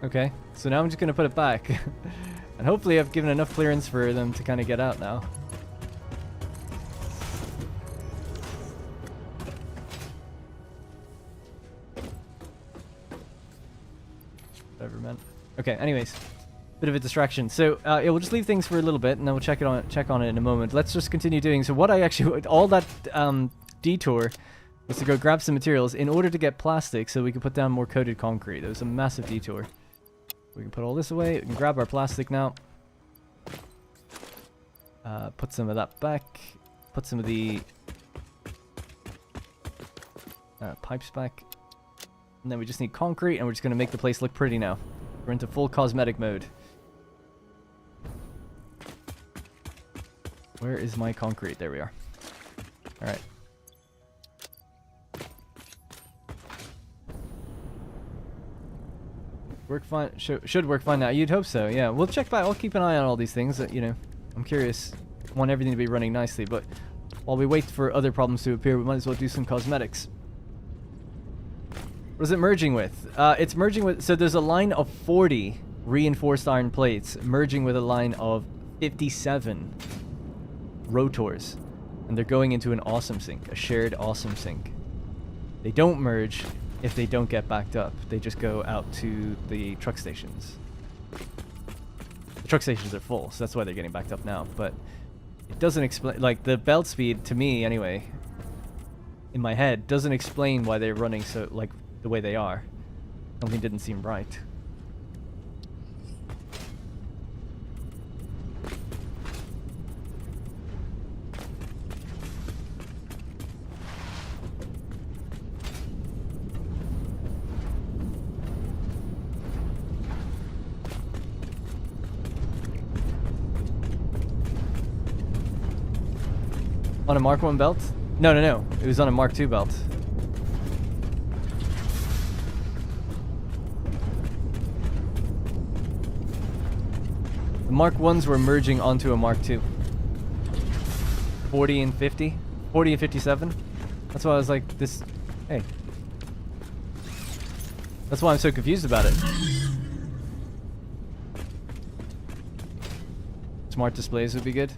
Okay, so now I'm just gonna put it back. And hopefully I've given enough clearance for them to kind of get out now. Whatever, man. Okay, anyways. Bit of a distraction. So, yeah, we'll just leave things for a little bit, and then we'll check on it in a moment. Let's just continue doing. So what I actually... All that detour was to go grab some materials in order to get plastic so we can put down more coated concrete. It was a massive detour. We can put all this away. We can grab our plastic now. Put some of that back. Put some of the pipes back. And then we just need concrete, and we're just going to make the place look pretty now. We're into full cosmetic mode. Where is my concrete? There we are. Alright. Work fine. Should work fine now. You'd hope so, yeah. We'll check back. I'll keep an eye on all these things. You know, I'm curious. I want everything to be running nicely, but while we wait for other problems to appear, we might as well do some cosmetics. What is it merging with? It's merging with... So there's a line of 40 reinforced iron plates merging with a line of 57 rotors. And they're going into an awesome sink, a shared awesome sink. They don't merge if they don't get backed up. They just go out to the truck stations. The truck stations are full, so that's why they're getting backed up now. But it doesn't explain... Like, the belt speed, to me anyway, in my head, doesn't explain why they're running so... like, the way they are. Something didn't seem right. On a Mark 1 belt? No. It was on a Mark 2 belt. The Mark 1s were merging onto a Mark 2. 40 and 50? 40 and 57? That's why I was like, this... Hey. That's why I'm so confused about it. Smart displays would be good.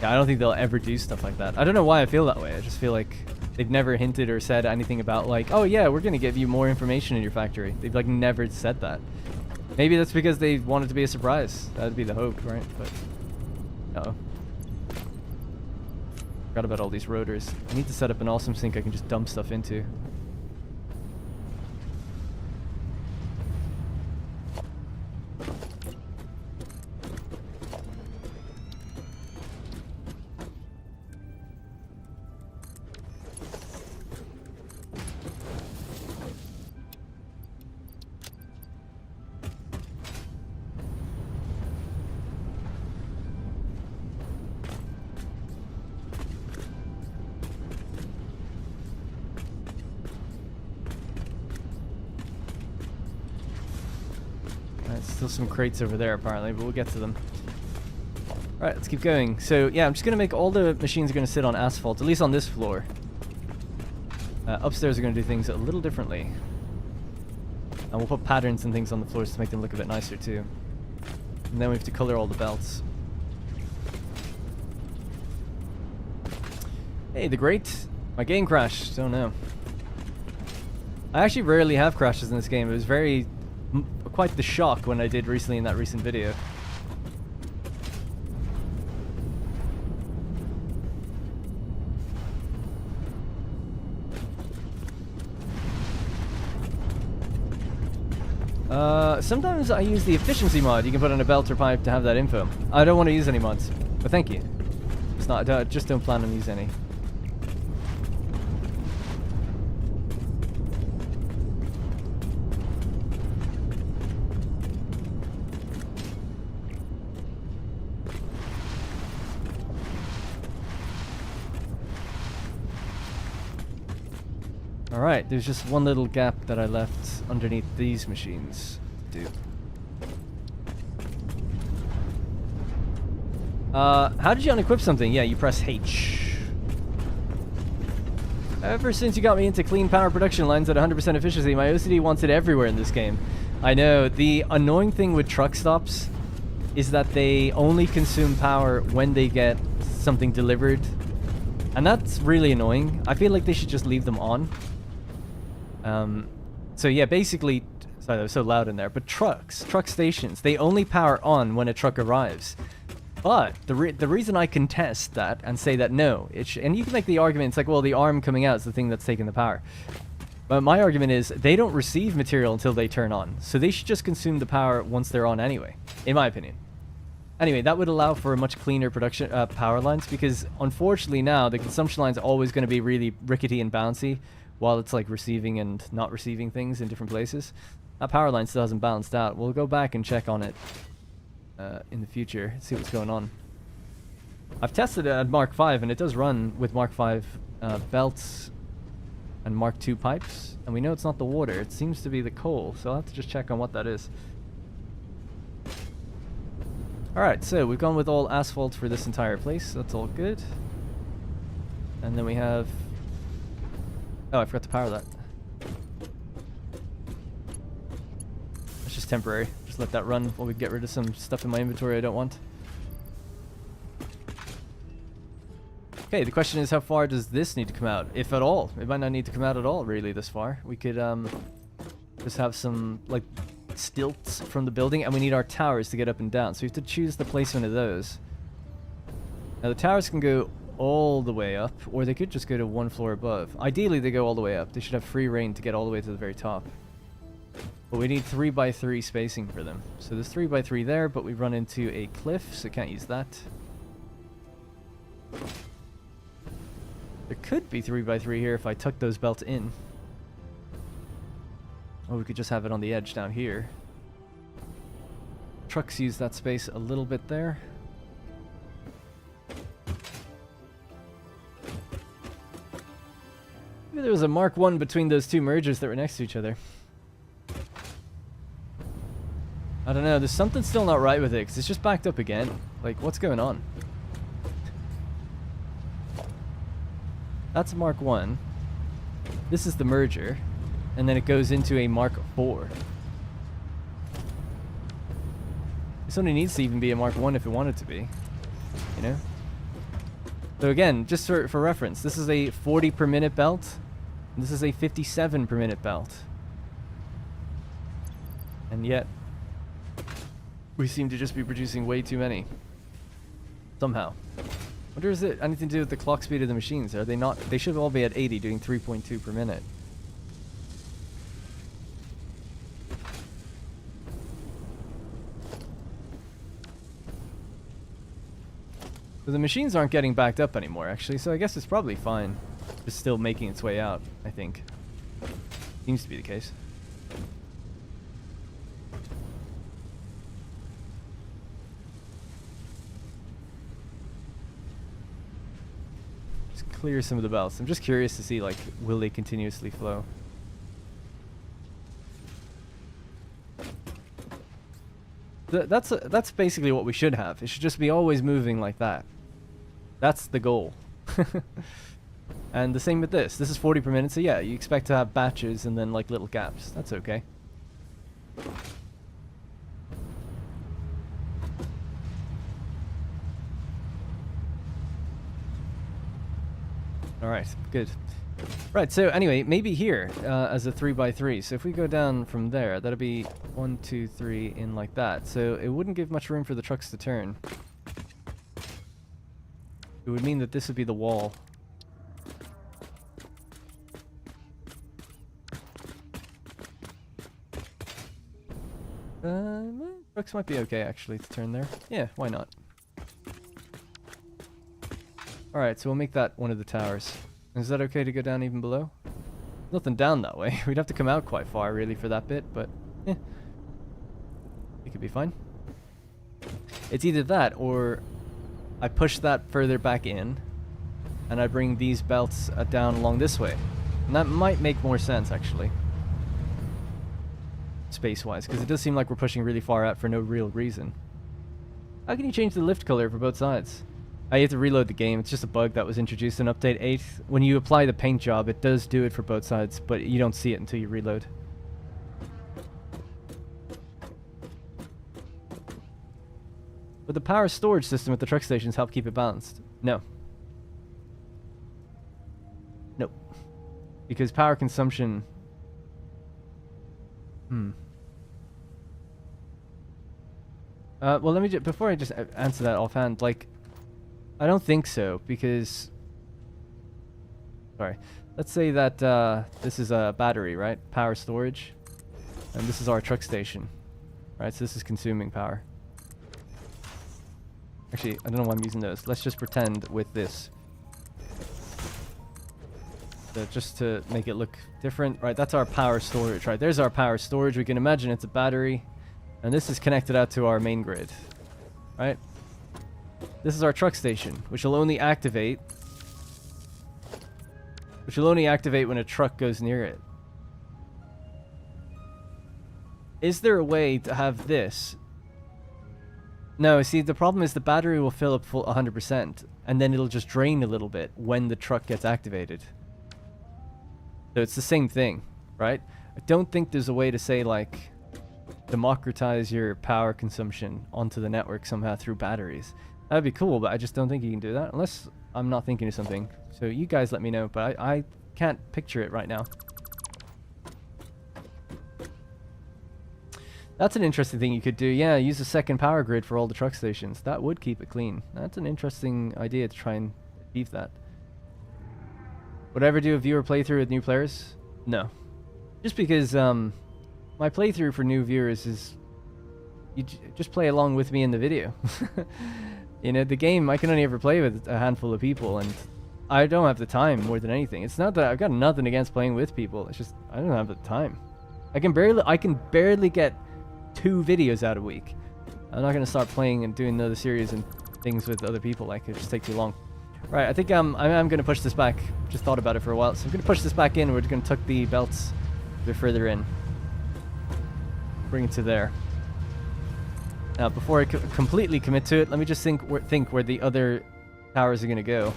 Yeah, I don't think they'll ever do stuff like that. I don't know why I feel that way. I just feel like they've never hinted or said anything about like, oh yeah, we're gonna give you more information in your factory. They've like never said that. Maybe that's because they want it to be a surprise. That'd be the hope, right? But uh-oh. Forgot about all these rotors. I need to set up an awesome sink I can just dump stuff into. Still some crates over there apparently, but we'll get to them. Alright, let's keep going. So yeah, I'm just gonna make all the machines are gonna sit on asphalt, at least on this floor. Upstairs are gonna do things a little differently. And we'll put patterns and things on the floors to make them look a bit nicer too. And then we have to color all the belts. Hey, the Great. My game crashed. Oh no. I actually rarely have crashes in this game. It was very... quite the shock when I did recently in that recent video. Sometimes I use the efficiency mod you can put on a belt or pipe to have that info. I don't want to use any mods, but thank you. It's not, I just don't plan on using any. Alright, there's just one little gap that I left underneath these machines to do. How did you unequip something? Yeah, you press H. Ever since you got me into clean power production lines at 100% efficiency, my OCD wants it everywhere in this game. I know. The annoying thing with truck stops is that they only consume power when they get something delivered. And that's really annoying. I feel like they should just leave them on. So yeah, basically... Sorry, that was so loud in there. But truck stations, they only power on when a truck arrives. But the reason I contest that and say that no, and you can make the argument, it's like, well, the arm coming out is the thing that's taking the power. But my argument is they don't receive material until they turn on. So they should just consume the power once they're on anyway, in my opinion. Anyway, that would allow for a much cleaner production power lines, because unfortunately now the consumption line's always going to be really rickety and bouncy while it's like receiving and not receiving things in different places. That power line still hasn't balanced out. We'll go back and check on it in the future, see what's going on. I've tested it at Mark V, and it does run with Mark V belts and Mark II pipes, and we know it's not the water. It seems to be the coal, so I'll have to just check on what that is. Alright, so we've gone with all asphalt for this entire place. That's all good. And then we have... Oh, I forgot to power that. That's just temporary. Just let that run while we get rid of some stuff in my inventory I don't want. Okay, the question is, how far does this need to come out? If at all. It might not need to come out at all, really, this far. We could just have some, like, stilts from the building, and we need our towers to get up and down, so we have to choose the placement of those. Now the towers can go all the way up, or they could just go to one floor above. Ideally they go all the way up. They should have free reign to get all the way to the very top, but we need 3x3 spacing for them. So there's 3x3 there, but we run into a cliff, so can't use that. There could be 3x3 here if I tuck those belts in. Or we could just have it on the edge down here. Trucks use that space a little bit there. Maybe there was a Mark I between those two mergers that were next to each other. I don't know, there's something still not right with it, because it's just backed up again. Like, what's going on? That's a Mark I. This is the merger. And then it goes into a Mark IV. This only needs to even be a Mark I if it wanted to be. You know? So again, just for reference, this is a 40 per minute belt. And this is a 57 per minute belt. And yet, we seem to just be producing way too many. Somehow. Wonder, is it anything to do with the clock speed of the machines? Are they not? They should all be at 80, doing 3.2 per minute. So the machines aren't getting backed up anymore, actually, so I guess it's probably fine. It's still making its way out, I think. Seems to be the case. Just clear some of the belts. I'm just curious to see, like, will they continuously flow? That's basically what we should have. It should just be always moving like that. That's the goal. And the same with this. This is 40 per minute, so yeah, you expect to have batches and then like little gaps. That's okay. Alright, good. Right, so anyway, maybe here as a 3x3. So if we go down from there, that'll be 1, 2, 3 in like that. So it wouldn't give much room for the trucks to turn. It would mean that this would be the wall. Trucks might be okay actually to turn there. Yeah, why not? Alright, so we'll make that one of the towers. Is that okay to go down even below? Nothing down that way. We'd have to come out quite far really for that bit, but yeah. It could be fine. It's either that or I push that further back in and I bring these belts down along this way. And that might make more sense actually. Space-wise, because it does seem like we're pushing really far out for no real reason. How can you change the lift color for both sides? You have to reload the game. It's just a bug that was introduced in Update 8. When you apply the paint job, it does do it for both sides, but you don't see it until you reload. But the power storage system at the truck stations help keep it balanced. No. Nope. Because power consumption... well, let me before I just answer that offhand, like, I don't think so, because... Sorry. Let's say that this is a battery, right? Power storage. And this is our truck station. Right, so this is consuming power. Actually, I don't know why I'm using those. Let's just pretend with this. So just to make it look different. Right, that's our power storage. Right, there's our power storage. We can imagine it's a battery. And this is connected out to our main grid. Right? This is our truck station, which will only activate... Which will only activate when a truck goes near it. Is there a way to have this? No, see, the problem is the battery will fill up full 100%, and then it'll just drain a little bit when the truck gets activated. So it's the same thing, right? I don't think there's a way to say, like, democratize your power consumption onto the network somehow through batteries. That'd be cool, but I just don't think you can do that, unless I'm not thinking of something. So you guys let me know, but I can't picture it right now. That's an interesting thing you could do. Yeah, use a second power grid for all the truck stations. That would keep it clean. That's an interesting idea to try and achieve that. Would I ever do a viewer playthrough with new players? No. Just because my playthrough for new viewers is... You just play along with me in the video. You know, the game, I can only ever play with a handful of people, and I don't have the time more than anything. It's not that I've got nothing against playing with people. It's just, I don't have the time. I can barely get 2 videos out a week. I'm not gonna start playing and doing another series and things with other people. Like, it just take too long. Right, I think I'm gonna push this back. Just thought about it for a while, so I'm gonna push this back in. We're gonna tuck the belts a bit further in. Bring it to there. Now, before I completely commit to it, let me just think where the other towers are gonna go.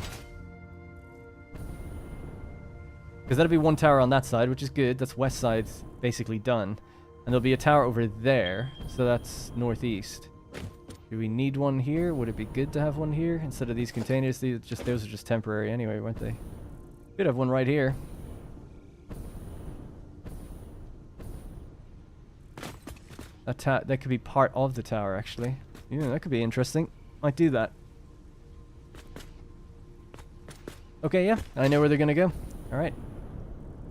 Because that'll be one tower on that side, which is good. That's west side basically done. And there'll be a tower over there, so that's northeast. Do we need one here? Would it be good to have one here instead of these containers? Those are just temporary anyway, weren't they? Could have one right here. That could be part of the tower, actually. Yeah, that could be interesting. Might do that. Okay, yeah, I know where they're gonna go. All right.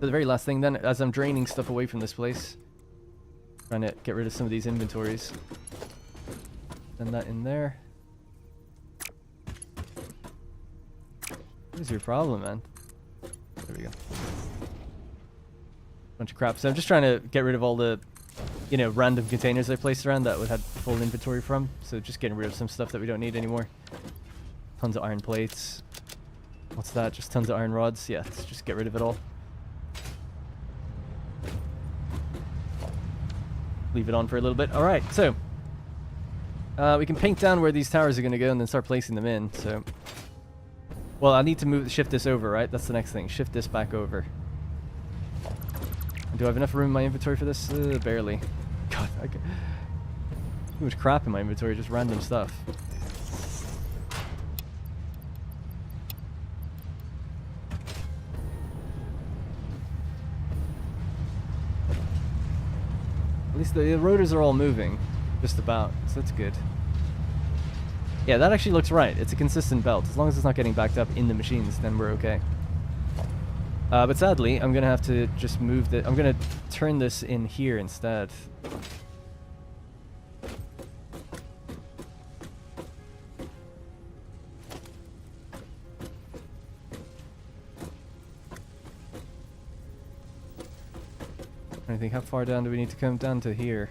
So the very last thing then, as I'm draining stuff away from this place, trying to get rid of some of these inventories. Send that in there. What is your problem, man? There we go. Bunch of crap. So I'm just trying to get rid of all the, you know, random containers I placed around that would have full inventory from. So just getting rid of some stuff that we don't need anymore. Tons of iron plates. What's that? Just tons of iron rods. Yeah, let's just get rid of it all. Leave it on for a little bit. All right, so we can paint down where these towers are going to go and then start placing them in. So, well, I need to shift this over, right? That's the next thing. Shift this back over. Do I have enough room in my inventory for this? Barely. God, too much crap in my inventory, just random stuff. At least the rotors are all moving, just about, so that's good. Yeah, that actually looks right. It's a consistent belt. As long as it's not getting backed up in the machines, then we're okay. But sadly, I'm going to have to just move the... I'm going to turn this in here instead. I think, how far down do we need to come down to here?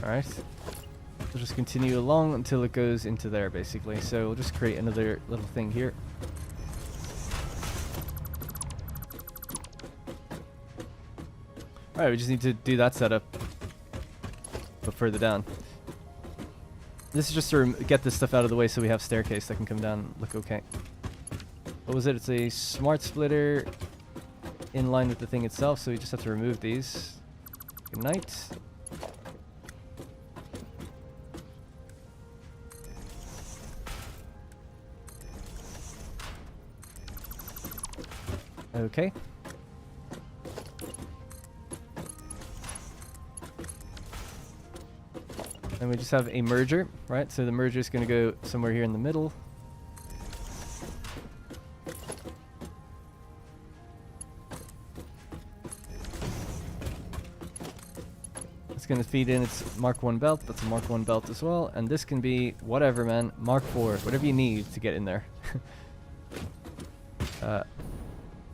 Alright. We'll just continue along until it goes into there, basically. So we'll just create another little thing here. Alright, we just need to do that setup. But further down. This is just to get this stuff out of the way so we have staircase that can come down and look okay. What was it? It's a smart splitter in line with the thing itself, so we just have to remove these. Good night. Okay. And we just have a merger, right? So the merger is going to go somewhere here in the middle. It's going to feed in its Mark 1 belt. That's a Mark 1 belt as well. And this can be whatever, man. Mark 4, whatever you need to get in there.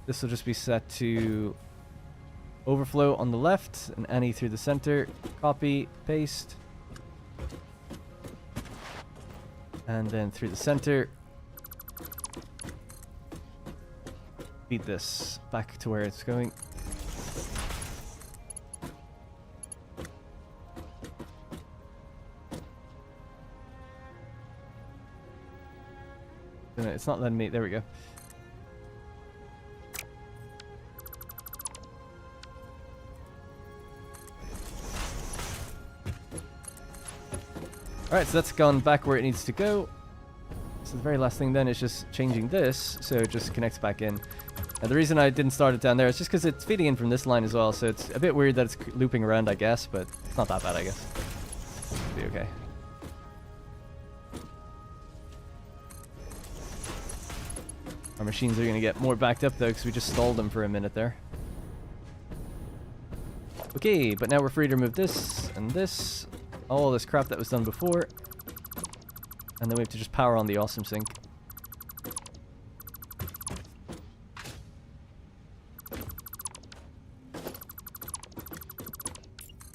This will just be set to overflow on the left and any through the center. Copy, paste. And then through the center. Feed this back to where it's going. It's not letting me. There we go. Alright, so that's gone back where it needs to go. So the very last thing then is just changing this, so it just connects back in. Now the reason I didn't start it down there is just because it's feeding in from this line as well, so it's a bit weird that it's looping around, I guess, but it's not that bad, I guess. It'll be okay. Our machines are going to get more backed up though, because we just stalled them for a minute there. Okay, but now we're free to remove this and this. All this crap that was done before. And then we have to just power on the awesome sink.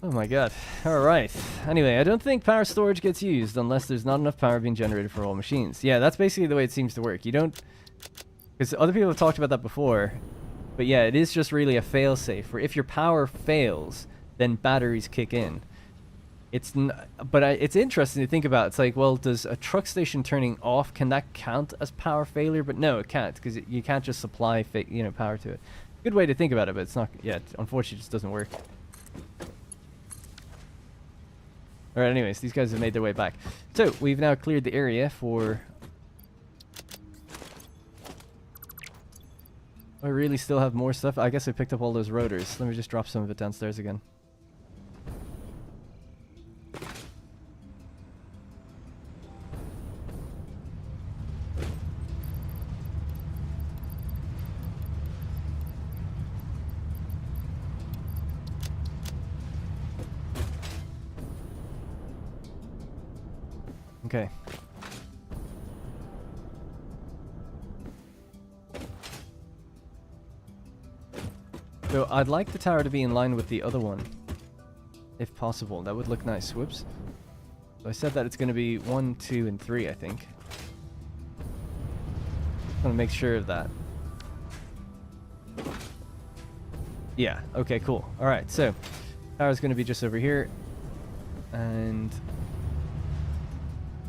Oh my god. Alright. Anyway, I don't think power storage gets used unless there's not enough power being generated for all machines. Yeah, that's basically the way it seems to work. You don't... Because other people have talked about that before. But yeah, it is just really a fail-safe. Where if your power fails, then batteries kick in. It's interesting to think about. It's like, well, does a truck station turning off, can that count as power failure? But no, it can't, because you can't just supply power to it. Good way to think about it, but it's not. Yeah, unfortunately, it just doesn't work. All right. Anyways, these guys have made their way back. So we've now cleared the area for. I really still have more stuff. I guess I picked up all those rotors. Let me just drop some of it downstairs again. Okay. So I'd like the tower to be in line with the other one, if possible. That would look nice. Whoops. So I said that it's going to be 1, 2, and 3, I think. I want to make sure of that. Yeah. Okay, cool. All right, so tower's going to be just over here. And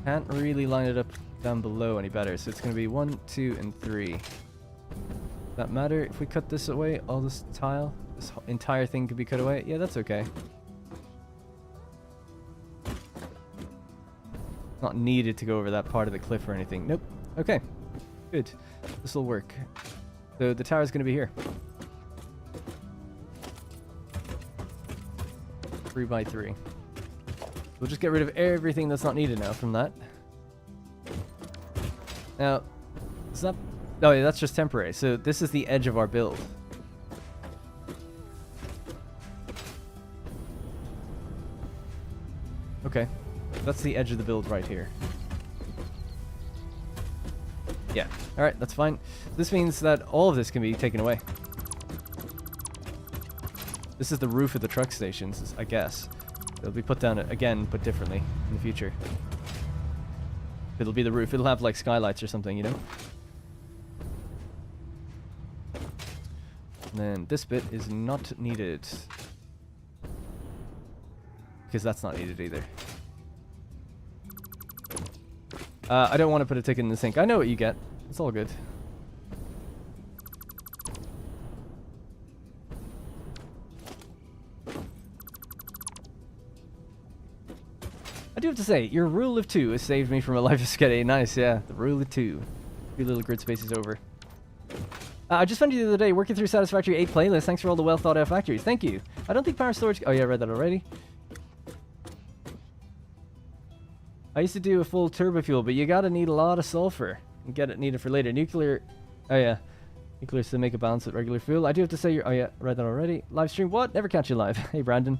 can't really line it up down below any better. So it's going to be 1, 2, and 3. Does that matter if we cut this away? All this tile? This entire thing could be cut away? Yeah, that's okay. Not needed to go over that part of the cliff or anything. Nope. Okay. Good. This will work. So the tower's going to be here. 3 by 3. We'll just get rid of everything that's not needed now from that. Now, is that... Oh yeah, that's just temporary. So this is the edge of our build. Okay. That's the edge of the build right here. Yeah. Alright, that's fine. This means that all of this can be taken away. This is the roof of the truck stations, I guess. It'll be put down again, but differently in the future. It'll be the roof. It'll have like skylights or something, you know? And then this bit is not needed. because that's not needed either. I don't want to put a ticket in the sink. I know what you get. It's all good. I do have to say, your rule of 2 has saved me from a life of sketty. Nice, yeah. The rule of 2. 2 little grid spaces over. I just found you the other day working through Satisfactory 8 playlist. Thanks for all the well thought out factories. Thank you. I don't think power storage... Oh yeah, I read that already. I used to do a full turbo fuel, but you gotta need a lot of sulfur and get it needed for later. Nuclear... Oh yeah. Nuclear to make a balance with regular fuel. I do have to say you're... Oh yeah, read that already. Live stream? What? Never catch you live. Hey Brandon.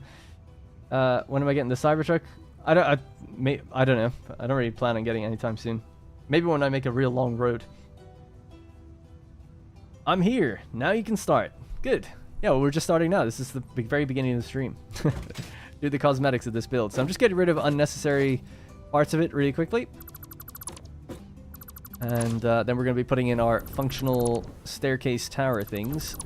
When am I getting the Cybertruck? I don't know. I don't really plan on getting it anytime soon. Maybe when I make a real long road. I'm here. Now you can start. Good. Yeah, well, we're just starting now. This is the very beginning of the stream. Do the cosmetics of this build. So I'm just getting rid of unnecessary parts of it really quickly. And then we're going to be putting in our functional staircase tower things.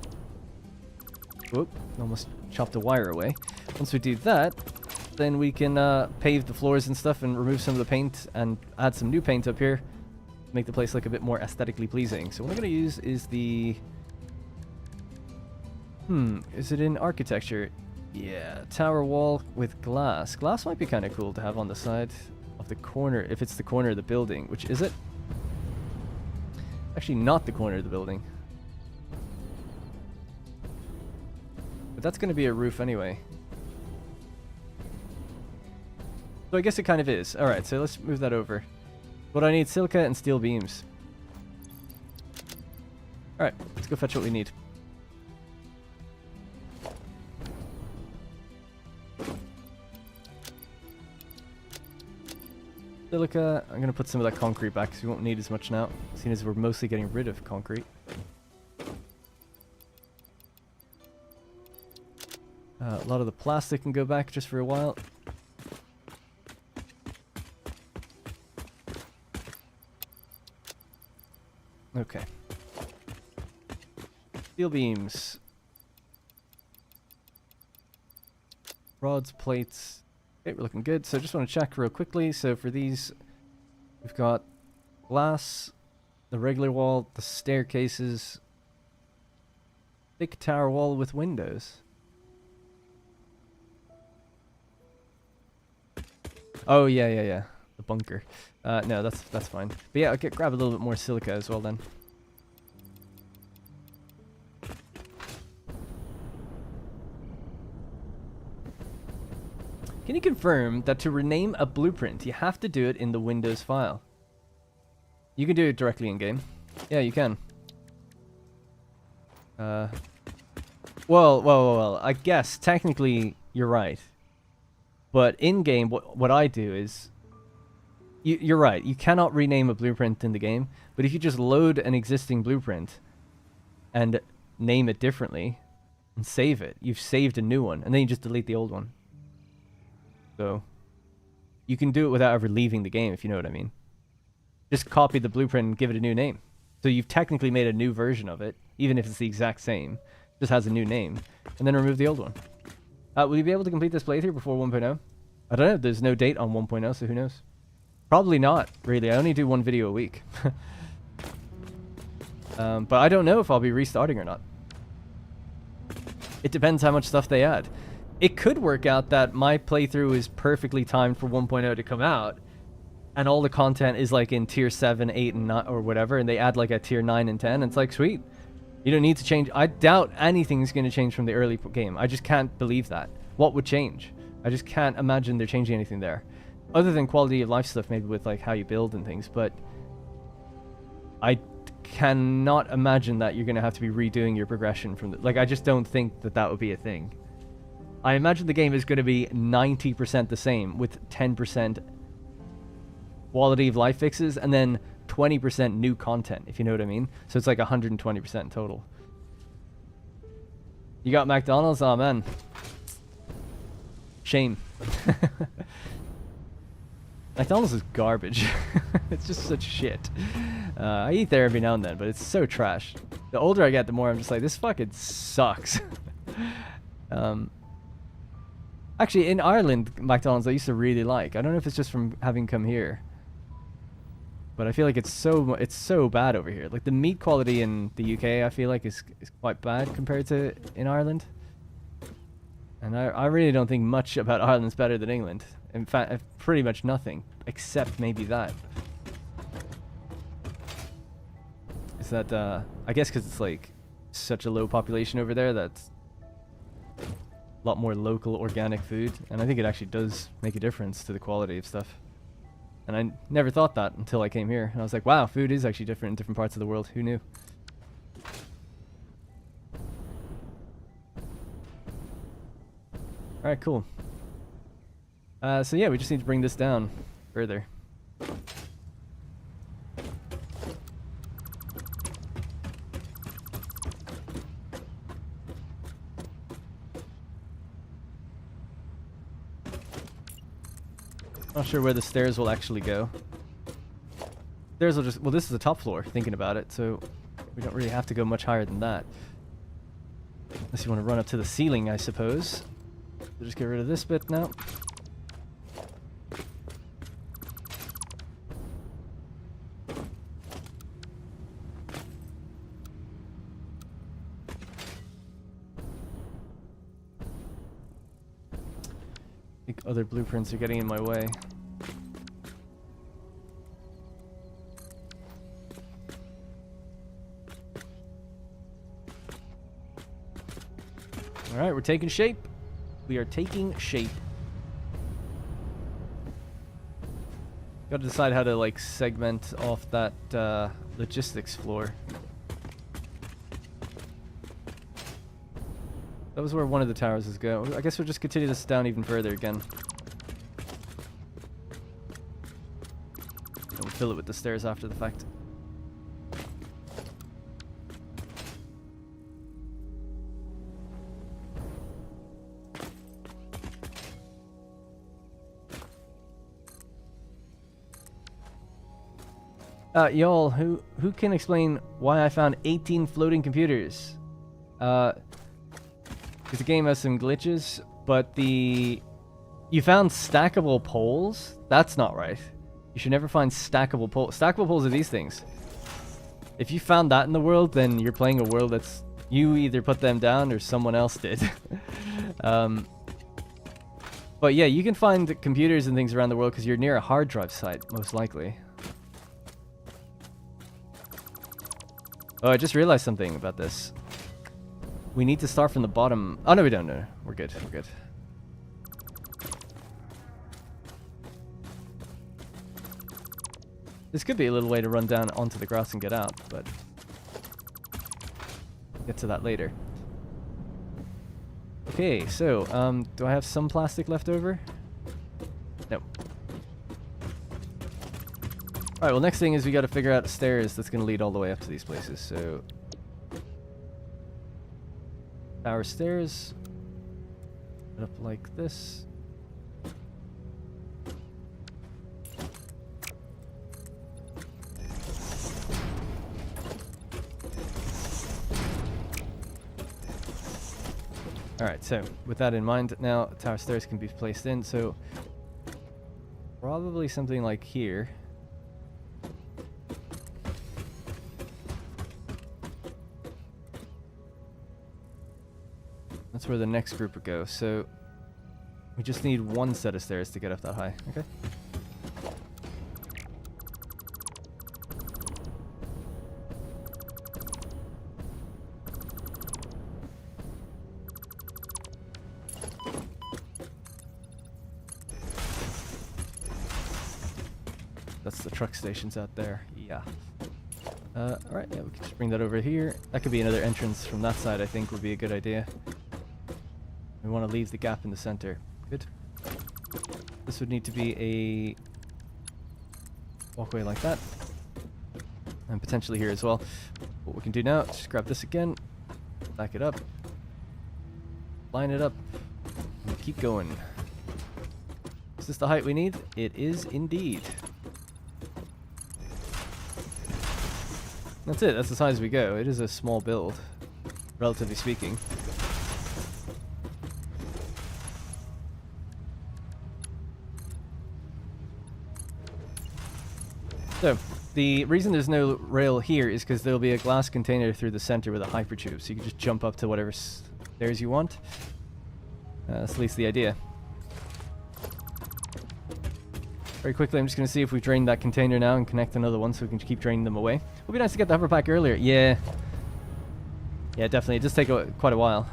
Whoop. Almost chopped a wire away. Once we do that, then we can pave the floors and stuff and remove some of the paint and add some new paint up here. Make the place look a bit more aesthetically pleasing. So what I'm going to use is the... is it in architecture? Yeah, tower wall with glass. Glass might be kind of cool to have on the side of the corner, if it's the corner of the building. Which is it? Actually not the corner of the building. But that's going to be a roof anyway. So I guess it kind of is. Alright, so let's move that over. But I need silica and steel beams. Alright, let's go fetch what we need. Silica, I'm going to put some of that concrete back because we won't need as much now, seeing as we're mostly getting rid of concrete. A lot of the plastic can go back just for a while. Okay. Steel beams. Rods, plates. Okay, we're looking good. So I just want to check real quickly. So for these, we've got glass, the regular wall, the staircases, thick tower wall with windows. Oh, yeah. The bunker. No, that's fine. But yeah, I'll grab a little bit more silica as well then. Can you confirm that to rename a blueprint, you have to do it in the Windows file? You can do it directly in game. Yeah, you can. Well, I guess technically you're right. But in game, what I do is... You're right, you cannot rename a blueprint in the game, but if you just load an existing blueprint and name it differently and save it, you've saved a new one, and then you just delete the old one. So you can do it without ever leaving the game, if you know what I mean. Just copy the blueprint and give it a new name. So you've technically made a new version of it, even if it's the exact same, just has a new name, and then remove the old one. Will you be able to complete this playthrough before 1.0? I don't know, there's no date on 1.0, so who knows? Probably not, really. I only do one video a week. But I don't know if I'll be restarting or not. It depends how much stuff they add. It could work out that my playthrough is perfectly timed for 1.0 to come out, and all the content is like in tier 7, 8, and 9, or whatever, and they add like a tier 9 and 10, and it's like, sweet. You don't need to change. I doubt anything's going to change from the early game. I just can't believe that. What would change? I just can't imagine they're changing anything there. Other than quality of life stuff, maybe with like how you build and things, but I cannot imagine that you're going to have to be redoing your progression from the... Like, I just don't think that would be a thing. I imagine the game is going to be 90% the same, with 10% quality of life fixes, and then 20% new content, if you know what I mean. So it's like 120% total. You got McDonald's? Oh, man. Shame. McDonald's is garbage. It's just such shit. I eat there every now and then, but it's so trash. The older I get, the more I'm just like, this fucking sucks. I Actually, in Ireland, McDonald's I used to really like. I don't know if it's just from having come here, but I feel like it's so bad over here. Like the meat quality in the UK, I feel like is quite bad compared to in Ireland. And I really don't think much about Ireland's better than England. In fact, pretty much nothing, except maybe that. Is that I guess because it's like such a low population over there that's a lot more local organic food, and I think it actually does make a difference to the quality of stuff. And I never thought that until I came here, and I was like, wow, food is actually different in different parts of the world. Who knew? Alright, cool. So yeah, we just need to bring this down further. Not sure where the stairs will actually go. Stairs will just... Well, this is the top floor, thinking about it, so we don't really have to go much higher than that. Unless you want to run up to the ceiling, I suppose. So just get rid of this bit now. I think other blueprints are getting in my way. Alright, we're taking shape. We are taking shape. Gotta decide how to like segment off that logistics floor. That was where one of the towers is going. I guess we'll just continue this down even further again. And we'll fill it with the stairs after the fact. Y'all, who can explain why I found 18 floating computers? Because the game has some glitches, but you found stackable poles? That's not right. You should never find stackable poles. Stackable poles are these things. If you found that in the world, then you're playing a world that's... You either put them down or someone else did. But yeah, you can find computers and things around the world because you're near a hard drive site, most likely. Oh, I just realized something about this. We need to start from the bottom. Oh, no, we don't. No, we're good. We're good. This could be a little way to run down onto the grass and get out, but... We'll get to that later. Okay, so, do I have some plastic left over? No. Alright, well, next thing is we gotta figure out stairs that's gonna lead all the way up to these places, so... Tower stairs. Put up like this. Alright, so with that in mind, now tower stairs can be placed in, so probably something like here. That's where the next group would go, so we just need one set of stairs to get up that high. Okay. That's the truck stations out there. Yeah. Alright, yeah, we can just bring that over here. That could be another entrance from that side, I think, would be a good idea. We want to leave the gap in the center. Good. This would need to be a walkway like that. And potentially here as well. What we can do now, just grab this again. Back it up. Line it up. And keep going. Is this the height we need? It is indeed. That's it. That's as high as we go. It is a small build, relatively speaking. So, the reason there's no rail here is because there'll be a glass container through the center with a hypertube, so you can just jump up to whatever stairs you want. That's at least the idea. Very quickly, I'm just going to see if we've drained that container now and connect another one so we can keep draining them away. It would be nice to get the hover pack earlier. Yeah. Yeah, definitely. It does take quite a while.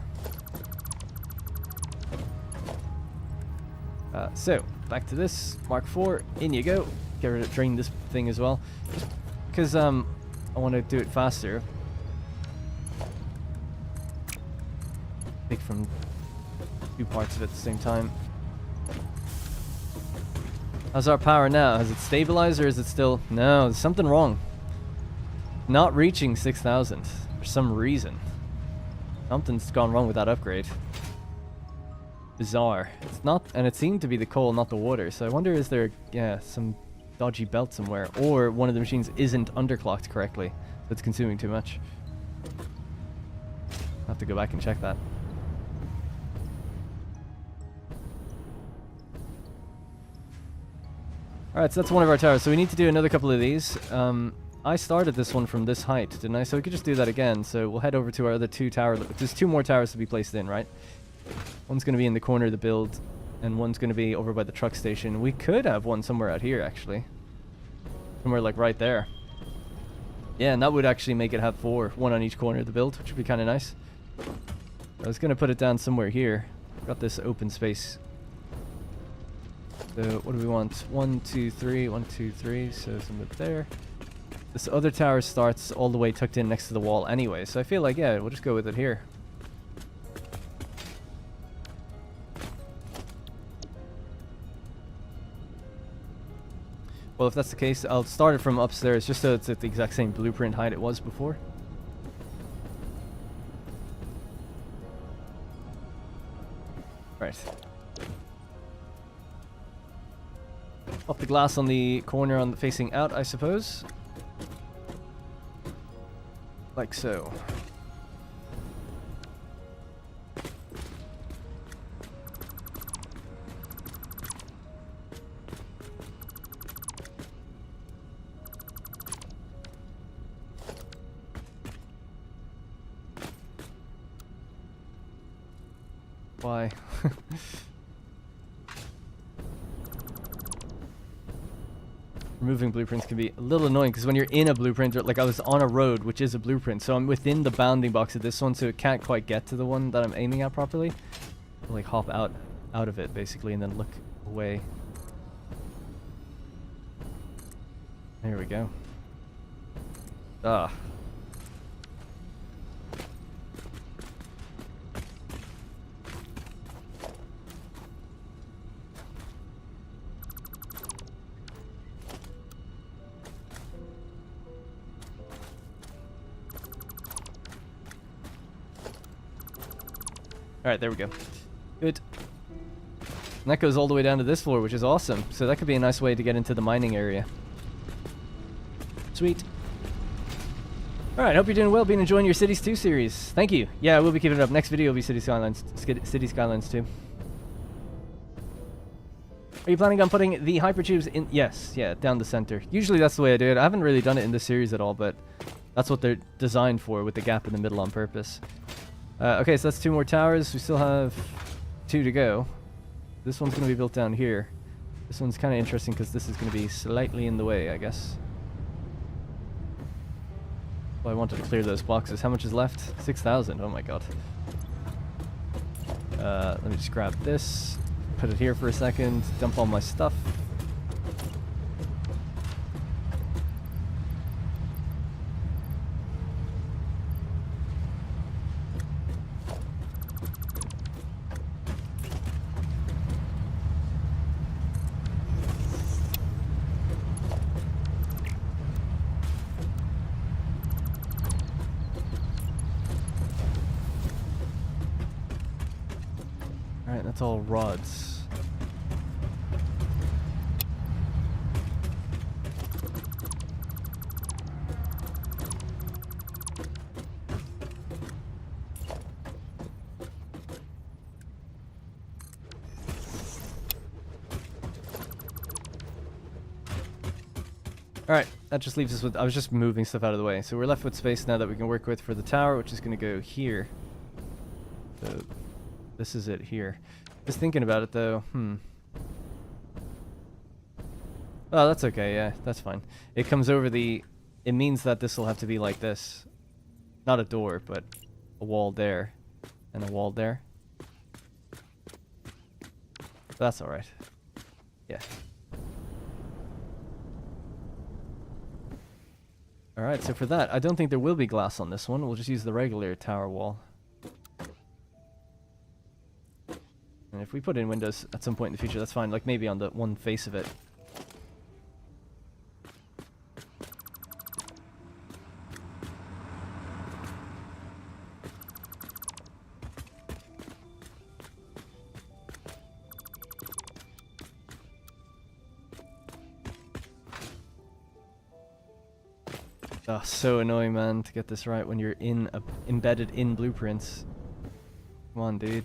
So, back to this. Mark 4. In you go. Get rid of drain this thing as well. Just because I want to do it faster. Take from 2 parts of it at the same time. How's our power now? Has it stabilized or is it still... No, there's something wrong. Not reaching 6,000 for some reason. Something's gone wrong with that upgrade. Bizarre. It's not... And it seemed to be the coal, not the water. So I wonder, is there, yeah, some dodgy belt somewhere? Or one of the machines isn't underclocked correctly. So it's consuming too much. I'll have to go back and check that. Alright, so that's one of our towers. So we need to do another couple of these. I started this one from this height, didn't I? So we could just do that again. So we'll head over to our other 2 towers. There's 2 more towers to be placed in, right? One's going to be in the corner of the build, and one's going to be over by the truck station. We could have one somewhere out here, actually. Somewhere like right there. Yeah, and that would actually make it have 4. 1 on each corner of the build, which would be kind of nice. I was going to put it down somewhere here. Got this open space. So what do we want? 1, 2, 3, 1, 2, 3. So somewhere there. This other tower starts all the way tucked in next to the wall anyway. So I feel like, yeah, we'll just go with it here. Well, if that's the case, I'll start it from upstairs just so it's at the exact same blueprint height it was before. Right. Pop the glass on the corner on the facing out, I suppose. Like so. Why? Removing blueprints can be a little annoying because when you're in a blueprint, or like I was on a road, which is a blueprint, so I'm within the bounding box of this one, so it can't quite get to the one that I'm aiming at properly. I'll, like, hop out of it basically, and then look away. There we go. Ah. Alright, there we go. Good. And that goes all the way down to this floor, which is awesome. So that could be a nice way to get into the mining area. Sweet. Alright, hope you're doing well, been enjoying your Cities 2 series. Thank you. Yeah, we'll be keeping it up. Next video will be City Skylines 2. Are you planning on putting the hypertubes in? Yes, yeah, down the center. Usually that's the way I do it. I haven't really done it in this series at all, but that's what they're designed for, with the gap in the middle on purpose. Okay, so that's 2 more towers. We still have 2 to go. This one's going to be built down here. This one's kind of interesting because this is going to be slightly in the way, I guess. Well, I wanted to clear those boxes. How much is left? 6,000. Oh my god. Let me just grab this. Put it here for a second. Dump all my stuff. Alright, that's all rods. Alright, that just leaves us with... I was just moving stuff out of the way. So we're left with space now that we can work with for the tower, which is going to go here. So this is it here. Just thinking about it, though. Oh, that's okay, yeah, that's fine. It comes over the... It means that this will have to be like this. Not a door, but a wall there. And a wall there. That's alright. Yeah. Alright, so for that, I don't think there will be glass on this one. We'll just use the regular tower wall. And if we put in windows at some point in the future, that's fine. Like maybe on the one face of it. Oh, so annoying, man, to get this right when you're embedded in blueprints. Come on, dude.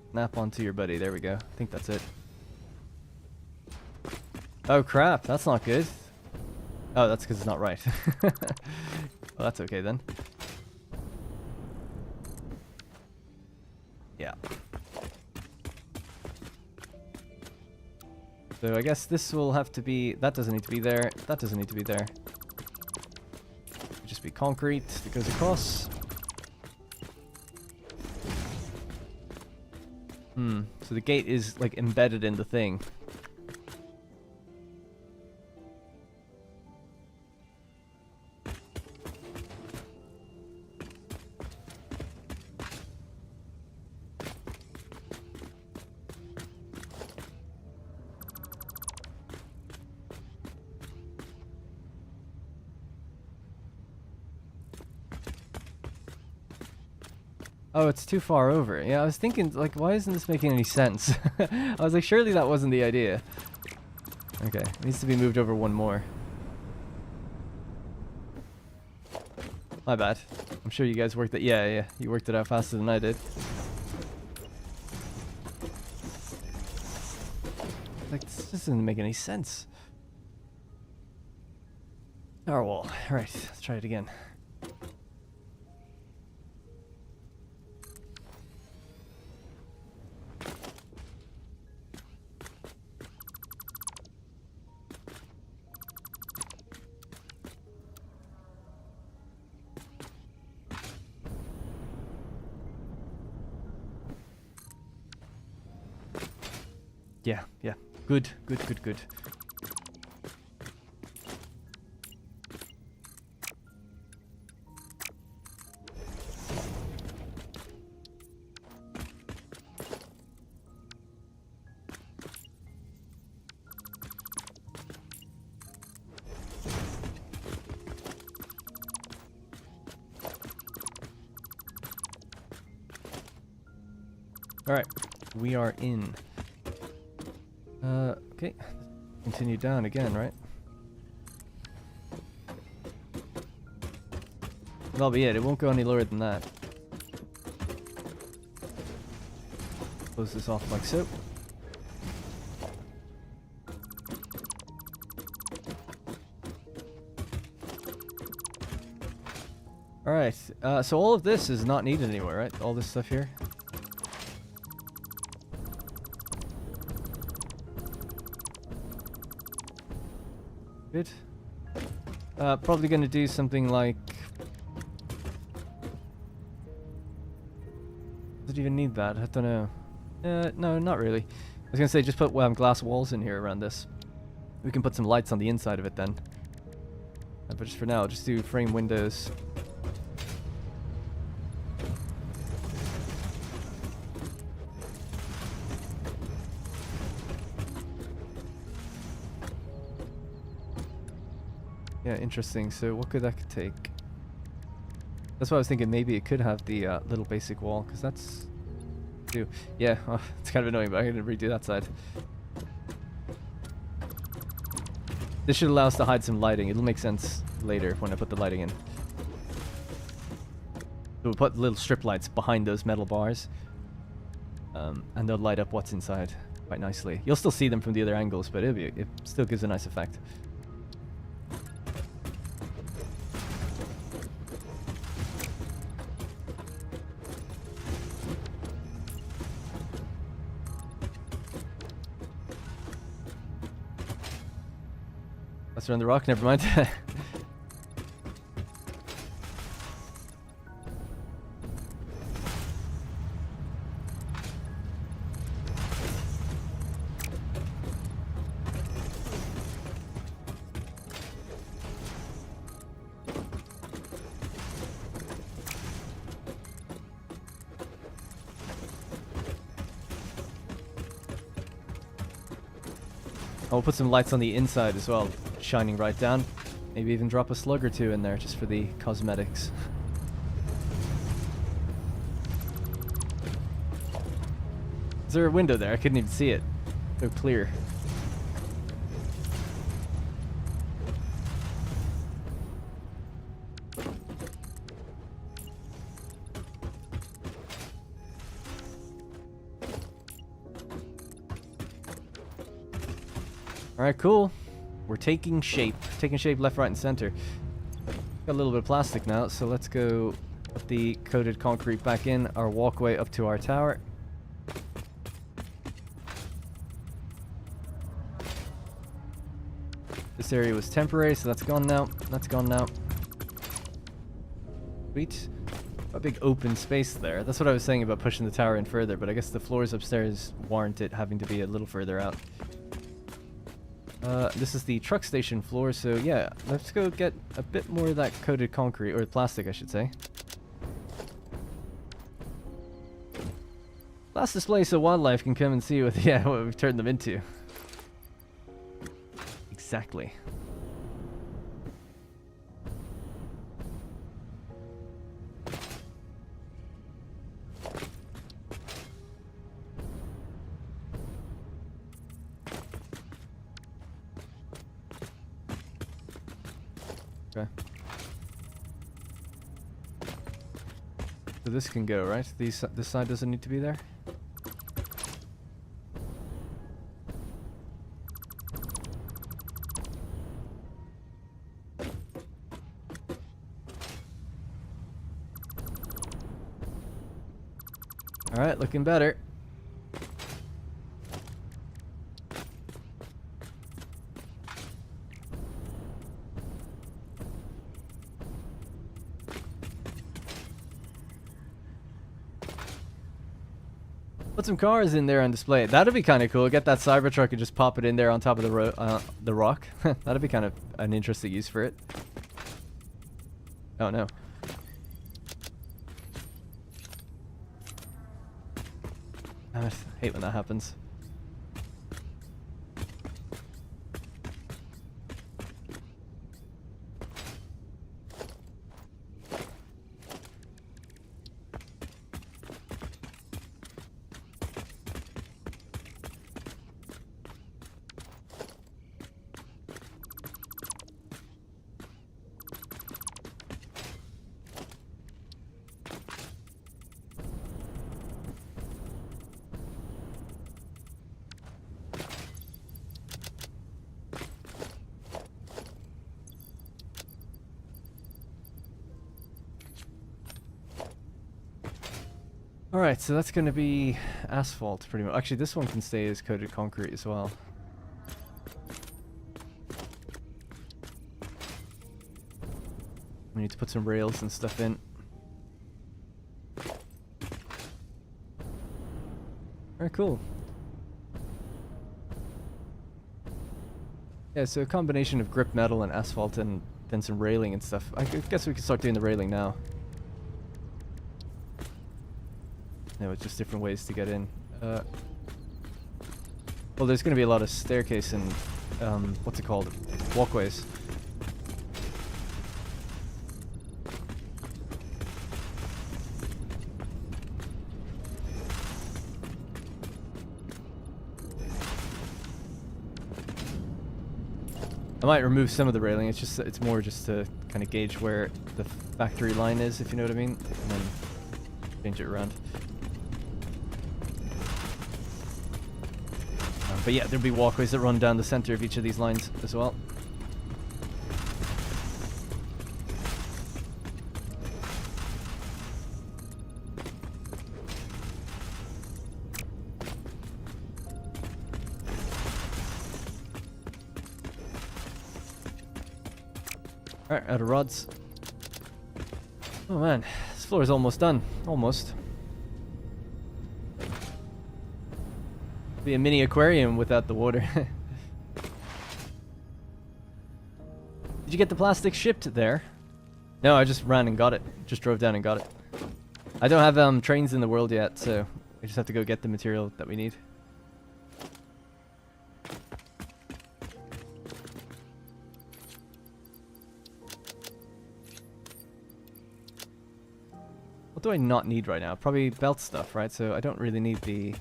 Snap onto your buddy. There we go. I think that's it. Oh, crap. That's not good. Oh, that's because it's not right. Well, that's okay, then. Yeah. So I guess this will have to be... That doesn't need to be there. That doesn't need to be there. Just be concrete that goes across. So the gate is like embedded in the thing. Oh, it's too far over. Yeah, I was thinking, like, why isn't this making any sense? I was like, surely that wasn't the idea. Okay, it needs to be moved over one more. My bad. I'm sure you guys worked it. Yeah, you worked it out faster than I did. Like, this doesn't make any sense. Our wall. Alright, let's try it again. Yeah. Good. Alright, we are in. Okay. Continue down again, right? That'll be it. It won't go any lower than that. Close this off like so. Alright, so all of this is not needed anymore, right? All this stuff here. Good. Probably going to do something like... Does it even need that? I don't know. No, not really. I was going to say just put glass walls in here around this. We can put some lights on the inside of it then. But just for now, just do frame windows. Yeah, interesting. So what could that take? That's what I was thinking. Maybe it could have the little basic wall, because that's... Yeah, oh, it's kind of annoying, but I'm going to redo that side. This should allow us to hide some lighting. It'll make sense later when I put the lighting in. So we'll put little strip lights behind those metal bars. And they'll light up what's inside quite nicely. You'll still see them from the other angles, but it still gives a nice effect. That's around the rock, never mind. I'll put some lights on the inside as well, shining right down. Maybe even drop a slug or two in there just for the cosmetics. Is there a window there? I couldn't even see it. So clear. Alright, cool. We're taking shape. Taking shape left, right, and center. Got a little bit of plastic now, so let's go put the coated concrete back in our walkway up to our tower. This area was temporary, so that's gone now. That's gone now. Sweet. A big open space there. That's what I was saying about pushing the tower in further, but I guess the floors upstairs warrant it having to be a little further out. This is the truck station floor, so yeah, let's go get a bit more of that coated concrete, or plastic I should say. Last display so wildlife can come and see what, yeah, what we've turned them into. Exactly. Okay. So this can go, right? This side doesn't need to be there? Alright, looking better. Put some cars in there on display. That'd be kind of cool. Get that Cybertruck and just pop it in there on top of the rock. That'd be kind of an interesting use for it. Oh no. I hate when that happens. Alright, so that's going to be asphalt pretty much. Actually, this one can stay as coated concrete as well. We need to put some rails and stuff in. Alright, cool. Yeah, so a combination of grip metal and asphalt and then some railing and stuff. I guess we can start doing the railing now. No, it's just different ways to get in. Well, there's going to be a lot of staircase and, what's it called? Walkways. I might remove some of the railing. It's more just to kind of gauge where the factory line is, if you know what I mean, and then change it around. But yeah, there'll be walkways that run down the center of each of these lines as well. Alright, out of rods. Oh man, this floor is almost done. Almost. Be a mini aquarium without the water. Did you get the plastic shipped there? No, I just ran and got it. Just drove down and got it. I don't have trains in the world yet, so I just have to go get the material that we need. What do I not need right now? Probably belt stuff, right? So I don't really need the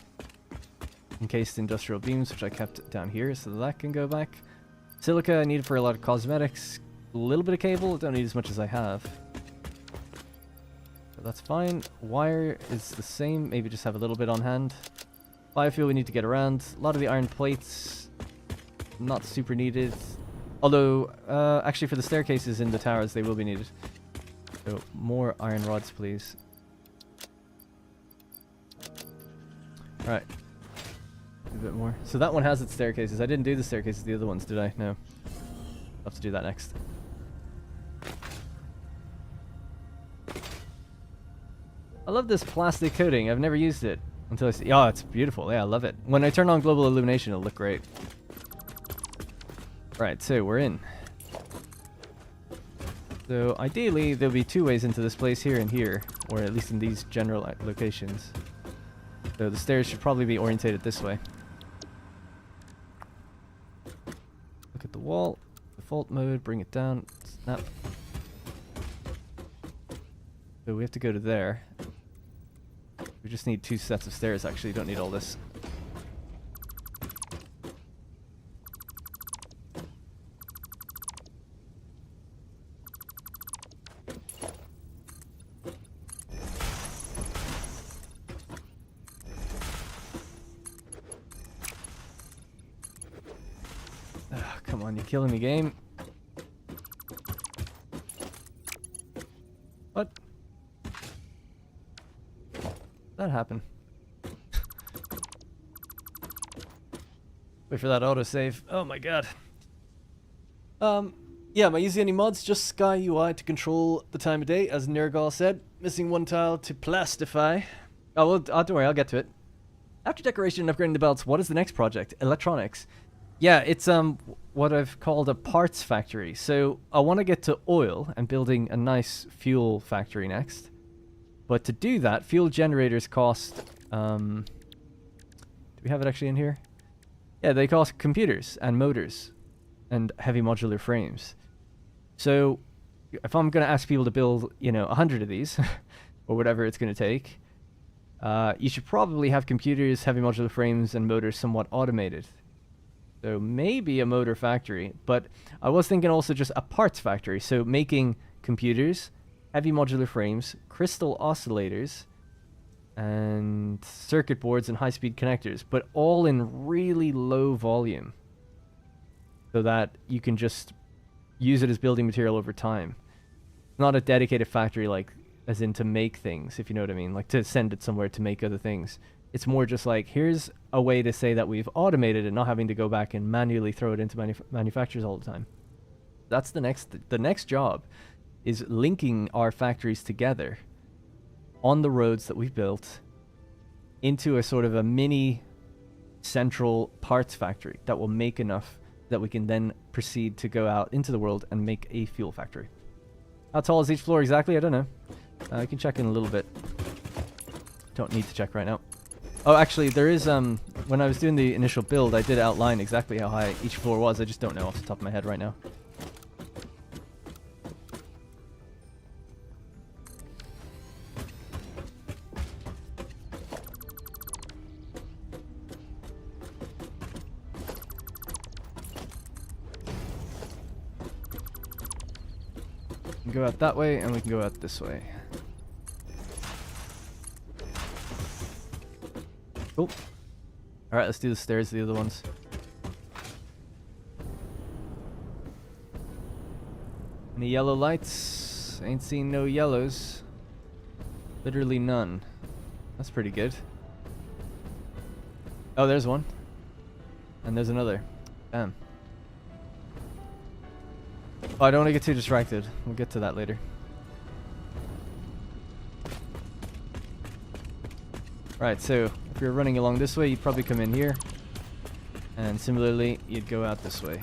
encased industrial beams, which I kept down here, so that can go back. Silica I need for a lot of cosmetics. A little bit of cable, don't need as much as I have. But that's fine. Wire is the same, maybe just have a little bit on hand. Biofuel we need to get around. A lot of the iron plates, not super needed. Although, actually for the staircases in the towers, they will be needed. So, more iron rods, please. Right. A bit more. So that one has its staircases. I didn't do the staircases, the other ones, did I? No. I'll have to do that next. I love this plastic coating. I've never used it until I see. Oh, it's beautiful. Yeah, I love it. When I turn on global illumination, it'll look great. Right, so we're in. So ideally, there'll be two ways into this place, here and here, or at least in these general locations. So the stairs should probably be orientated this way. Look at the wall, default mode, bring it down, snap. So we have to go to there. We just need 2 sets of stairs, actually, don't need all this. Come on, you're killing me, game. What? That happened. Wait for that autosave. Oh my god. Yeah, am I using any mods? Just Sky UI to control the time of day, as Nergal said. Missing 1 tile to plastify. Oh, well, don't worry, I'll get to it. After decoration and upgrading the belts, what is the next project? Electronics. Yeah, it's what I've called a parts factory. So I want to get to oil and building a nice fuel factory next. But to do that, fuel generators cost... do we have it actually in here? Yeah, they cost computers and motors and heavy modular frames. So if I'm going to ask people to build, 100 of these, or whatever it's going to take, you should probably have computers, heavy modular frames, and motors somewhat automated. So maybe a motor factory, but I was thinking also just a parts factory. So making computers, heavy modular frames, crystal oscillators, and circuit boards and high-speed connectors, but all in really low volume, so that you can just use it as building material over time. Not a dedicated factory, like as in to make things, if you know what I mean, like to send it somewhere to make other things. It's more just like, here's a way to say that we've automated it, not having to go back and manually throw it into manufacturers all the time. That's the next job, is linking our factories together on the roads that we've built into a sort of a mini central parts factory that will make enough that we can then proceed to go out into the world and make a fuel factory. How tall is each floor exactly? I don't know. I can check in a little bit. Don't need to check right now. Oh, actually, there is, when I was doing the initial build, I did outline exactly how high each floor was. I just don't know off the top of my head right now. We can go out that way, and we can go out this way. Cool. Alright, let's do the stairs, the other ones. Any yellow lights? Ain't seen no yellows. Literally none. That's pretty good. Oh, there's one. And there's another. Damn. Oh, I don't want to get too distracted. We'll get to that later. Right, so if you're running along this way, you'd probably come in here. And similarly, you'd go out this way.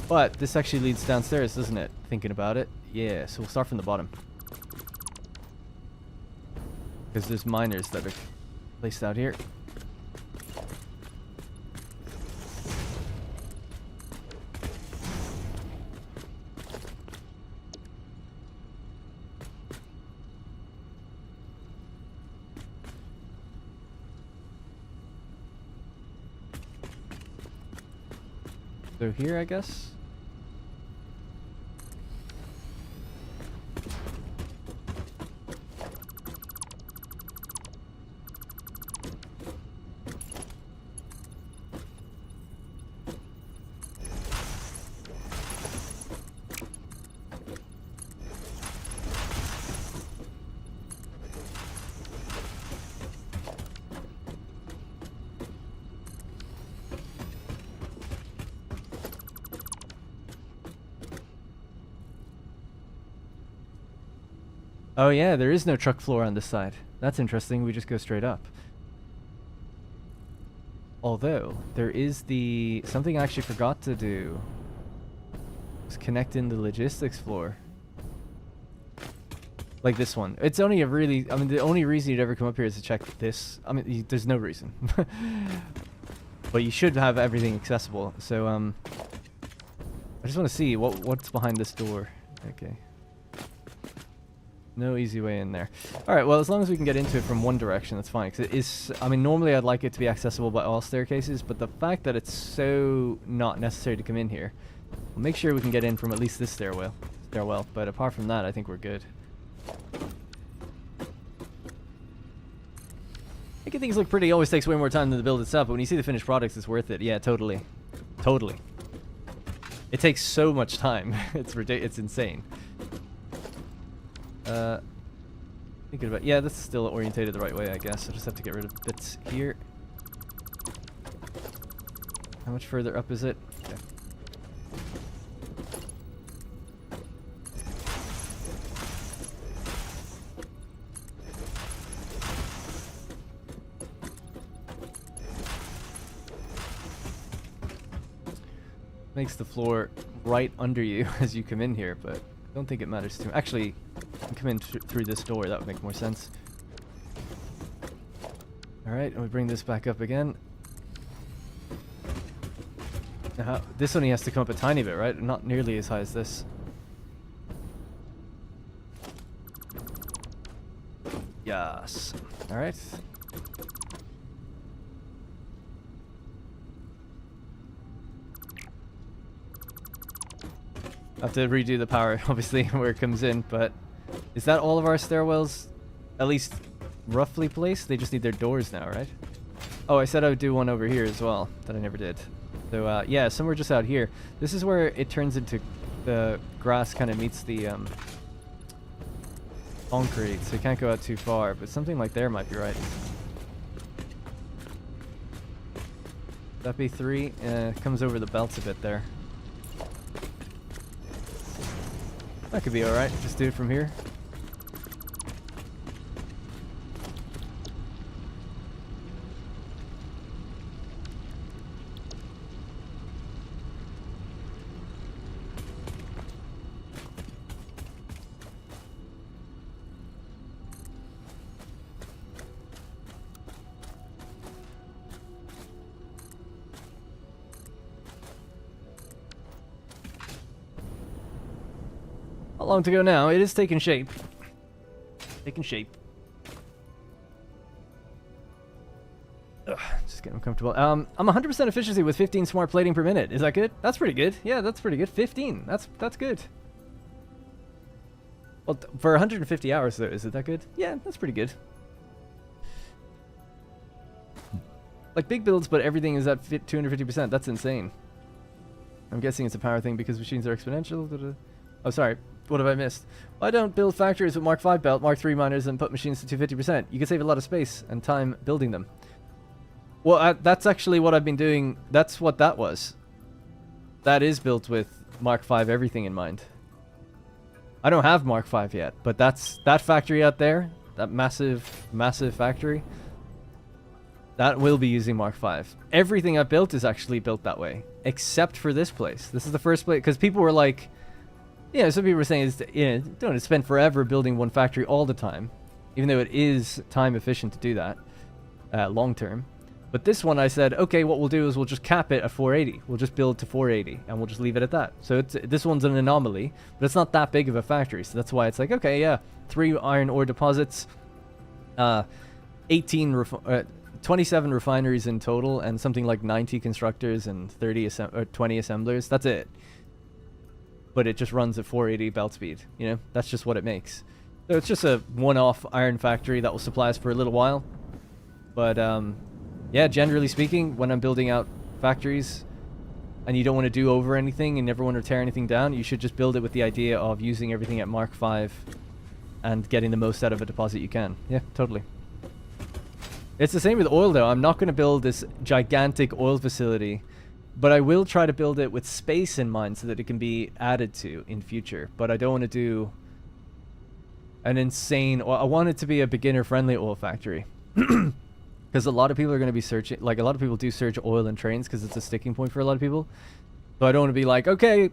But this actually leads downstairs, doesn't it? Thinking about it. Yeah, so we'll start from the bottom. Because there's miners that are placed out here. So here, I guess. Oh yeah, there is no truck floor on this side. That's interesting, we just go straight up. Although, there is the... something I actually forgot to do. Was connect in the logistics floor. Like this one. It's only a really... I mean, the only reason you'd ever come up here is to check this. I mean, there's no reason. But you should have everything accessible. So, I just want to see what's behind this door. Okay. No easy way in there. Alright, well, as long as we can get into it from one direction, that's fine. Because it is... I mean, normally I'd like it to be accessible by all staircases, but the fact that it's so not necessary to come in here, we'll make sure we can get in from at least this stairwell. But apart from that, I think we're good. Making things look pretty always takes way more time than the build itself, but when you see the finished products, it's worth it. Yeah, totally. Totally. It takes so much time. It's insane. Thinking about... yeah, that's still orientated the right way, I guess. I just have to get rid of bits here. How much further up is it? Okay. Makes the floor right under you as you come in here, but I don't think it matters too much. Actually, you can come in through this door. That would make more sense. Alright, and we bring this back up again. Now, this only has to come up a tiny bit, right? Not nearly as high as this. Yes. Alright. I have to redo the power, obviously, where it comes in, but is that all of our stairwells at least roughly placed? They just need their doors now, right? Oh, I said I would do one over here as well, that I never did. So, yeah, somewhere just out here. This is where it turns into the grass kind of meets the concrete, so you can't go out too far, but something like there might be right. That be 3? Comes over the belts a bit there. That could be alright, just do it from here. Not long to go now. It is taking shape. Taking shape. Ugh, just getting uncomfortable. I'm 100% efficiency with 15 smart plating per minute. Is that good? That's pretty good. Yeah, that's pretty good. 15. That's good. Well, for 150 hours though, is it that good? Yeah, that's pretty good. Like big builds, but everything is at 250%. That's insane. I'm guessing it's a power thing because machines are exponential. Oh, sorry. What have I missed? Why don't build factories with Mark 5 belt, Mark 3 miners, and put machines to 250%? You can save a lot of space and time building them. Well, that's actually what I've been doing. That's what that was. That is built with Mark V everything in mind. I don't have Mark V yet, but that's that factory out there, that massive factory. That will be using Mark V. Everything I've built is actually built that way, except for this place. This is the first place, because people were like, yeah, some people were saying, don't spend forever building one factory all the time, even though it is time efficient to do that long term. But this one I said, okay, what we'll do is we'll just cap it at 480. We'll just build to 480 and we'll just leave it at that. So this one's an anomaly, but it's not that big of a factory. So that's why it's like, okay, yeah, 3 iron ore deposits, 27 refineries in total, and something like 90 constructors and 20 assemblers. That's it. But it just runs at 480 belt speed. You know, that's just what it makes. So it's just a one-off iron factory that will supply us for a little while. But yeah, generally speaking, when I'm building out factories and you don't want to do over anything and never want to tear anything down, you should just build it with the idea of using everything at Mark V and getting the most out of a deposit you can. Yeah, totally. It's the same with oil, though. I'm not going to build this gigantic oil facility, but I will try to build it with space in mind so that it can be added to in future. But I don't want to do an insane... I want it to be a beginner-friendly oil factory. Because a lot of people are going to be searching, like a lot of people do search oil and trains because it's a sticking point for a lot of people. So I don't want to be like, okay,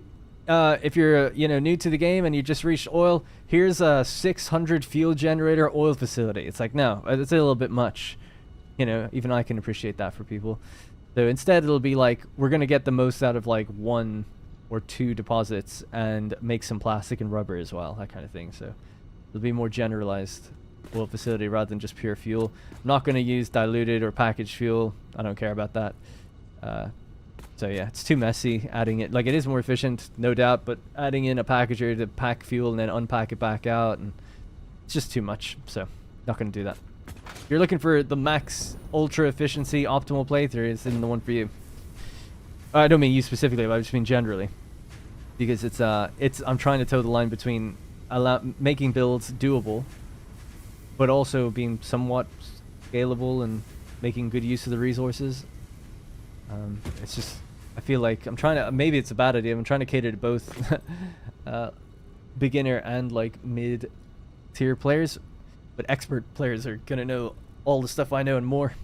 if you're new to the game and you just reached oil, here's a 600 fuel generator oil facility. It's like, no, it's a little bit much. Even I can appreciate that for people. So instead it'll be like, we're going to get the most out of like 1 or 2 deposits and make some plastic and rubber as well, that kind of thing. So it'll be more generalized oil facility rather than just pure fuel. I'm not going to use diluted or packaged fuel. I don't care about that. So yeah, it's too messy adding it. Like, it is more efficient, no doubt, but adding in a packager to pack fuel and then unpack it back out, and it's just too much. So not going to do that. If you're looking for the max ultra efficiency optimal playthrough, this isn't the one for you. I don't mean you specifically, but I just mean generally, because I'm trying to toe the line between making builds doable, but also being somewhat scalable and making good use of the resources. It's just, I feel like I'm trying to, maybe it's a bad idea, I'm trying to cater to both beginner and like mid-tier players, but expert players are gonna know all the stuff I know and more.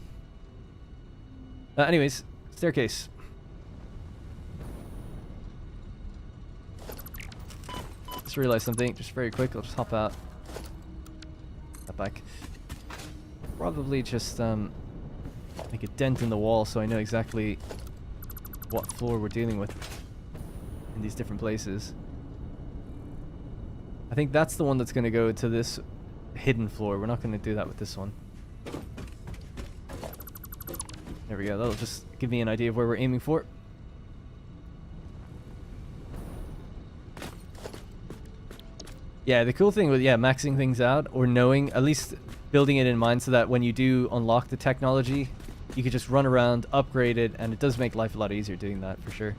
Anyways, staircase. Just realized something, just very quick, I'll just hop out. Back. Probably just make a dent in the wall so I know exactly what floor we're dealing with in these different places. I think that's the one that's going to go to this hidden floor. We're not going to do that with this one. There we go. That'll just give me an idea of where we're aiming for. Yeah, the cool thing with maxing things out, or knowing, at least building it in mind so that when you do unlock the technology, you could just run around, upgrade it, and it does make life a lot easier doing that, for sure.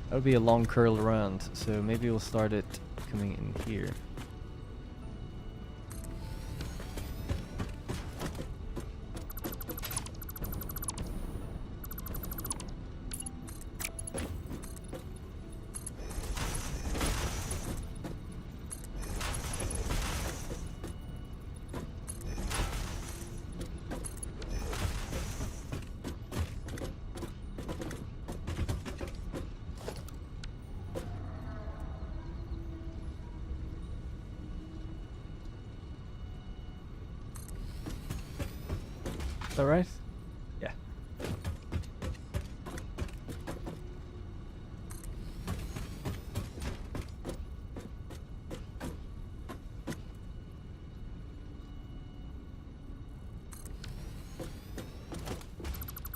That would be a long curl around, so maybe we'll start it coming in here. Is that right? Yeah.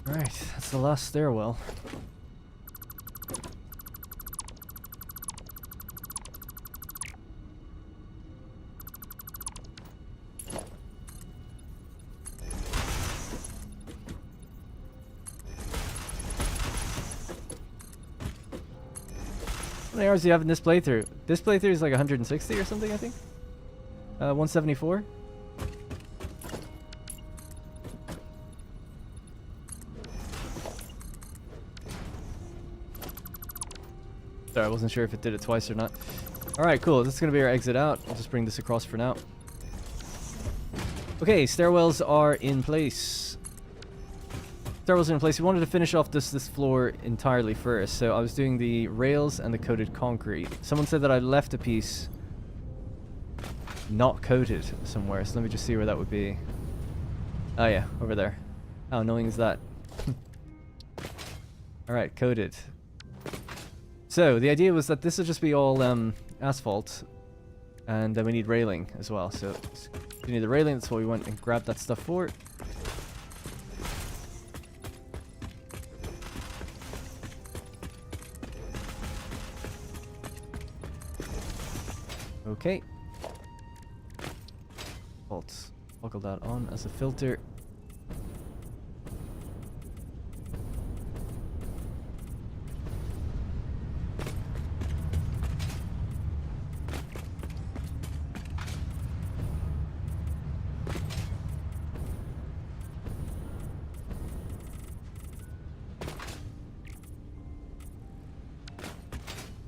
Alright, that's the last stairwell. many hours do you have in this playthrough? This playthrough is like 160 or something, I think. 174. Sorry, I wasn't sure if it did it twice or not. Alright, cool. This is going to be our exit out. I'll just bring this across for now. Okay, stairwells are in place. Stairwells are in place. We wanted to finish off this floor entirely first. So I was doing the rails and the coated concrete. Someone said that I left a piece not coated somewhere. So let me just see where that would be. Oh yeah, over there. How annoying is that? Alright, coated. So, the idea was that this would just be all asphalt, and then we need railing as well. So, we need the railing, that's what we went and grabbed that stuff for. Okay. Let's toggle that on as a filter.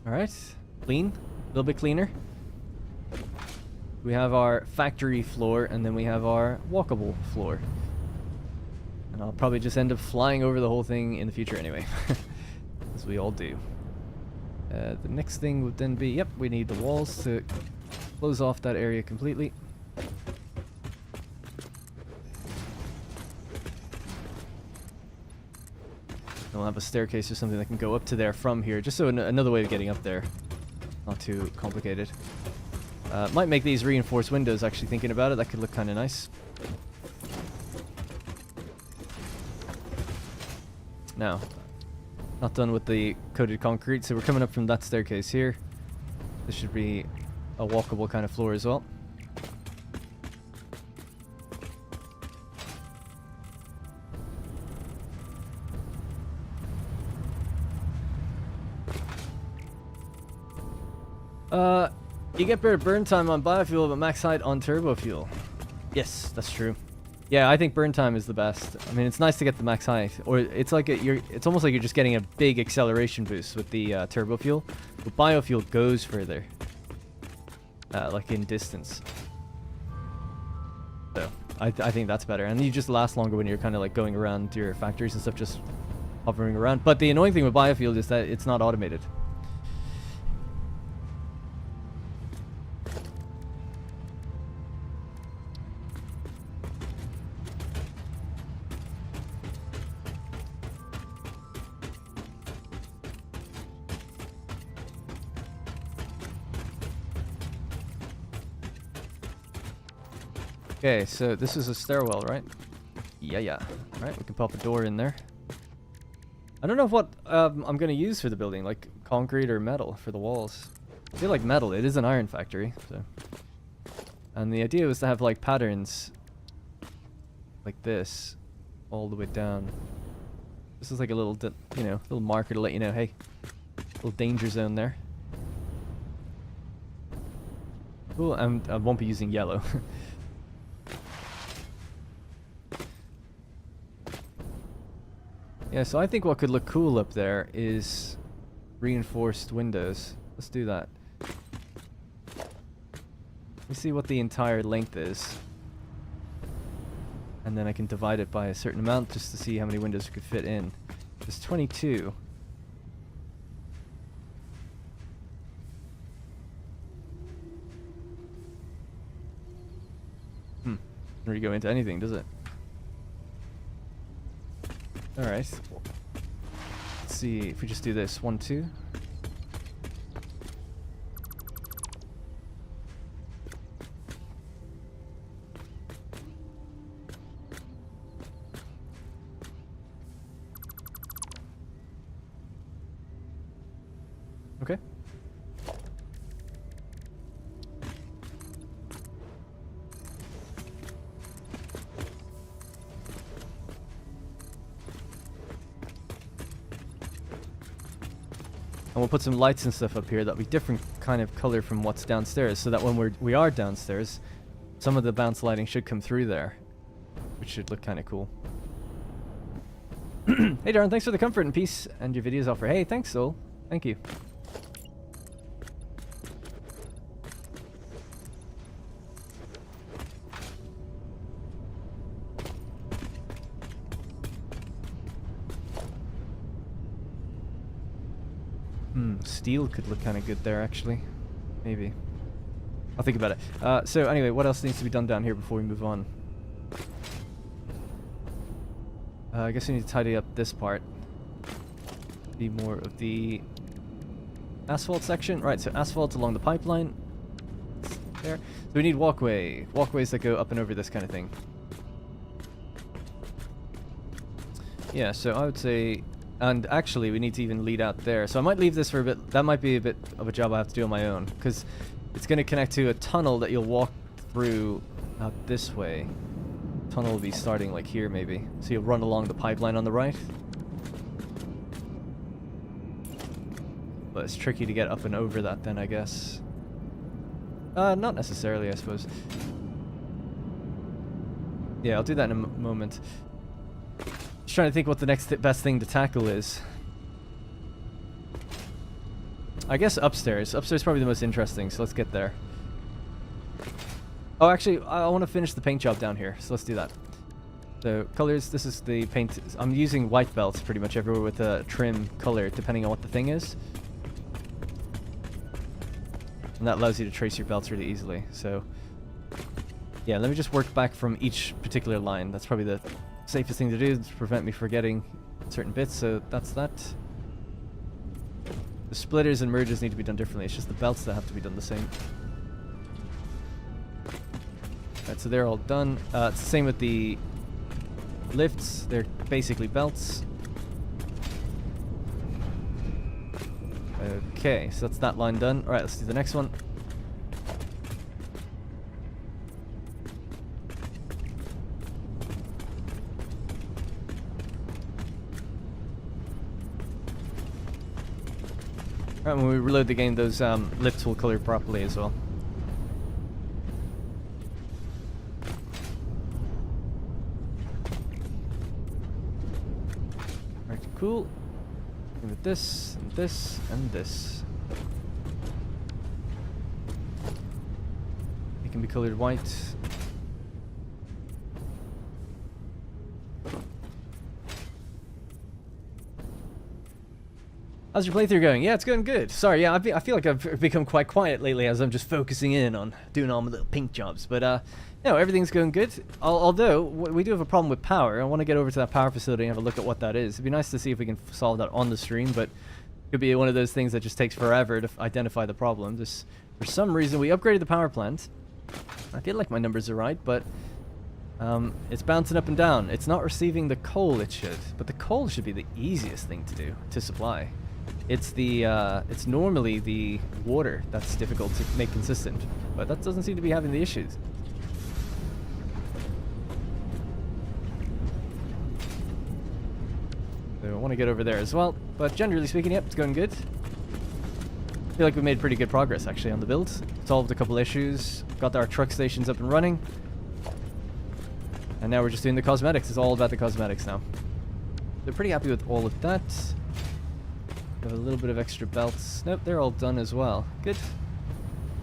Alright, clean, a little bit cleaner. We have our factory floor, and then we have our walkable floor. And I'll probably just end up flying over the whole thing in the future anyway, as we all do. The next thing would then be, yep, we need the walls to close off that area completely. And we'll have a staircase or something that can go up to there from here, just so another way of getting up there. Not too complicated. Might make these reinforced windows, actually, thinking about it. That could look kind of nice. Now, not done with the coated concrete, so we're coming up from that staircase here. This should be a walkable kind of floor as well. You get better burn time on biofuel, but max height on turbo fuel. Yes, that's true. Yeah, I think burn time is the best. I mean, it's nice to get the max height, or it's like it's almost like you're just getting a big acceleration boost with the turbo fuel. But biofuel goes further, like in distance. So I think that's better, and you just last longer when you're kind of like going around your factories and stuff, just hovering around. But the annoying thing with biofuel is that it's not automated. Okay, so this is a stairwell, right? Yeah. Alright, we can pop a door in there. I don't know what I'm going to use for the building, like concrete or metal for the walls. I feel like metal. It is an iron factory, so. And the idea was to have like patterns like this all the way down. This is like a little, little marker to let you know, hey, little danger zone there. Cool, I won't be using yellow. Yeah, so I think what could look cool up there is reinforced windows. Let's do that. Let me see what the entire length is. And then I can divide it by a certain amount just to see how many windows we could fit in. There's 22. Doesn't really go into anything, does it? Alright. Let's see if we just do this. 1, 2. Okay. And we'll put some lights and stuff up here that'll be different kind of color from what's downstairs, so that when we are downstairs, some of the bounce lighting should come through there, which should look kind of cool. Hey Darren, thanks for the comfort and peace and your videos offer. Hey, thanks Soul. Thank you. Steel could look kind of good there, actually. Maybe. I'll think about it. So anyway, what else needs to be done down here before we move on? I guess we need to tidy up this part. Be more of the asphalt section. Right, so asphalt along the pipeline. There. So we need walkways that go up and over this kind of thing. Yeah, so I would say... And actually, we need to even lead out there. So I might leave this for a bit. That might be a bit of a job I have to do on my own, because it's going to connect to a tunnel that you'll walk through out this way. Tunnel will be starting like here, maybe. So you'll run along the pipeline on the right. But it's tricky to get up and over that then, I guess. Not necessarily, I suppose. Yeah, I'll do that in a moment. Just trying to think what the next best thing to tackle is. I guess upstairs. Upstairs is probably the most interesting, so let's get there. Oh, actually, I want to finish the paint job down here, so let's do that. So, colors, this is the paint. I'm using white belts pretty much everywhere with a trim color, depending on what the thing is. And that allows you to trace your belts really easily, so... Yeah, let me just work back from each particular line. That's probably the safest thing to do to prevent me forgetting certain bits, so that's that. The splitters and merges need to be done differently. It's just the belts that have to be done the same. Right, so they're all done. It's the same with the lifts. They're basically belts. Okay, so that's that line done. Alright, let's do the next one. Right, when we reload the game, those lifts will color properly as well. Right, cool. And with this, and this, and this. It can be colored white. How's your playthrough going? Yeah, it's going good. Sorry, yeah, I feel like I've become quite quiet lately as I'm just focusing in on doing all my little pink jobs. But, no, everything's going good. Although, we do have a problem with power. I want to get over to that power facility and have a look at what that is. It'd be nice to see if we can solve that on the stream, but it could be one of those things that just takes forever to identify the problem. Just, for some reason, we upgraded the power plant. I feel like my numbers are right, but it's bouncing up and down. It's not receiving the coal it should, but the coal should be the easiest thing to do, to supply. It's the, it's normally the water that's difficult to make consistent, but that doesn't seem to be having the issues. So I want to get over there as well, but generally speaking, yep, it's going good. I feel like we made pretty good progress actually on the build. Solved a couple issues, got our truck stations up and running, and now we're just doing the cosmetics. It's all about the cosmetics now. They're pretty happy with all of that. Have a little bit of extra belts. Nope, they're all done as well. Good.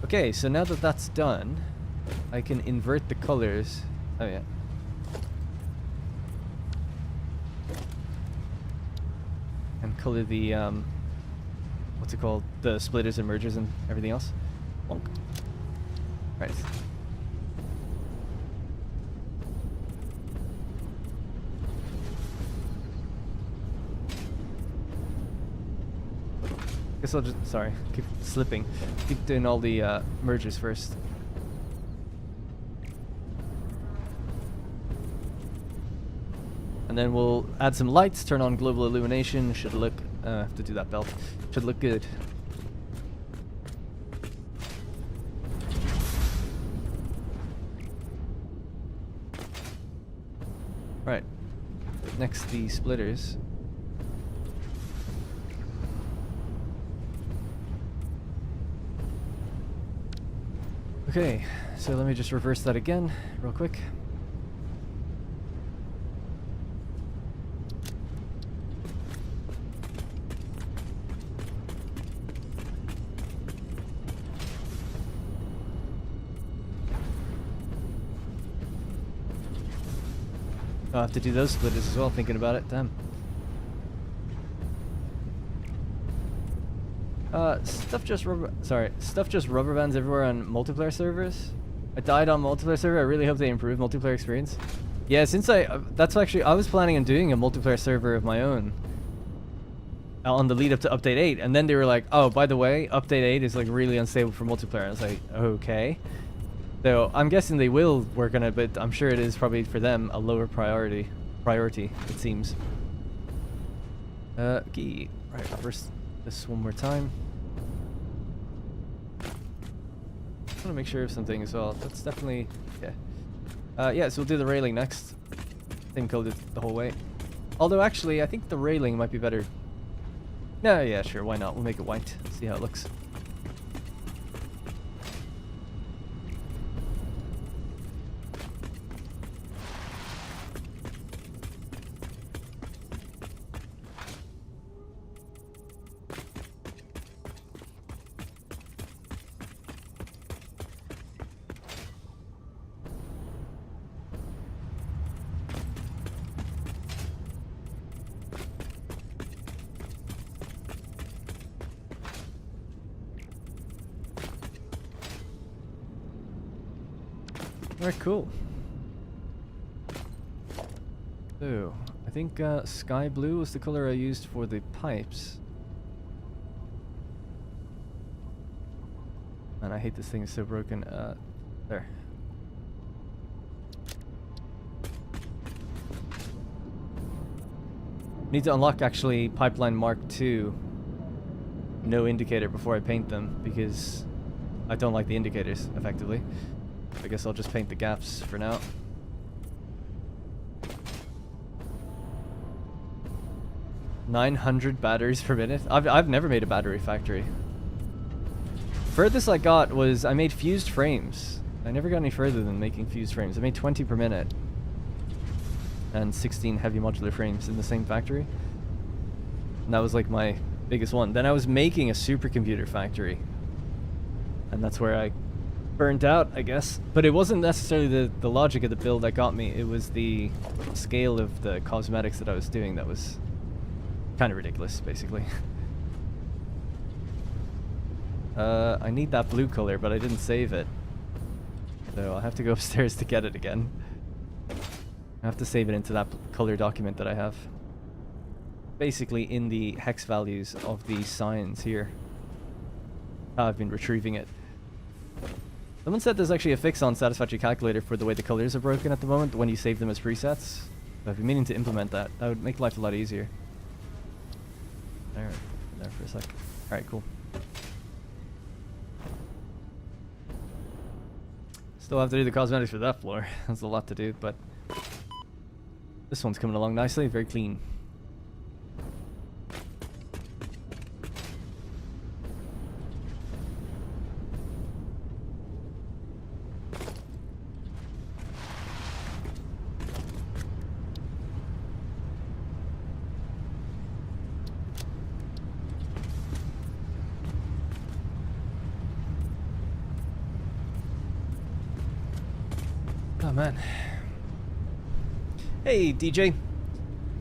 Okay, so now that that's done, I can invert the colors. Oh yeah. And color the what's it called? The splitters and mergers and everything else. Bonk. Right. Guess I'll just, sorry, keep slipping. Keep doing all the mergers first. And then we'll add some lights, turn on global illumination. Should look, have to do that belt. Should look good. Right. Next, the splitters. Okay, so let me just reverse that again, real quick. I'll have to do those splitters as well, thinking about it. Damn. Stuff just rubber bands everywhere on multiplayer servers. I died on multiplayer server. I really hope they improve multiplayer experience. Yeah, since that's actually, I was planning on doing a multiplayer server of my own on the lead up to update 8, and then they were like, oh, by the way, update 8 is like really unstable for multiplayer. I was like, okay. So I'm guessing they will work on it, but I'm sure it is probably for them a lower priority, it seems. Okay. Right, reverse this one more time. I want to make sure of something as well. That's definitely, yeah. Yeah, so we'll do the railing next. Same code the whole way. Although actually, I think the railing might be better. No, yeah, sure, why not? We'll make it white. See how it looks. Alright, cool. So, I think sky blue was the color I used for the pipes. Man, I hate this thing, it's so broken. There. Need to unlock actually pipeline Mark II. No indicator before I paint them because I don't like the indicators, effectively. I guess I'll just paint the gaps for now. $900 batteries per minute. I've never made a battery factory. Furthest I got was I made fused frames. I never got any further than making fused frames. I made 20 per minute. And 16 heavy modular frames in the same factory. And that was like my biggest one. Then I was making a supercomputer factory. And that's where I burnt out, I guess. But it wasn't necessarily the logic of the build that got me. It was the scale of the cosmetics that I was doing that was kind of ridiculous, basically. I need that blue color, but I didn't save it. So I'll have to go upstairs to get it again. I have to save it into that color document that I have. Basically in the hex values of the signs here. I've been retrieving it. Someone said there's actually a fix on Satisfactory Calculator for the way the colors are broken at the moment when you save them as presets. I've been meaning to implement that. That would make life a lot easier. There for a sec. Alright, cool. Still have to do the cosmetics for that floor. That's a lot to do, but this one's coming along nicely, very clean. Oh man. Hey DJ.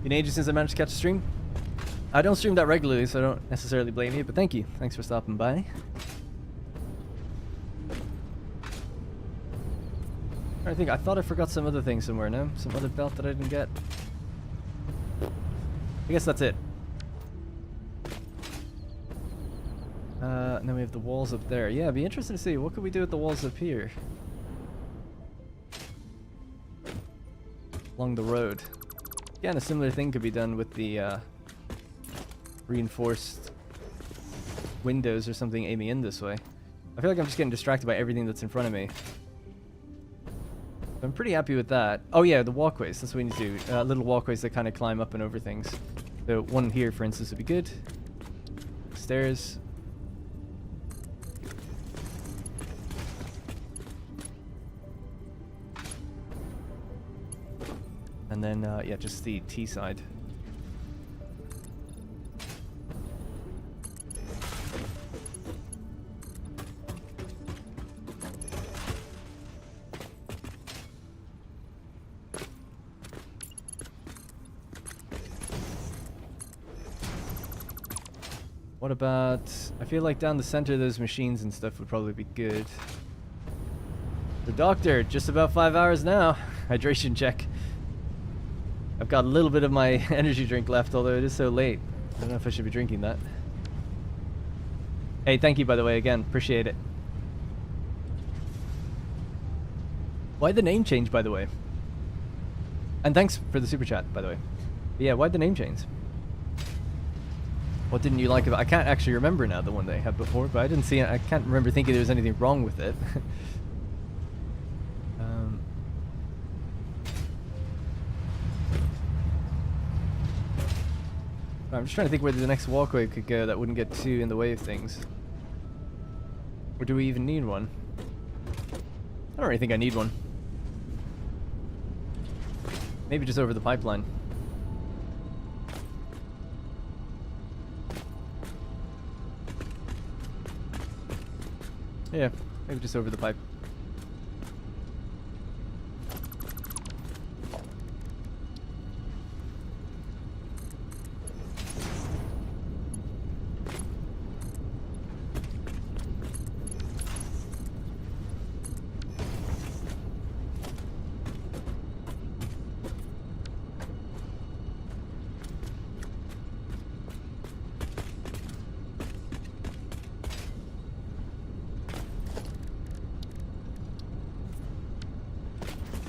Been ages since I managed to catch a stream. I don't stream that regularly, so I don't necessarily blame you, but thank you. Thanks for stopping by. I thought I forgot some other thing somewhere now. Some other belt that I didn't get. I guess that's it. And then we have the walls up there. Yeah, it'd be interesting to see what could we do with the walls up here. Along the road. Again, a similar thing could be done with the reinforced windows or something aiming in this way. I feel like I'm just getting distracted by everything that's in front of me. I'm pretty happy with that. Oh yeah, the walkways. That's what we need to do. Little walkways that kind of climb up and over things. So one here, for instance, would be good. Stairs. And then, yeah, just the T side. What about... I feel like down the center of those machines and stuff would probably be good. The doctor, just about 5 hours now. Hydration check. I've got a little bit of my energy drink left, although it is so late. I don't know if I should be drinking that. Hey, thank you, by the way, again. Appreciate it. Why'd the name change, by the way? And thanks for the super chat, by the way. But yeah, why'd the name change? What didn't you like about it? I can't actually remember now the one they had before, but I didn't see it. I can't remember thinking there was anything wrong with it. I'm just trying to think where the next walkway could go that wouldn't get too in the way of things. Or do we even need one? I don't really think I need one. Maybe just over the pipeline. Yeah, maybe just over the pipe.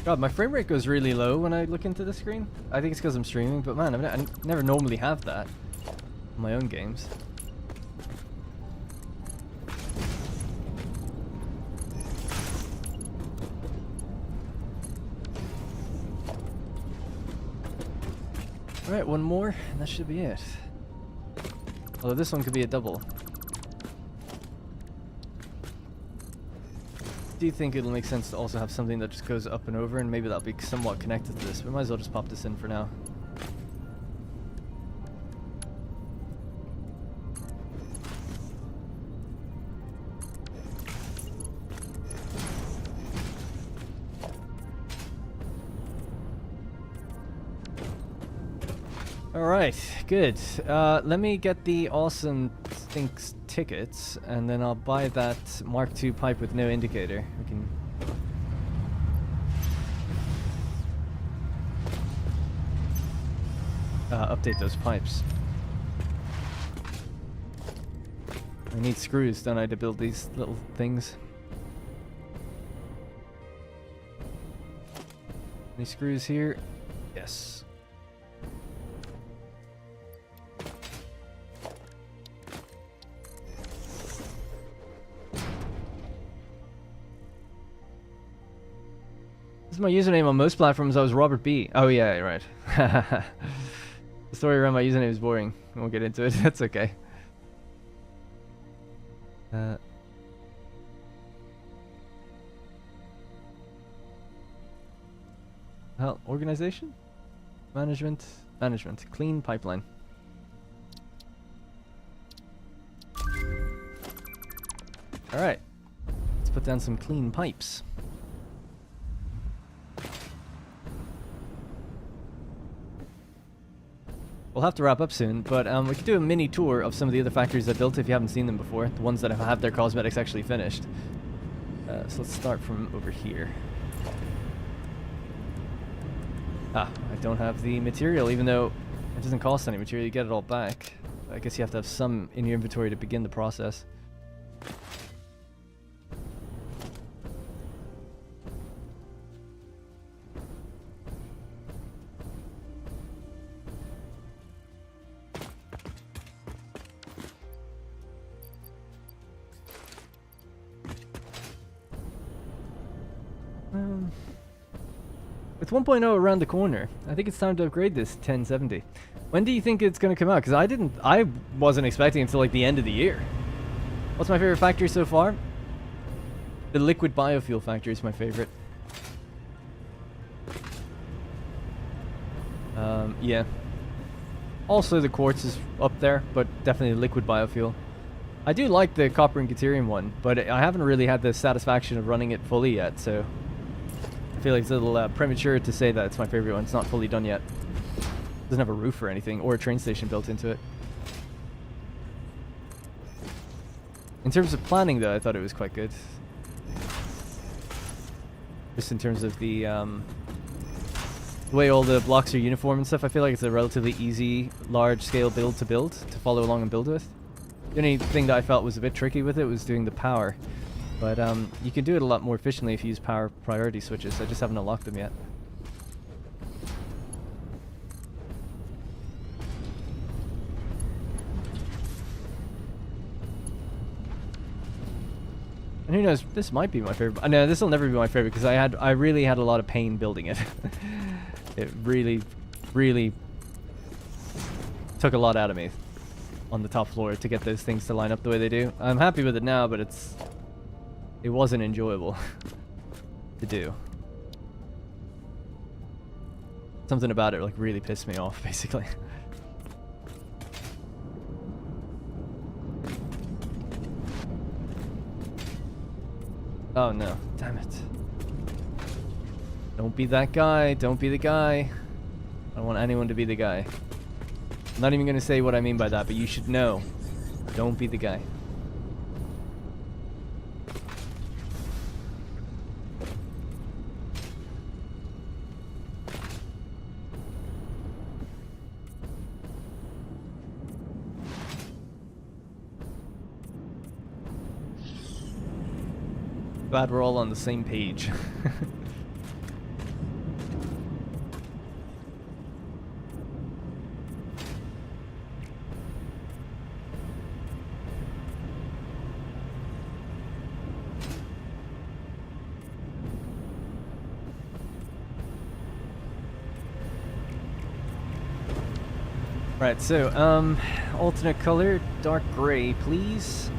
God, my frame rate goes really low when I look into the screen. I think it's because I'm streaming, but man, I never normally have that on my own games. Alright, one more, and that should be it. Although this one could be a double. Do you think it'll make sense to also have something that just goes up and over, and maybe that'll be somewhat connected to this? We might as well just pop this in for now. Alright, good. Let me get the awesome Thinks tickets, and then I'll buy that Mark II pipe with no indicator. We can... update those pipes. I need screws, don't I, to build these little things? Any screws here? Yes. My username on most platforms, I was Robert B. Oh yeah, right. The story around my username is boring. I won't get into it. That's okay. Well, organization, management, clean pipeline. All right, let's put down some clean pipes. We'll have to wrap up soon, but we could do a mini tour of some of the other factories I built if you haven't seen them before, the ones that have their cosmetics actually finished. So let's start from over here. Ah, I don't have the material, even though it doesn't cost any material, you get it all back. I guess you have to have some in your inventory to begin the process. With 1.0 around the corner, I think it's time to upgrade this 1070. When do you think it's going to come out? Because I wasn't expecting it until like the end of the year. What's my favorite factory so far? The liquid biofuel factory is my favorite. Yeah. Also, the quartz is up there, but definitely liquid biofuel. I do like the copper and deuterium one, but I haven't really had the satisfaction of running it fully yet, so I feel like it's a little premature to say that it's my favorite one. It's not fully done yet. Doesn't have a roof or anything, or a train station built into it. In terms of planning, though, I thought it was quite good. Just in terms of the way all the blocks are uniform and stuff, I feel like it's a relatively easy, large-scale build to follow along and build with. The only thing that I felt was a bit tricky with it was doing the power. But you can do it a lot more efficiently if you use power priority switches. I just haven't unlocked them yet. And who knows, this might be my favorite. No, this will never be my favorite because I really had a lot of pain building it. It really, really took a lot out of me on the top floor to get those things to line up the way they do. I'm happy with it now, but it wasn't enjoyable to do. Something about it like really pissed me off, basically. Oh no, damn it. Don't be that guy, don't be the guy. I don't want anyone to be the guy. I'm not even gonna say what I mean by that, but you should know. Don't be the guy. Glad we're all on the same page. Right, so, alternate color, dark gray, please.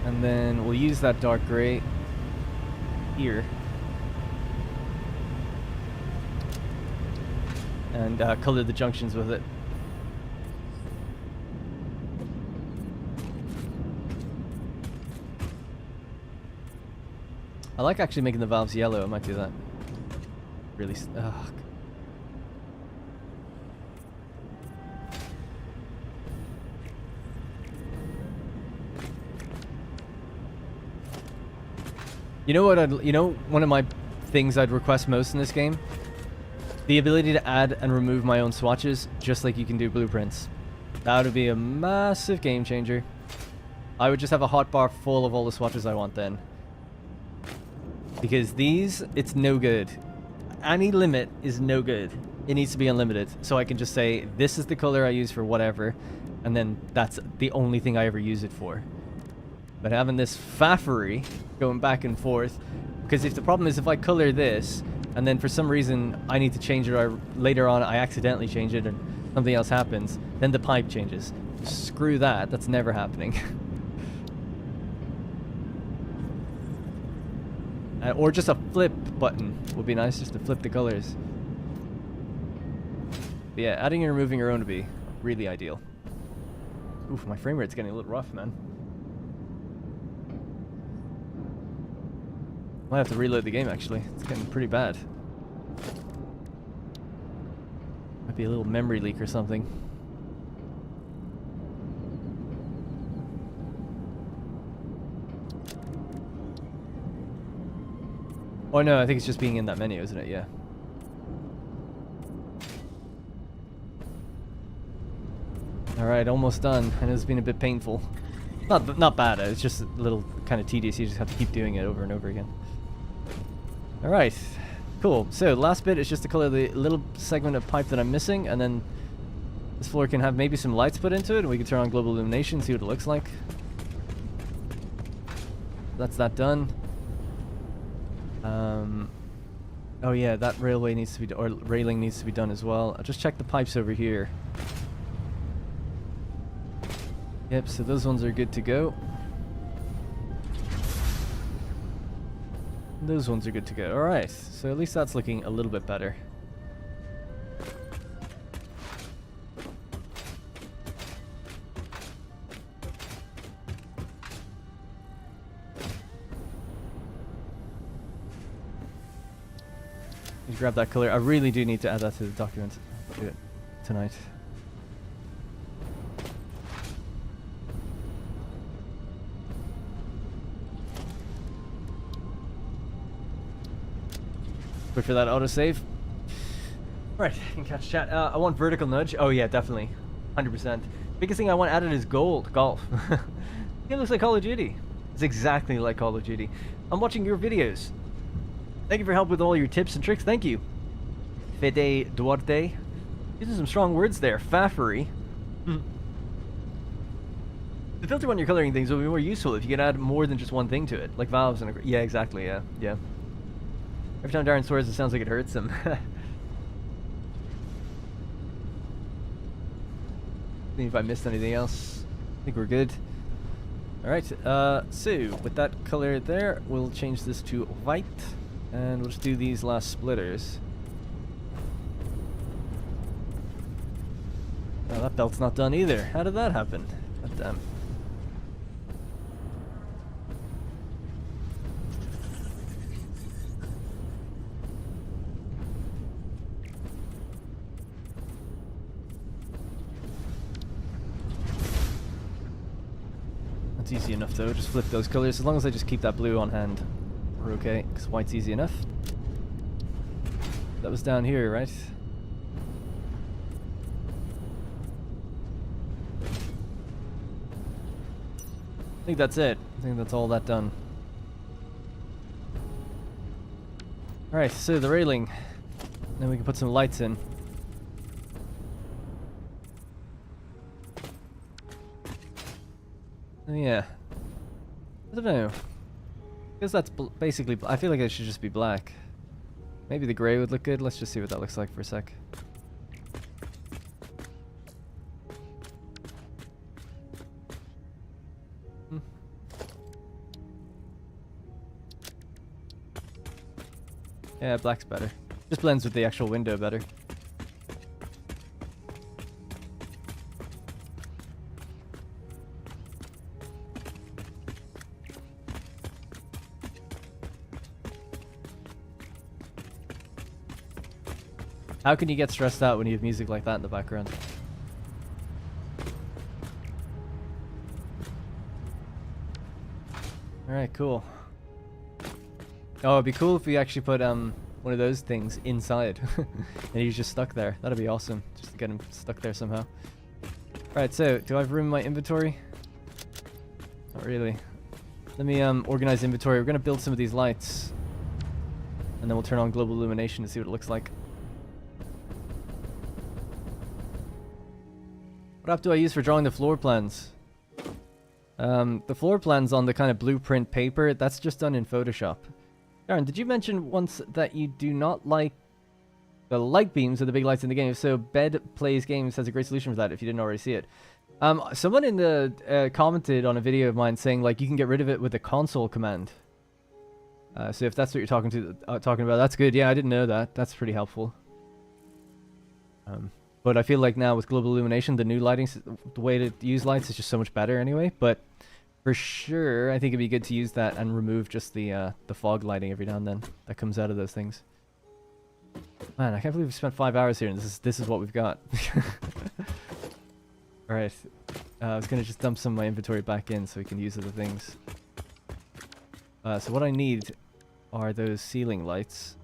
And then we'll use that dark gray here. And color the junctions with it. I like actually making the valves yellow. I might do that. Really. Ugh. You know what? You know, one of my things I'd request most in this game, the ability to add and remove my own swatches, just like you can do blueprints. That would be a massive game changer. I would just have a hotbar full of all the swatches I want then. Because these, it's no good. Any limit is no good. It needs to be unlimited. So I can just say, this is the color I use for whatever, and then that's the only thing I ever use it for. But having this faffery going back and forth, because if the problem is if I color this, and then for some reason I need to change it, or later on I accidentally change it, and something else happens, then the pipe changes. Screw that. That's never happening. Or just a flip button would be nice, just to flip the colors. But yeah, adding and removing your own would be really ideal. Oof, my frame rate's getting a little rough, man. Might have to reload the game, actually. It's getting pretty bad. Might be a little memory leak or something. Oh no, I think it's just being in that menu, isn't it? Yeah. Alright, almost done. I know it's been a bit painful. Not bad, it's just a little kind of tedious. You just have to keep doing it over and over again. Alright, cool. So, last bit is just to color the little segment of pipe that I'm missing, and then this floor can have maybe some lights put into it, and we can turn on global illumination, see what it looks like. That's that done. Oh yeah, that railway needs to be, or railing needs to be done as well. I'll just check the pipes over here. Yep, so those ones are good to go. Those ones are good to go. Alright, so at least that's looking a little bit better. Grab that color. I really do need to add that to the document. I'll do it tonight. Wait for that autosave. Right, you can catch chat. I want vertical nudge. Oh yeah, definitely. 100%. Biggest thing I want added is golf. It looks like Call of Duty. It's exactly like Call of Duty. I'm watching your videos. Thank you for help with all your tips and tricks. Thank you. Fede Duarte. Using some strong words there. Faffery. The filter when you're coloring things will be more useful if you can add more than just one thing to it. Like valves and... Yeah, exactly, yeah. Yeah. Every time Darren swears, it sounds like it hurts him. See if I missed anything else. I think we're good. Alright, so with that color there, we'll change this to white. And we'll just do these last splitters. Oh, that belt's not done either. How did that happen? God damn. That's easy enough though, just flip those colors. As long as I just keep that blue on hand, we're okay, because white's easy enough. That was down here, right? I think that's it. I think that's all that done. Alright, so the railing. Then we can put some lights in. Oh, yeah. I don't know. Because that's basically... I feel like it should just be black. Maybe the grey would look good. Let's just see what that looks like for a sec. Yeah, black's better. Just blends with the actual window better. How can you get stressed out when you have music like that in the background? Alright, cool. Oh, it'd be cool if we actually put one of those things inside and he's just stuck there. That'd be awesome, just to get him stuck there somehow. Right, so do I have room in my inventory? Not really. Let me organize inventory. We're gonna build some of these lights and then we'll turn on global illumination to see what it looks like. What app do I use for drawing the floor plans? The floor plans on the kind of blueprint paper, that's just done in Photoshop. Darren, did you mention once that you do not like the light beams of the big lights in the game? So Bed Plays Games has a great solution for that if you didn't already see it. Someone in the commented on a video of mine saying like you can get rid of it with the console command. So if that's what you're talking about, that's good. Yeah, I didn't know that. That's pretty helpful. But I feel like now with global illumination, the new lighting, the way to use lights is just so much better anyway. But for sure, I think it'd be good to use that and remove just the fog lighting every now and then that comes out of those things. Man, I can't believe we spent 5 hours here and this is what we've got. All right, I was gonna just dump some of my inventory back in so we can use other things. So what I need are those ceiling lights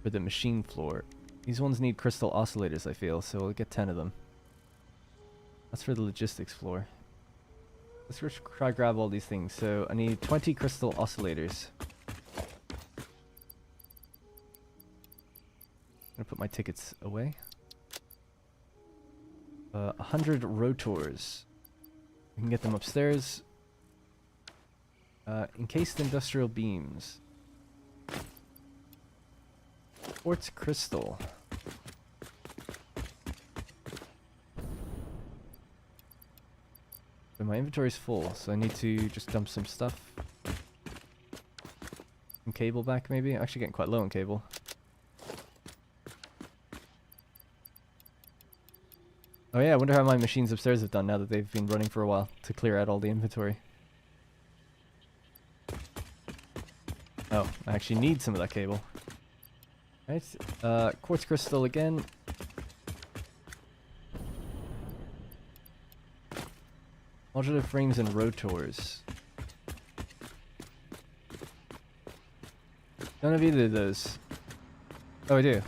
for the machine floor. These ones need crystal oscillators, I feel, so we'll get 10 of them. That's for the logistics floor. Let's try grab all these things. So I need 20 crystal oscillators. I'm gonna put my tickets away. 100 rotors. We can get them upstairs. Encased industrial beams. Quartz crystal. So my inventory's full, so I need to just dump some stuff. cable back, maybe. I'm actually getting quite low on cable. Oh yeah, I wonder how my machines upstairs have done now that they've been running for a while to clear out all the inventory. Oh, I actually need some of that cable. Right, quartz crystal again. Modular frames and rotors. Don't have either of those. Oh, I do.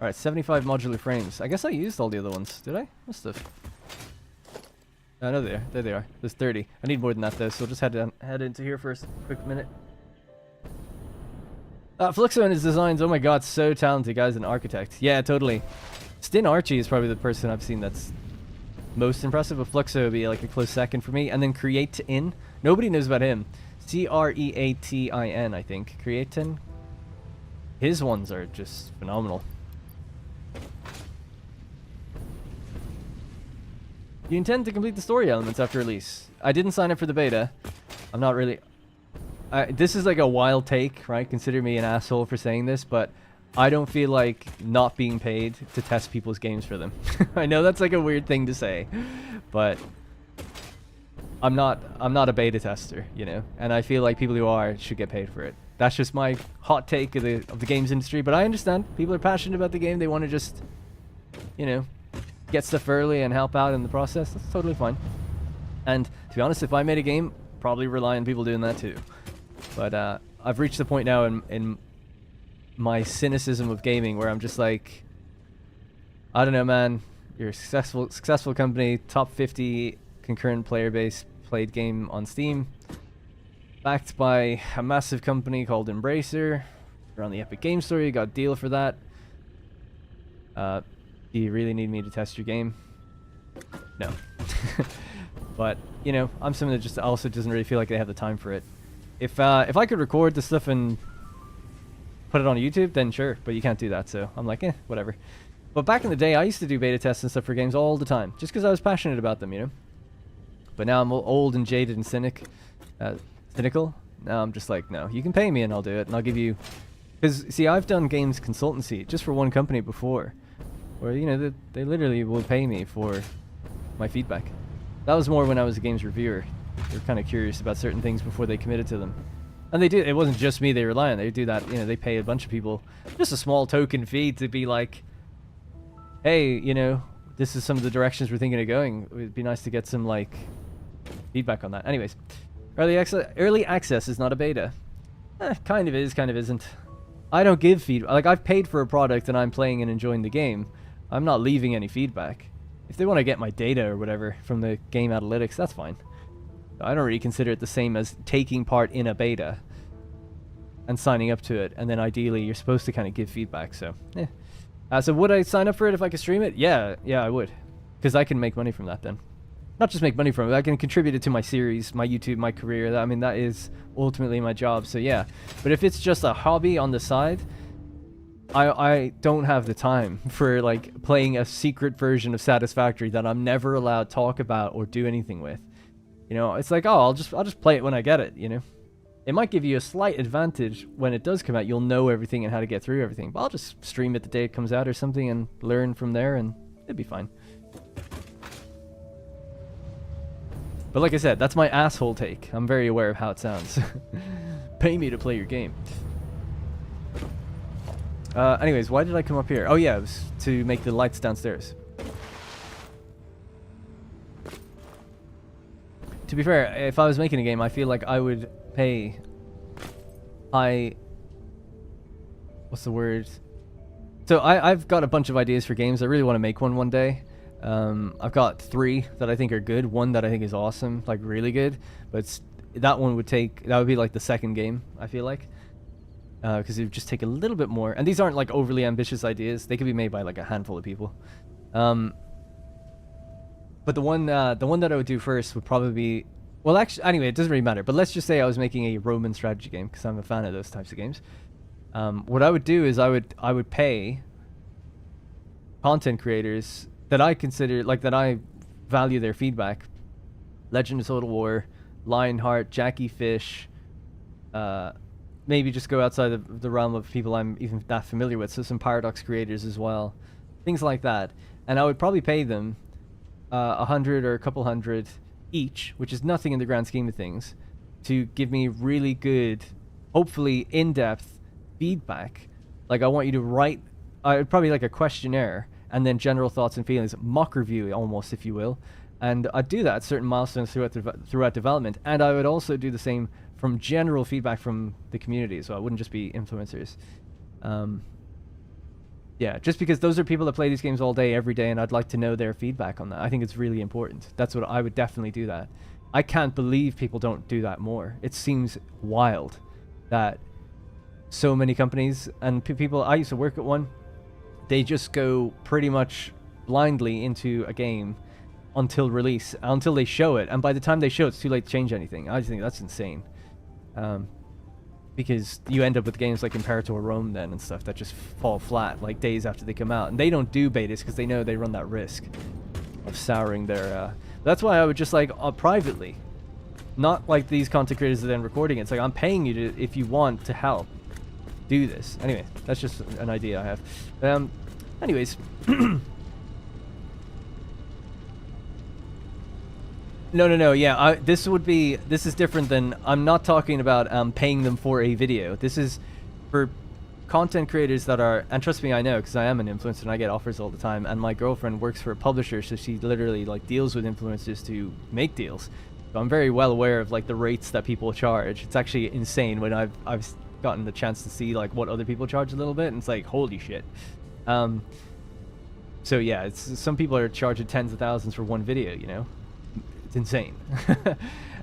Alright, 75 modular frames. I guess I used all the other ones. Did I? Must have. Oh, no, there they are. There's 30. I need more than that, though, so we'll just head into here for a quick minute. Fluxo and his designs. Oh my god, so talented, guys. An architect. Yeah, totally. Stin Archie is probably the person I've seen that's most impressive, but Fluxo would be like a close second for me. And then Creatin. Nobody knows about him. Creatin, I think. Creatin. His ones are just phenomenal. You intend to complete the story elements after release. I didn't sign up for the beta. I'm not really... this is like a wild take, right? Consider me an asshole for saying this, but I don't feel like not being paid to test people's games for them. I know that's like a weird thing to say, but I'm not a beta tester, you know? And I feel like people who are should get paid for it. That's just my hot take of the games industry, but I understand. People are passionate about the game. They want to just, you know, get stuff early and help out in the process. That's totally fine. And to be honest, if I made a game, probably rely on people doing that too. But I've reached the point now in my cynicism of gaming where I'm just like, I don't know, man. You're a successful company, top 50 concurrent player base played game on Steam, backed by a massive company called Embracer. You're on the Epic Game Store. You got a deal for that. Do you really need me to test your game? No. But, you know, I'm someone that just also doesn't really feel like they have the time for it. If I could record the stuff and put it on YouTube, then sure, but you can't do that, so I'm like, whatever. But back in the day, I used to do beta tests and stuff for games all the time, just because I was passionate about them, you know? But now I'm old and jaded and cynical. Now I'm just like, no, you can pay me and I'll do it, and I'll give you... Because, see, I've done games consultancy just for one company before, where, you know, they literally will pay me for my feedback. That was more when I was a games reviewer. They were kind of curious about certain things before they committed to them. And they did. It wasn't just me they rely on. They do that, you know, they pay a bunch of people just a small token fee to be like, hey, you know, this is some of the directions we're thinking of going. It'd be nice to get some, like, feedback on that. Anyways, early access is not a beta. Kind of is, kind of isn't. I don't give feedback. Like, I've paid for a product and I'm playing and enjoying the game. I'm not leaving any feedback. If they want to get my data or whatever from the game analytics, that's fine. I don't really consider it the same as taking part in a beta and signing up to it, and then ideally you're supposed to kind of give feedback, so so would I sign up for it if I could stream it? Yeah, I would, because I can make money from that then. Not just make money from it, I can contribute it to my series, my YouTube, my career. I mean, that is ultimately my job, so yeah. But if it's just a hobby on the side, I don't have the time for, like, playing a secret version of Satisfactory that I'm never allowed to talk about or do anything with. You know, it's like, oh, I'll just play it when I get it, you know? It might give you a slight advantage when it does come out. You'll know everything and how to get through everything. But I'll just stream it the day it comes out or something and learn from there, and it'd be fine. But like I said, that's my asshole take. I'm very aware of how it sounds. Pay me to play your game. Anyways, why did I come up here? Oh yeah, it was to make the lights downstairs. To be fair, if I was making a game, I feel like I would pay high... What's the word? So I've got a bunch of ideas for games. I really want to make one day. I've got 3 that I think are good. One that I think is awesome, like really good. But that one would be like the second game, I feel like. Because it would just take a little bit more. And these aren't like overly ambitious ideas. They could be made by like a handful of people. But the one that I would do first would probably be... Well, actually, anyway, it doesn't really matter. But let's just say I was making a Roman strategy game, because I'm a fan of those types of games. What I would do is I would pay content creators that I consider, like, that I value their feedback. Legend of Total War, Lionheart, Jackie Fish, maybe just go outside of the realm of people I'm even that familiar with, so some Paradox creators as well, things like that. And I would probably pay them 100 or a couple hundred each, which is nothing in the grand scheme of things, to give me really good, hopefully in-depth feedback. Like, I want you to write, probably like a questionnaire, and then general thoughts and feelings, mock review almost, if you will. And I'd do that at certain milestones throughout development. And I would also do the same from general feedback from the community, so I wouldn't just be influencers. Yeah, just because those are people that play these games all day, every day, and I'd like to know their feedback on that. I think it's really important. That's what I would definitely do that. I can't believe people don't do that more. It seems wild that so many companies and people, I used to work at one, they just go pretty much blindly into a game until release, until they show it, and by the time they show it, it's too late to change anything. I just think that's insane. Because you end up with games like Imperator Rome then and stuff that just fall flat like days after they come out, and they don't do betas because they know they run that risk of souring their that's why I would just like privately, not like these content creators are then recording it. It's like, I'm paying you to, if you want to help do this. Anyway, that's just an idea I have. Anyways. No, yeah, this is different than, I'm not talking about paying them for a video. This is for content creators that are, and trust me, I know, because I am an influencer and I get offers all the time, and my girlfriend works for a publisher, so she literally like deals with influencers to make deals. So I'm very well aware of like the rates that people charge. It's actually insane when I've gotten the chance to see like what other people charge a little bit, and it's like, holy shit. So yeah, it's, some people are charging tens of thousands for one video, you know? Insane.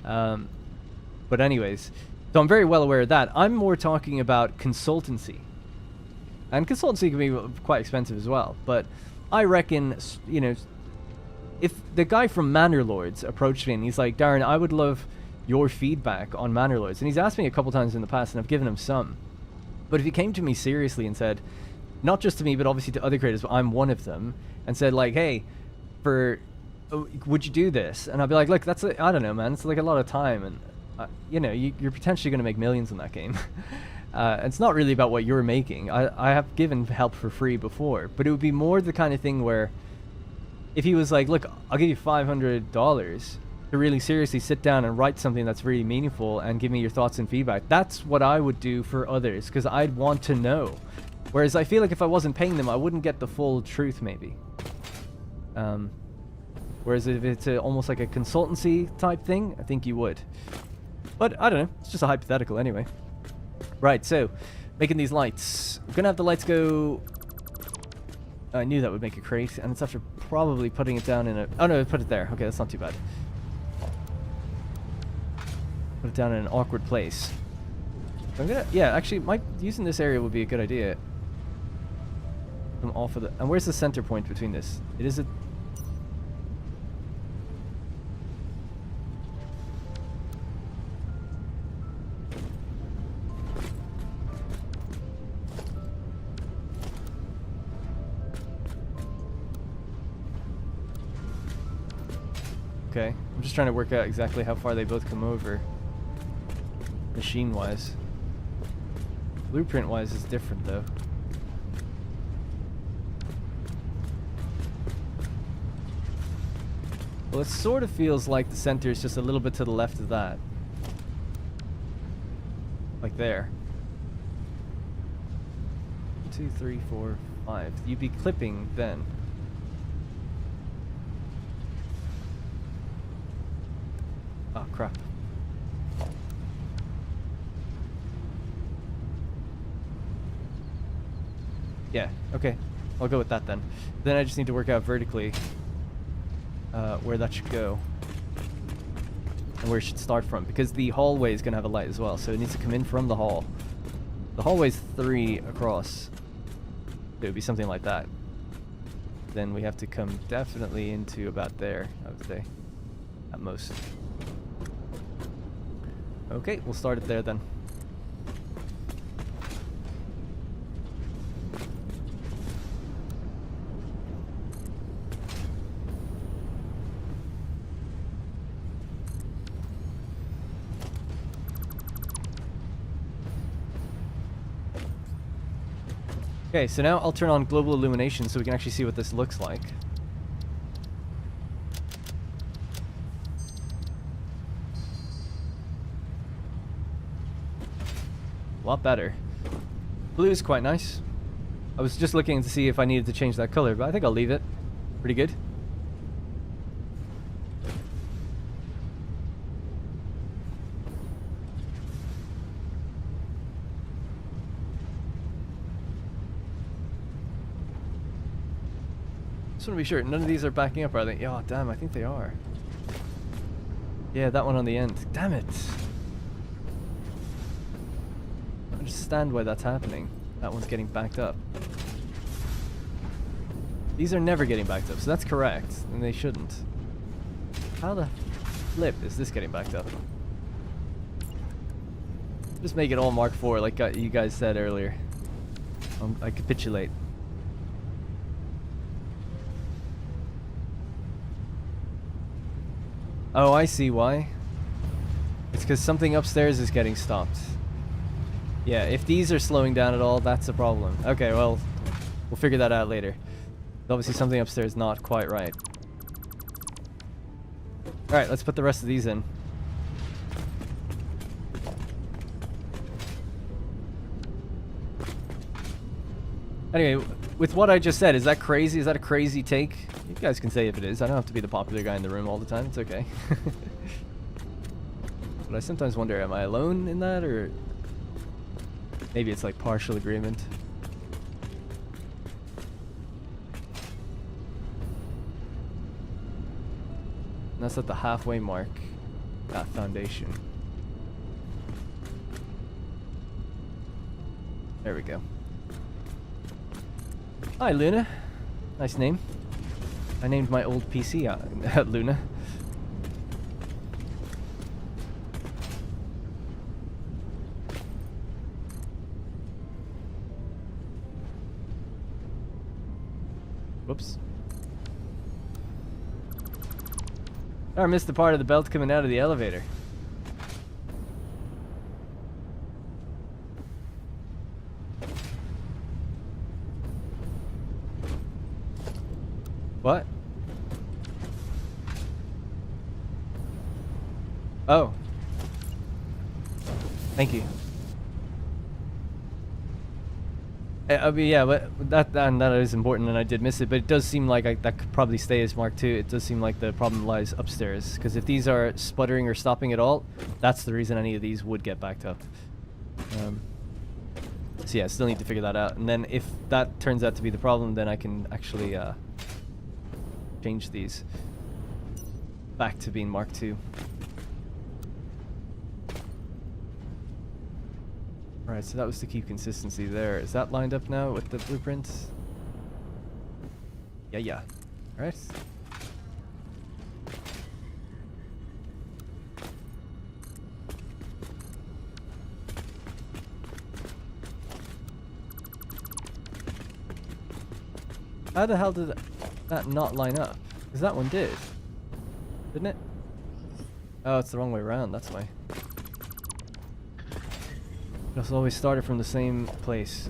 But anyways, so I'm very well aware of that. I'm more talking about consultancy, and consultancy can be quite expensive as well, but I reckon, you know, if the guy from Manor Lords approached me and he's like, Darren, I would love your feedback on Manor Lords, and he's asked me a couple times in the past and I've given him some, but if he came to me seriously and said, not just to me but obviously to other creators, but I'm one of them, and said like, hey, would you do this? And I'd be like, look, that's I don't know, man, it's like a lot of time, and you know, you're potentially going to make millions in that game. It's not really about what you're making. I have given help for free before, but it would be more the kind of thing where if he was like, look, I'll give you $500 to really seriously sit down and write something that's really meaningful and give me your thoughts and feedback, that's what I would do for others, because I'd want to know. Whereas I feel like if I wasn't paying them, I wouldn't get the full truth maybe. Whereas if it's almost like a consultancy type thing, I think you would. But I don't know, it's just a hypothetical anyway. Right, so making these lights. We're gonna have the lights go, I knew that would make a crate, and it's after probably putting it down in a, oh no, put it there. Okay, that's not too bad. Put it down in an awkward place. So I'm gonna, yeah, actually, using this area would be a good idea. I'm off of the, and where's the center point between this? It is a, okay, I'm just trying to work out exactly how far they both come over, machine-wise. Blueprint-wise is different, though. Well, it sort of feels like the center is just a little bit to the left of that. Like there. 2, 3, 4, 5. You'd be clipping then. Oh, crap. Yeah, okay. I'll go with that then. Then I just need to work out vertically where that should go. And where it should start from. Because the hallway is going to have a light as well, so it needs to come in from the hall. The hallway's 3 across. It would be something like that. Then we have to come definitely into about there, I would say. At most. Okay, we'll start it there then. Okay, so now I'll turn on global illumination so we can actually see what this looks like. A lot better. Blue is quite nice. I was just looking to see if I needed to change that color, but I think I'll leave it. Pretty good. Just want to be sure. None of these are backing up, are they? Oh, damn, I think they are. Yeah, that one on the end. Damn it. I understand why that's happening. That one's getting backed up. These are never getting backed up, so that's correct. And they shouldn't. How the flip is this getting backed up? Just make it all Mark IV, like you guys said earlier. I capitulate. Oh, I see why. It's because something upstairs is getting stopped. Yeah, if these are slowing down at all, that's a problem. Okay, well, we'll figure that out later. Obviously something upstairs not quite right. Alright, let's put the rest of these in. Anyway, with what I just said, is that crazy? Is that a crazy take? You guys can say if it is. I don't have to be the popular guy in the room all the time. It's okay. But I sometimes wonder, am I alone in that, or maybe it's like partial agreement? And that's at the halfway mark, that foundation. There we go. Hi, Luna. Nice name. I named my old PC Luna. Whoops. Oh, I missed the part of the belt coming out of the elevator. What? Oh. Thank you. I mean, yeah, but that is important, and I did miss it. But it does seem like that could probably stay as Mark II. It does seem like the problem lies upstairs, because if these are sputtering or stopping at all, that's the reason any of these would get backed up. So yeah, I still need to figure that out. And then if that turns out to be the problem, then I can actually change these back to being Mark II. Alright, so that was to keep consistency there. Is that lined up now with the blueprints? Yeah. Alright. How the hell did that not line up? Because that one did. Didn't it? Oh, it's the wrong way around, that's why. Just always started from the same place.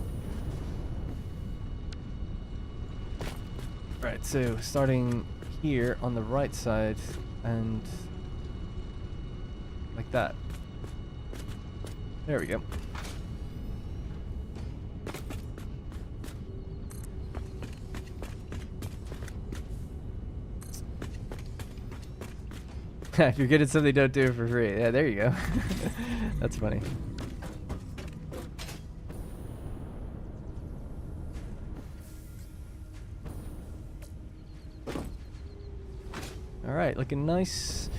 Right, so starting here on the right side and like that. There we go. If you're good at something, don't do it for free. Yeah, there you go. That's funny. Alright, looking nice.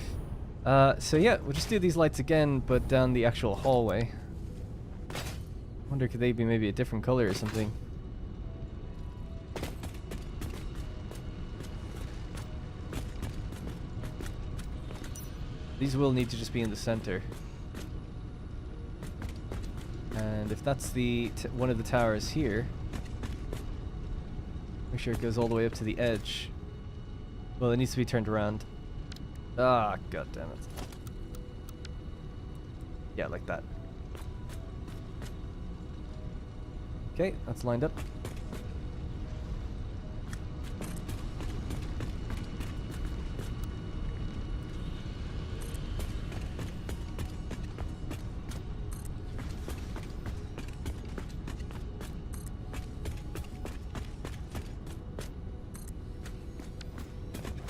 So yeah, we'll just do these lights again, but down the actual hallway. Wonder, could they be maybe a different color or something? These will need to just be in the center. And if that's the one of the towers here, make sure it goes all the way up to the edge. Well, it needs to be turned around. Ah, god damn it. Yeah, like that. Okay, that's lined up.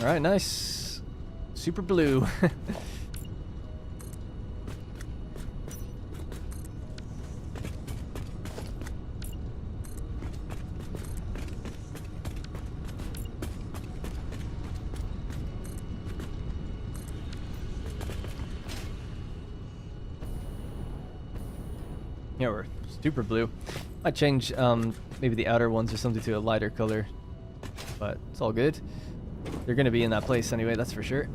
Alright, nice. Super blue. Yeah, we're super blue. I'd change maybe the outer ones or something to a lighter color, but it's all good. They're going to be in that place anyway, that's for sure.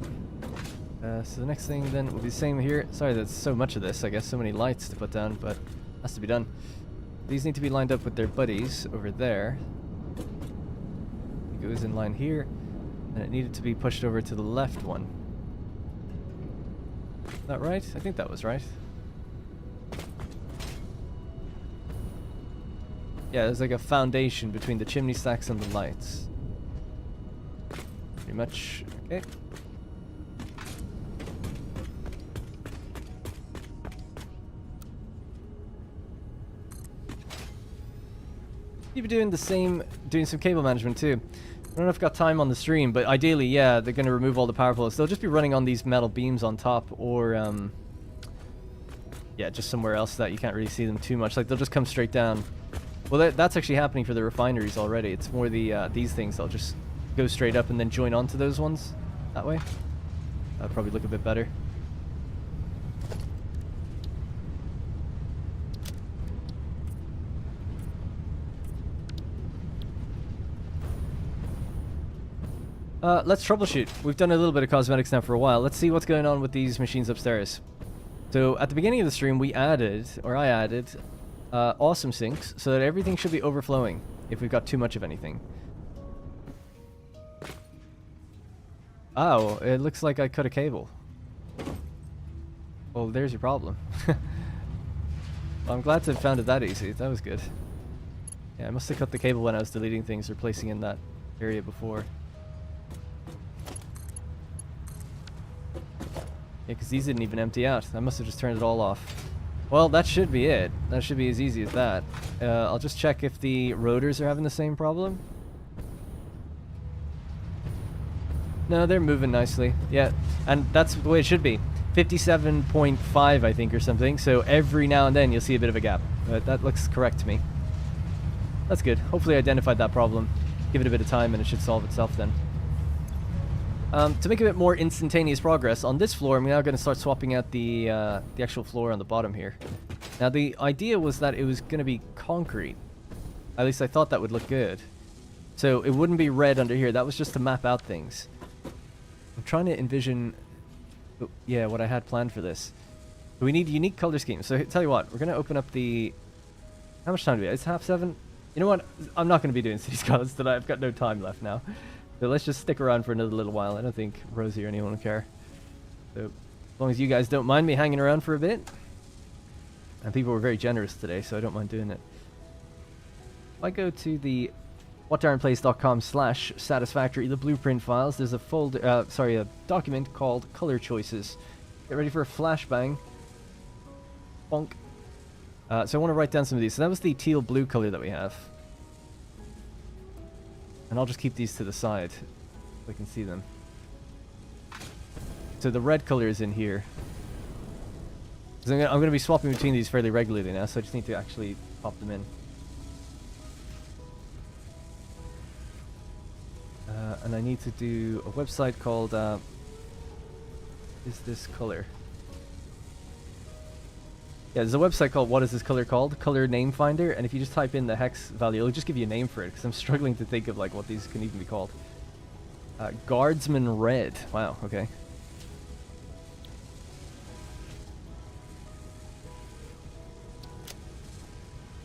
So the next thing then will be the same here. Sorry, there's so much of this, I guess, so many lights to put down, but it has to be done. These need to be lined up with their buddies over there. It goes in line here, and it needed to be pushed over to the left one. Is that right? I think that was right. Yeah, there's like a foundation between the chimney stacks and the lights. Pretty much. Okay. You've been doing the same, doing some cable management too. I don't know if I've got time on the stream, but ideally, yeah, they're going to remove all the power poles. They'll just be running on these metal beams on top, or yeah, just somewhere else that you can't really see them too much. Like they'll just come straight down. Well, that's actually happening for the refineries already. It's more the these things. They'll just go straight up and then join onto those ones that way. That'd probably look a bit better. Let's troubleshoot. We've done a little bit of cosmetics now for a while. Let's see what's going on with these machines upstairs. So at the beginning of the stream, we added, or I added, awesome sinks so that everything should be overflowing if we've got too much of anything. Oh, it looks like I cut a cable. Well, there's your problem. Well, I'm glad to have found it that easy. That was good. Yeah, I must have cut the cable when I was deleting things or placing in that area before. Yeah, because these didn't even empty out. I must have just turned it all off. Well, that should be it. That should be as easy as that. I'll just check if the rotors are having the same problem. No, they're moving nicely. Yeah, and that's the way it should be. 57.5, I think, or something. So every now and then you'll see a bit of a gap. But that looks correct to me. That's good. Hopefully I identified that problem. Give it a bit of time and it should solve itself then. To make a bit more instantaneous progress, on this floor I'm now going to start swapping out the actual floor on the bottom here. Now the idea was that it was going to be concrete. At least I thought that would look good. So it wouldn't be red under here. That was just to map out things. I'm trying to envision, yeah, what I had planned for this. But we need unique color schemes. So tell you what, we're going to open up the... How much time do we have? It's 7:30. You know what? I'm not going to be doing City Skylines tonight. I've got no time left now. So let's just stick around for another little while. I don't think Rosie or anyone will care. So as long as you guys don't mind me hanging around for a bit. And people were very generous today, so I don't mind doing it. If I go to the whatdarrenplace.com/satisfactory, the blueprint files, there's a folder, a document called Color Choices. Get ready for a flashbang. Bonk. So I want to write down some of these. So that was the teal blue color that we have. And I'll just keep these to the side so I can see them. So the red color is in here. So I'm going to be swapping between these fairly regularly now, so I just need to actually pop them in. And I need to do a website called Is This Color? Yeah, there's a website called What Is This Color Called? Color Name Finder, and if you just type in the hex value, it'll just give you a name for it, because I'm struggling to think of like what these can even be called. Guardsman Red. Wow, okay.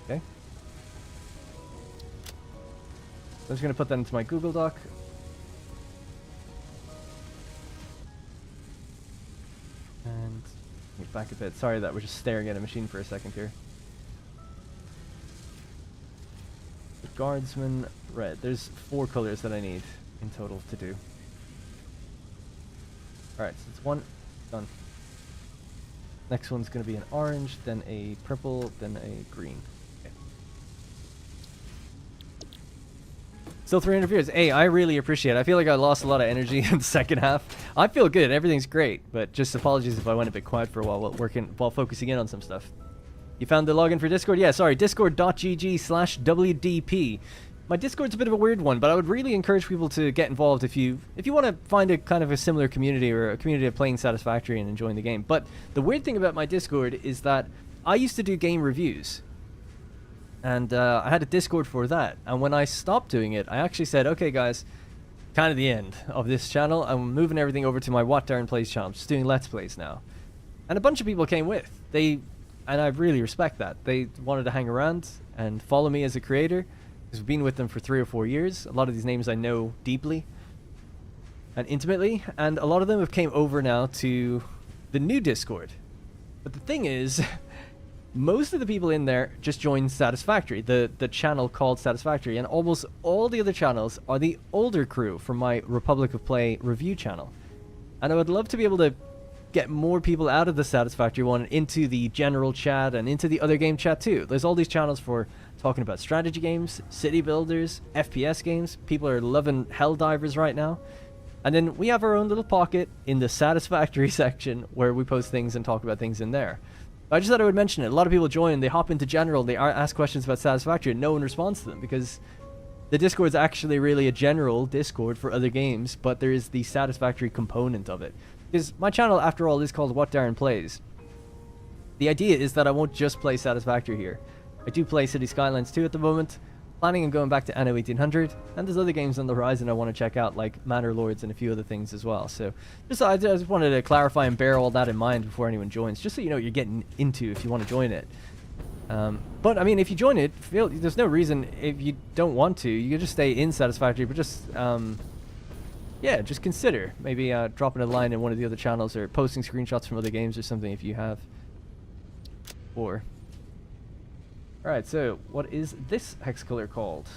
Okay. So I'm just going to put that into my Google Doc. And get back a bit. Sorry that we're just staring at a machine for a second here. The Guardsman Red. There's 4 colors that I need in total to do. Alright, so it's 1 done. Next one's going to be an orange, then a purple, then a green. Okay. Still 300 viewers. Hey, I really appreciate it. I feel like I lost a lot of energy in the second half. I feel good. Everything's great. But just apologies if I went a bit quiet for a while while focusing in on some stuff. You found the login for Discord? Yeah, sorry. Discord.gg/WDP. My Discord's a bit of a weird one, but I would really encourage people to get involved if you want to find a kind of a similar community or a community of playing Satisfactory and enjoying the game. But the weird thing about my Discord is that I used to do game reviews. And I had a Discord for that. And when I stopped doing it, I actually said, okay, guys, kind of the end of this channel. I'm moving everything over to my What Darren Plays channel. I'm just doing Let's Plays now. And a bunch of people came with. And I really respect that. They wanted to hang around and follow me as a creator. Because we've been with them for 3 or 4 years. A lot of these names I know deeply and intimately. And a lot of them have came over now to the new Discord. But the thing is... most of the people in there just joined Satisfactory, the channel called Satisfactory, and almost all the other channels are the older crew from my Republic of Play review channel. And I would love to be able to get more people out of the Satisfactory one into the general chat and into the other game chat too. There's all these channels for talking about strategy games, city builders, FPS games. People are loving Helldivers right now. And then we have our own little pocket in the Satisfactory section where we post things and talk about things in there. I just thought I would mention it. A lot of people join, they hop into general, they ask questions about Satisfactory, and no one responds to them because the Discord is actually really a general Discord for other games, but there is the Satisfactory component of it. Because my channel, after all, is called What Darren Plays. The idea is that I won't just play Satisfactory here. I do play City Skylines 2 at the moment, planning on going back to Anno 1800, and there's other games on the horizon I want to check out, like Manor Lords and a few other things as well. So I just wanted to clarify and bear all that in mind before anyone joins, just so you know what you're getting into if you want to join it. But I mean, if you join it, there's no reason if you don't want to. You can just stay in Satisfactory, but just yeah, just consider maybe dropping a line in one of the other channels or posting screenshots from other games or something if you have. Alright, so what is this hex color called?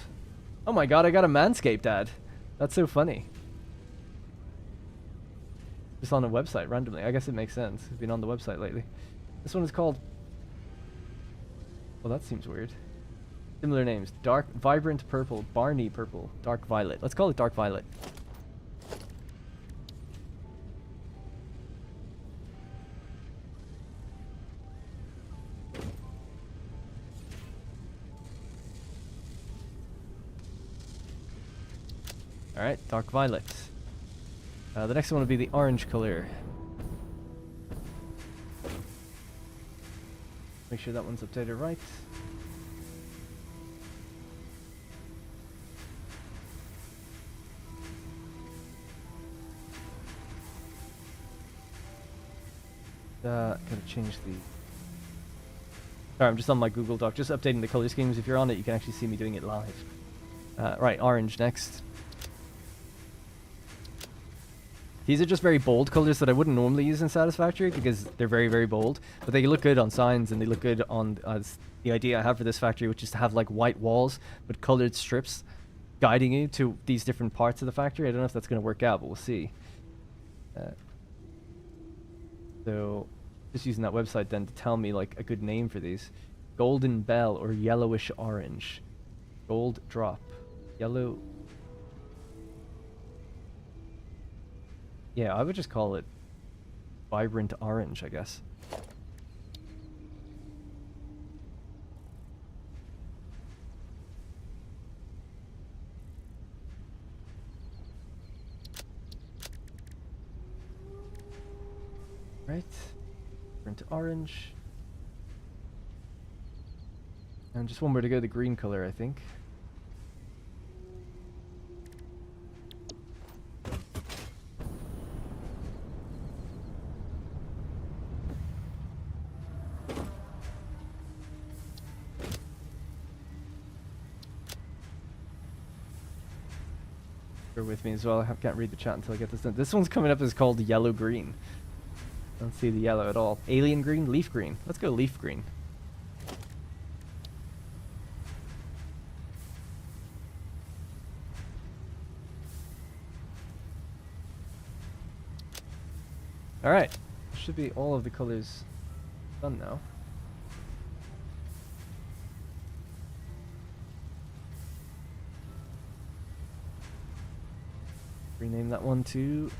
Oh my god, I got a Manscaped ad. That's so funny. Just on a website randomly. I guess it makes sense. I've been on the website lately. This one is called... well, that seems weird. Similar names. Dark, Vibrant Purple, Barney Purple, Dark Violet. Let's call it Dark Violet. Alright, Dark Violet. The next one will be the orange color. Make sure that one's updated right. Gotta change the... sorry, I'm just on my Google Doc, just updating the color schemes. If you're on it, you can actually see me doing it live. Right, orange next. These are just very bold colors that I wouldn't normally use in Satisfactory because they're very, very bold. But they look good on signs and they look good on the idea I have for this factory, which is to have like white walls but colored strips guiding you to these different parts of the factory. I don't know if that's going to work out, but we'll see. So just using that website then to tell me like a good name for these. Golden Bell or Yellowish Orange. Gold Drop. Yellow... yeah, I would just call it Vibrant Orange, I guess. Right. Vibrant Orange. And just one more to go, the green color, I think. With me as well. I can't read the chat until I get this done. This one's coming up as called yellow green. I don't see the yellow at all. Alien green, leaf green. Let's go leaf green. Alright. Should be all of the colors done now. Rename that one to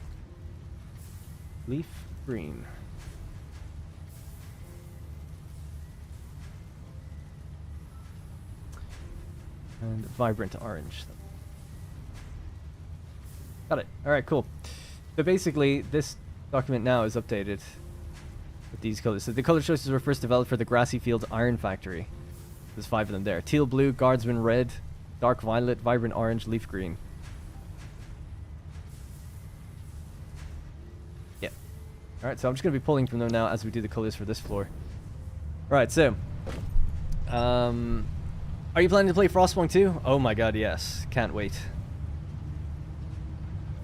leaf green. And vibrant orange. Got it. Alright, cool. So basically, this document now is updated with these colors. So the color choices were first developed for the Grassy Field Iron Factory. There's 5 of them there. Teal blue, Guardsman red, dark violet, vibrant orange, leaf green. Yeah. Alright, so I'm just going to be pulling from them now as we do the colors for this floor. Alright, so... are you planning to play Frostpunk 2? Oh my god, yes. Can't wait.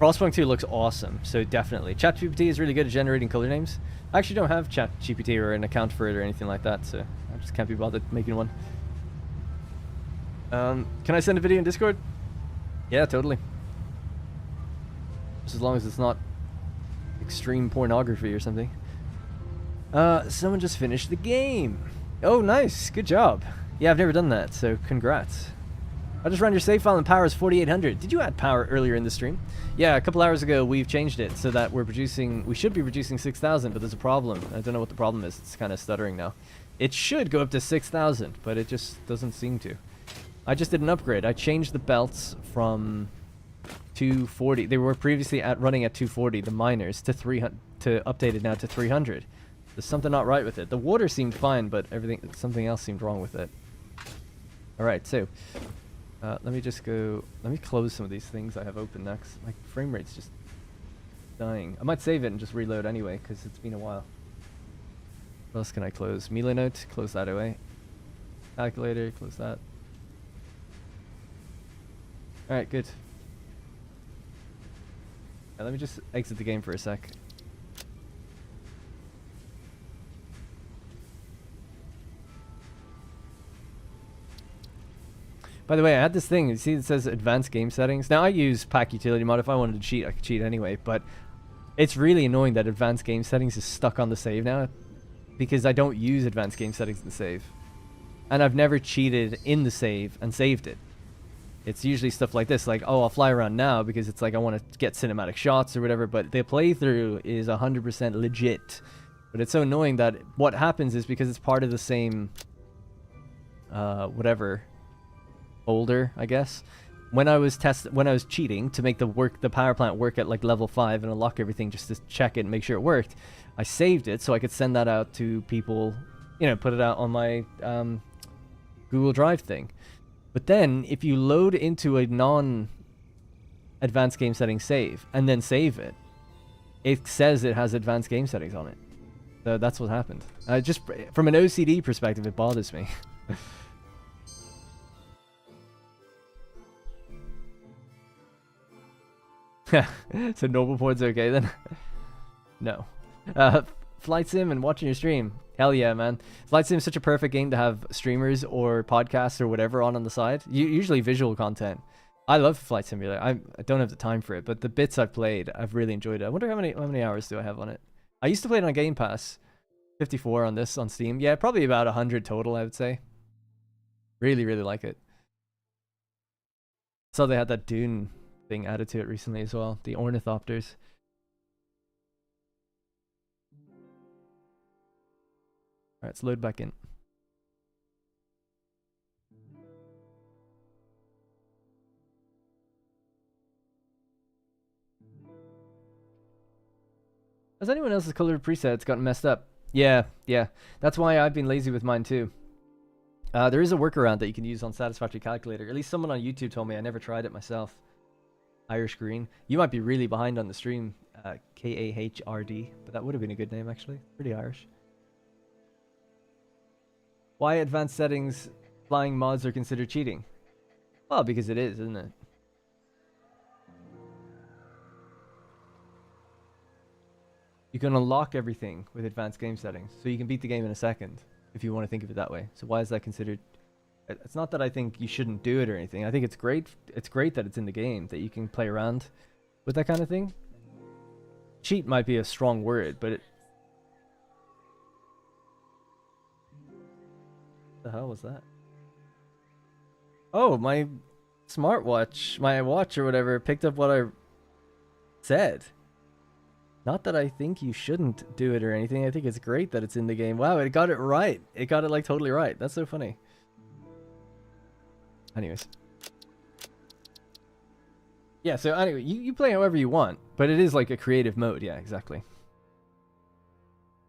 Frostpunk 2 looks awesome, so definitely. ChatGPT is really good at generating color names. I actually don't have ChatGPT or an account for it or anything like that, so I just can't be bothered making one. Can I send a video in Discord? Yeah, totally. Just as long as it's not extreme pornography or something. Someone just finished the game. Oh, nice. Good job. Yeah, I've never done that, so congrats. I just ran your save file and power is 4800. Did you add power earlier in the stream? Yeah, a couple hours ago we've changed it so that we should be producing 6000, but there's a problem. I don't know what the problem is. It's kind of stuttering now. It should go up to 6000, but it just doesn't seem to. I just did an upgrade. I changed the belts from 240. They were previously running at 240, the miners, to 300, to updated now to 300. There's something not right with it. The water seemed fine, but something else seemed wrong with it. Alright, so let me just go, let me close some of these things I have open next. My frame rate's just dying. I might save it and just reload anyway, because it's been a while. What else can I close? Melee note, close that away. Calculator, close that. Alright, good. Let me just exit the game for a sec. By the way, I had this thing, you see it says advanced game settings. Now I use pack utility mod. If I wanted to cheat, I could cheat anyway, but it's really annoying that advanced game settings is stuck on the save now, because I don't use advanced game settings in the save. And I've never cheated in the save and saved it. It's usually stuff like this, like, oh, I'll fly around now because it's like I want to get cinematic shots or whatever, but the playthrough is 100% legit. But it's so annoying that what happens is because it's part of the same, whatever, folder, I guess. When I was cheating to make the power plant work at like level 5 and unlock everything just to check it and make sure it worked, I saved it so I could send that out to people, you know, put it out on my Google Drive thing. But then, if you load into a non-advanced game settings save, and then save it, it says it has advanced game settings on it. So that's what happened. Just from an OCD perspective, it bothers me. So normal port's okay then? No. Flight Sim and watching your stream. Hell yeah, man. Flight Sim is such a perfect game to have streamers or podcasts or whatever on the side. Usually visual content. I love Flight Simulator. I don't have the time for it, but the bits I've played, I've really enjoyed it. I wonder how many hours do I have on it. I used to play it on Game Pass. 54 on this on Steam. Yeah, probably about 100 total, I would say. Really, really like it. So they had that Dune thing added to it recently as well. The Ornithopters. Alright, let's load back in. Has anyone else's color presets gotten messed up? Yeah. That's why I've been lazy with mine too. There is a workaround that you can use on Satisfactory Calculator. At least someone on YouTube told me. I never tried it myself. Irish Green. You might be really behind on the stream. K-A-H-R-D. But that would have been a good name, actually. Pretty Irish. Why advanced settings flying mods are considered cheating? Well, because it is, isn't it? You can unlock everything with advanced game settings. So you can beat the game in a second, if you want to think of it that way. So why is that considered... It's not that I think you shouldn't do it or anything. I think it's great. It's great that it's in the game, that you can play around with that kind of thing. Cheat might be a strong word, but it... What the hell was that? Oh, my smartwatch, my watch or whatever, picked up what I said. Not that I think you shouldn't do it or anything. I think it's great that it's in the game. Wow, it got it right. It got it like totally right. That's so funny. Anyways. Yeah, so anyway, you play however you want, but it is like a creative mode. Yeah, exactly.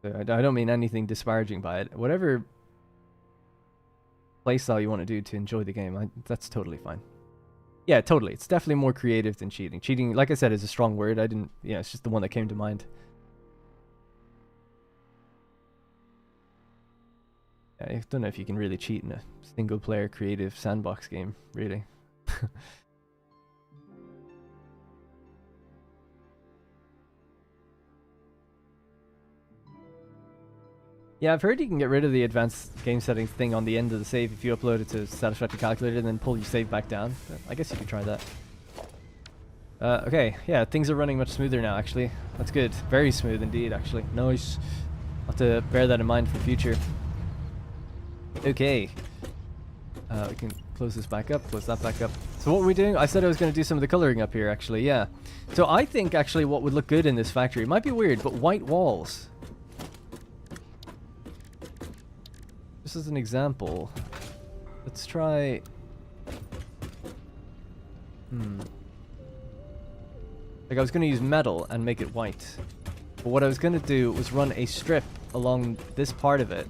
So I don't mean anything disparaging by it. Whatever playstyle you want to do to enjoy the game, that's totally fine. Yeah, totally. It's definitely more creative than cheating. Cheating, like I said, is a strong word. I didn't, yeah, it's just the one that came to mind. Yeah, I don't know if you can really cheat in a single-player creative sandbox game, really. Yeah, I've heard you can get rid of the advanced game settings thing on the end of the save if you upload it to Satisfactory calculator and then pull your save back down. But I guess you could try that. Okay, yeah, things are running much smoother now, actually. That's good. Very smooth indeed, actually. Nice. I'll have to bear that in mind for the future. Okay. We can close this back up, close that back up. So what were we doing? I said I was going to do some of the coloring up here, actually, yeah. So I think, actually, what would look good in this factory, it might be weird, but white walls. Just as an example, let's try... Like I was going to use metal and make it white. But what I was going to do was run a strip along this part of it.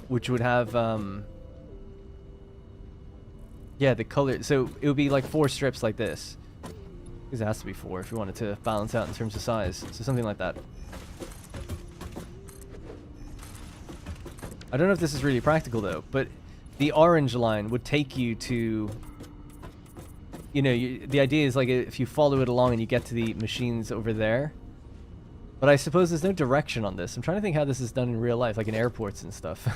Which would have, yeah, the color... So it would be like 4 strips like this. Because it has to be 4 if you wanted to balance out in terms of size. So something like that. I don't know if this is really practical though, but the orange line would take you to, you know, the idea is like if you follow it along and you get to the machines over there. But I suppose there's no direction on this. I'm trying to think how this is done in real life, like in airports and stuff.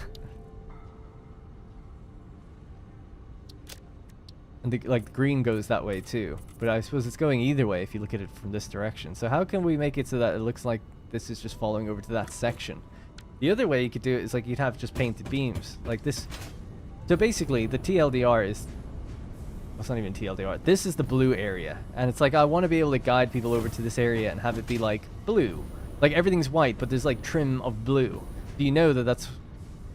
And the, like green goes that way too, but I suppose it's going either way if you look at it from this direction. So how can we make it so that it looks like this is just following over to that section? The other way you could do it is like you'd have just painted beams like this. So basically the TLDR is, well, it's not even TLDR, this is the blue area, and it's like I want to be able to guide people over to this area and have it be like blue, like everything's white but there's like trim of blue. Do you know that that's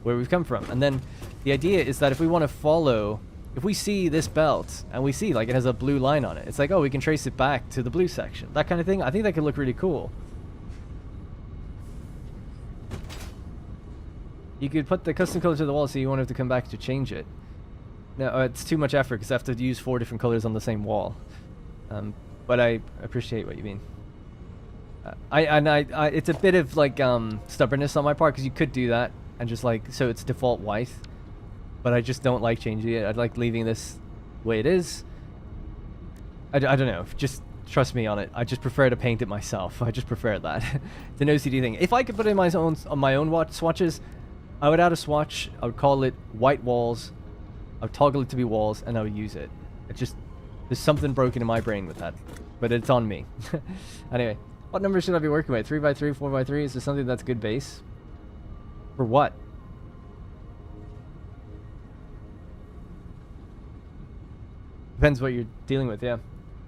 where we've come from? And then the idea is that if we want to follow, if we see this belt and we see like it has a blue line on it, it's like, oh, we can trace it back to the blue section, that kind of thing. I think that could look really cool. You could put the custom color to the wall so you won't have to come back to change it. No, it's too much effort because I have to use 4 different colors on the same wall. But I appreciate what you mean. It's a bit of like stubbornness on my part because you could do that and just like, so it's default white. But I just don't like changing it. I'd like leaving this the way it is. I don't know. Just trust me on it. I just prefer to paint it myself. I just prefer that. It's an OCD thing. If I could put in my own swatches, I would add a swatch, I would call it white walls, I would toggle it to be walls, and I would use it. It just, there's something broken in my brain with that, but it's on me. Anyway, what numbers should I be working with? 3x3, 4x3, is there something that's good base? For what? Depends what you're dealing with, yeah.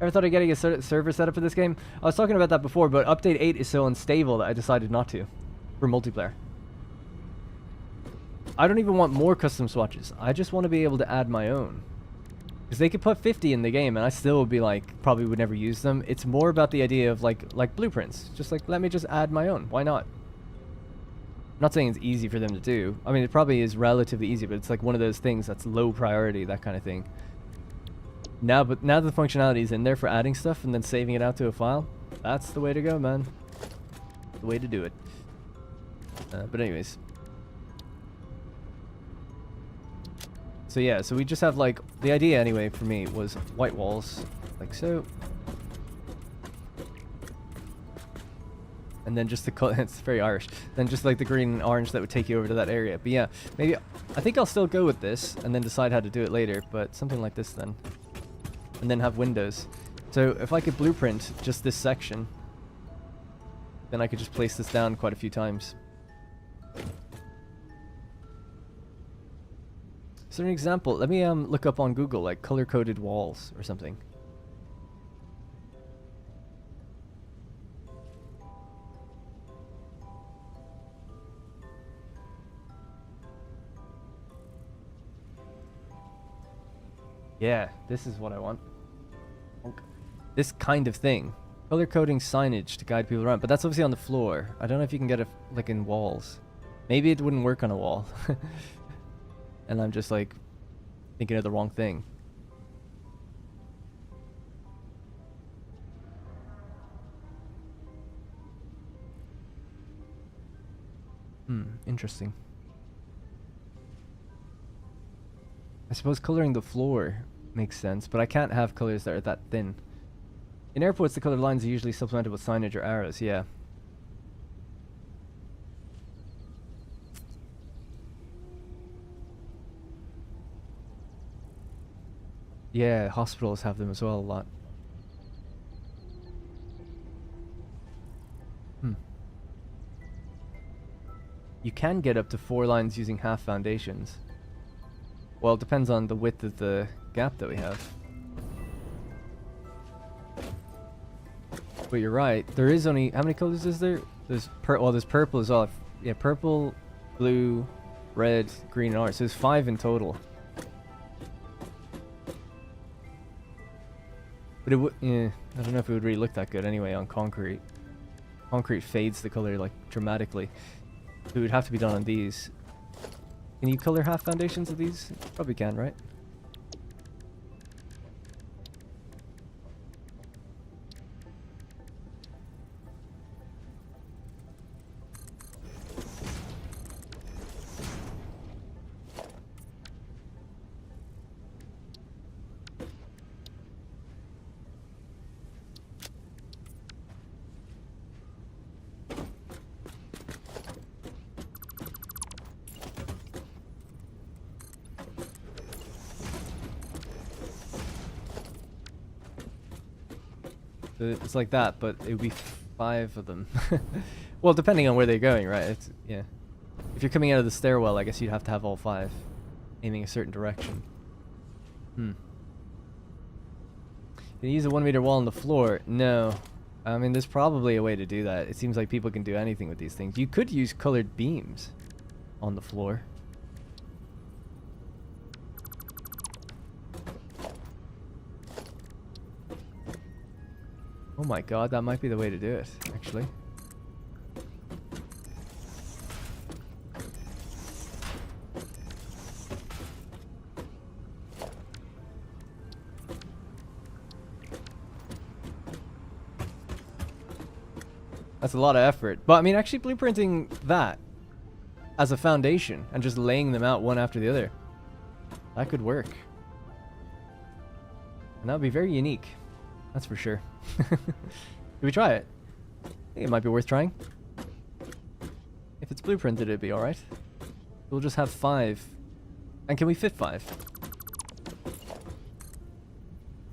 Ever thought of getting a server set up for this game? I was talking about that before, but update 8 is so unstable that I decided not to, for multiplayer. I don't even want more custom swatches. I just want to be able to add my own. Because they could put 50 in the game and I still would be like, probably would never use them. It's more about the idea of like blueprints. Just like, let me just add my own. Why not? I'm not saying it's easy for them to do. I mean, it probably is relatively easy, but it's like one of those things that's low priority, that kind of thing. Now that the functionality is in there for adding stuff and then saving it out to a file, that's the way to go, man. The way to do it. But anyways. So yeah, so we just have like, the idea anyway for me was white walls, like so. And then just the color, it's very Irish. Then just like the green and orange that would take you over to that area. But yeah, maybe, I think I'll still go with this and then decide how to do it later, but something like this then. And then have windows. So if I could blueprint just this section, then I could just place this down quite a few times. Is there an example? Let me look up on Google, like color-coded walls or something. Yeah, this is what I want. This kind of thing. Color coding signage to guide people around, but that's obviously on the floor. I don't know if you can get it like in walls. Maybe it wouldn't work on a wall. And I'm just like thinking of the wrong thing. Interesting. I suppose coloring the floor makes sense, but I can't have colors that are that thin. In airports, the colored lines are usually supplemented with signage or arrows, yeah. Yeah, hospitals have them as well a lot. You can get up to 4 lines using half foundations. Well, it depends on the width of the gap that we have. But you're right, there is only... How many colors is there? There's there's purple as well. Yeah, purple, blue, red, green, and orange. So there's 5 in total. But it would... Yeah, I don't know if it would really look that good anyway on concrete. Concrete fades the color, like, dramatically. So it would have to be done on these. Can you color half foundations of these? Probably can, right? It's like that, but it would be 5 of them. Well, depending on where they're going, right? It's, yeah. If you're coming out of the stairwell, I guess you'd have to have all 5 aiming a certain direction. Can you use a 1 meter wall on the floor? No. I mean, there's probably a way to do that. It seems like people can do anything with these things. You could use colored beams on the floor. Oh my god, that might be the way to do it, actually. That's a lot of effort. But I mean, actually blueprinting that as a foundation and just laying them out one after the other, that could work. And that would be very unique. That's for sure. Should we try it? I think it might be worth trying. If it's blueprinted, it'd be alright. We'll just have 5. And can we fit 5?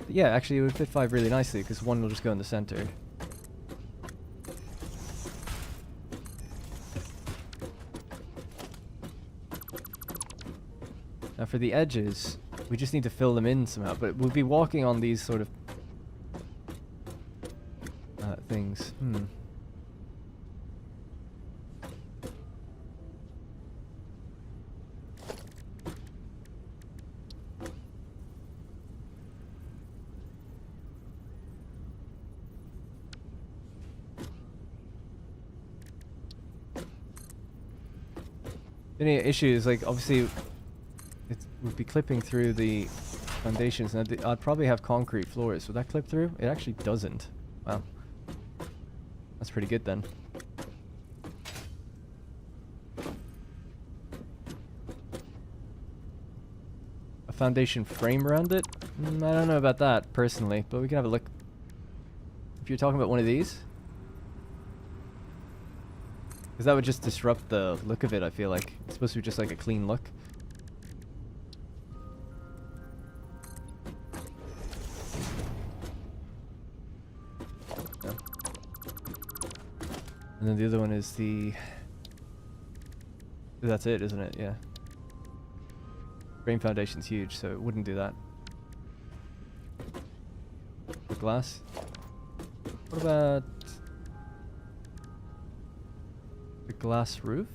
Yeah, actually it would fit 5 really nicely, because 1 will just go in the center. Now for the edges, we just need to fill them in somehow, but we'll be walking on these sort of things. Any issues, like obviously it would be clipping through the foundations, and I'd probably have concrete floors. Would that clip through? It actually doesn't. Wow. That's pretty good then. A foundation frame around it? I don't know about that personally, but we can have a look. If you're talking about one of these. Because that would just disrupt the look of it, I feel like. It's supposed to be just like a clean look. And then the other one is the... That's it, isn't it? Yeah. Frame foundation's huge, so it wouldn't do that. The glass? What about... the glass roof?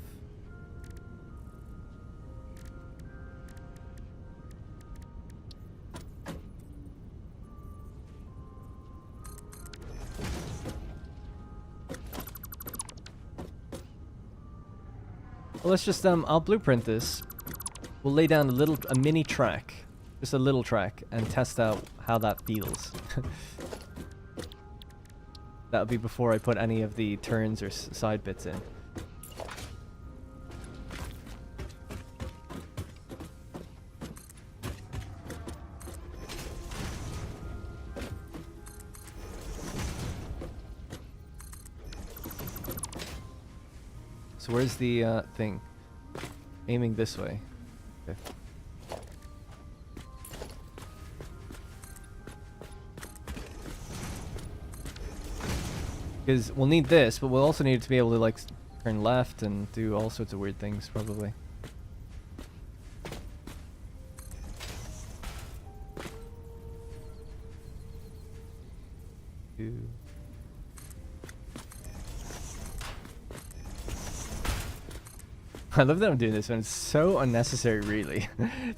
Well, let's just I'll blueprint this. We'll lay down a mini track, just a little track, and test out how that feels. That'll be before I put any of the turns or side bits in. So where's the thing? Aiming this way. Okay. Because we'll need this, but we'll also need to be able to like turn left and do all sorts of weird things probably. I love that I'm doing this one. It's so unnecessary, really,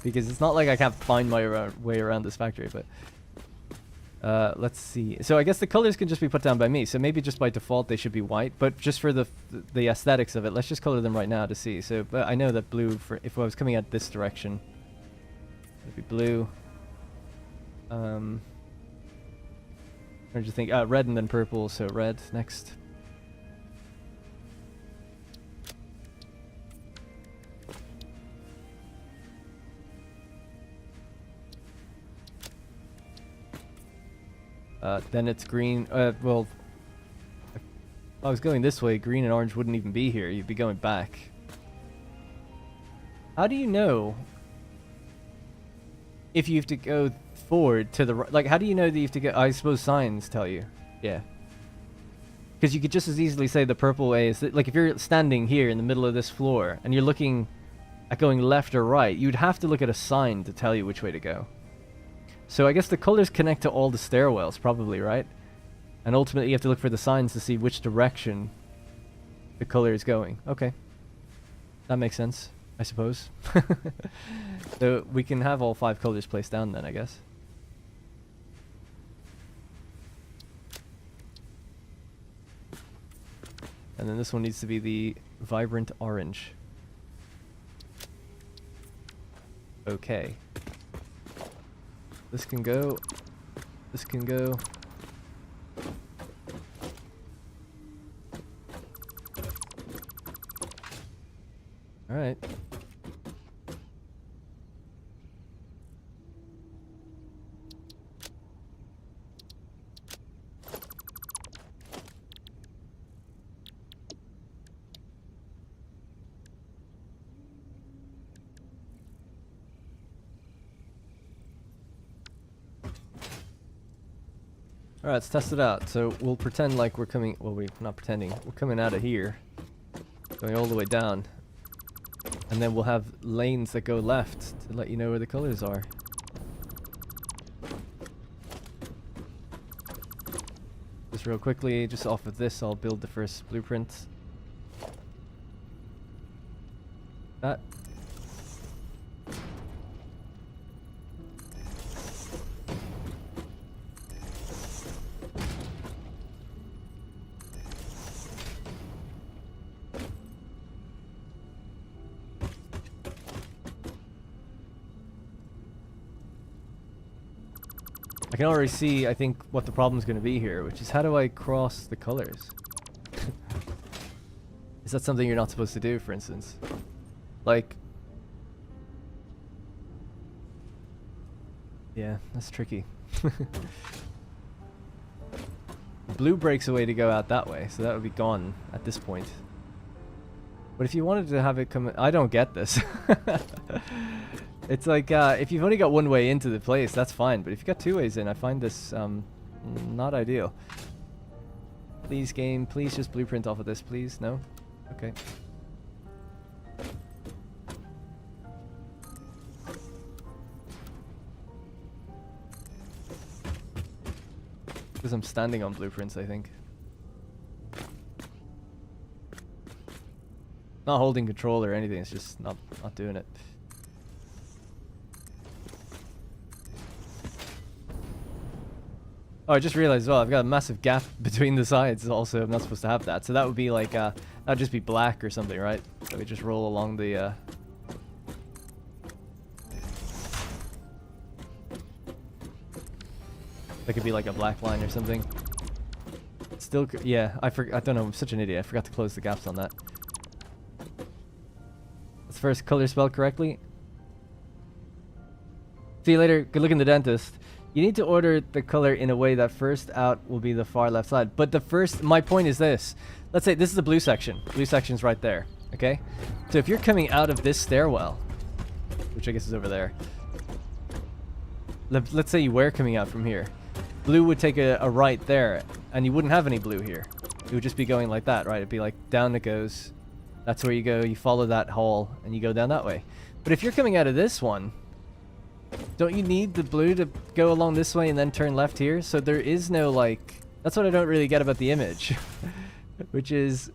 because it's not like I can't find my way around this factory. But let's see. So I guess the colors can just be put down by me. So maybe just by default they should be white. But just for the aesthetics of it, let's just color them right now to see. So but I know that blue, for if I was coming at this direction, it'd be blue. Or do you think red and then purple? So red next. Then it's green. Well, if I was going this way, green and orange wouldn't even be here. You'd be going back. How do you know if you have to go forward to the right? Like, how do you know that you have to go? I suppose signs tell you. Yeah. Because you could just as easily say the purple way is like if you're standing here in the middle of this floor and you're looking at going left or right, you'd have to look at a sign to tell you which way to go. So I guess the colors connect to all the stairwells, probably, right? And ultimately you have to look for the signs to see which direction the color is going. Okay. That makes sense, I suppose. So we can have all 5 colors placed down then, I guess. And then this one needs to be the vibrant orange. Okay. This can go. This can go. All right. Alright, let's test it out. So we'll pretend like we're coming, well, we're not pretending, we're coming out of here, going all the way down, and then we'll have lanes that go left to let you know where the colors are. Just real quickly, just off of this, I'll build the first blueprint. That. I can already see, I think, what the problem's going to be here, which is how do I cross the colors? Is that something you're not supposed to do, for instance? Like... Yeah, that's tricky. Blue breaks away to go out that way, so that would be gone at this point. But if you wanted to have it come... I don't get this. It's like, if you've only got one way into the place, that's fine. But if you've got 2 ways in, I find this not ideal. Please, game, please just blueprint off of this, please. No? Okay. Because I'm standing on blueprints, I think. Not holding control or anything, it's just not doing it. Oh, I just realized as well, I've got a massive gap between the sides also. I'm not supposed to have that. So that would be like, that'd just be black or something, right? So we just roll along the, that could be like a black line or something. Still, yeah, I don't know, I'm such an idiot. I forgot to close the gaps on that. Let's first color spell correctly. See you later. Good luck in the dentist. You need to order the color in a way that first out will be the far left side. But the first, my point is this. Let's say this is the blue section. Blue section's right there. Okay? So if you're coming out of this stairwell, which I guess is over there. Let's say you were coming out from here. Blue would take a right there, and you wouldn't have any blue here. It would just be going like that, right? It'd be like down it goes. That's where you go. You follow that hall, and you go down that way. But if you're coming out of this one, don't you need the blue to go along this way and then turn left here? So there is no, like... That's what I don't really get about the image. Which is...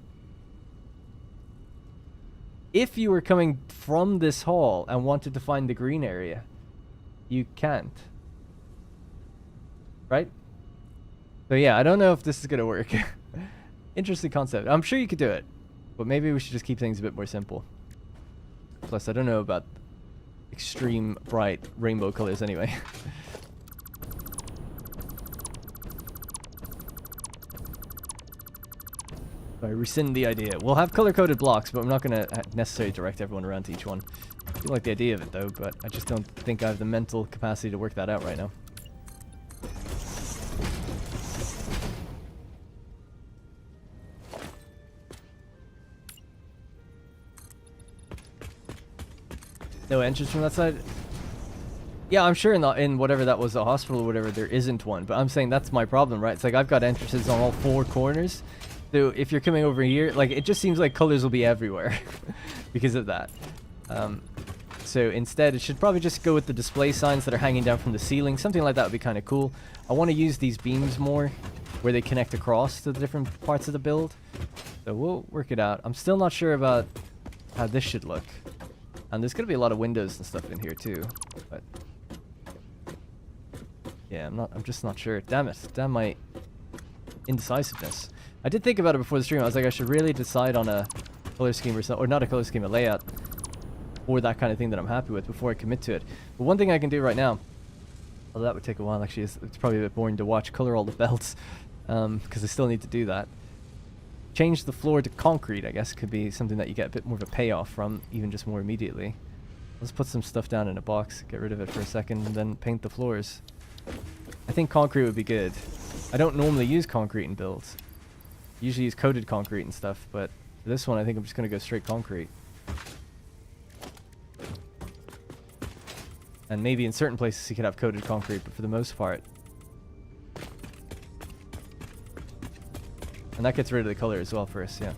If you were coming from this hall and wanted to find the green area, you can't. Right? So yeah, I don't know if this is going to work. Interesting concept. I'm sure you could do it. But maybe we should just keep things a bit more simple. Plus, I don't know about extreme bright rainbow colors anyway. I rescind the idea. We'll have color-coded blocks, but I'm not going to necessarily direct everyone around to each one. I do like the idea of it, though, but I just don't think I have the mental capacity to work that out right now. No entrance from that side? Yeah, I'm sure in whatever that was, a hospital or whatever, there isn't one. But I'm saying that's my problem, right? It's like I've got entrances on all four corners. So if you're coming over here, like, it just seems like colors will be everywhere because of that. So instead, it should probably just go with the display signs that are hanging down from the ceiling. Something like that would be kind of cool. I want to use these beams more where they connect across to the different parts of the build. So we'll work it out. I'm still not sure about how this should look. And there's going to be a lot of windows and stuff in here too. But yeah, I'm just not sure. Damn it. Damn my indecisiveness. I did think about it before the stream. I was like, I should really decide on a color scheme or something, or not a color scheme, a layout or that kind of thing that I'm happy with before I commit to it. But one thing I can do right now, although that would take a while actually, it's probably a bit boring to watch color all the belts, because I still need to do that. Change the floor to concrete, I guess, could be something that you get a bit more of a payoff from, even just more immediately. Let's put some stuff down in a box, get rid of it for a second, and then paint the floors. I think concrete would be good. I don't normally use concrete in builds. I usually use coated concrete and stuff, but for this one I think I'm just going to go straight concrete. And maybe in certain places you could have coated concrete, but for the most part. And that gets rid of the color as well for us, yeah.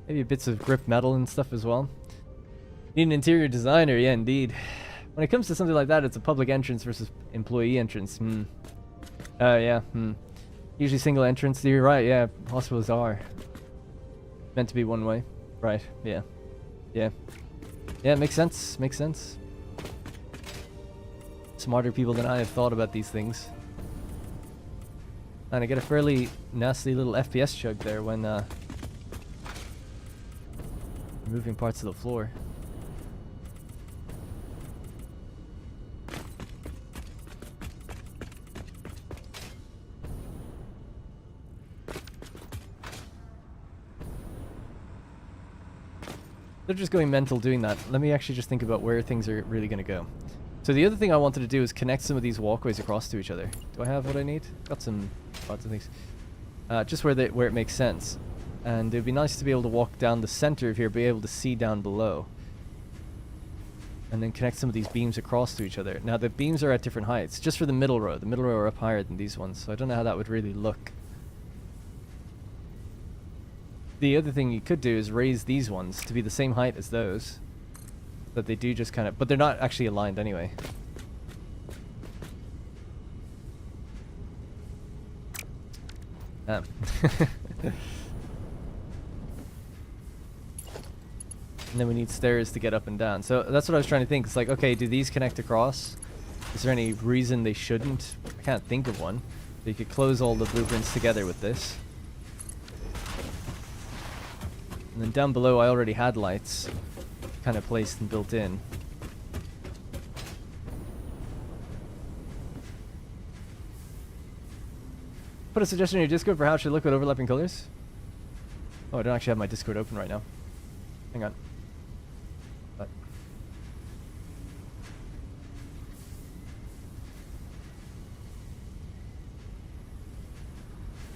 Maybe bits of grip metal and stuff as well. Need an interior designer, yeah, indeed. When it comes to something like that, it's a public entrance versus employee entrance. Yeah, Usually single entrance, you're right, yeah. Hospitals are meant to be one way. Right, yeah. Yeah. Yeah, makes sense, makes sense. Smarter people than I have thought about these things. And I get a fairly nasty little FPS chug there when moving parts of the floor. They're just going mental doing that. Let me actually just think about where things are really going to go. So the other thing I wanted to do is connect some of these walkways across to each other. Do I have what I need? Got some lots of things. Just where it makes sense. And it would be nice to be able to walk down the center of here, be able to see down below. And then connect some of these beams across to each other. Now the beams are at different heights, just for the middle row. The middle row are up higher than these ones, so I don't know how that would really look. The other thing you could do is raise these ones to be the same height as those. That they do just kind of... But they're not actually aligned anyway. And then we need stairs to get up and down. So that's what I was trying to think. It's like, okay, do these connect across? Is there any reason they shouldn't? I can't think of one. So you could close all the blueprints together with this. And then down below I already had lights kind of placed and built in. Put a suggestion in your Discord for how it should look with overlapping colors. Oh, I don't actually have my Discord open right now. Hang on. But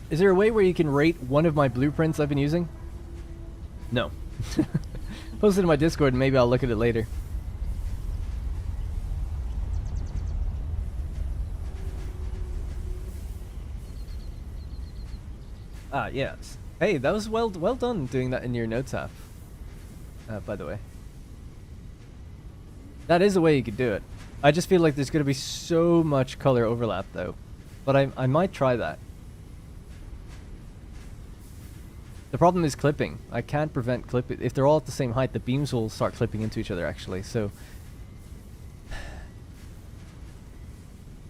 is there a way where you can rate one of my blueprints I've been using? No. Post it in my Discord and maybe I'll look at it later. Ah, yes. Hey, that was well done doing that in your notes app. By the way. That is a way you could do it. I just feel like there's going to be so much color overlap though. But I might try that. The problem is clipping. I can't prevent clipping. If they're all at the same height, the beams will start clipping into each other actually, so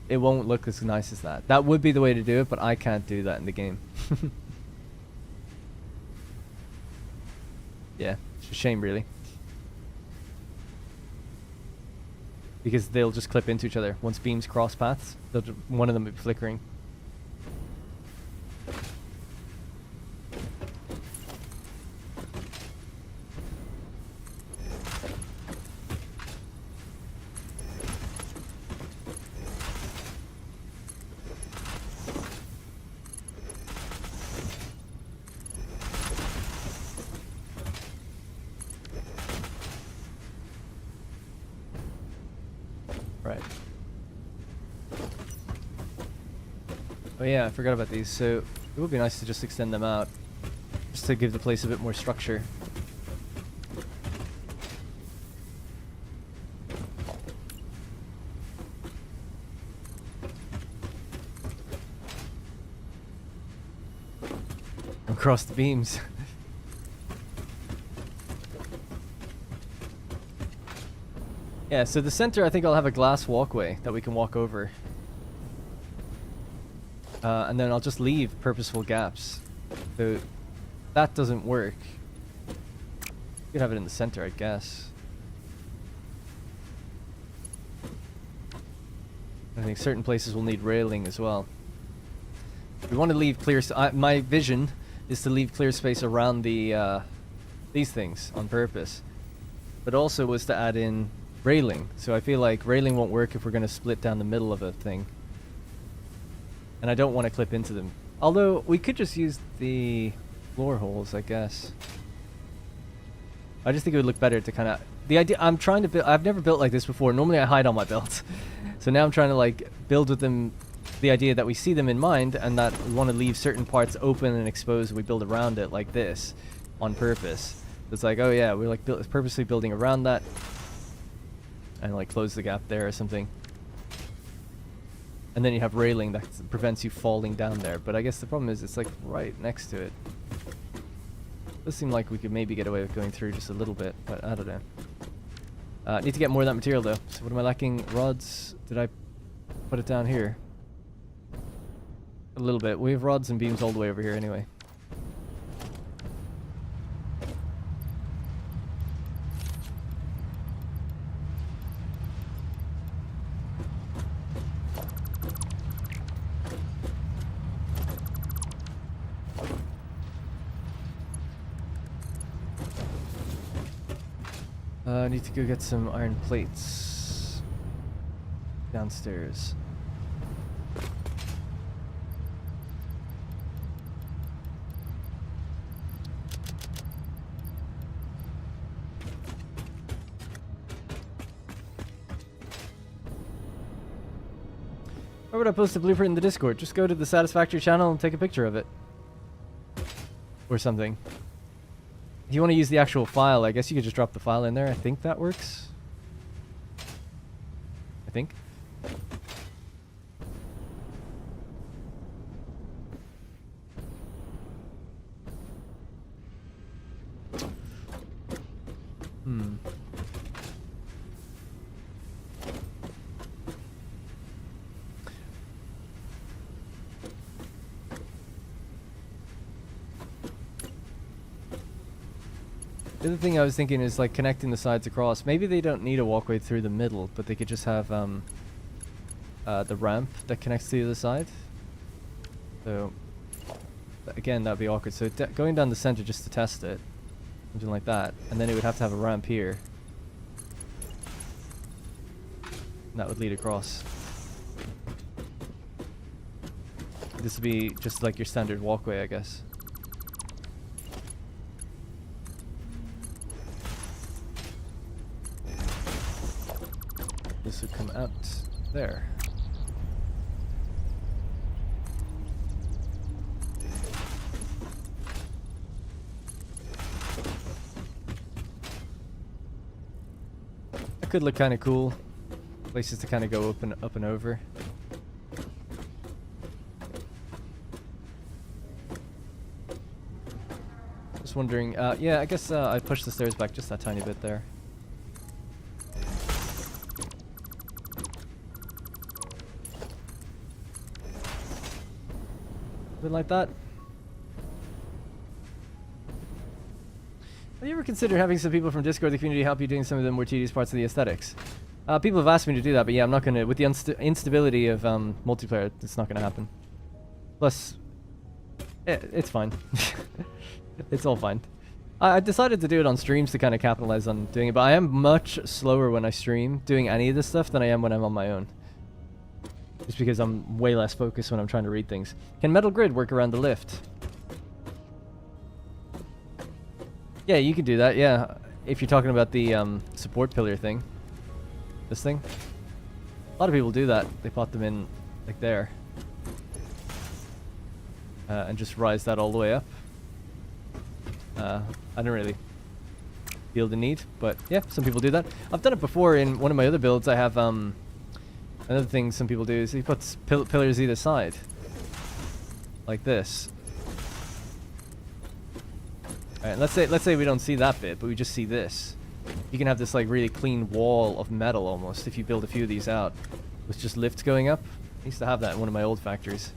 it won't look as nice as that. That would be the way to do it, but I can't do that in the game. Yeah, it's a shame really. Because they'll just clip into each other. Once beams cross paths, one of them will be flickering. Right. Oh yeah, I forgot about these. So it would be nice to just extend them out, just to give the place a bit more structure. Across the beams. Yeah, so the center, I think I'll have a glass walkway that we can walk over. And then I'll just leave purposeful gaps. So that doesn't work. You could have it in the center, I guess. I think certain places will need railing as well. We want to leave clear... my vision is to leave clear space around the these things on purpose. But also was to add in railing. So I feel like railing won't work if we're going to split down the middle of a thing. And I don't want to clip into them. Although we could just use the floor holes, I guess. I just think it would look better to kind of... The idea... I'm trying to build... I've never built like this before. Normally I hide all my builds. So now I'm trying to like build with them, the idea that we see them in mind and that we want to leave certain parts open and exposed. We build around it like this on purpose. It's like, oh yeah, we're like purposely building around that and like close the gap there or something. And then you have railing that prevents you falling down there. But I guess the problem is it's like right next to it. Does seem like we could maybe get away with going through just a little bit, but I don't know. Need to get more of that material though. So what am I lacking? Rods? Did I put it down here? A little bit. We have rods and beams all the way over here anyway. I need to go get some iron plates downstairs. Where would I post a blueprint in the Discord? Just go to the Satisfactory channel and take a picture of it. Or something. If you want to use the actual file, I guess you could just drop the file in there. I think that works. I think. The other thing I was thinking is like connecting the sides across. Maybe they don't need a walkway through the middle, but they could just have the ramp that connects to the other side. So again, that'd be awkward. So going down the center just to test it, something like that, and then it would have to have a ramp here. And that would lead across. This would be just like your standard walkway, I guess. This would come out there. That could look kind of cool. Places to kind of go up and over. Just wondering. Yeah, I guess I pushed the stairs back just that tiny bit there. Something like that. Have you ever considered having some people from Discord, the community, help you doing some of the more tedious parts of the aesthetics? People have asked me to do that, but yeah, I'm not gonna. With the instability of multiplayer, it's not gonna happen. Plus, it's fine. It's all fine. I decided to do it on streams to kind of capitalize on doing it, but I am much slower when I stream doing any of this stuff than I am when I'm on my own. Just because I'm way less focused when I'm trying to read things. Can metal grid work around the lift? Yeah, you can do that, yeah. If you're talking about the support pillar thing. This thing. A lot of people do that. They put them in, like there. And just rise that all the way up. I don't really feel the need, but yeah, some people do that. I've done it before in one of my other builds. I have, another thing some people do is he puts pillars either side. Like this. Alright, let's say we don't see that bit, but we just see this. You can have this like really clean wall of metal almost if you build a few of these out with just lifts going up. I used to have that in one of my old factories.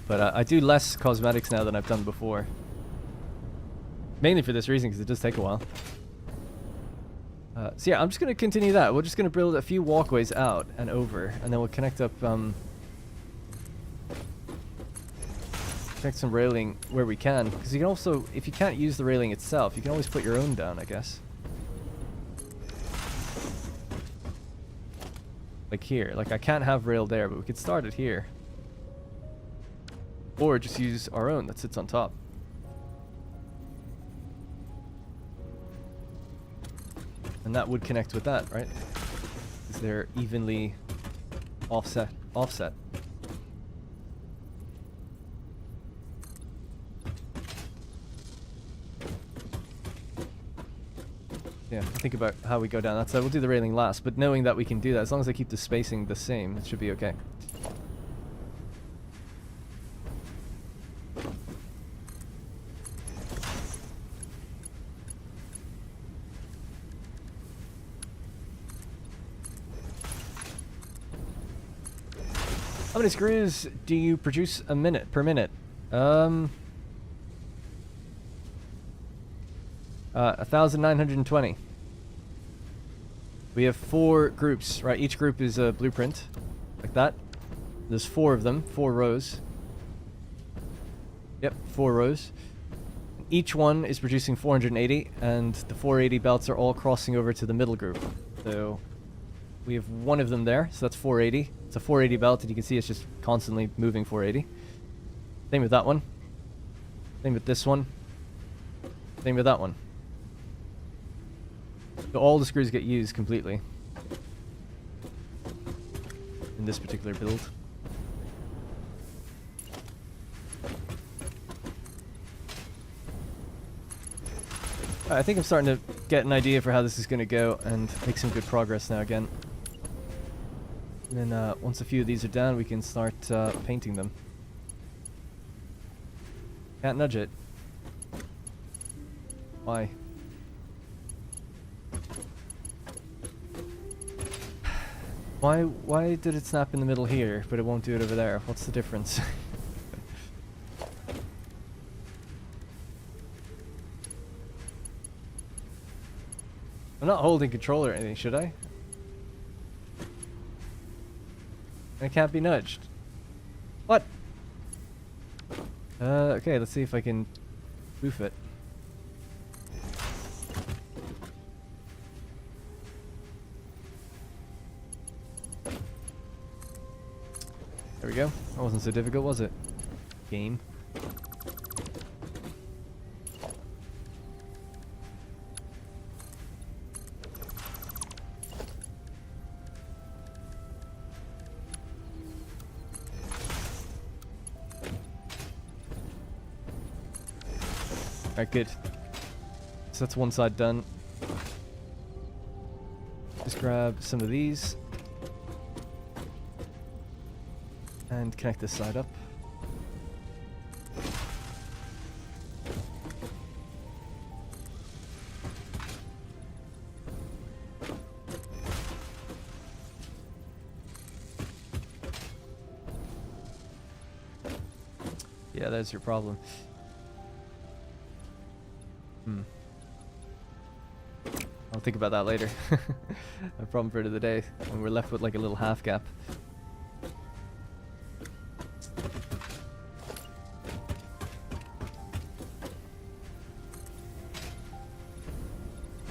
But I do less cosmetics now than I've done before. Mainly for this reason, because it does take a while. So yeah, I'm just going to continue that. We're just going to build a few walkways out and over, and then we'll connect up connect some railing where we can, because you can also, if you can't use the railing itself, you can always put your own down, I guess. Like here, like I can't have rail there, but we could start it here. Or just use our own that sits on top. And that would connect with that, right? Because they're evenly offset. Yeah, think about how we go down that side. We'll do the railing last, but knowing that we can do that, as long as I keep the spacing the same, it should be okay. How many screws do you produce per minute? 1,920. We have 4 groups, right? Each group is a blueprint, like that. There's 4 of them, 4 rows. Yep, 4 rows. Each one is producing 480, and the 480 belts are all crossing over to the middle group. So we have 1 of them there, so that's 480. It's a 480 belt, and you can see it's just constantly moving 480. Same with that one. Same with this one. Same with that one. So all the screws get used completely in this particular build. I think I'm starting to get an idea for how this is going to go and make some good progress now again. And then once a few of these are down, we can start painting them. Can't nudge it. Why? Why did it snap in the middle here, but it won't do it over there? What's the difference? I'm not holding control or anything, should I? I can't be nudged. What? Okay, let's see if I can spoof it. There we go. That wasn't so difficult, was it? Game. Alright, good. So that's one side done. Just grab some of these. And connect this side up. Yeah, that's your problem. I'll think about that later. A problem for the day, when we're left with like a little half gap.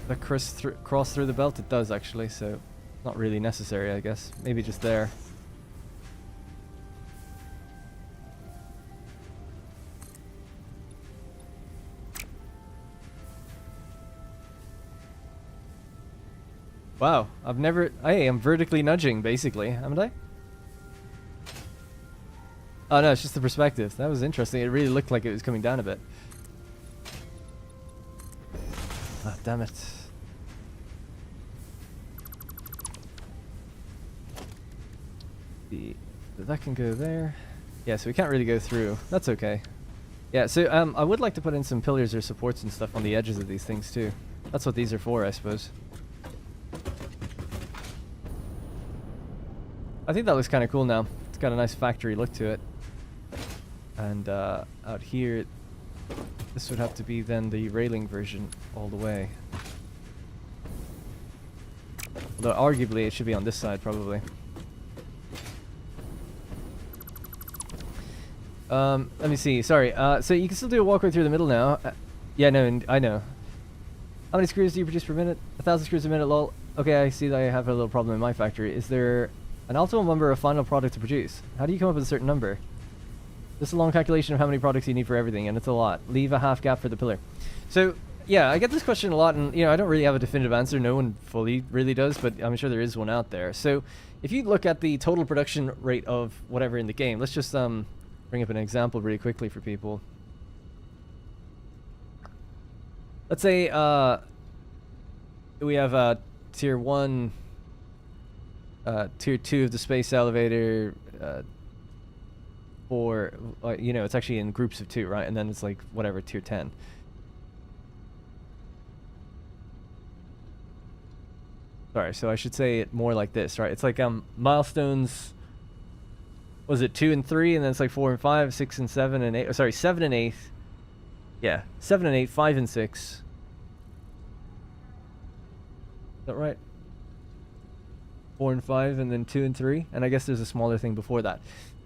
That cross through the belt? It does actually, so not really necessary, I guess. Maybe just there. Wow, Hey, I'm vertically nudging, basically, haven't I? Oh no, it's just the perspective. That was interesting. It really looked like it was coming down a bit. Ah, damn it. That can go there. Yeah, so we can't really go through. That's okay. Yeah, so I would like to put in some pillars or supports and stuff on the edges of these things too. That's what these are for, I suppose. I think that looks kind of cool now. It's got a nice factory look to it. And out here, this would have to be then the railing version all the way. Although arguably it should be on this side probably. Let me see. Sorry. So you can still do a walkway through the middle now. Yeah, no, I know. How many screws do you produce per minute? 1,000 screws a minute, lol. Okay, I see that I have a little problem in my factory. Is there an optimal number of final product to produce? How do you come up with a certain number? This is a long calculation of how many products you need for everything, and it's a lot. Leave a half gap for the pillar. So, yeah, I get this question a lot, and, you know, I don't really have a definitive answer. No one fully really does, but I'm sure there is one out there. So, if you look at the total production rate of whatever in the game, let's just bring up an example really quickly for people. Let's say we have tier 1, tier 2 of the space elevator, or you know, it's actually in groups of 2, right? And then it's like whatever, tier 10. Sorry, so I should say it more like this, right? It's like milestones. Was it 2 and 3, and then it's like 4 and 5, 6 and 7 and 8. Oh, sorry, 7 and 8. Yeah, 7 and 8, 5 and 6. Is that right? 4 and 5, and then 2 and 3, and I guess there's a smaller thing before that.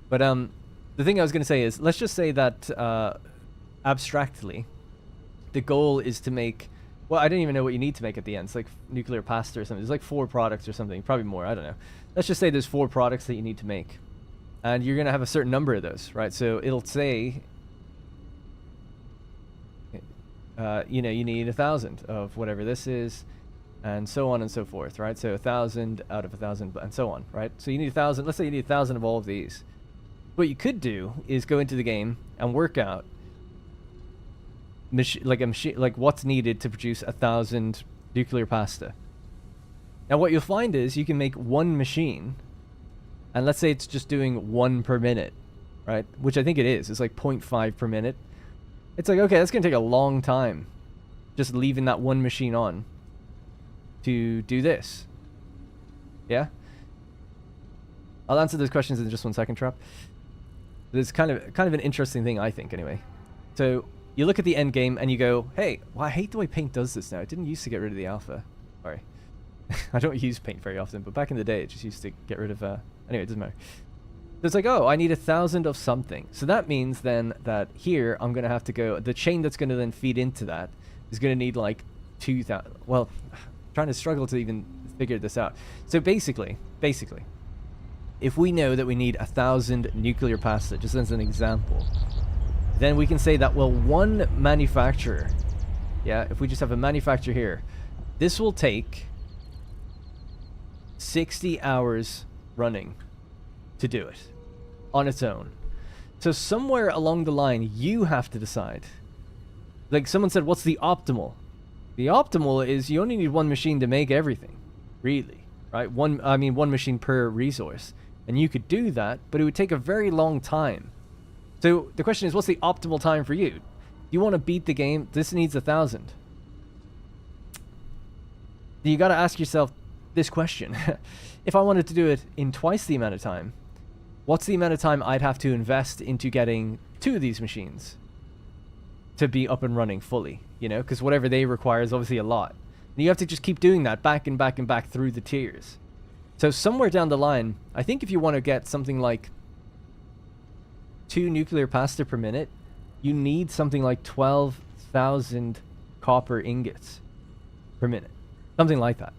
But the thing I was going to say is, let's just say that abstractly, the goal is to make. Well, I don't even know what you need to make at the end. It's like nuclear pasta or something. There's like 4 products or something, probably more. I don't know. Let's just say there's 4 products that you need to make. And you're going to have a certain number of those, right? So it'll say, you know, you need 1,000 of whatever this is, and so on and so forth, right? So 1,000 out of 1,000, and so on, right? So you need 1,000. Let's say you need 1,000 of all of these. What you could do is go into the game and work out like what's needed to produce 1,000 nuclear pasta. Now what you'll find is you can make one machine. And let's say it's just doing 1 per minute, right? Which I think it is. It's like 0.5 per minute. It's like, okay, that's going to take a long time just leaving that one machine on to do this. Yeah? I'll answer those questions in just 1 second, Trap. It's kind of an interesting thing, I think, anyway. So you look at the end game and you go, hey, well, I hate the way Paint does this now. It didn't used to get rid of the alpha. Sorry. I don't use paint very often, but back in the day, it just used to get rid of... Anyway, it doesn't matter. So it's like, oh, I need 1,000 of something. So that means then that here, I'm going to have to go... The chain that's going to then feed into that is going to need like 2,000... Well, I'm trying to struggle to even figure this out. So basically, if we know that we need 1,000 nuclear pasta, just as an example, then we can say that, well, one manufacturer, yeah, if we just have a manufacturer here, this will take 60 hours running to do it on its own. So somewhere along the line, you have to decide. Like someone said, what's the optimal? The optimal is you only need one machine to make everything, really, right? One machine per resource. And you could do that, but it would take a very long time. So the question is, what's the optimal time for you? You want to beat the game? This needs 1,000. You got to ask yourself this question. If I wanted to do it in twice the amount of time, what's the amount of time I'd have to invest into getting 2 of these machines to be up and running fully, you know? Because whatever they require is obviously a lot. And you have to just keep doing that back and back and back through the tiers. So somewhere down the line, I think if you want to get something like 2 nuclear pasta per minute, you need something like 12,000 copper ingots per minute. Something like that.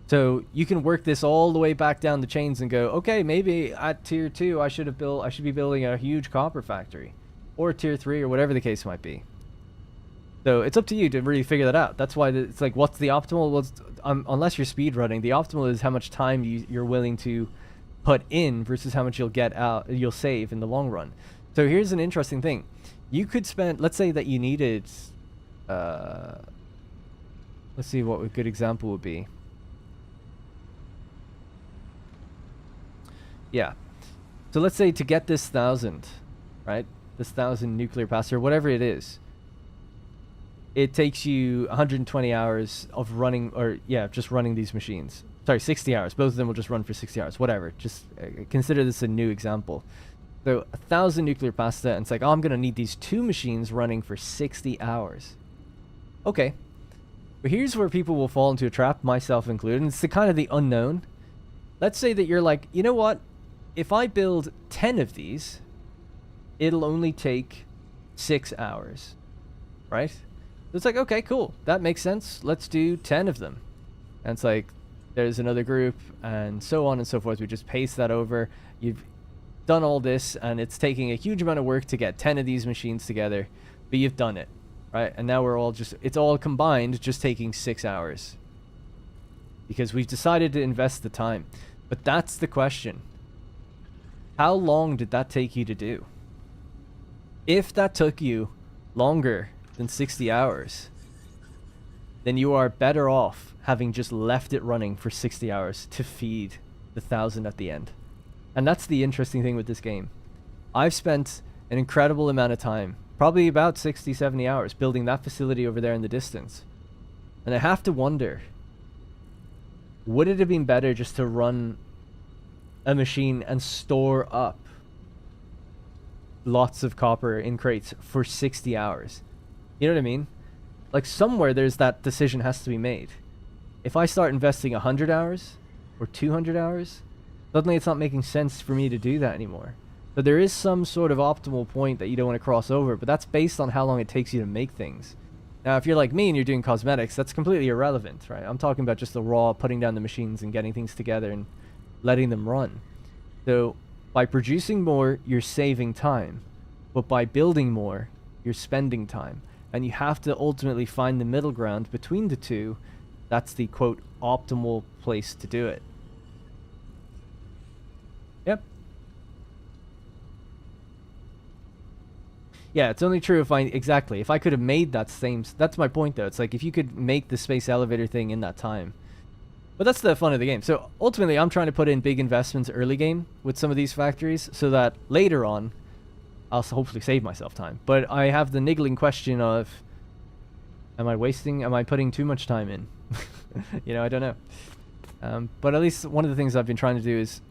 So you can work this all the way back down the chains and go, okay, maybe at tier 2 I should be building a huge copper factory, or tier 3, or whatever the case might be. So it's up to you to really figure that out. That's why it's like, what's the optimal? Well, unless you're speed running, the optimal is how much time you're willing to put in versus how much you'll save in the long run. So here's an interesting thing. You could spend, let's say that you needed, let's see what a good example would be. Yeah. So let's say to get this 1,000, right? This 1,000 nuclear pasta, or whatever it is, it takes you 120 hours of running, or yeah, just running these machines. Sorry, 60 hours. Both of them will just run for 60 hours. Whatever. Just consider this a new example. So 1,000 nuclear pasta, and it's like, oh, I'm going to need these 2 machines running for 60 hours. Okay. But here's where people will fall into a trap, myself included, and it's the kind of the unknown. Let's say that you're like, you know what? If I build 10 of these, it'll only take 6 hours, right? It's like, okay, cool. That makes sense. Let's do 10 of them. And it's like, there's another group, and so on and so forth. We just paste that over. You've done all this, and it's taking a huge amount of work to get 10 of these machines together, but you've done it, right? And now we're all just, it's all combined, just taking 6 hours. Because we've decided to invest the time. But that's the question. How long did that take you to do? If that took you longer than 60 hours, then you are better off having just left it running for 60 hours to feed the 1,000 at the end. And that's the interesting thing with this game. I've spent an incredible amount of time, probably about 60, 70 hours, building that facility over there in the distance. And I have to wonder, would it have been better just to run a machine and store up lots of copper in crates for 60 hours? You know what I mean? Like, somewhere there's that decision has to be made. If I start investing 100 hours or 200 hours, suddenly it's not making sense for me to do that anymore. So there is some sort of optimal point that you don't want to cross over, but that's based on how long it takes you to make things. Now, if you're like me and you're doing cosmetics, that's completely irrelevant, right? I'm talking about just the raw putting down the machines and getting things together and letting them run. So by producing more, you're saving time. But by building more, you're spending time. And you have to ultimately find the middle ground between the two. That's the, quote, optimal place to do it. Yep. Yeah, it's only true if if I could have made that same, that's my point though. It's like if you could make the space elevator thing in that time. But that's the fun of the game. So ultimately, I'm trying to put in big investments early game with some of these factories so that later on, I'll hopefully save myself time. But I have the niggling question of, am I putting too much time in? You know, I don't know. But at least one of the things I've been trying to do is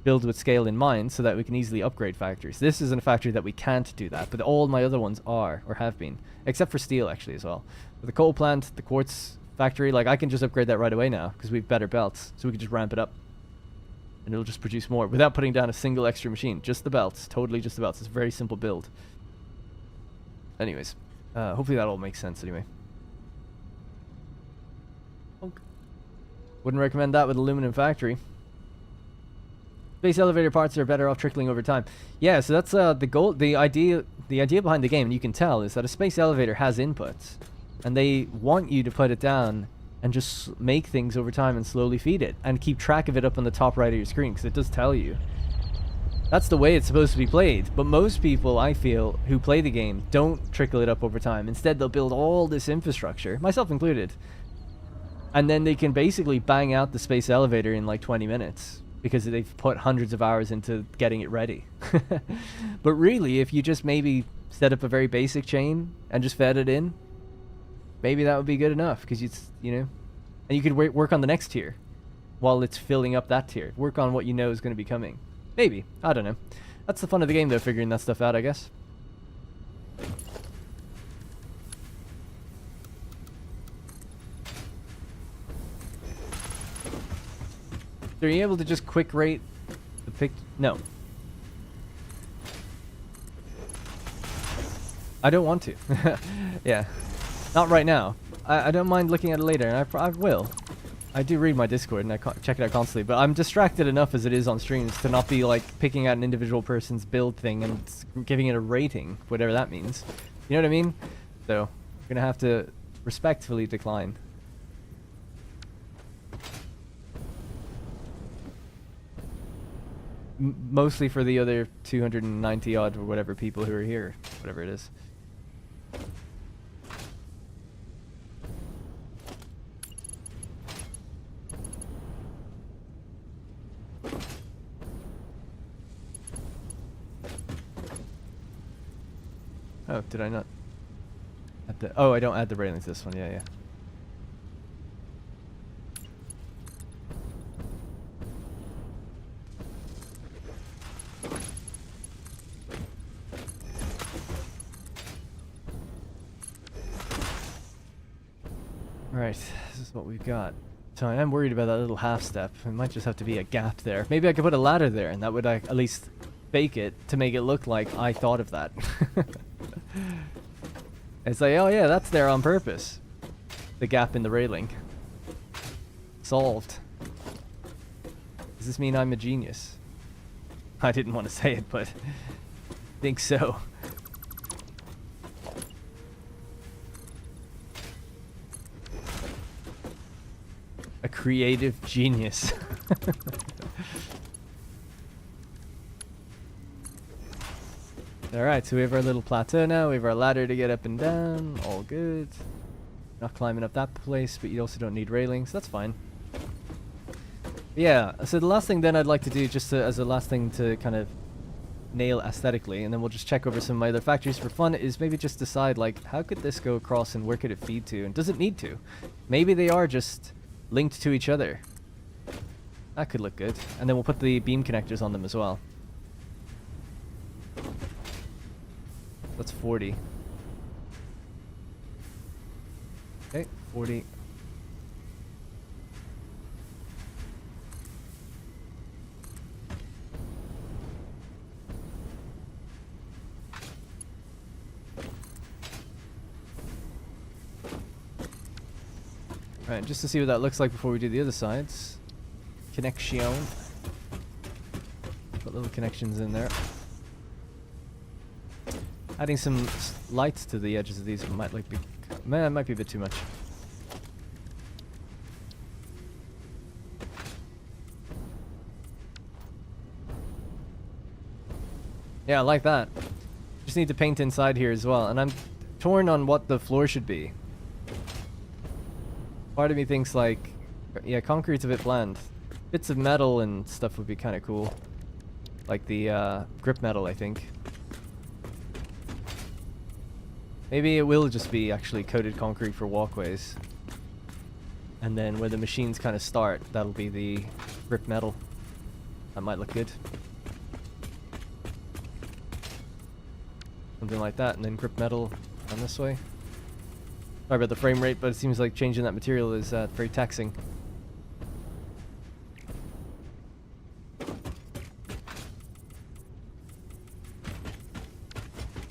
build with scale in mind so that we can easily upgrade factories. This isn't a factory that we can't do that, but all my other ones are, or have been, except for steel actually as well. But the coal plant, the quartz factory, like I can just upgrade that right away now because we have better belts, so we can just ramp it up, and it'll just produce more without putting down a single extra machine. Just the belts, totally just the belts. It's a very simple build. Anyways, hopefully that all makes sense anyway. Wouldn't recommend that with aluminum factory. Space elevator parts are better off trickling over time. Yeah, so that's the goal. The idea behind the game, and you can tell, is that a space elevator has inputs, and they want you to put it down and just make things over time and slowly feed it and keep track of it up on the top right of your screen, because it does tell you. That's the way it's supposed to be played. But most people, I feel, who play the game don't trickle it up over time. Instead, they'll build all this infrastructure, myself included, and then they can basically bang out the space elevator in like 20 minutes because they've put hundreds of hours into getting it ready. But really, if you just maybe set up a very basic chain and just fed it in, maybe that would be good enough, because you know, and you could work on the next tier while it's filling up that tier. Work on what you know is going to be coming. Maybe. I don't know. That's the fun of the game, though, figuring that stuff out, I guess. So are you able to just quick rate the pic? No. I don't want to. Yeah. Not right now. I don't mind looking at it later, and I will. I do read my Discord, and I check it out constantly, but I'm distracted enough as it is on streams to not be, like, picking out an individual person's build thing and giving it a rating, whatever that means. You know what I mean? So, I'm gonna have to respectfully decline. Mostly for the other 290 odd or whatever people who are here, whatever it is. Oh, did I not add the... Oh, I don't add the railings to this one. Yeah, yeah. Alright, this is what we've got. So I am worried about that little half step. It might just have to be a gap there. Maybe I could put a ladder there, and that would at least fake it to make it look like I thought of that. It's like, oh yeah, that's there on purpose. The gap in the railing. Solved. Does this mean I'm a genius? I didn't want to say it, but I think so. A creative genius. Alright, so we have our little plateau now. We have our ladder to get up and down. All good. Not climbing up that place, but you also don't need railings. That's fine. Yeah, so the last thing then I'd like to do, just as a last thing to kind of nail aesthetically, and then we'll just check over some of my other factories for fun, is maybe just decide, like, how could this go across and where could it feed to? And does it need to? Maybe they are just linked to each other. That could look good. And then we'll put the beam connectors on them as well. That's 40. Okay, 40. Alright, just to see what that looks like before we do the other sides. Connection. Put little connections in there. Adding some lights to the edges of these might like be, man, might be a bit too much. Yeah, I like that. Just need to paint inside here as well, and I'm torn on what the floor should be. Part of me thinks like, yeah, concrete's a bit bland. Bits of metal and stuff would be kind of cool. Like the grip metal, I think. Maybe it will just be actually coated concrete for walkways. And then where the machines kind of start, that'll be the grip metal. That might look good. Something like that, and then grip metal on this way. Sorry about the frame rate, but it seems like changing that material is very taxing.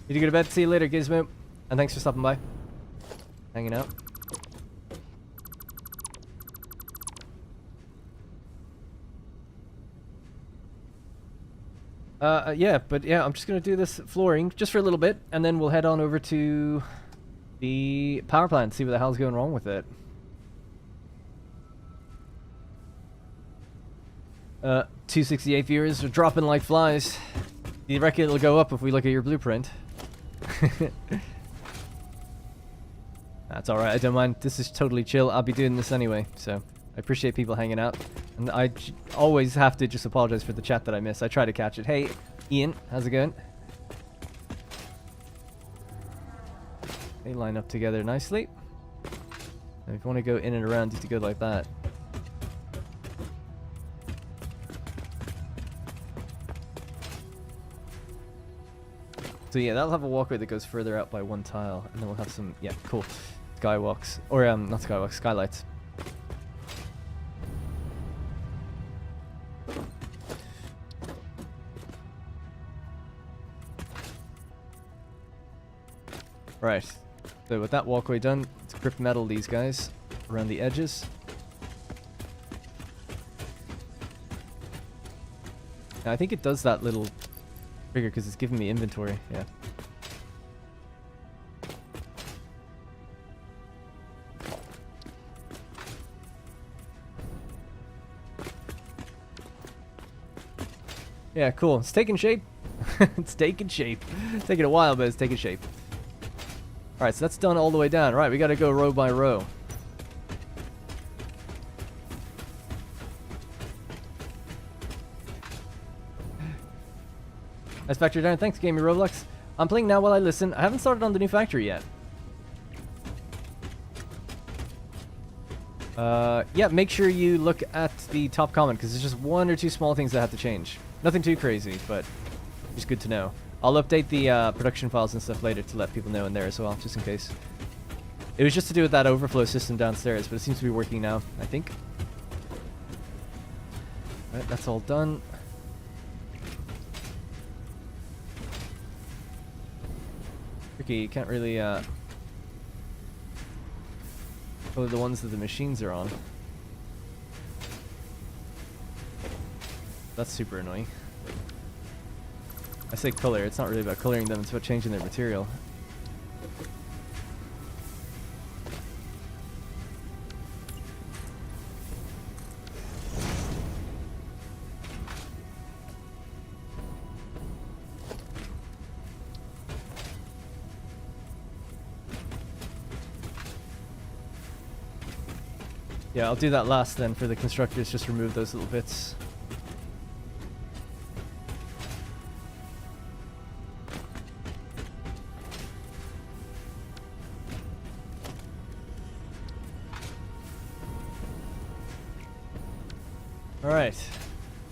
Need to go to bed. See you later, Gizmo. And thanks for stopping by. Hanging out. Yeah, but yeah, I'm just gonna do this flooring just for a little bit, and then we'll head on over to the power plant, see what the hell's going wrong with it. 268 viewers are dropping like flies. Do you reckon it'll go up if we look at your blueprint? That's alright, I don't mind. This is totally chill. I'll be doing this anyway, so I appreciate people hanging out. And I always have to just apologize for the chat that I miss. I try to catch it. Hey, Ian, how's it going? They line up together nicely. And if you want to go in and around, you have to go like that. So yeah, that'll have a walkway that goes further out by one tile, and then we'll have some, yeah, cool skywalks, or not skywalks, skylights. Right, so with that walkway done, let's grip metal these guys around the edges. Now, I think it does that little trigger because it's giving me inventory, yeah. Yeah, cool. It's taking shape. It's taking shape. It's taking a while, but it's taking shape. Alright, so that's done all the way down. Right, we gotta go row by row. Nice factory down. Thanks, Gamey Roblox. I'm playing now while I listen. I haven't started on the new factory yet. Yeah, make sure you look at the top comment, because there's just one or two small things that have to change. Nothing too crazy, but just good to know. I'll update the production files and stuff later to let people know in there as well, just in case. It was just to do with that overflow system downstairs, but it seems to be working now, I think. Alright, that's all done. Tricky, you can't really color the ones that the machines are on. That's super annoying. I say color, it's not really about coloring them, it's about changing their material. Yeah, I'll do that last then for the constructors, just remove those little bits. Alright,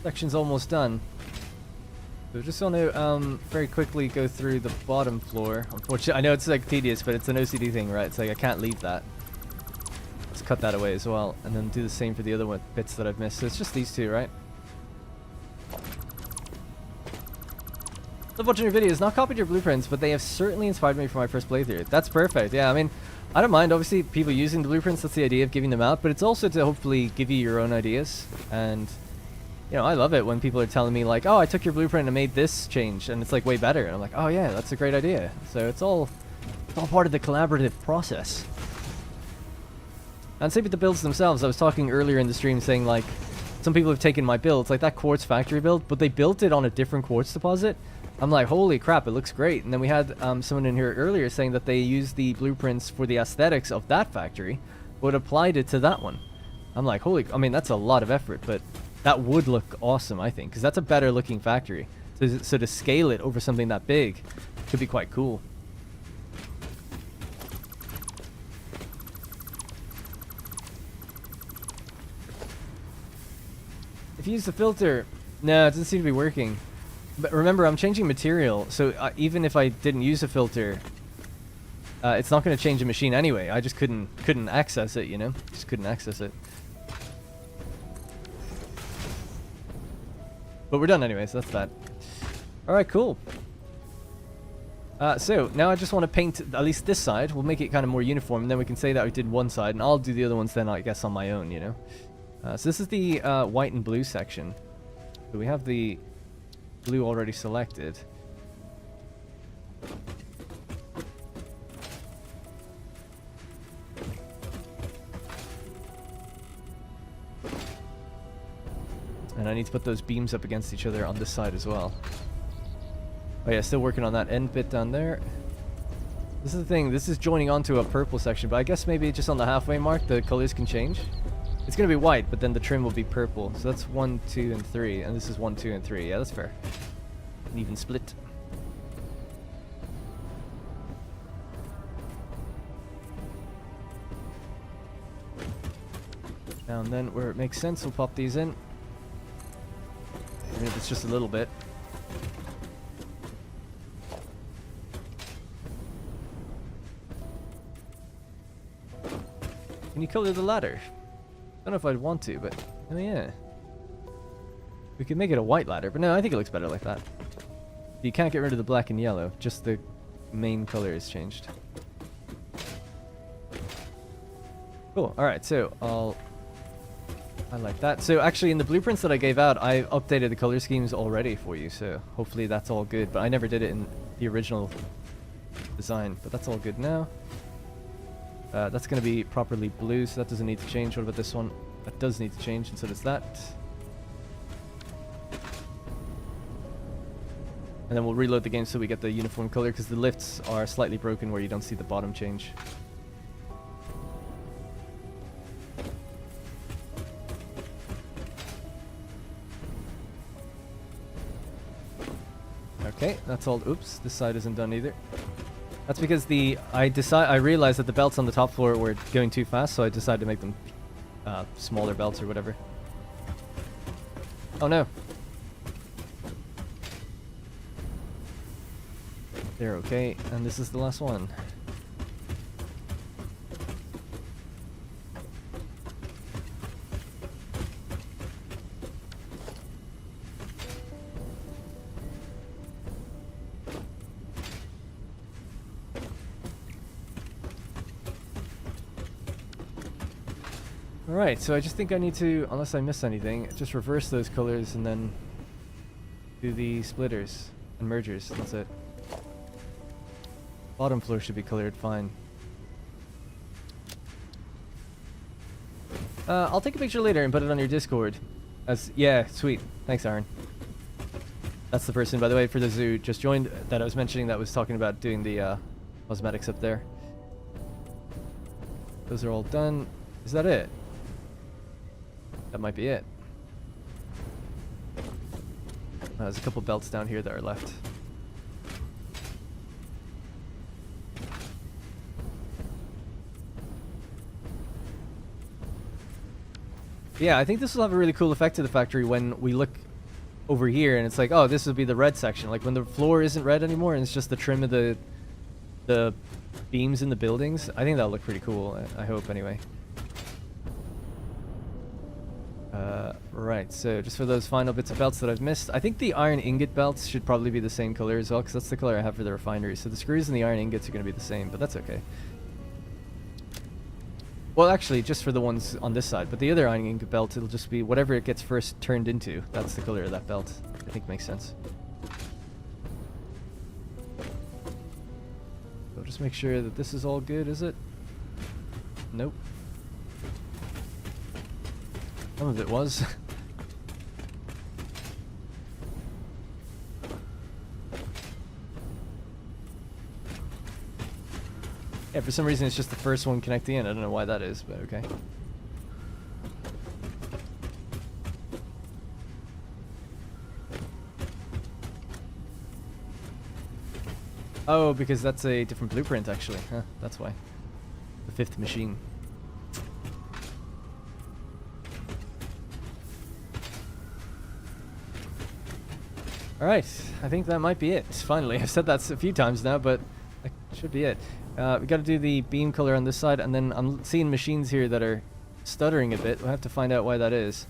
section's almost done. So just want to very quickly go through the bottom floor. Unfortunately, I know it's like tedious, but it's an OCD thing, right? It's like I can't leave that. Let's cut that away as well, and then do the same for the other bits that I've missed. So it's just these two, right? Love watching your videos. Not copied your blueprints, but they have certainly inspired me for my first playthrough. That's perfect. Yeah, I mean, I don't mind, obviously, people using the blueprints. That's the idea of giving them out, but it's also to hopefully give you your own ideas. And, you know, I love it when people are telling me, like, oh, I took your blueprint and made this change, and it's, like, way better. And I'm like, oh, yeah, that's a great idea. So it's all part of the collaborative process. And same with the builds themselves. I was talking earlier in the stream saying, like, some people have taken my build. It's like that quartz factory build, but they built it on a different quartz deposit. I'm like, holy crap, it looks great. And then we had someone in here earlier saying that they used the blueprints for the aesthetics of that factory, but applied it to that one. I'm like, holy, I mean, that's a lot of effort, but that would look awesome, I think, because that's a better looking factory. So to scale it over something that big could be quite cool. If you use the filter, no, it doesn't seem to be working. But remember, I'm changing material, so even if I didn't use a filter, it's not going to change the machine anyway. I just couldn't access it, you know? Just couldn't access it. But we're done anyway, so that's that. Alright, cool. So, now I just want to paint at least this side. We'll make it kind of more uniform, and then we can say that we did one side, and I'll do the other ones then, I guess, on my own, you know? So this is the white and blue section. So we have the blue already selected. And I need to put those beams up against each other on this side as well. Oh yeah, still working on that end bit down there. This is the thing, this is joining onto a purple section, but I guess maybe just on the halfway mark the colors can change. It's going to be white, but then the trim will be purple. So that's 1, 2, and 3, and this is 1, 2, and 3. Yeah, that's fair. An even split. And then where it makes sense, we'll pop these in. Even if it's just a little bit. Can you color the ladder? I don't know if I'd want to, but oh yeah. We could make it a white ladder, but no, I think it looks better like that. You can't get rid of the black and yellow, just the main color is changed. Cool, alright, so I like that. So actually in the blueprints that I gave out, I updated the color schemes already for you, so hopefully that's all good. But I never did it in the original design, but that's all good now. That's going to be properly blue, so that doesn't need to change. What about this one? That does need to change, and so does that. And then we'll reload the game so we get the uniform color, because the lifts are slightly broken where you don't see the bottom change. Okay, that's all. Oops, this side isn't done either. That's because I realized that the belts on the top floor were going too fast, so I decided to make them smaller belts or whatever. Oh no. They're okay, and this is the last one. Alright, so I just think I need to, unless I miss anything, just reverse those colors and then do the splitters and mergers. That's it. Bottom floor should be colored fine. I'll take a picture later and put it on your Discord. Yeah, sweet. Thanks, Aaron. That's the person, by the way, for the zoo just joined that I was mentioning that was talking about doing the cosmetics up there. Those are all done. Is that it? That might be it. There's a couple belts down here that are left. Yeah, I think this will have a really cool effect to the factory when we look over here and it's like, oh, this would be the red section. Like when the floor isn't red anymore and it's just the trim of the beams in the buildings. I think that'll look pretty cool. I hope anyway. Right, so just for those final bits of belts that I've missed, I think the iron ingot belts should probably be the same color as well, because that's the color I have for the refinery. So the screws and the iron ingots are going to be the same, but that's okay. Well, actually, just for the ones on this side, but the other iron ingot belt, it'll just be whatever it gets first turned into. That's the color of that belt. I think makes sense. So just make sure that this is all good, is it? Nope. Some of it was. Yeah, for some reason it's just the first one connecting in. I don't know why that is, but okay. Oh, because that's a different blueprint actually. Huh, that's why. The fifth machine. Alright, I think that might be it. Finally, I've said that a few times now, but that should be it. We got to do the beam color on this side, and then I'm seeing machines here that are stuttering a bit. We'll have to find out why that is.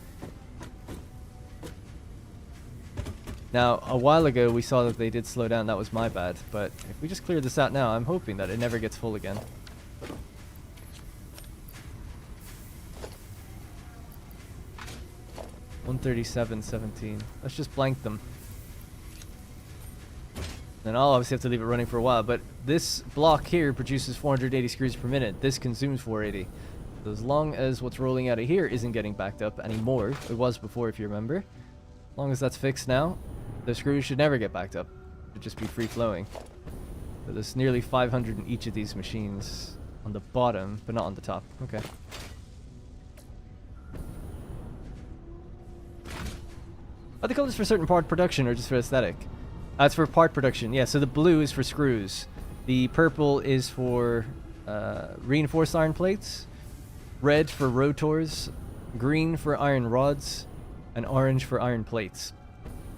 Now, a while ago we saw that they did slow down. That was my bad. But if we just clear this out now, I'm hoping that it never gets full again. $137.17. Let's just blank them. Then I'll obviously have to leave it running for a while, but this block here produces 480 screws per minute. This consumes 480. So as long as what's rolling out of here isn't getting backed up anymore, it was before if you remember, as long as that's fixed now, the screws should never get backed up. It should just be free flowing. So there's nearly 500 in each of these machines on the bottom, but not on the top. Okay. Are the colors for certain part production or just for aesthetic? That's for part production, yeah, so the blue is for screws. The purple is for reinforced iron plates. Red for rotors. Green for iron rods. And orange for iron plates.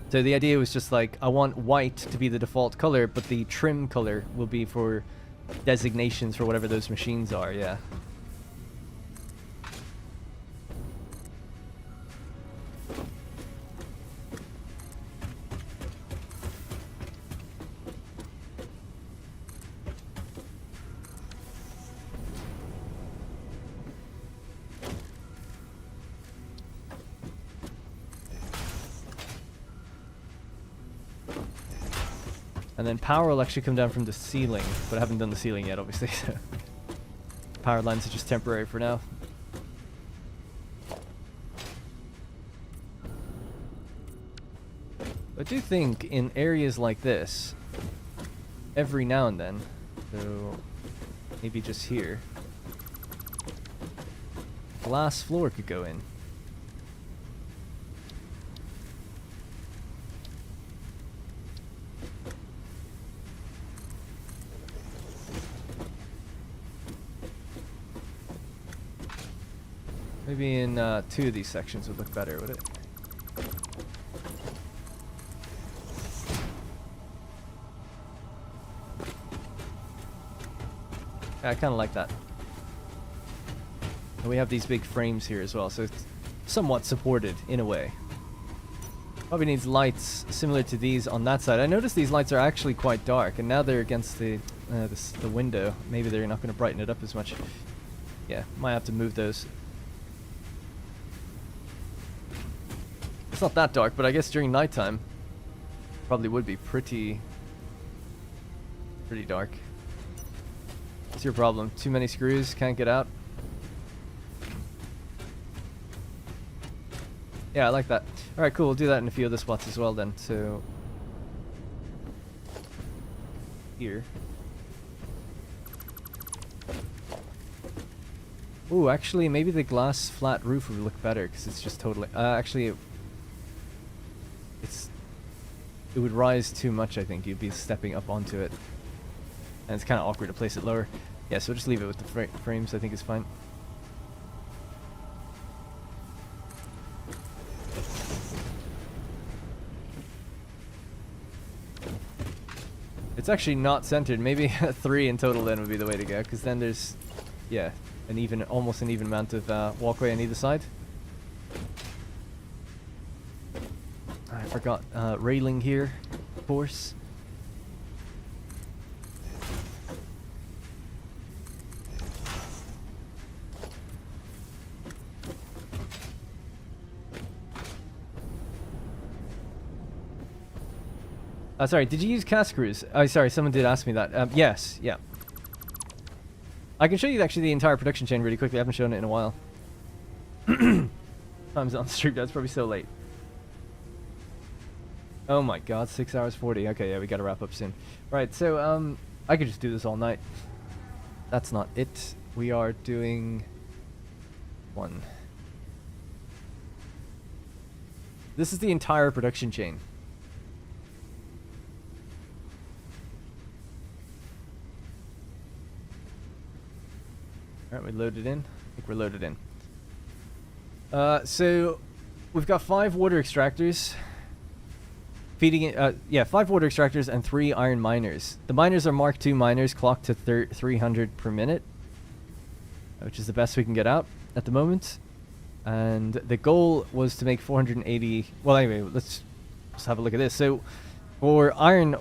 So the idea was just like, I want white to be the default color, but the trim color will be for designations for whatever those machines are, yeah. And then power will actually come down from the ceiling, but I haven't done the ceiling yet, obviously. So power lines are just temporary for now. I do think in areas like this, every now and then, so maybe just here, glass floor could go in. Maybe in 2 of these sections would look better, would it? Yeah, I kind of like that. And we have these big frames here as well, so it's somewhat supported in a way. Probably needs lights similar to these on that side. I noticed these lights are actually quite dark, and now they're against the window. Maybe they're not going to brighten it up as much. Yeah, might have to move those. It's not that dark, but I guess during nighttime probably would be pretty dark. What's your problem? Too many screws, can't get out? Yeah, I like that. Alright, cool, we'll do that in a few other spots as well then. So here. Ooh, actually maybe the glass flat roof would look better because it's just totally actually it would rise too much, I think. You'd be stepping up onto it. And it's kind of awkward to place it lower. Yeah, so just leave it with the frames, I think is fine. It's actually not centered. Maybe 3 in total then would be the way to go, because then there's, yeah, almost an even amount of walkway on either side. I forgot railing here, of course. Sorry, did you use cast screws? Oh, sorry, someone did ask me that. Yes, yeah. I can show you actually the entire production chain really quickly. I haven't shown it in a while. Time's on stream, that's probably so late. Oh my god, 6 hours 40. Okay, yeah, we gotta wrap up soon. Right, so, I could just do this all night. That's not it. We are doing 1. This is the entire production chain. Alright, we loaded in. I think we're loaded in. So, we've got 5 water extractors feeding it, yeah, 5 water extractors and 3 iron miners. The miners are Mark II miners, clocked to 300 per minute, which is the best we can get out at the moment. And the goal was to make 480. Well, anyway, let's have a look at this. So for iron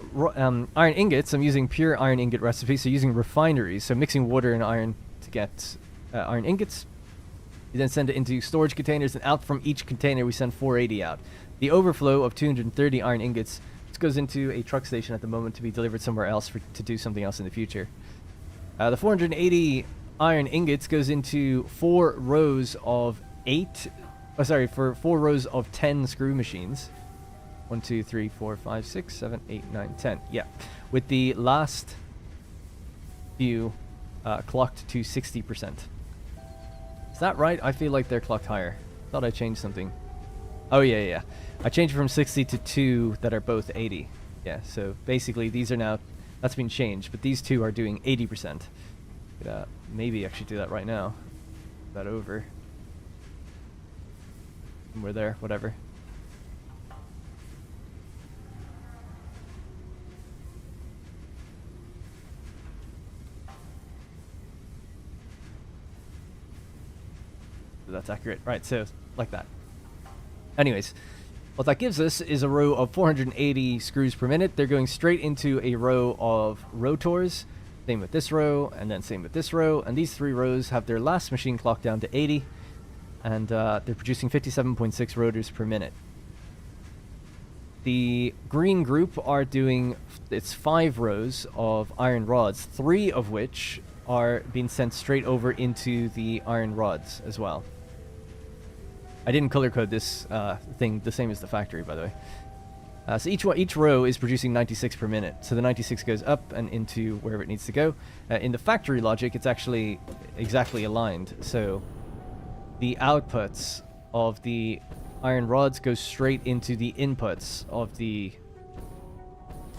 ingots, I'm using pure iron ingot recipe, so using refineries, so mixing water and iron to get iron ingots. You then send it into storage containers, and out from each container we send 480 out. The overflow of 230 iron ingots, which goes into a truck station at the moment to be delivered somewhere else to do something else in the future. The 480 iron ingots goes into 4 rows of 4 rows of 10 screw machines. 1, 2, 3, 4, 5, 6, 7, 8, 9, 10. Yeah, with the last few clocked to 60%. Is that right? I feel like they're clocked higher. Thought I changed something. Oh yeah. I changed from 60 to 2 that are both 80. Yeah, so basically these are now, that's been changed, but these 2 are doing 80%. Could maybe actually do that right now. That over. We're there, whatever. That's accurate. Right, so like that. Anyways, what that gives us is a row of 480 screws per minute. They're going straight into a row of rotors. Same with this row, and then same with this row. And these 3 rows have their last machine clocked down to 80. And they're producing 57.6 rotors per minute. The green group are doing, it's 5 rows of iron rods, 3 of which are being sent straight over into the iron rods as well. I didn't color code this thing the same as the factory, by the way. So each row is producing 96 per minute. So the 96 goes up and into wherever it needs to go. In the factory logic, it's actually exactly aligned. So the outputs of the iron rods go straight into the inputs of the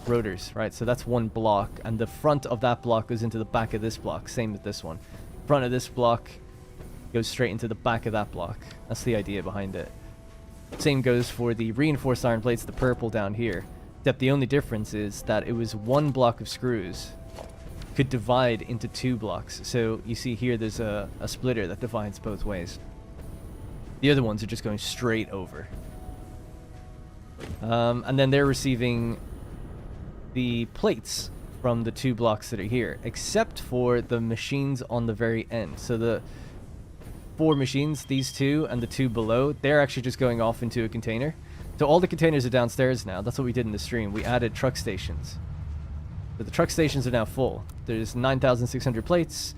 rotors, right? So that's one block, and the front of that block goes into the back of this block. Same with this one. Front of this block goes straight into the back of that block. That's the idea behind it. Same goes for the reinforced iron plates, the purple down here. Except the only difference is that it was one block of screws could divide into 2 blocks. So you see here there's a splitter that divides both ways. The other ones are just going straight over. And then they're receiving the plates from the 2 blocks that are here, except for the machines on the very end. So the 4 machines, these 2 and the 2 below, they're actually just going off into a container. So all the containers are downstairs now. That's what we did in the stream. We added truck stations. So the truck stations are now full. There's 9,600 plates,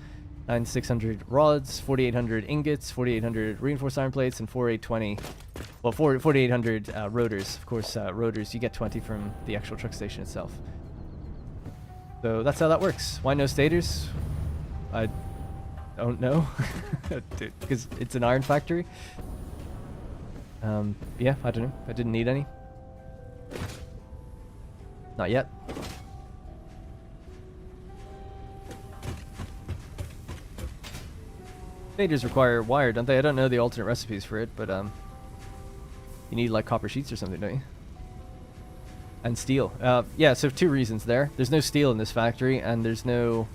9,600 rods, 4,800 ingots, 4,800 reinforced iron plates, and 4,800 rotors. Of course, rotors, you get 20 from the actual truck station itself. So that's how that works. Why no stators? I don't know. Because it's an iron factory. Yeah, I don't know. I didn't need any. Not yet. Stators require wire, don't they? I don't know the alternate recipes for it, but you need like copper sheets or something, don't you? And steel. Yeah, so 2 reasons there. There's no steel in this factory, and there's no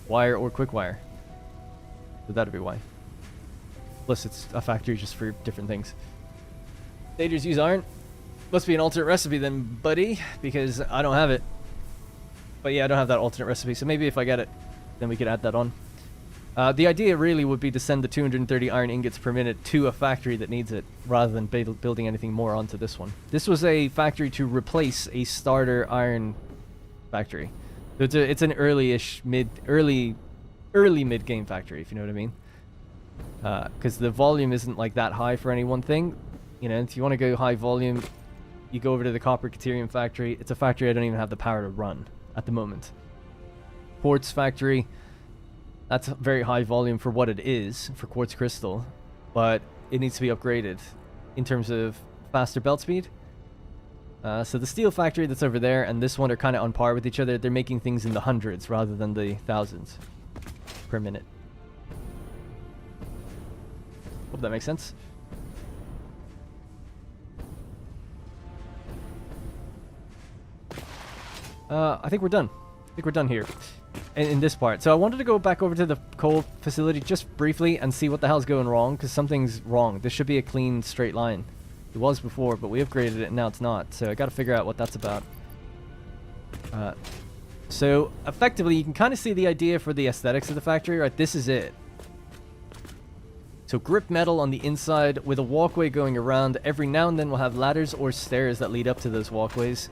wire or quick wire. So that'd be why. Plus, it's a factory just for different things. Stators use iron. Must be an alternate recipe then, buddy, because I don't have it. But yeah, I don't have that alternate recipe, so maybe if I get it, then we could add that on. The idea really would be to send the 230 iron ingots per minute to a factory that needs it, rather than building anything more onto this one. This was a factory to replace a starter iron factory. So it's an early mid-game factory, if you know what I mean. Because the volume isn't like that high for any one thing. You know, if you want to go high volume, you go over to the copper caterium factory. It's a factory I don't even have the power to run at the moment. Quartz factory. That's very high volume for what it is, for quartz crystal, but it needs to be upgraded in terms of faster belt speed. So the steel factory that's over there and this one are kind of on par with each other. They're making things in the hundreds rather than the thousands per minute. Hope that makes sense. I think we're done. I think we're done here in this part. So I wanted to go back over to the coal facility just briefly and see what the hell's going wrong, because something's wrong. This should be a clean, straight line. It was before, but we upgraded it and now it's not. So I got to figure out what that's about. So effectively, you can kind of see the idea for the aesthetics of the factory, right? This is it. So grip metal on the inside with a walkway going around. Every now and then we'll have ladders or stairs that lead up to those walkways.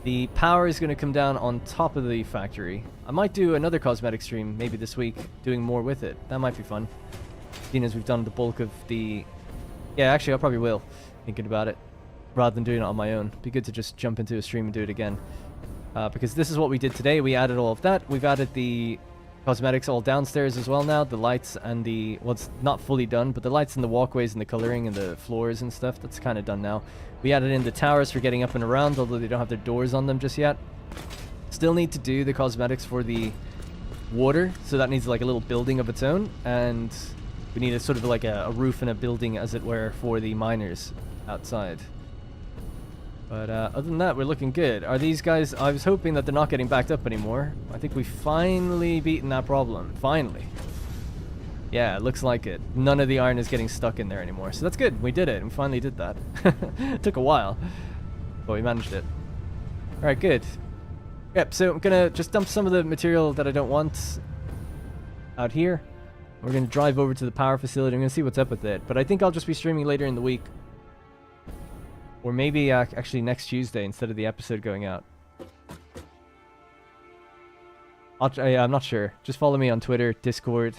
The power is going to come down on top of the factory. I might do another cosmetic stream maybe this week, doing more with it. That might be fun. Seeing as we've done the bulk of the... Yeah, actually I probably will, thinking about it, rather than doing it on my own. It'd be good to just jump into a stream and do it again. Because this is what we did today. We added all of that. We've added the cosmetics all downstairs as well now. The lights and the... Well, it's not fully done, but the lights and the walkways and the coloring and the floors and stuff, that's kind of done now. We added in the towers for getting up and around, although they don't have their doors on them just yet. Still need to do the cosmetics for the water, so that needs like a little building of its own. And we need a sort of like a roof and a building, as it were, for the miners outside. But other than that, we're looking good. Are these guys... I was hoping that they're not getting backed up anymore. I think we've finally beaten that problem. Finally. Yeah, it looks like it. None of the iron is getting stuck in there anymore. So that's good. We did it. We finally did that. It took a while, but we managed it. Alright, good. Yep, so I'm going to just dump some of the material that I don't want out here. We're going to drive over to the power facility. I'm going to see what's up with it. But I think I'll just be streaming later in the week. Or maybe actually next Tuesday instead of the episode going out. I'm not sure. Just follow me on Twitter, Discord,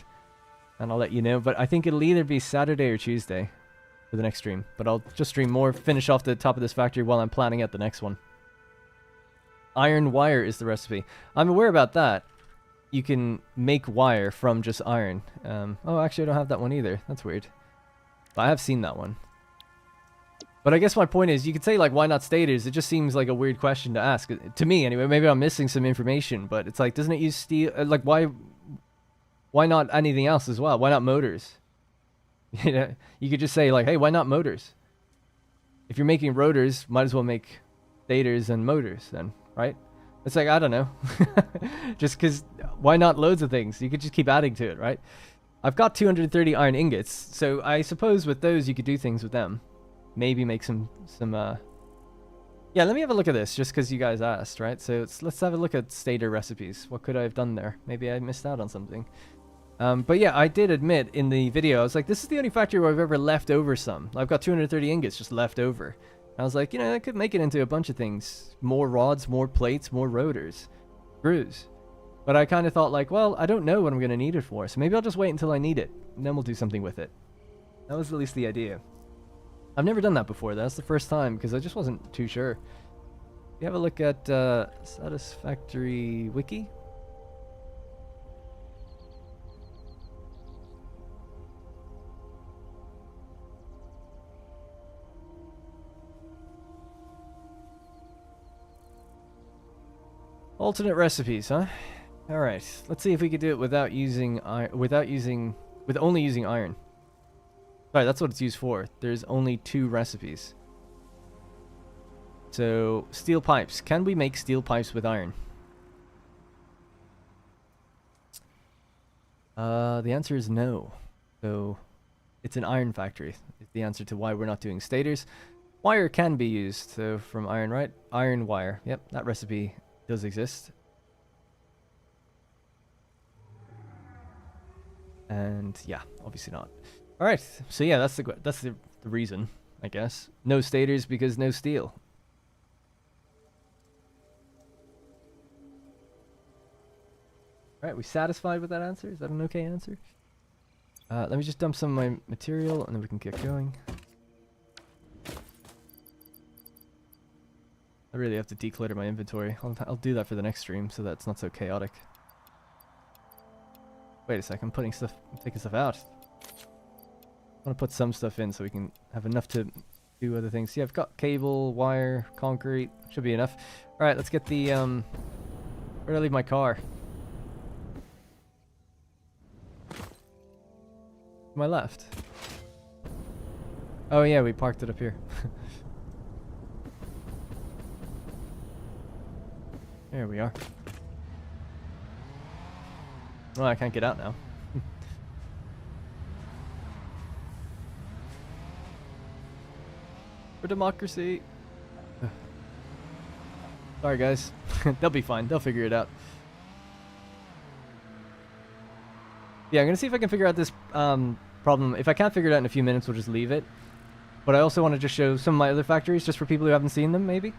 and I'll let you know. But I think it'll either be Saturday or Tuesday for the next stream. But I'll just stream more, finish off the top of this factory while I'm planning out the next one. Iron wire is the recipe. I'm aware about that. You can make wire from just iron. Oh, actually I don't have that one either. That's weird. But I have seen that one. But I guess my point is, you could say, like, why not stators? It just seems like a weird question to ask. To me, anyway. Maybe I'm missing some information, but it's like, doesn't it use steel? Like, why not anything else as well? Why not motors? You know, you could just say, like, hey, why not motors? If you're making rotors, might as well make stators and motors then, right? It's like, I don't know. Just because, why not loads of things? You could just keep adding to it, right? I've got 230 iron ingots, so I suppose with those you could do things with them. Maybe make some yeah, let me have a look at this just because you guys asked, right? So let's have a look at stator recipes. What could I have done there? Maybe I missed out on something. But yeah, I did admit in the video, I was like, this is the only factory where I've ever left over some. I've got 230 ingots just left over. I was like, you know, I could make it into a bunch of things. More rods, more plates, more rotors, screws. But I kind of thought like, well, I don't know what I'm going to need it for. So maybe I'll just wait until I need it. And then we'll do something with it. That was at least the idea. I've never done that before. That's the first time because I just wasn't too sure. You have a look at Satisfactory wiki. Alternate recipes, huh? All right. Let's see if we could do it without using with only using iron. Sorry, that's what it's used for. There's only 2 recipes. So, steel pipes. Can we make steel pipes with iron? The answer is no. So, it's an iron factory. It's the answer to why we're not doing stators. Wire can be used, so from iron, right? Iron wire. Yep, that recipe does exist. And yeah, obviously not. All right, so yeah, that's the reason, I guess. No stators because no steel. All right, we satisfied with that answer? Is that an okay answer? Let me just dump some of my material and then we can get going. I really have to declutter my inventory. I'll do that for the next stream so that it's not so chaotic. Wait a second, I'm taking stuff out. I want to put some stuff in so we can have enough to do other things. Yeah, I've got cable, wire, concrete. Should be enough. Alright, let's get the, where did I leave my car? To my left. Oh yeah, we parked it up here. There we are. Oh, I can't get out now. For democracy. Sorry, guys. They'll be fine. They'll figure it out. Yeah, I'm going to see if I can figure out this problem. If I can't figure it out in a few minutes, we'll just leave it. But I also want to just show some of my other factories, just for people who haven't seen them, maybe.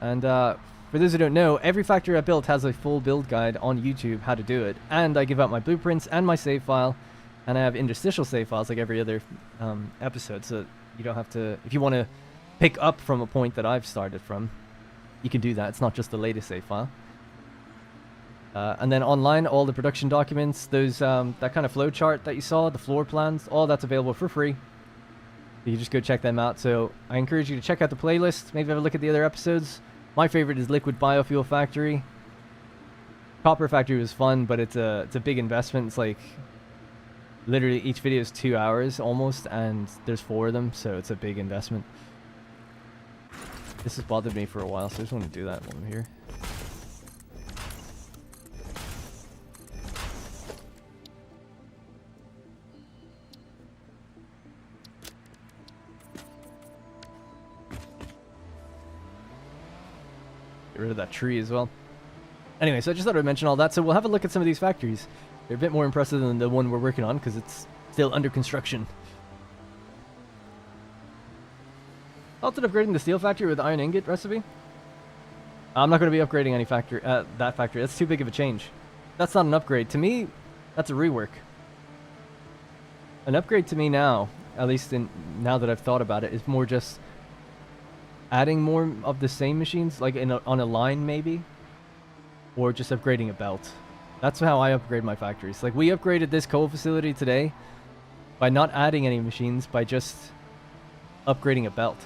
And for those who don't know, every factory I built has a full build guide on YouTube, how to do it. And I give out my blueprints and my save file. And I have interstitial save files like every other episode, so you don't have to... If you want to pick up from a point that I've started from, you can do that. It's not just the latest save file. And then online, all the production documents, those that kind of flow chart that you saw, the floor plans, all that's available for free. You can just go check them out. So I encourage you to check out the playlist, maybe have a look at the other episodes. My favorite is Liquid Biofuel Factory. Copper Factory was fun, but it's a big investment. It's like literally each video is 2 hours almost, and there's 4 of them, so it's a big investment. This has bothered me for a while, so I just want to do that while I'm here. Get rid of that tree as well. Anyway, so I just thought I'd mention all that. So we'll have a look at some of these factories. They're a bit more impressive than the one we're working on because it's still under construction. Altered upgrading the steel factory with iron ingot recipe. I'm not going to be upgrading any factory, that factory. That's too big of a change. That's not an upgrade. To me, that's a rework. An upgrade to me now, at least now that I've thought about it, is more just adding more of the same machines, like on a line maybe, or just upgrading a belt. That's how I upgrade my factories. Like, we upgraded this coal facility today by not adding any machines, by just upgrading a belt.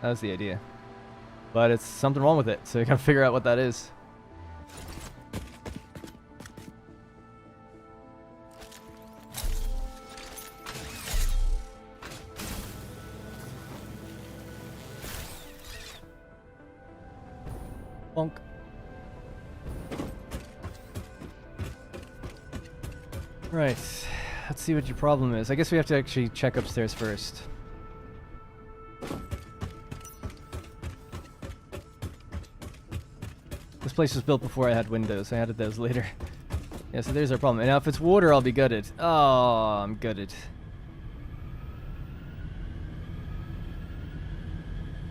That was the idea. But it's something wrong with it, so you gotta figure out what that is. Bonk. Right. Let's see what your problem is. I guess we have to actually check upstairs first. This place was built before I had windows. I added those later. Yeah, so there's our problem. And now if it's water, I'll be gutted. Oh, I'm gutted.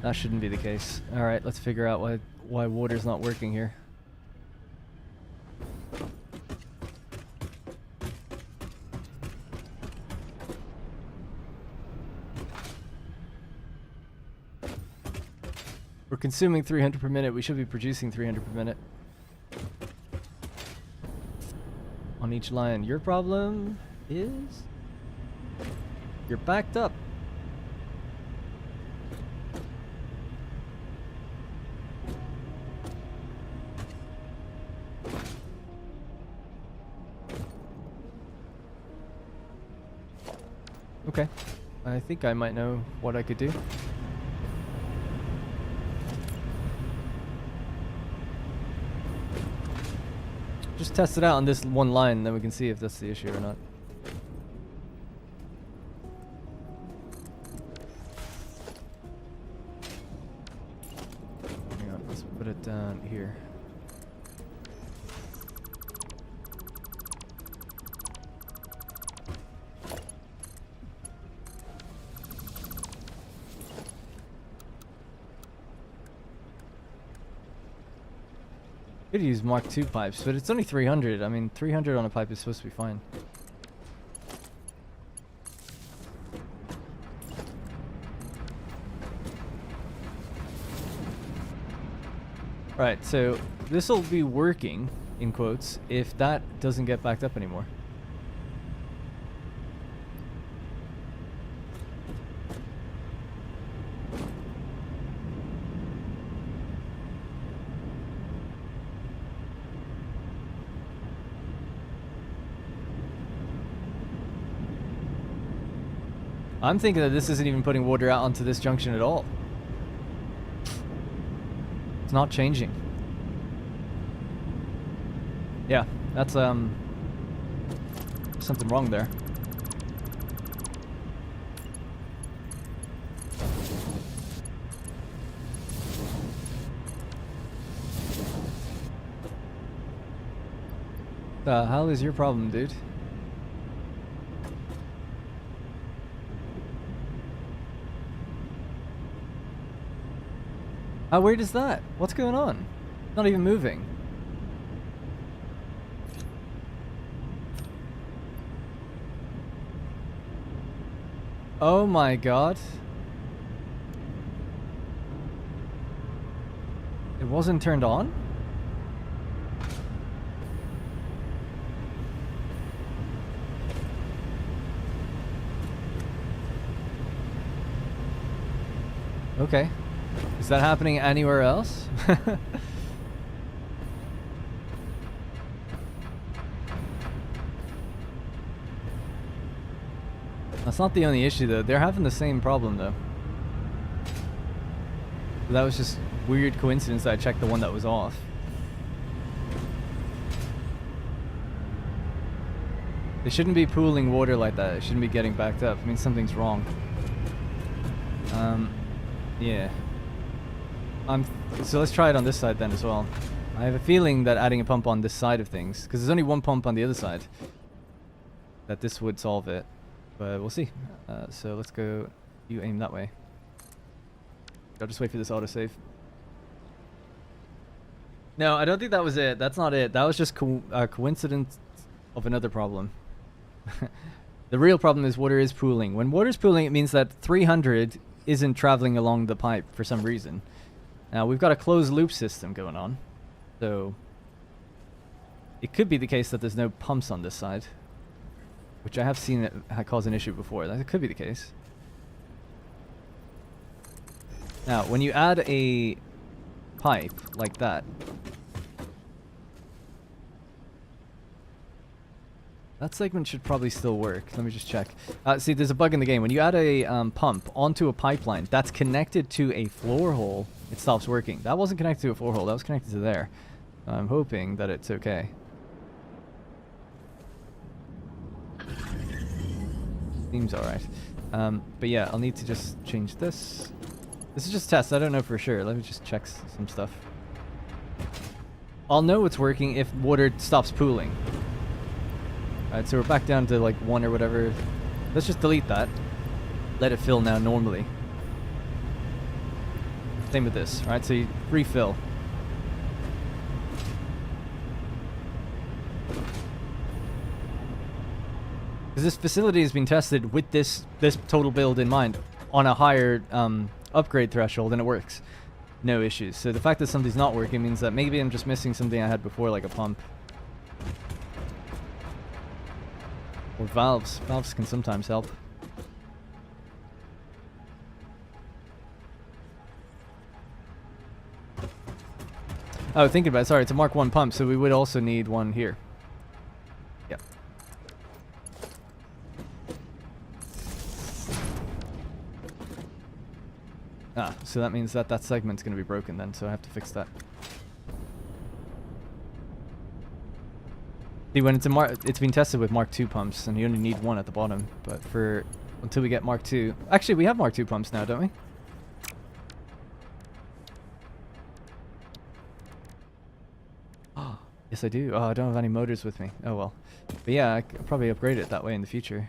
That shouldn't be the case. Alright, let's figure out why water's not working here. We're consuming 300 per minute. We should be producing 300 per minute. On each line. Your problem is... you're backed up. Okay. I think I might know what I could do. Just test it out on this one line, then we can see if that's the issue or not. Hang on, let's put it down here. Could use Mark II pipes, but it's only 300. I mean, 300 on a pipe is supposed to be fine. Right, so this will be working, in quotes, if that doesn't get backed up anymore. I'm thinking that this isn't even putting water out onto this junction at all. It's not changing. Yeah, that's something wrong there. The hell is your problem, dude? How weird is that? What's going on? Not even moving. Oh my god. It wasn't turned on? Okay. Is that happening anywhere else? That's not the only issue though. They're having the same problem though. That was just weird coincidence that I checked the one that was off. They shouldn't be pooling water like that. It shouldn't be getting backed up. It means something's wrong. Yeah. So let's try it on this side then as well. I have a feeling that adding a pump on this side of things, because there's only one pump on the other side, that this would solve it. But we'll see. So let's go. You aim that way. I'll just wait for this autosave. No, I don't think that was it. That's not it. That was just a coincidence of another problem. The real problem is water is pooling. When water's pooling, it means that 300 isn't traveling along the pipe for some reason. Now, we've got a closed loop system going on. So it could be the case that there's no pumps on this side, which I have seen it cause an issue before. That could be the case. Now, when you add a pipe like that, that segment should probably still work. Let me just check. See, there's a bug in the game. When you add a pump onto a pipeline that's connected to a floor hole, it stops working. That wasn't connected to a floor hole. That was connected to there. I'm hoping that it's okay. Seems alright. But yeah, I'll need to just change this. This is just test. I don't know for sure. Let me just check some stuff. I'll know it's working if water stops pooling. Alright, so we're back down to like 1 or whatever. Let's just delete that. Let it fill now normally. Same with this, right? So you refill. Because this facility has been tested with this total build in mind on a higher upgrade threshold, and it works. No issues. So the fact that something's not working means that maybe I'm just missing something I had before, like a pump. Or valves. Valves can sometimes help. Oh, thinking about it. Sorry, it's a Mark 1 pump, so we would also need one here. Yep. Ah, so that means that that segment's going to be broken then, so I have to fix that. See, when it's been tested with Mark 2 pumps, and you only need one at the bottom. But until we get Mark 2, actually we have Mark 2 pumps now, don't we? Oh, yes I do. Oh, I don't have any motors with me. Oh well. But yeah, I could probably upgrade it that way in the future.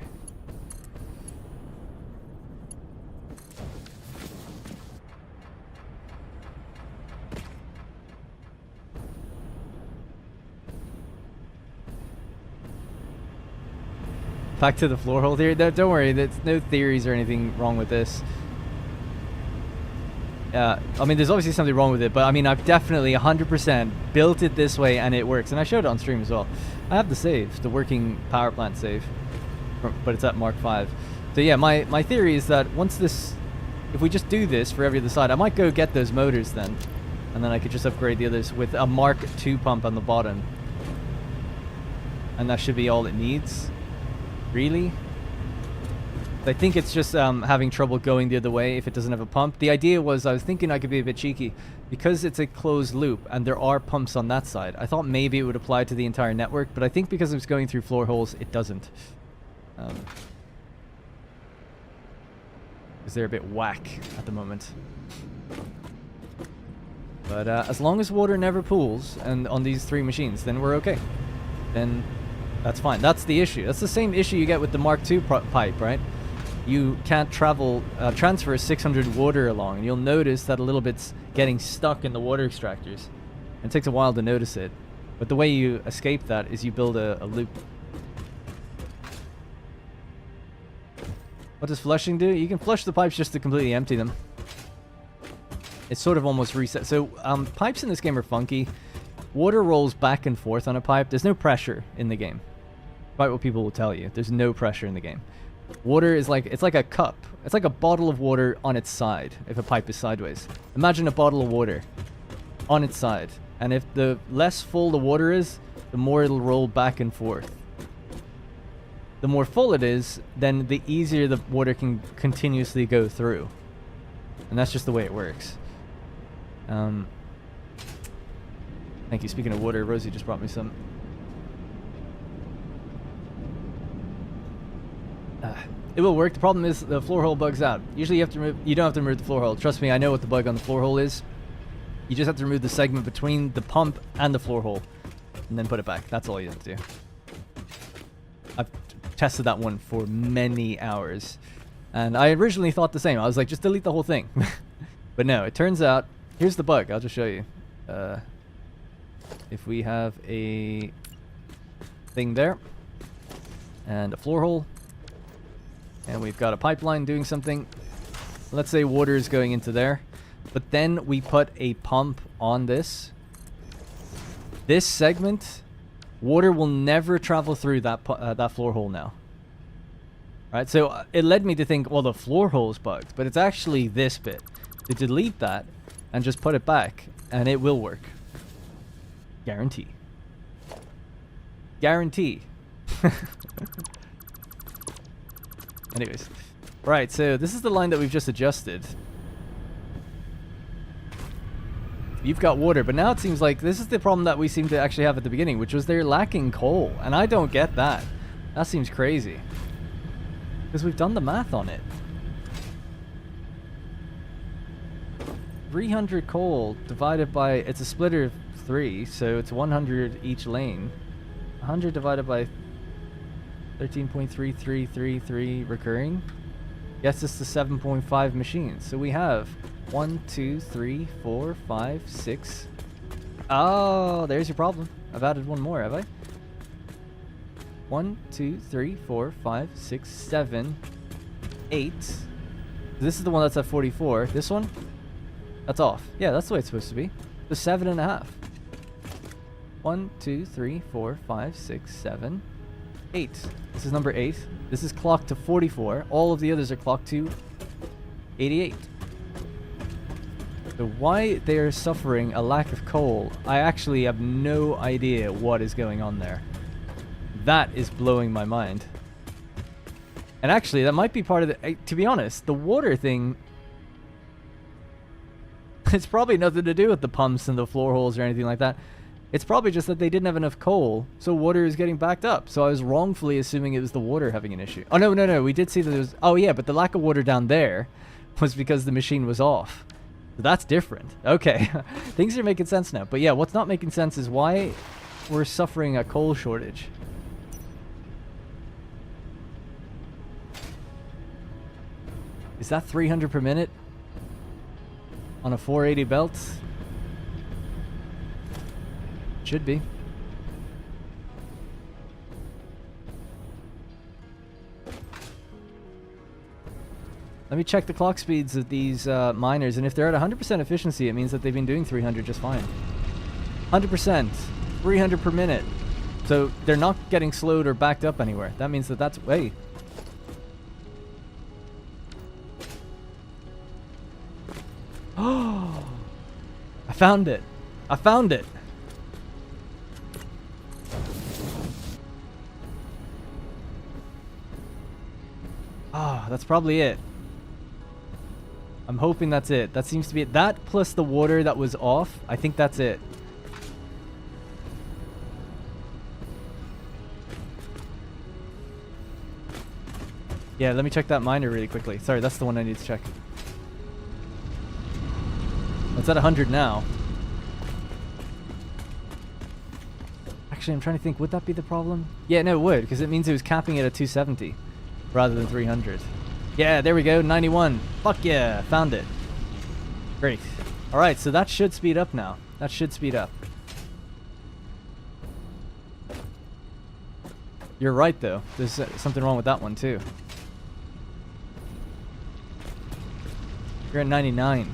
Back to the floor hole theory. No, don't worry, there's no theories or anything wrong with this. I mean, there's obviously something wrong with it, but I mean, I've definitely 100% built it this way and it works. And I showed it on stream as well. I have the save, the working power plant save, but it's at Mark 5. So yeah, my theory is that once this, if we just do this for every other side, I might go get those motors then. And then I could just upgrade the others with a Mark 2 pump on the bottom. And that should be all it needs. Really? I think it's just having trouble going the other way if it doesn't have a pump. The idea was I was thinking I could be a bit cheeky because it's a closed loop and there are pumps on that side. I thought maybe it would apply to the entire network, but I think because it's going through floor holes, it doesn't. Because they're a bit whack at the moment. But as long as water never pools and on these 3 machines, then we're okay. Then that's fine. That's the issue. That's the same issue you get with the Mark II pipe, right? You can't transfer 600 water along, and you'll notice that a little bit's getting stuck in the water extractors. It takes a while to notice it, but the way you escape that is you build a loop. What does flushing do? You can flush the pipes just to completely empty them. It's sort of almost reset. So pipes in this game are funky. Water rolls back and forth on a pipe. There's no pressure in the game. Despite what people will tell you, there's no pressure in the game. Water is like, it's like a cup. It's like a bottle of water on its side if a pipe is sideways. Imagine a bottle of water on its side. And if the less full the water is, the more it'll roll back and forth. The more full it is, then the easier the water can continuously go through. And that's just the way it works. Thank you. Speaking of water, Rosie just brought me some. It will work. The problem is the floor hole bugs out. Usually you don't have to remove the floor hole. Trust me, I know what the bug on the floor hole is. You just have to remove the segment between the pump and the floor hole and then put it back. That's all you have to do. I've tested that one for many hours and I originally thought the same. I was like, just delete the whole thing. But no, it turns out, here's the bug. I'll just show you. If we have a thing there and a floor hole and we've got a pipeline doing something, let's say water is going into there, but then we put a pump on this segment, water will never travel through that floor hole now. Right, so it led me to think, well, the floor hole's bugged, but it's actually this bit. To delete that and just put it back and it will work. Guarantee. Guarantee. Anyways. Right, so this is the line that we've just adjusted. You've got water, but now it seems like this is the problem that we seem to actually have at the beginning, which was they're lacking coal. And I don't get that. That seems crazy. Because we've done the math on it. 300 coal divided by, it's a splitter of 3, so it's 100 each lane. 100 divided by 13.3333 recurring gets us to 7.5 machines. So we have 1, 2, 3, 4, 5, 6. Oh, there's your problem. I've added one more, have I? 1, 2, 3, 4, 5, 6, 7, 8. This is the one that's at 44. This one? That's off. Yeah, that's the way it's supposed to be. The 7.5. 1, 2, 3, 4, 5, 6, 7, 8. This is number 8. This is clocked to 44. All of the others are clocked to 88. So why they are suffering a lack of coal, I actually have no idea what is going on there. That is blowing my mind. And actually, that might be part of the... to be honest, the water thing... It's probably nothing to do with the pumps and the floor holes or anything like that. It's probably just that they didn't have enough coal, so water is getting backed up. So I was wrongfully assuming it was the water having an issue. Oh, no. We did see that there was... Oh, yeah, but the lack of water down there was because the machine was off. So that's different. Okay. Things are making sense now. But yeah, what's not making sense is why we're suffering a coal shortage. Is that 300 per minute? On a 480 belt? Should be. Let me check the clock speeds of these miners, and if they're at 100% efficiency, it means that they've been doing 300 just fine. 100%, 300 per minute. So they're not getting slowed or backed up anywhere. That means that that's... Hey. Oh, I found it. I found it. Ah, That's probably it. I'm hoping that's it. That seems to be it. That plus the water that was off. I think that's it. Yeah, let me check that miner really quickly. Sorry, that's the one I need to check. It's at 100 now. Actually, I'm trying to think, would that be the problem? Yeah, no, it would, because it means it was capping it at 270 rather than 300. Yeah, there we go, 91. Fuck yeah, found it. Great. Alright, so that should speed up now. That should speed up. You're right, though. There's something wrong with that one, too. You're at 99.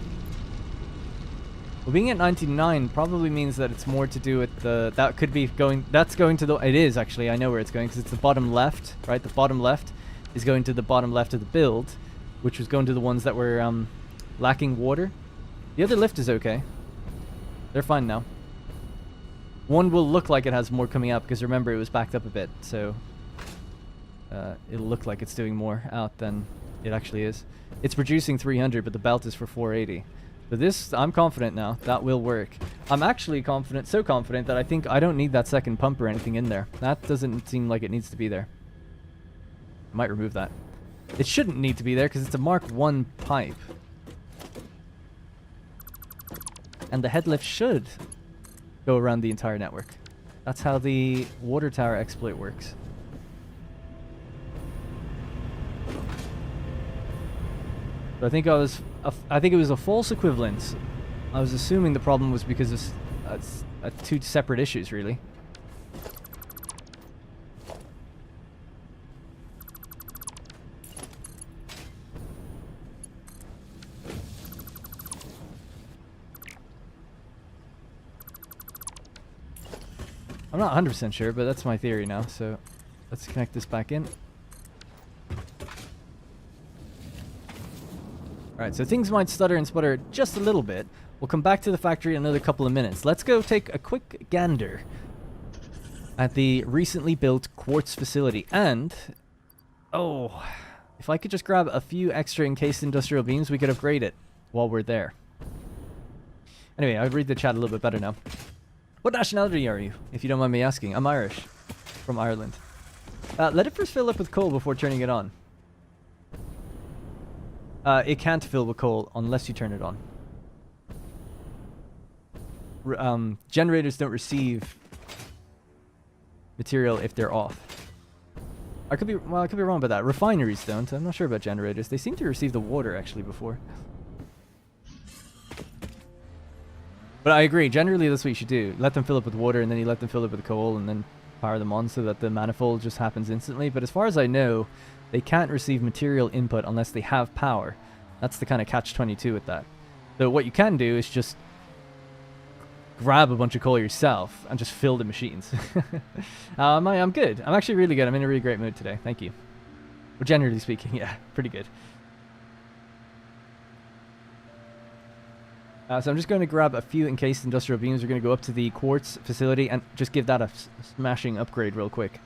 Well, being at 99 probably means that it's more to do with the... That could be going... That's going to the... It is, actually. I know where it's going, because it's the bottom left, right? The bottom left is going to the bottom left of the build, which was going to the ones that were lacking water. The other lift is okay. They're fine now. One will look like it has more coming up, because remember, it was backed up a bit, so... it'll look like it's doing more out than it actually is. It's producing 300, but the belt is for 480. So this, I'm confident now, that will work. I'm actually confident, so confident that I think I don't need that second pump or anything in there. That doesn't seem like it needs to be there. I might remove that. It shouldn't need to be there because it's a Mark 1 pipe. And the head lift should go around the entire network. That's how the water tower exploit works. So I think it was a false equivalence. I was assuming the problem was because of two separate issues, really. I'm not 100% sure, but that's my theory now. So let's connect this back in. Alright, so things might stutter and sputter just a little bit. We'll come back to the factory in another couple of minutes. Let's go take a quick gander at the recently built quartz facility. And, oh, if I could just grab a few extra encased industrial beams, we could upgrade it while we're there. Anyway, I'll read the chat a little bit better now. What nationality are you, if you don't mind me asking? I'm Irish, from Ireland. Let it first fill up with coal before turning it on. It can't fill with coal unless you turn it on. Generators don't receive material if they're off. I could be wrong about that. Refineries don't. I'm not sure about generators. They seem to receive the water actually before. But I agree. Generally, that's what you should do. Let them fill up with water, and then you let them fill up with coal, and then power them on so that the manifold just happens instantly. But as far as I know, they can't receive material input unless they have power. That's the kind of catch-22 with that. So what you can do is just grab a bunch of coal yourself and just fill the machines. I'm good. I'm actually really good. I'm in a really great mood today. Thank you. But generally speaking, yeah, pretty good. So I'm just going to grab a few encased industrial beams. We're going to go up to the quartz facility and just give that a smashing upgrade real quick.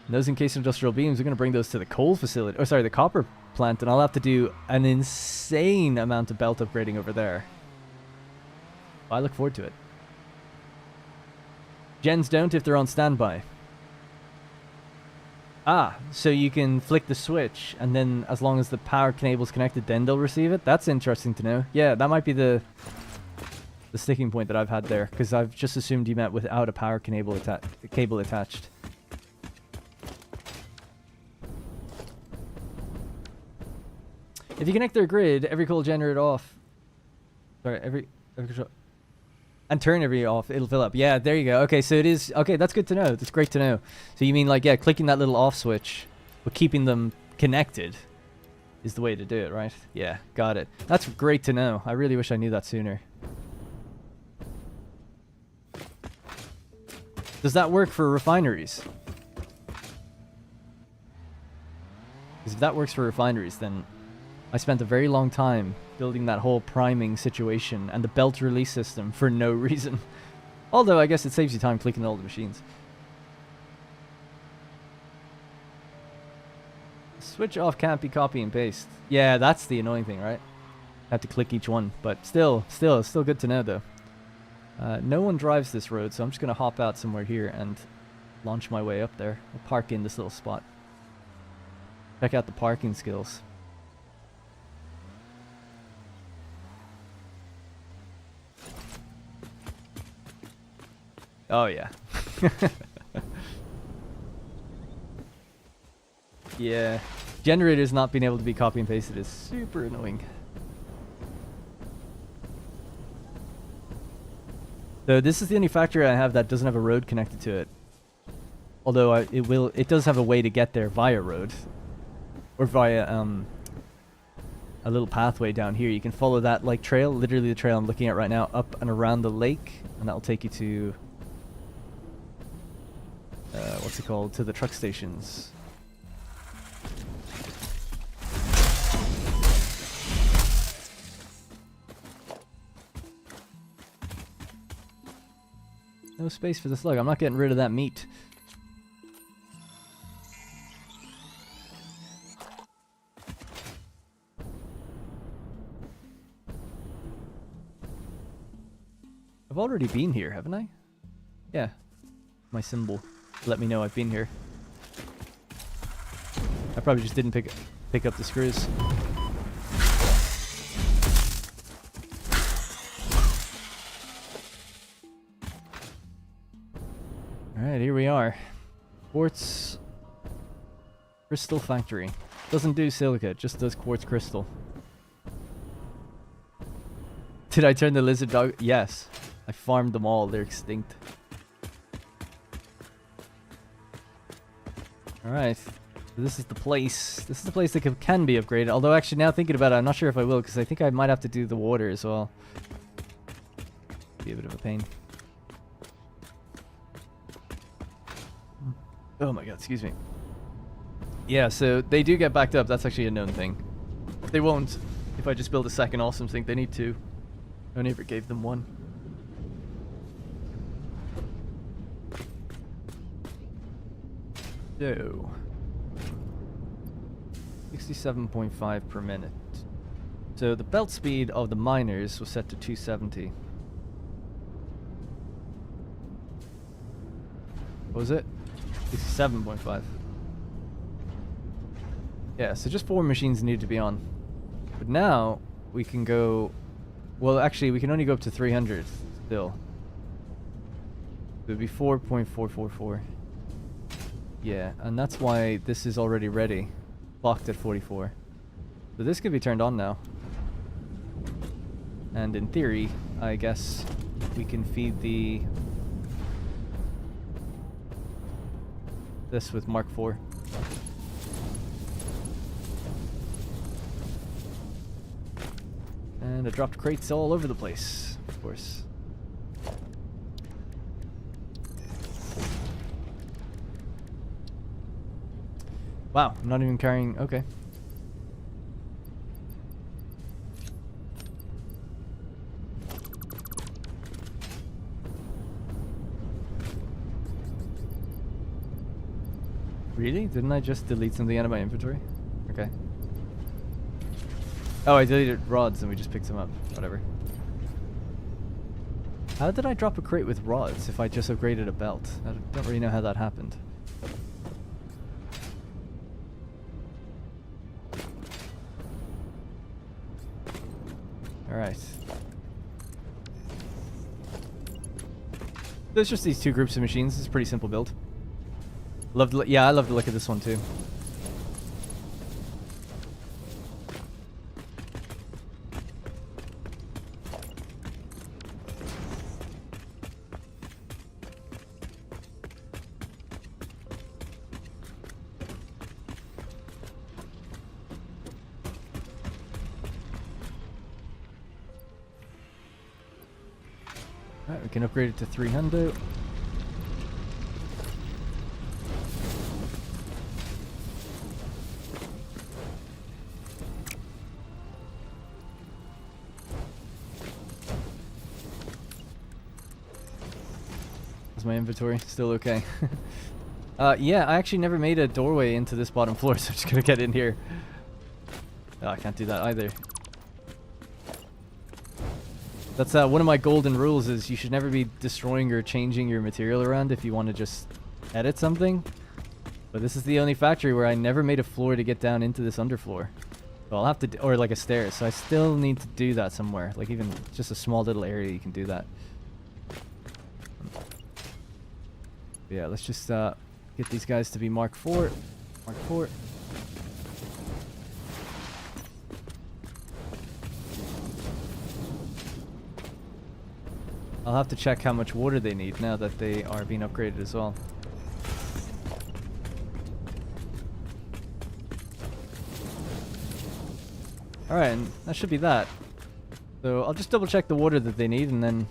And those encased industrial beams, we're going to bring those to the coal facility. Oh, sorry, the copper plant. And I'll have to do an insane amount of belt upgrading over there. I look forward to it. Gens don't if they're on standby. Ah, so you can flick the switch, and then as long as the power cable's connected, then they'll receive it? That's interesting to know. Yeah, that might be the sticking point that I've had there, because I've just assumed you meant without a power cable attached. If you connect their grid, every coal generator off. Sorry, every and turn every off, it'll fill up. Yeah, there you go. Okay, so it is... Okay, that's good to know. That's great to know. So you mean, like, yeah, clicking that little off switch, but keeping them connected is the way to do it, right? Yeah, got it. That's great to know. I really wish I knew that sooner. Does that work for refineries? Because if that works for refineries, then I spent a very long time building that whole priming situation and the belt release system for no reason. Although I guess it saves you time clicking all the machines. Switch off can't be copy and paste. Yeah, that's the annoying thing, right? Have to click each one, but still good to know though. No one drives this road, so I'm just gonna hop out somewhere here and launch my way up there. I'll park in this little spot. Check out the parking skills. Oh yeah. Yeah. Generators not being able to be copy and pasted is super annoying. So this is the only factory I have that doesn't have a road connected to it. Although it does have a way to get there via road. Or via a little pathway down here. You can follow that like trail, literally the trail I'm looking at right now, up and around the lake, and that'll take you to what's it called? To the truck stations. No space for the slug. I'm not getting rid of that meat. I've already been here, haven't I? Yeah. My symbol. Let me know I've been here. I probably just didn't pick up the screws. Alright, here we are. Quartz Crystal Factory. Doesn't do silica, it just does quartz crystal. Did I turn the lizard dog? Yes. I farmed them all, they're extinct. Alright. So this is the place. This is the place that can be upgraded. Although actually now thinking about it, I'm not sure if I will, because I think I might have to do the water as well. Be a bit of a pain. Oh my god, excuse me. Yeah, so they do get backed up. That's actually a known thing. They won't if I just build a second awesome sink. They need two. I never gave them one. So 67.5 per minute. So the belt speed of the miners was set to 270. What was it? 67.5. Yeah, so just 4 machines need to be on. But now we can go... Well, actually, we can only go up to 300 still. It would be 4.444. Yeah, and that's why this is already ready. Locked at 44. So this could be turned on now. And in theory, I guess we can feed this with Mark IV. And I dropped crates all over the place, of course. Wow, I'm not even carrying... Okay. Really? Didn't I just delete something out of my inventory? Okay. Oh, I deleted rods and we just picked them up. Whatever. How did I drop a crate with rods if I just upgraded a belt? I don't really know how that happened. Alright. There's just these two groups of machines. It's a pretty simple build. Yeah, I love the look of this one too. Alright, we can upgrade it to 300. Is my inventory still okay? Yeah, I actually never made a doorway into this bottom floor, so I'm just gonna get in here. Oh, I can't do that either. That's one of my golden rules is you should never be destroying or changing your material around if you want to just edit something. But this is the only factory where I never made a floor to get down into this underfloor. So I'll have to, or like a stairs. So I still need to do that somewhere. Like even just a small little area you can do that. Yeah, let's just get these guys to be Mark 4. Mark 4. I'll have to check how much water they need now that they are being upgraded as well. Alright, and that should be that. So I'll just double check the water that they need and then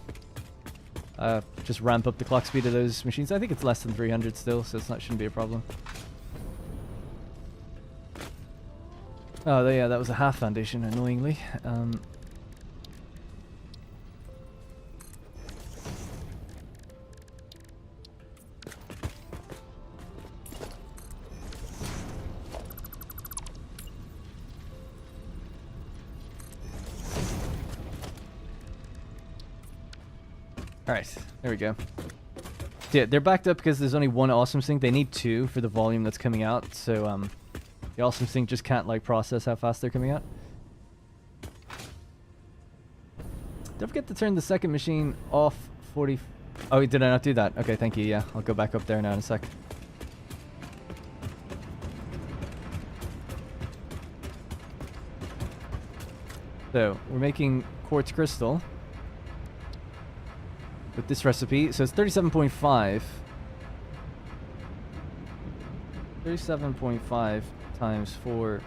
just ramp up the clock speed of those machines. I think it's less than 300 still, so it's not, shouldn't be a problem. Oh, yeah, that was a half foundation, annoyingly. Alright, there we go. Yeah, they're backed up because there's only one awesome sink. They need two for the volume that's coming out, so the awesome sink just can't like process how fast they're coming out. Don't forget to turn the second machine off 40... Oh, did I not do that? Okay, thank you, yeah. I'll go back up there now in a sec. So, we're making quartz crystal with this recipe. So it's 37.5. 37.5 times 4.44444.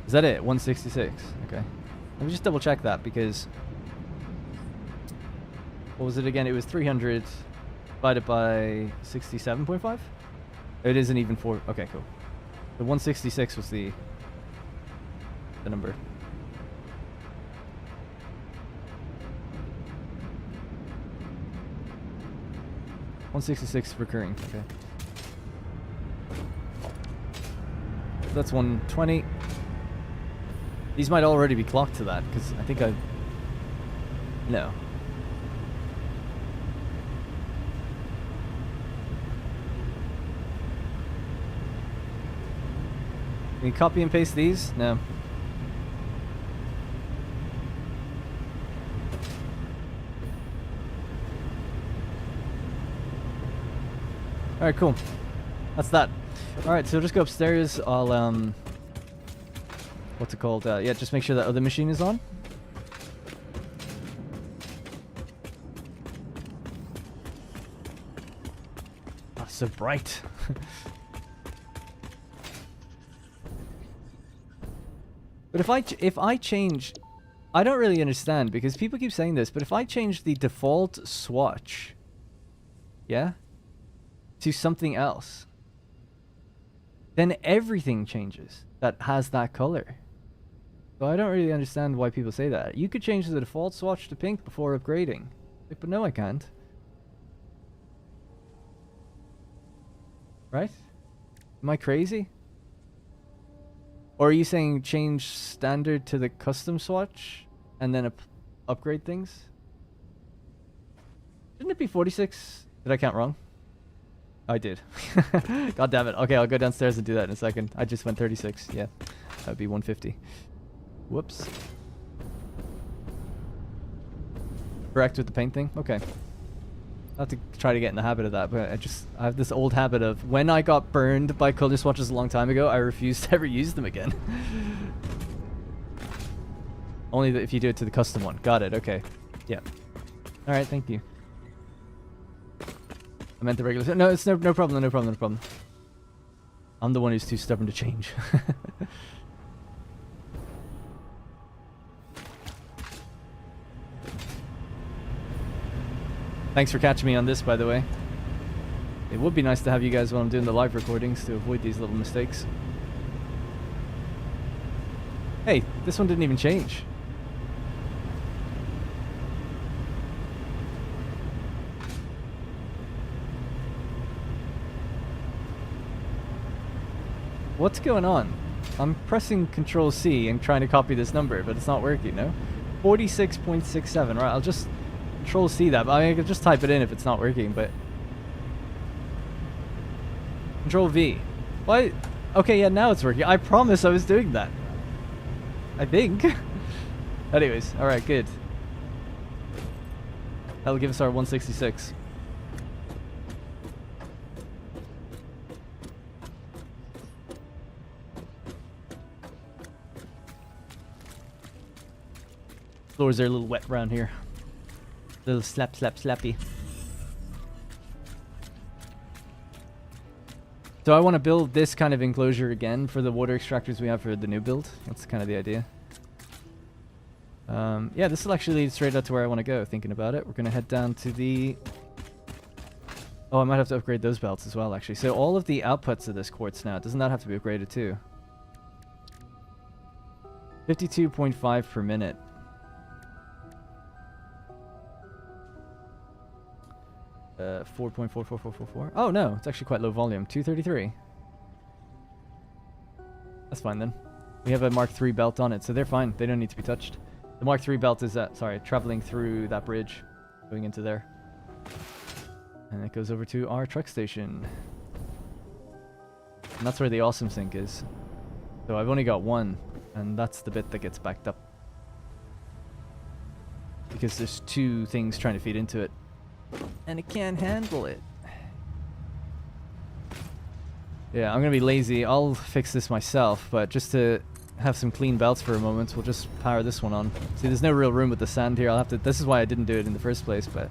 Is that it? 166. Okay. Let me just double check that because... What was it again? It was 300 divided by 67.5? It isn't even 4. Okay, cool. The 166 was the number. 166 recurring, okay. That's 120. These might already be clocked to that, because I think I... No. Can you copy and paste these? No. Alright, cool. That's that. Alright, so just go upstairs. I'll, what's it called? Yeah, just make sure that other machine is on. Ah, so bright. But if I change... I don't really understand, because people keep saying this, but if I change the default swatch... Yeah? To something else, then everything changes that has that color. So I don't really understand why people say that. You could change the default swatch to pink before upgrading. Like, but no, I can't. Right? Am I crazy? Or are you saying change standard to the custom swatch and then upgrade things? Shouldn't it be 46? Did I count wrong? I did. God damn it. Okay, I'll go downstairs and do that in a second. I just went 36. Yeah, that would be 150. Whoops. Correct with the paint thing? Okay. I'll have to try to get in the habit of that, but I have this old habit of when I got burned by color swatches a long time ago, I refused to ever use them again. Only if you do it to the custom one. Got it, okay. Yeah. Alright, thank you. I meant the regular... No, it's no problem, no problem, no problem. I'm the one who's too stubborn to change. Thanks for catching me on this, by the way. It would be nice to have you guys while I'm doing the live recordings to avoid these little mistakes. Hey, this one didn't even change. What's going on? I'm pressing Control C and trying to copy this number, but it's not working, no? 46.67, right, I'll just Control C that. I can just type it in if it's not working, but... Control V. Why? Okay, yeah, now it's working. I promise I was doing that. I think. Anyways, alright, good. That'll give us our 166. Floors are a little wet around here. A little slappy. So I want to build this kind of enclosure again for the water extractors we have for the new build. That's kind of the idea. Yeah, this will actually lead straight out to where I want to go, thinking about it. We're going to head down to the... Oh, I might have to upgrade those belts as well, actually. So all of the outputs of this quartz now, doesn't that have to be upgraded too? 52.5 per minute. Uh, 4.44444. Oh no, it's actually quite low volume. 233. That's fine then. We have a Mark III belt on it, so they're fine. They don't need to be touched. The Mark III belt is traveling through that bridge, going into there. And it goes over to our truck station. And that's where the awesome sink is. So I've only got one, and that's the bit that gets backed up. Because there's two things trying to feed into it. And it can't handle it. Yeah, I'm gonna be lazy. I'll fix this myself, but just to have some clean belts for a moment, we'll just power this one on. See, there's no real room with the sand here. I'll have to... This is why I didn't do it in the first place, but...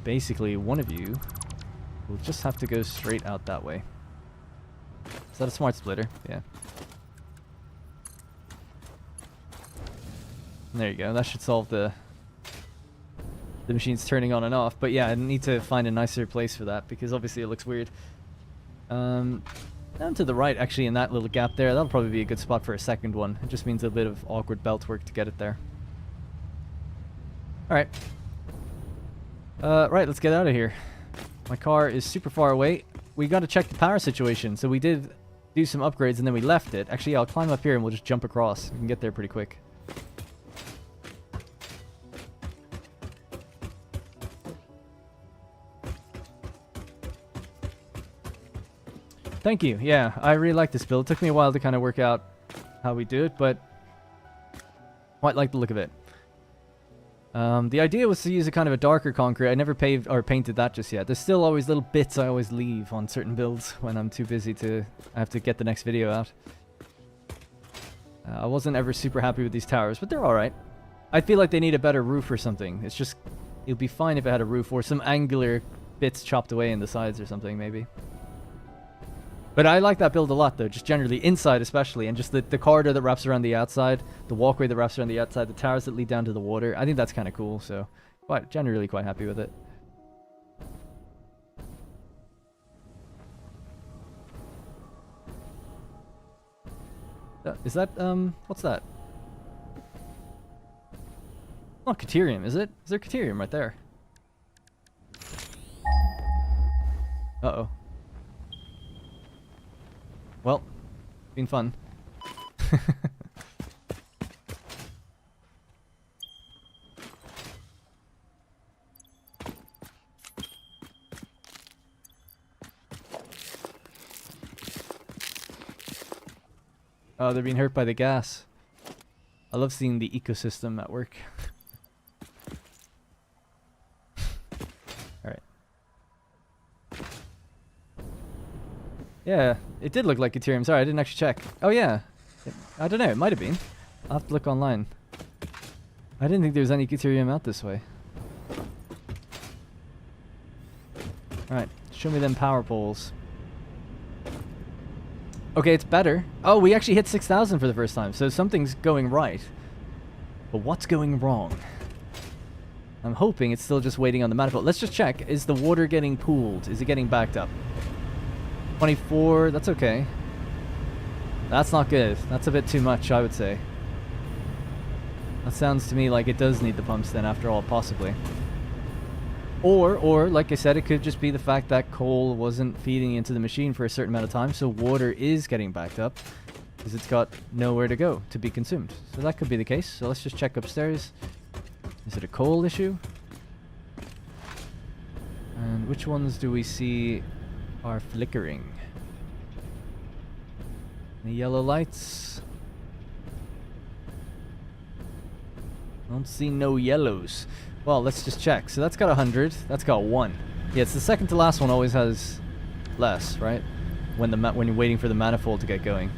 basically, one of you will just have to go straight out that way. Is that a smart splitter? Yeah. There you go. That should solve the machine's turning on and off. But yeah, I need to find a nicer place for that because obviously it looks weird. Down to the right, actually, in that little gap there, that'll probably be a good spot for a second one. It just means a bit of awkward belt work to get it there. Alright. Right, let's get out of here. My car is super far away. We got to check the power situation. So we did do some upgrades and then we left it. Actually, I'll climb up here and we'll just jump across. We can get there pretty quick. Thank you. Yeah, I really like this build. It took me a while to kind of work out how we do it, but quite like the look of it. The idea was to use a kind of a darker concrete. I never paved or painted that just yet. There's still always little bits I always leave on certain builds when I'm too busy to... I have to get the next video out. I wasn't ever super happy with these towers, but they're alright. I feel like they need a better roof or something. It's just... It'll be fine if it had a roof or some angular bits chopped away in the sides or something, maybe. But I like that build a lot, though, just generally, inside especially, and just the corridor that wraps around the outside, the walkway that wraps around the outside, the towers that lead down to the water. I think that's kind of cool, so generally quite happy with it. Is that, what's that? Oh, Caterium, is it? Is there Caterium right there? Uh-oh. Well, been fun. Oh, they're being hurt by the gas. I love seeing the ecosystem at work. Alright. Yeah, it did look like Ethereum. Sorry, I didn't actually check. Oh yeah. I don't know, it might have been. I'll have to look online. I didn't think there was any Ethereum out this way. Alright, show me them power poles. Okay, it's better. Oh, we actually hit 6,000 for the first time, so something's going right. But what's going wrong? I'm hoping it's still just waiting on the manifold. Let's just check. Is the water getting pooled? Is it getting backed up? 24, that's okay. That's not good. That's a bit too much, I would say. That sounds to me like it does need the pumps then, after all, possibly. Or like I said, it could just be the fact that coal wasn't feeding into the machine for a certain amount of time, so water is getting backed up because it's got nowhere to go to be consumed. So that could be the case. So let's just check upstairs. Is it a coal issue? And which ones do we see are flickering? Any yellow lights? Don't see no yellows. Well, let's just check. So that's got 100. That's got 1. Yeah, it's the second to last one always has less, right? When you're waiting for the manifold to get going.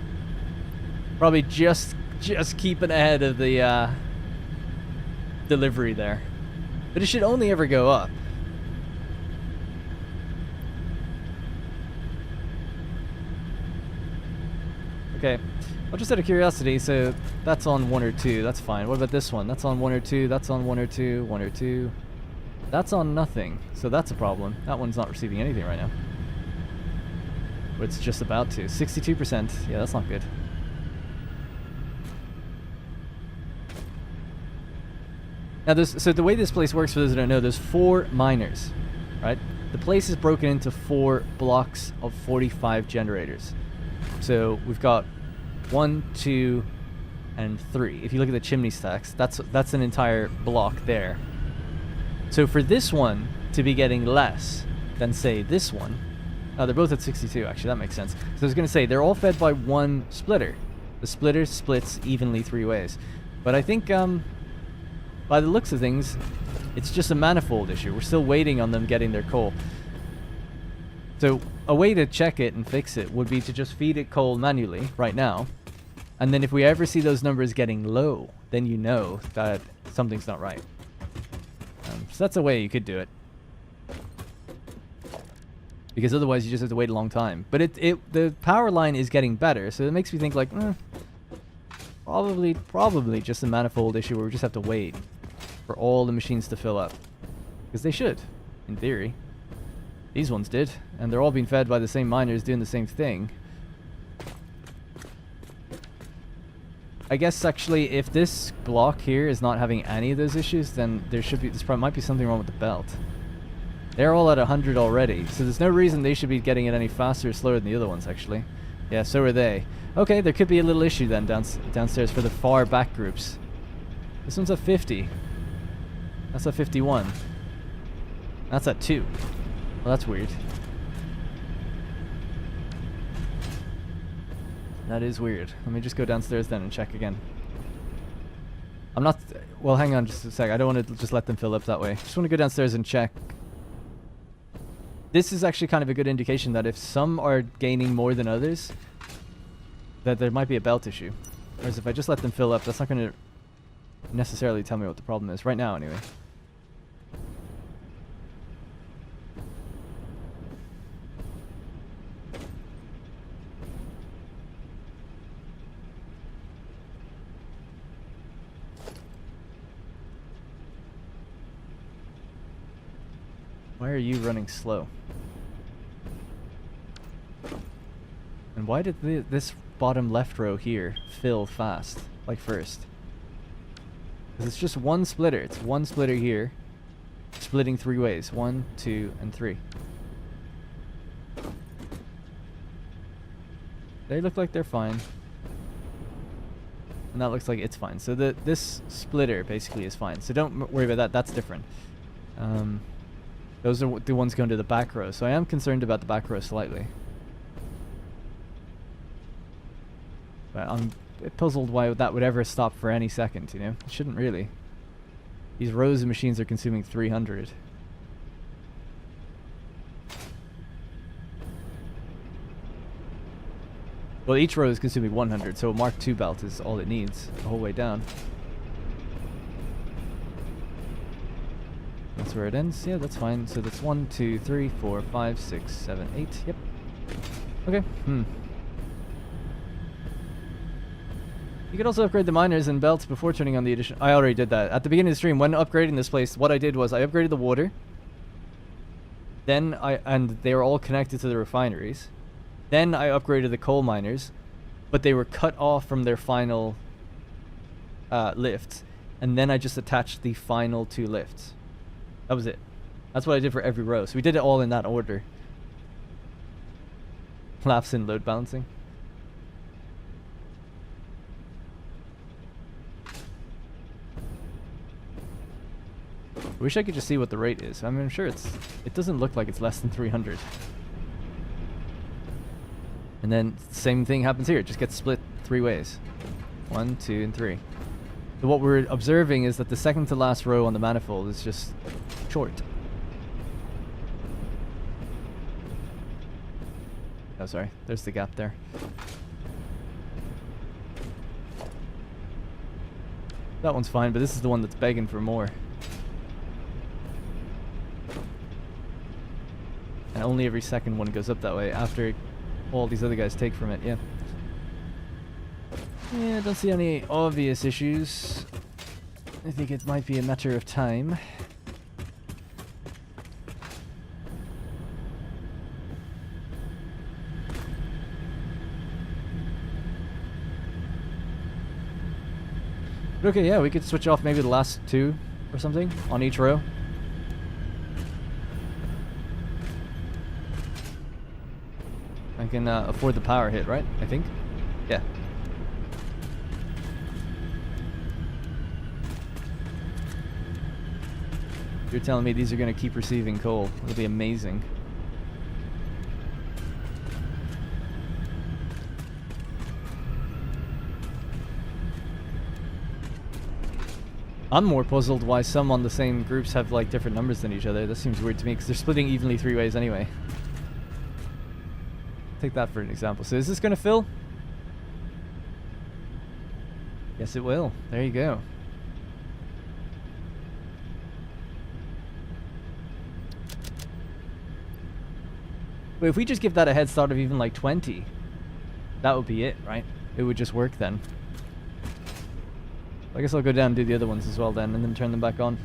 Probably just keeping ahead of the delivery there. But it should only ever go up. Okay. Well, just out of curiosity, so that's on 1 or 2. That's fine. What about this one? That's on 1 or 2. That's on 1 or 2. 1 or 2. That's on nothing. So that's a problem. That one's not receiving anything right now. But it's just about to. 62%. Yeah, that's not good. Now, so the way this place works, for those that don't know, there's 4 miners, right? The place is broken into 4 blocks of 45 generators. So we've got 1, 2, and 3. If you look at the chimney stacks, that's an entire block there. So for this one to be getting less than, say, this one, they're both at 62, actually, that makes sense. So I was going to say, they're all fed by one splitter. The splitter splits evenly 3 ways. But I think, by the looks of things, it's just a manifold issue. We're still waiting on them getting their coal. So a way to check it and fix it would be to just feed it coal manually right now. And then if we ever see those numbers getting low, then you know that something's not right. So that's a way you could do it. Because otherwise you just have to wait a long time. But the power line is getting better, so it makes me think like, probably just a manifold issue where we just have to wait for all the machines to fill up. Because they should, in theory. These ones did, and they're all being fed by the same miners doing the same thing. I guess actually, if this block here is not having any of those issues, then there might be something wrong with the belt. They're all at 100 already, so there's no reason they should be getting it any faster or slower than the other ones, actually. Yeah, so are they. Okay, there could be a little issue then downstairs for the far back groups. This one's at 50. That's at 51. That's at 2. Well, that's weird. That is weird. Let me just go downstairs then and check again. I'm not... Well, hang on just a sec. I don't want to just let them fill up that way. Just want to go downstairs and check. This is actually kind of a good indication that if some are gaining more than others, that there might be a belt issue. Whereas if I just let them fill up, that's not going to necessarily tell me what the problem is. Right now, anyway. Why are you running slow? And why did this bottom left row here fill fast, like first? Because it's just one splitter. It's one splitter here, splitting 3 ways. 1, 2, and 3. They look like they're fine. And that looks like it's fine. So this splitter basically is fine. So don't worry about that. That's different. Those are the ones going to the back row. So I am concerned about the back row slightly. But I'm puzzled why that would ever stop for any second, you know? It shouldn't really. These rows of machines are consuming 300. Well, each row is consuming 100, so a Mark II belt is all it needs the whole way down. That's where it ends. Yeah, that's fine. So that's 1, 2, 3, 4, 5, 6, 7, 8. Yep. Okay. You could also upgrade the miners and belts before turning on the addition. I already did that. At the beginning of the stream, when upgrading this place, what I did was I upgraded the water. Then and they were all connected to the refineries. Then I upgraded the coal miners, but they were cut off from their final lifts. And then I just attached the final 2 lifts. That was it. That's what I did for every row. So we did it all in that order. Laughs in load balancing. I wish I could just see what the rate is. I mean, I'm sure it doesn't look like it's less than 300. And then same thing happens here. It just gets split 3 ways. 1, 2, and 3. So what we're observing is that the second to last row on the manifold is just short. Oh, sorry. There's the gap there. That one's fine, but this is the one that's begging for more. And only every second one goes up that way after all these other guys take from it, yeah. Yeah, I don't see any obvious issues. I think it might be a matter of time. But okay, yeah, we could switch off maybe the last 2 or something on each row. I can afford the power hit, right? I think. Yeah. You're telling me these are going to keep receiving coal. It'll be amazing. I'm more puzzled why some on the same groups have like different numbers than each other. That seems weird to me because they're splitting evenly 3 ways anyway. Take that for an example. So is this going to fill? Yes, it will. There you go. But if we just give that a head start of even like 20, that would be it, right? It would just work then. I guess I'll go down and do the other ones as well then, and then turn them back on.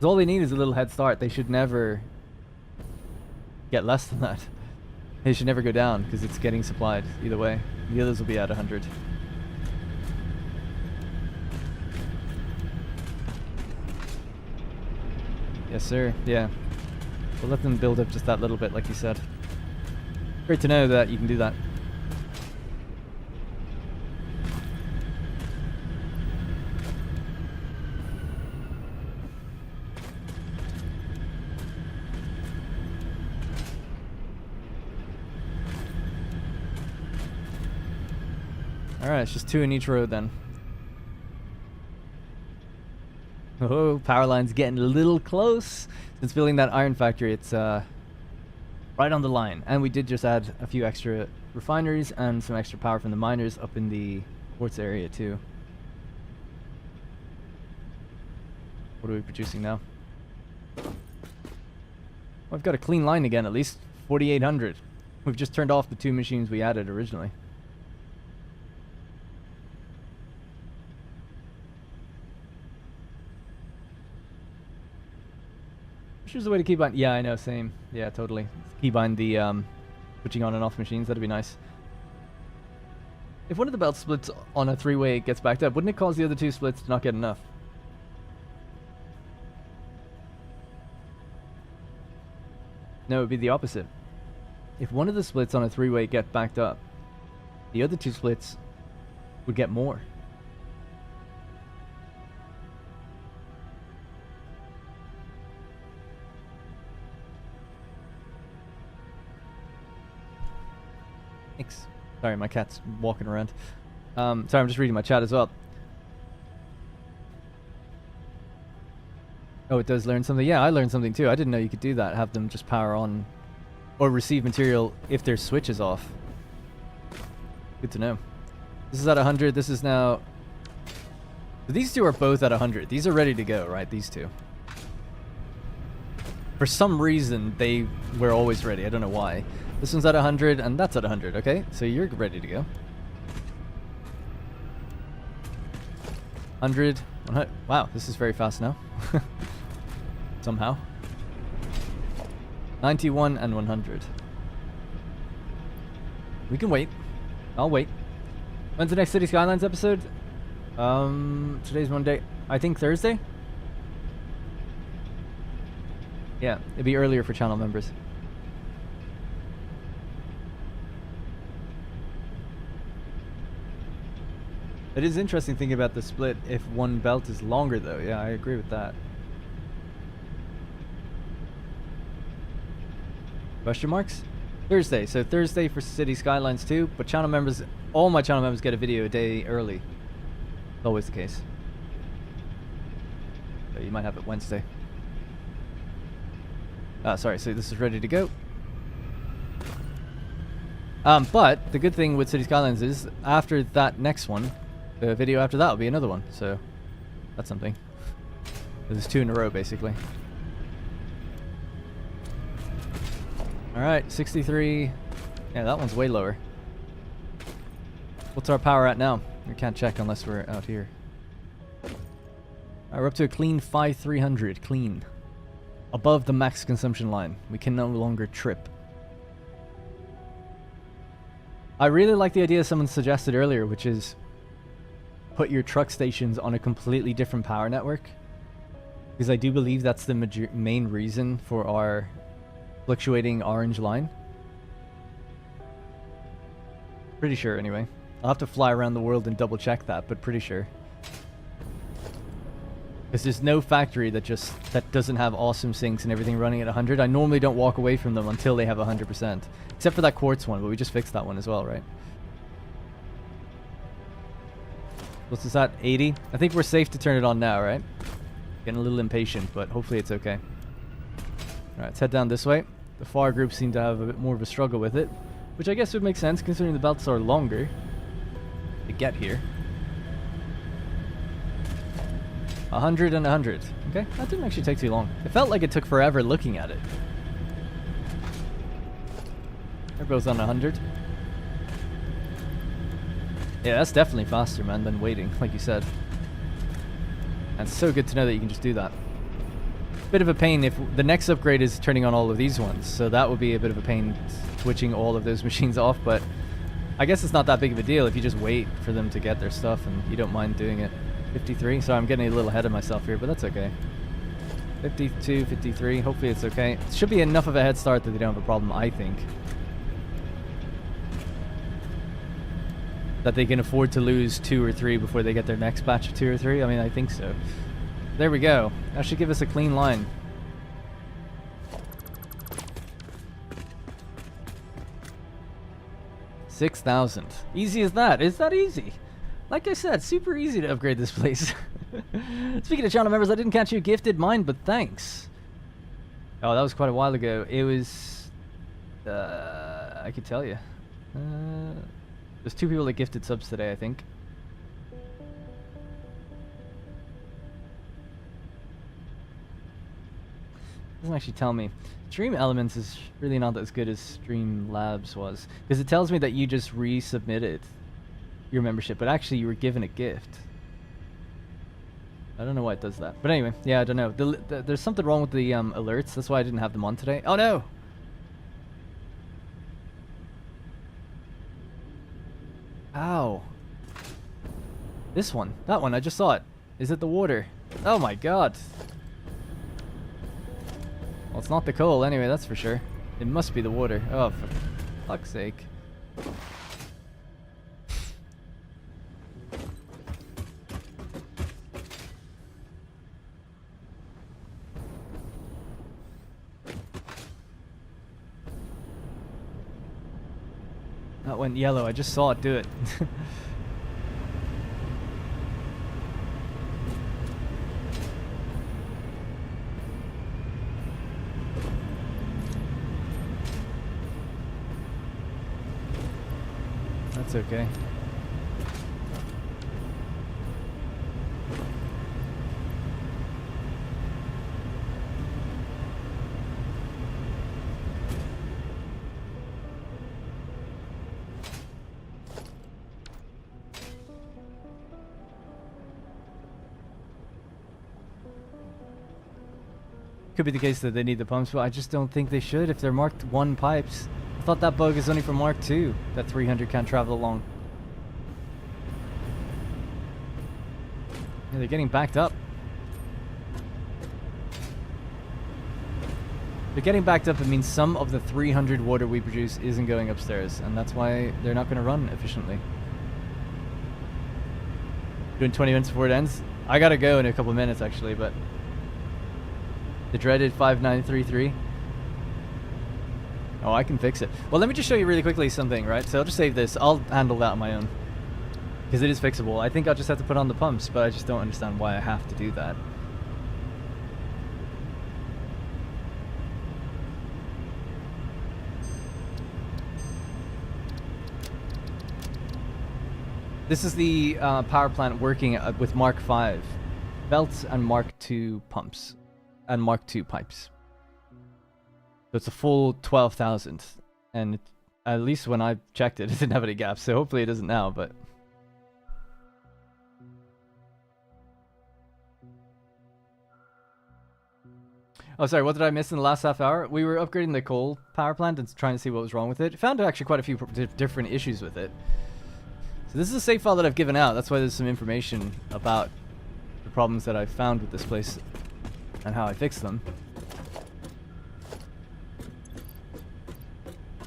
'Cause all they need is a little head start. They should never get less than that. They should never go down, because it's getting supplied either way. The others will be at 100. Yes, sir. Yeah. We'll let them build up just that little bit, like you said. Great to know that you can do that. Alright, it's just 2 in each row then. Oh, power line's getting a little close. Since building that iron factory, it's right on the line. And we did just add a few extra refineries and some extra power from the miners up in the quartz area too. What are we producing now? Well, I've got a clean line again, at least 4,800. We've just turned off the 2 machines we added originally. Here's the way to keybind. Yeah, I know, same. Yeah, totally. Keybind the switching on and off machines. That'd be nice. If one of the belt splits on a 3-way gets backed up, wouldn't it cause the other 2 splits to not get enough? No, it would be the opposite. If one of the splits on a 3-way get backed up, the other 2 splits would get more. Thanks. Sorry, my cat's walking around. Sorry, I'm just reading my chat as well. Oh, it does learn something? Yeah, I learned something too. I didn't know you could do that. Have them just power on or receive material if their switch is off. Good to know. This is at 100. This is now... These 2 are both at 100. These are ready to go, right? These 2. For some reason, they were always ready. I don't know why. This one's at 100, and that's at 100. Okay, so you're ready to go. 100. 100. Wow, this is very fast now. Somehow. 91 and 100. We can wait. I'll wait. When's the next City Skylines episode? Today's Monday. I think Thursday? Yeah, it'd be earlier for channel members. It is interesting thinking about the split if one belt is longer though. Yeah, I agree with that. Question marks? Thursday. So Thursday for City Skylines 2, but channel members, all my channel members get a video a day early. Always the case. So you might have it Wednesday. Sorry, so this is ready to go. But the good thing with City Skylines is after that next one, the video after that will be another one. So that's something. There's 2 in a row basically. Alright, 63. Yeah, that one's way lower. What's our power at now? We can't check unless we're out here. Alright, we're up to a clean 5300. Clean. Above the max consumption line. We can no longer trip. I really like the idea someone suggested earlier, which is put your truck stations on a completely different power network. Because I do believe that's the main reason for our fluctuating orange line. Pretty sure anyway. I'll have to fly around the world and double check that, but pretty sure. Because there's no factory that doesn't have awesome sinks and everything running at 100. I normally don't walk away from them until they have 100%. Except for that quartz one, but we just fixed that one as well, right? What's this at? 80? I think we're safe to turn it on now, right? Getting a little impatient, but hopefully it's okay. Alright, let's head down this way. The FAR group seem to have a bit more of a struggle with it, which I guess would make sense considering the belts are longer to get here. 100 and 100. Okay, that didn't actually take too long. It felt like it took forever looking at it. They're both on 100. Yeah, that's definitely faster, man, than waiting, like you said. And it's so good to know that you can just do that. Bit of a pain if the next upgrade is turning on all of these ones, so that would be a bit of a pain switching all of those machines off, but I guess it's not that big of a deal if you just wait for them to get their stuff and you don't mind doing it. 53, sorry, I'm getting a little ahead of myself here, but that's okay. 52, 53, hopefully it's okay. It should be enough of a head start that they don't have a problem, I think. That they can afford to lose 2 or 3 before they get their next batch of 2 or 3. I mean, I think so. There we go. That should give us a clean line. $6,000. Easy as that. Is that easy? Like I said, super easy to upgrade this place. Speaking of channel members, I didn't catch you gifted mine, but thanks. Oh, that was quite a while ago. It was... I could tell you. There's 2 people that gifted subs today, I think. Doesn't actually tell me. Stream Elements is really not as good as Stream Labs was, because it tells me that you just resubmitted your membership, but actually you were given a gift. I don't know why it does that, but anyway, yeah, I don't know. There's something wrong with the alerts. That's why I didn't have them on today. Oh no! Ow! This one, that one, I just saw it. Is it the water? Oh my god! Well, it's not the coal anyway, that's for sure. It must be the water. Oh, for fuck's sake. That went yellow, I just saw it do it. That's okay. Could be the case that they need the pumps, but I just don't think they should if they're marked 1 pipes. I thought that bug is only for Mark 2, that 300 can't travel along. Yeah, they're getting backed up. They're getting backed up. It means some of the 300 water we produce isn't going upstairs, and that's why they're not going to run efficiently. Doing 20 minutes before it ends. I gotta go in a couple of minutes actually, but the dreaded 5933. Oh, I can fix it. Well, let me just show you really quickly something, right? So I'll just save this. I'll handle that on my own because it is fixable. I think I'll just have to put on the pumps, but I just don't understand why I have to do that. This is the power plant working with Mark V belts and Mark II pumps and Mark II pipes. So it's a full 12,000, and at least when I checked it, it didn't have any gaps. So hopefully it doesn't now. But oh, sorry, what did I miss in the last half hour? We were upgrading the coal power plant and trying to see what was wrong with it. Found actually quite a few different issues with it. So this is a save file that I've given out. That's why there's some information about the problems that I found with this place and how I fixed them.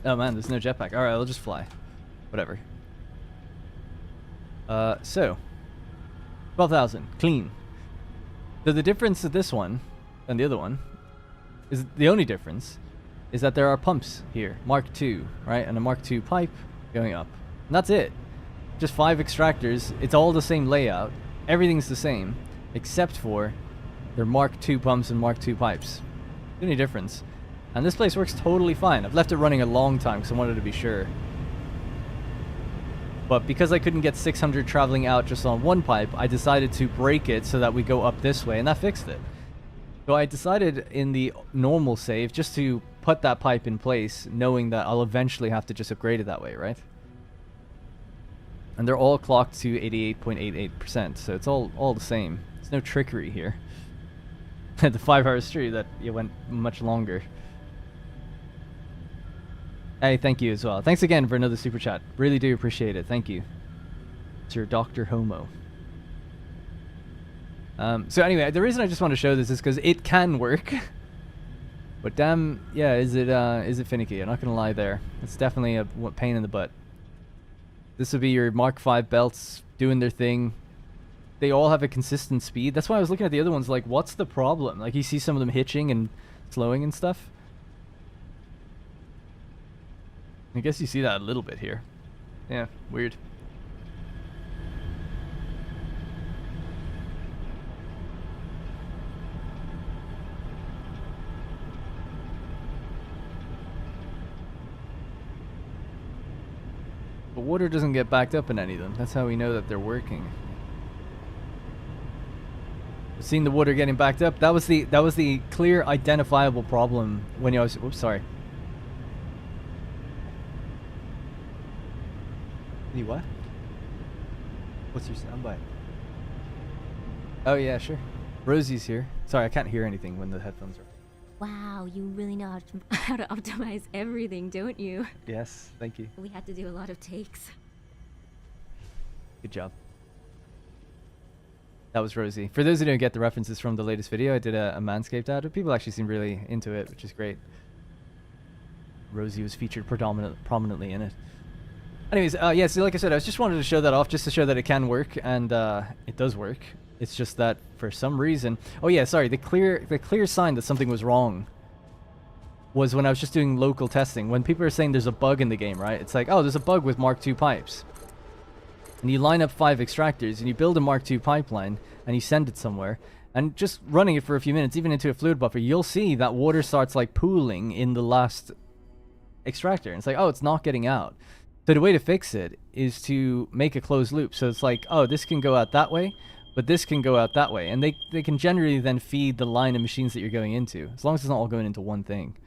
Oh man, there's no jetpack. Alright, I'll just fly. Whatever. So 12,000, clean. So the difference of this one and the other one is the only difference is that there are pumps here, Mark II, right, and a Mark II pipe going up, and that's it. Just 5 extractors. It's all the same layout. Everything's the same, except for their Mark II pumps and Mark II pipes. The only difference. And this place works totally fine. I've left it running a long time because I wanted to be sure. But because I couldn't get 600 traveling out just on one pipe, I decided to break it so that we go up this way, and that fixed it. So I decided in the normal save just to put that pipe in place, knowing that I'll eventually have to just upgrade it that way, right? And they're all clocked to 88.88%, so it's all the same. There's no trickery here. The 5 hours stream that it went much longer. Hey, thank you as well. Thanks again for another super chat. Really do appreciate it. Thank you. It's your Dr. Homo. So anyway, the reason I just want to show this is because it can work. But damn, yeah, is it finicky? I'm not gonna lie there. It's definitely a pain in the butt. This would be your Mark V belts doing their thing. They all have a consistent speed. That's why I was looking at the other ones like, what's the problem? Like, you see some of them hitching and slowing and stuff. I guess you see that a little bit here. Yeah, weird. But water doesn't get backed up in any of them. That's how we know that they're working. Seeing the water getting backed up, that was the clear identifiable problem when I was, whoops, sorry. What? What's your soundbite? Oh yeah, sure. Rosie's here. Sorry, I can't hear anything when the headphones are. Wow, you really know how to optimize everything, don't you? Yes, thank you. We had to do a lot of takes. Good job. That was Rosie. For those who don't get the references from the latest video, I did a Manscaped ad. People actually seem really into it, which is great. Rosie was featured prominently in it. Anyways, yeah, so like I said, I just wanted to show that off just to show that it can work, and it does work. It's just that for some reason... Oh yeah, sorry, the clear sign that something was wrong was when I was just doing local testing. When people are saying there's a bug in the game, right? It's like, oh, there's a bug with Mark II pipes. And you line up 5 extractors, and you build a Mark II pipeline, and you send it somewhere. And just running it for a few minutes, even into a fluid buffer, you'll see that water starts like pooling in the last extractor. And it's like, oh, it's not getting out. So the way to fix it is to make a closed loop. So it's like, oh, this can go out that way, but this can go out that way. And they can generally then feed the line of machines that you're going into. As long as it's not all going into one thing.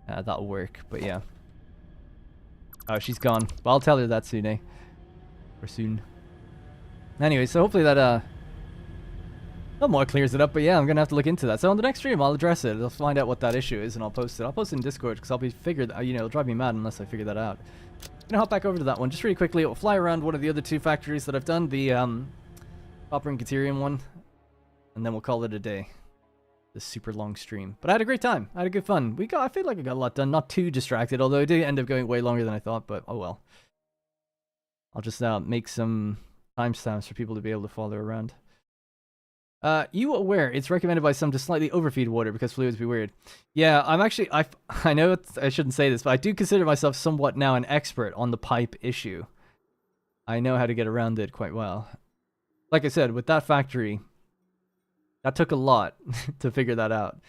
That'll work, but yeah. Oh, she's gone. But I'll tell her that soon, eh? Or soon. Anyway, so hopefully that, a little more clears it up, but yeah, I'm gonna have to look into that. So on the next stream, I'll address it. I'll find out what that issue is, and I'll post it. I'll post it in Discord, because I'll be you know, it'll drive me mad unless I figure that out. I'm gonna hop back over to that one just really quickly. We'll fly around one of the other 2 factories that I've done, the copper and Caterium one, and then we'll call it a day. this super long stream. But I had a great time. I had a good fun. I feel like I got a lot done. Not too distracted, although it did end up going way longer than I thought, but oh well. I'll just make some timestamps for people to be able to follow around. You aware it's recommended by some to slightly overfeed water because fluids be weird. Yeah, I'm actually, I know I shouldn't say this, but I do consider myself somewhat now an expert on the pipe issue. I know how to get around it quite well. Like I said, with that factory, that took a lot to figure that out.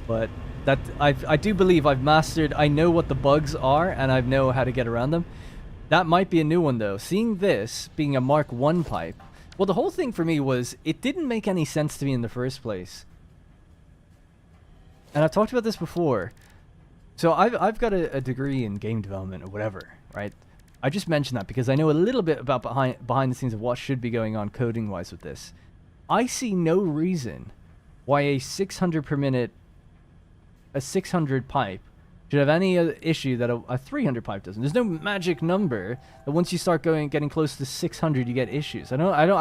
But that I do believe I've mastered, I know what the bugs are, and I know how to get around them. That might be a new one, though. Seeing this being a Mark 1 pipe, well, the whole thing for me was, it didn't make any sense to me in the first place. And I've talked about this before. So I've got a degree in game development or whatever, right? I just mentioned that because I know a little bit about behind the scenes of what should be going on coding-wise with this. I see no reason why a 600 per minute, a 600 pipe should have any issue that a 300 pipe doesn't. There's no magic number that once you start getting close to 600, you get issues. I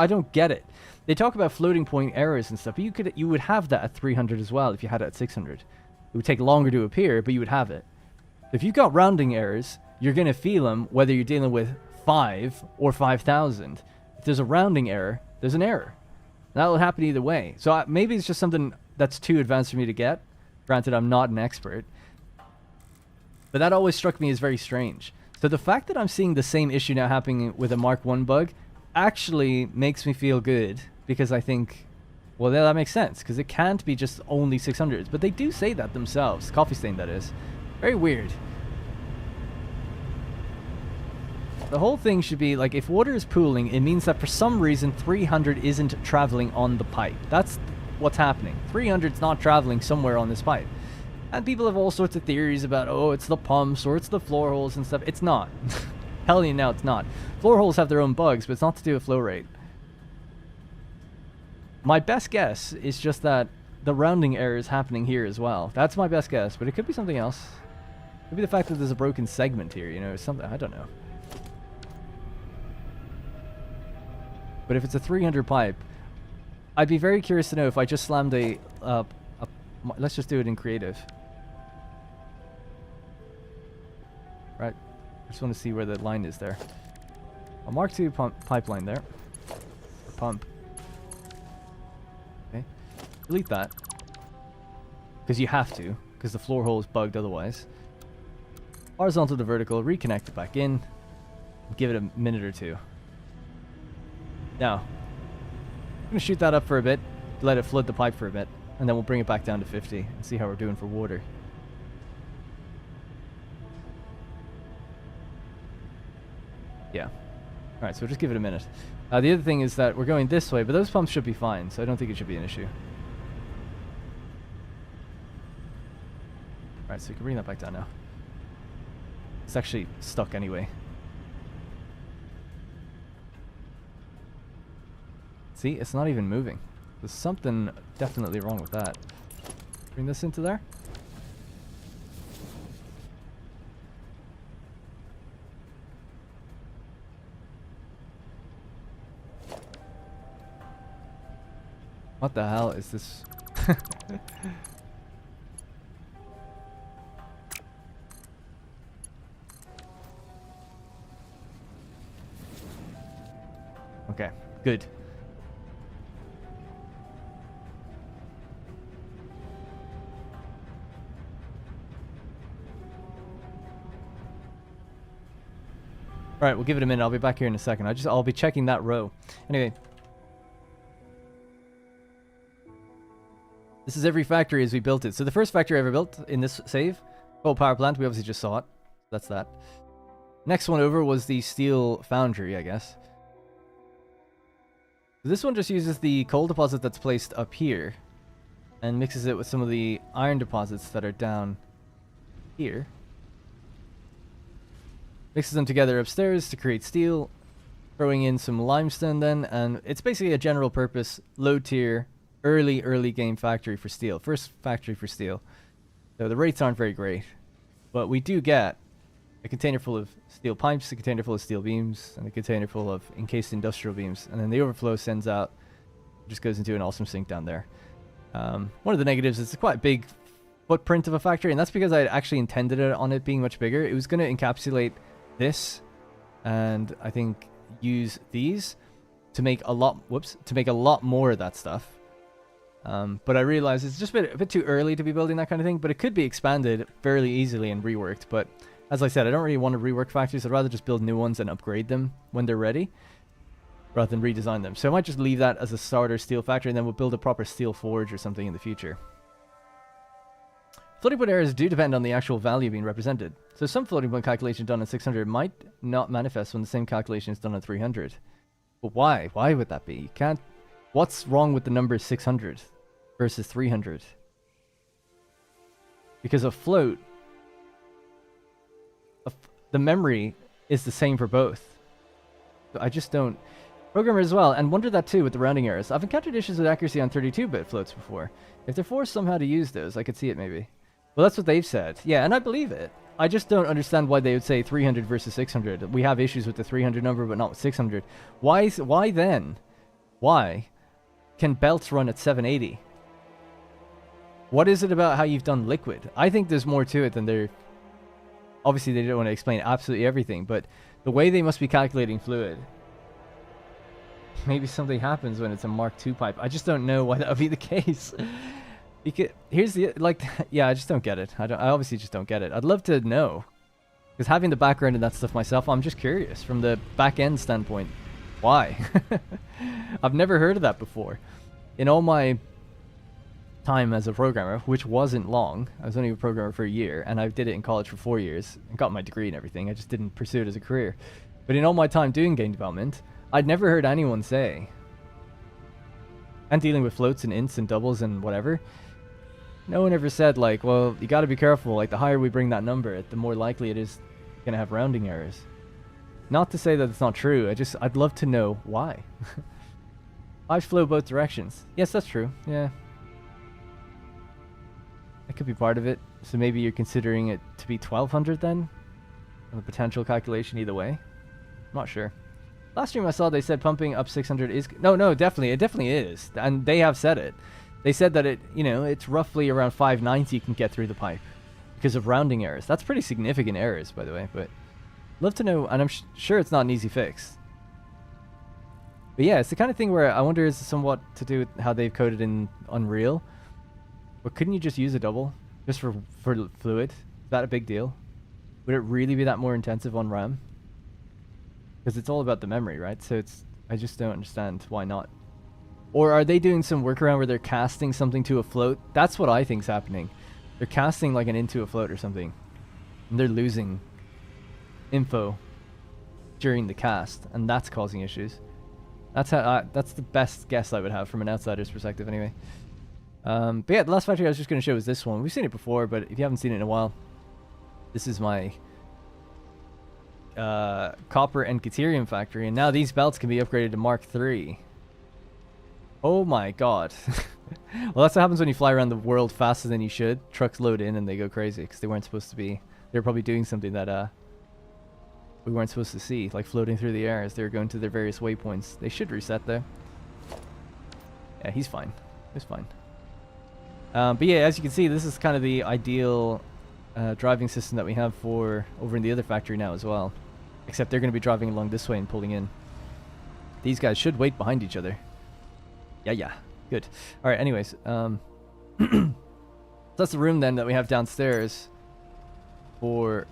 don't get it. They talk about floating point errors and stuff, but you would have that at 300 as well if you had it at 600. It would take longer to appear, but you would have it. If you've got rounding errors, you're gonna feel them whether you're dealing with 5 or 5,000. If there's a rounding error, there's an error. That'll happen either way. So maybe it's just something that's too advanced for me to get. Granted, I'm not an expert. But that always struck me as very strange. So the fact that I'm seeing the same issue now happening with a Mark 1 bug actually makes me feel good. Because I think, well, yeah, that makes sense. Because it can't be just only 600s. But they do say that themselves. Coffee Stain, that is. Very weird. The whole thing should be, like, if water is pooling, it means that for some reason 300 isn't traveling on the pipe. That's what's happening. 300's not traveling somewhere on this pipe. And people have all sorts of theories about, oh, it's the pumps or it's the floor holes and stuff. It's not. Telling you now, it's not. Floor holes have their own bugs, but it's not to do with flow rate. My best guess is just that the rounding error is happening here as well. That's my best guess, but it could be something else. It could be the fact that there's a broken segment here, you know, something, I don't know. But if it's a 300 pipe, I'd be very curious to know if I just slammed let's just do it in creative. Right, I just want to see where the line is there. A Mark II pipeline there. Pump. Okay, delete that. Because you have to, because the floor hole is bugged otherwise. Horizontal to vertical, reconnect it back in. Give it a minute or two. Now, I'm going to shoot that up for a bit, let it flood the pipe for a bit, and then we'll bring it back down to 50 and see how we're doing for water. Yeah. Alright, so we'll just give it a minute. The other thing is that we're going this way, but those pumps should be fine, so I don't think it should be an issue. Alright, so we can bring that back down now. It's actually stuck anyway. See, it's not even moving. There's something definitely wrong with that. Bring this into there. What the hell is this? Okay, good. Alright, we'll give it a minute. I'll be back here in a second. I'll be checking that row. Anyway. This is every factory as we built it. So the first factory I ever built in this save, coal power plant, we obviously just saw it. That's that. Next one over was the steel foundry, I guess. This one just uses the coal deposit that's placed up here and mixes it with some of the iron deposits that are down here. Mixes them together upstairs to create steel, throwing in some limestone then, and it's basically a general purpose, low tier, early game factory for steel. First factory for steel. So the rates aren't very great, but we do get a container full of steel pipes, a container full of steel beams, and a container full of encased industrial beams, and then the overflow sends out, just goes into an awesome sink down there. One of the negatives is it's quite a big footprint of a factory, and that's because I actually intended it on it being much bigger. It was going to encapsulate this, and I think use these to make a lot. To make a lot more of that stuff. But I realized it's just a bit too early to be building that kind of thing. But it could be expanded fairly easily and reworked. But as I said, I don't really want to rework factories. I'd rather just build new ones and upgrade them when they're ready, rather than redesign them. So I might just leave that as a starter steel factory, and then we'll build a proper steel forge or something in the future. Floating point errors do depend on the actual value being represented. So some floating point calculation done on 600 might not manifest when the same calculation is done on 300. But why? Why would that be? You can't... What's wrong with the number 600 versus 300? Because a float... the memory is the same for both. I just don't... Programmer as well, and wonder that too with the rounding errors. I've encountered issues with accuracy on 32-bit floats before. If they're forced somehow to use those, I could see it maybe. Well, that's what they've said. Yeah, and I believe it. I just don't understand why they would say 300 versus 600. We have issues with the 300 number, but not with 600. Why then? Why can belts run at 780? What is it about how you've done liquid? I think there's more to it than they're... Obviously, they don't want to explain absolutely everything, but the way they must be calculating fluid... Maybe something happens when it's a Mark II pipe. I just don't know why that would be the case. Because here's the yeah, I just don't get it. I obviously just don't get it. I'd love to know, because having the background in that stuff myself, I'm just curious from the back end standpoint. Why? I've never heard of that before. In all my time as a programmer, which wasn't long, I was only a programmer for a year, and I did it in college for 4 years and got my degree and everything. I just didn't pursue it as a career. But in all my time doing game development, I'd never heard anyone say, and dealing with floats and ints and doubles and whatever, no one ever said, like, well, you gotta be careful, like, the higher we bring that number, the more likely it is gonna have rounding errors. Not to say that it's not true, I'd love to know why. Pipes flow both directions. Yes, that's true, yeah. That could be part of it. So maybe you're considering it to be 1200 then? And the potential calculation either way? I'm not sure. Last stream I saw, they said pumping up 600 is... No, definitely. It definitely is. And they have said it. They said that it's roughly around 590 you can get through the pipe because of rounding errors. That's pretty significant errors, by the way, but love to know, and I'm sure it's not an easy fix. But yeah, it's the kind of thing where I wonder is somewhat to do with how they've coded in Unreal. But couldn't you just use a double just for fluid? Is that a big deal? Would it really be that more intensive on RAM? Because it's all about the memory, right? So I just don't understand why not. Or are they doing some workaround where they're casting something to a float? That's what I think's happening. They're casting like an into a float or something, and they're losing info during the cast, and that's causing issues. That's the best guess I would have from an outsider's perspective, anyway. But yeah, the last factory I was just going to show is this one. We've seen it before, but if you haven't seen it in a while, this is my copper and Caterium factory, and now these belts can be upgraded to Mark III. Oh my god. Well, that's what happens when you fly around the world faster than you should. Trucks load in and they go crazy because they weren't supposed to be. They were probably doing something that we weren't supposed to see, like floating through the air as they were going to their various waypoints. They should reset though. Yeah, he's fine. He's fine. But yeah, as you can see, this is kind of the ideal driving system that we have for over in the other factory now as well. Except they're going to be driving along this way and pulling in. These guys should wait behind each other. Yeah. Good. Alright, anyways. So that's the room then that we have downstairs for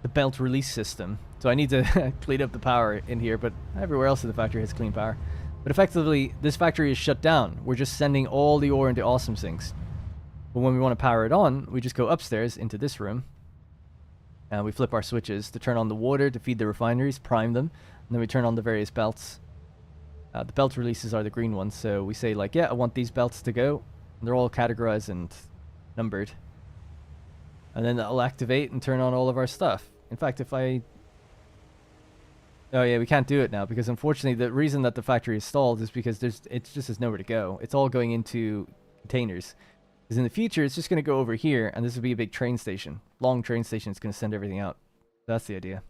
the belt release system. So I need to clean up the power in here, but everywhere else in the factory has clean power. But effectively, this factory is shut down. We're just sending all the ore into awesome sinks. But when we want to power it on, we just go upstairs into this room. And we flip our switches to turn on the water to feed the refineries, prime them. And then we turn on the various belts. The belt releases are the green ones, so we say like, yeah, I want these belts to go. And they're all categorized and numbered. And then that'll activate and turn on all of our stuff. In fact, if I... Oh yeah, we can't do it now because unfortunately the reason that the factory is stalled is because it just has nowhere to go. It's all going into containers. Because in the future, it's just going to go over here, and this will be a big train station. Long train station is going to send everything out. That's the idea.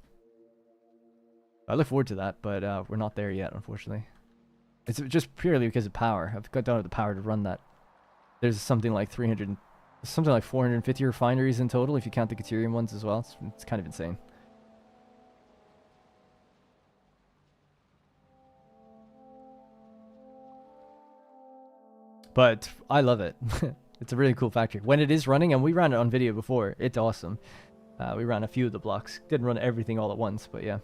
I look forward to that, but we're not there yet, unfortunately. It's just purely because of power. I've got down to the power to run that. there's something like 450 refineries in total if you count the Caterium ones as well. It's kind of insane. But I love it. It's a really cool factory. When it is running, and we ran it on video before, it's awesome. We ran a few of the blocks. Didn't run everything all at once, but yeah.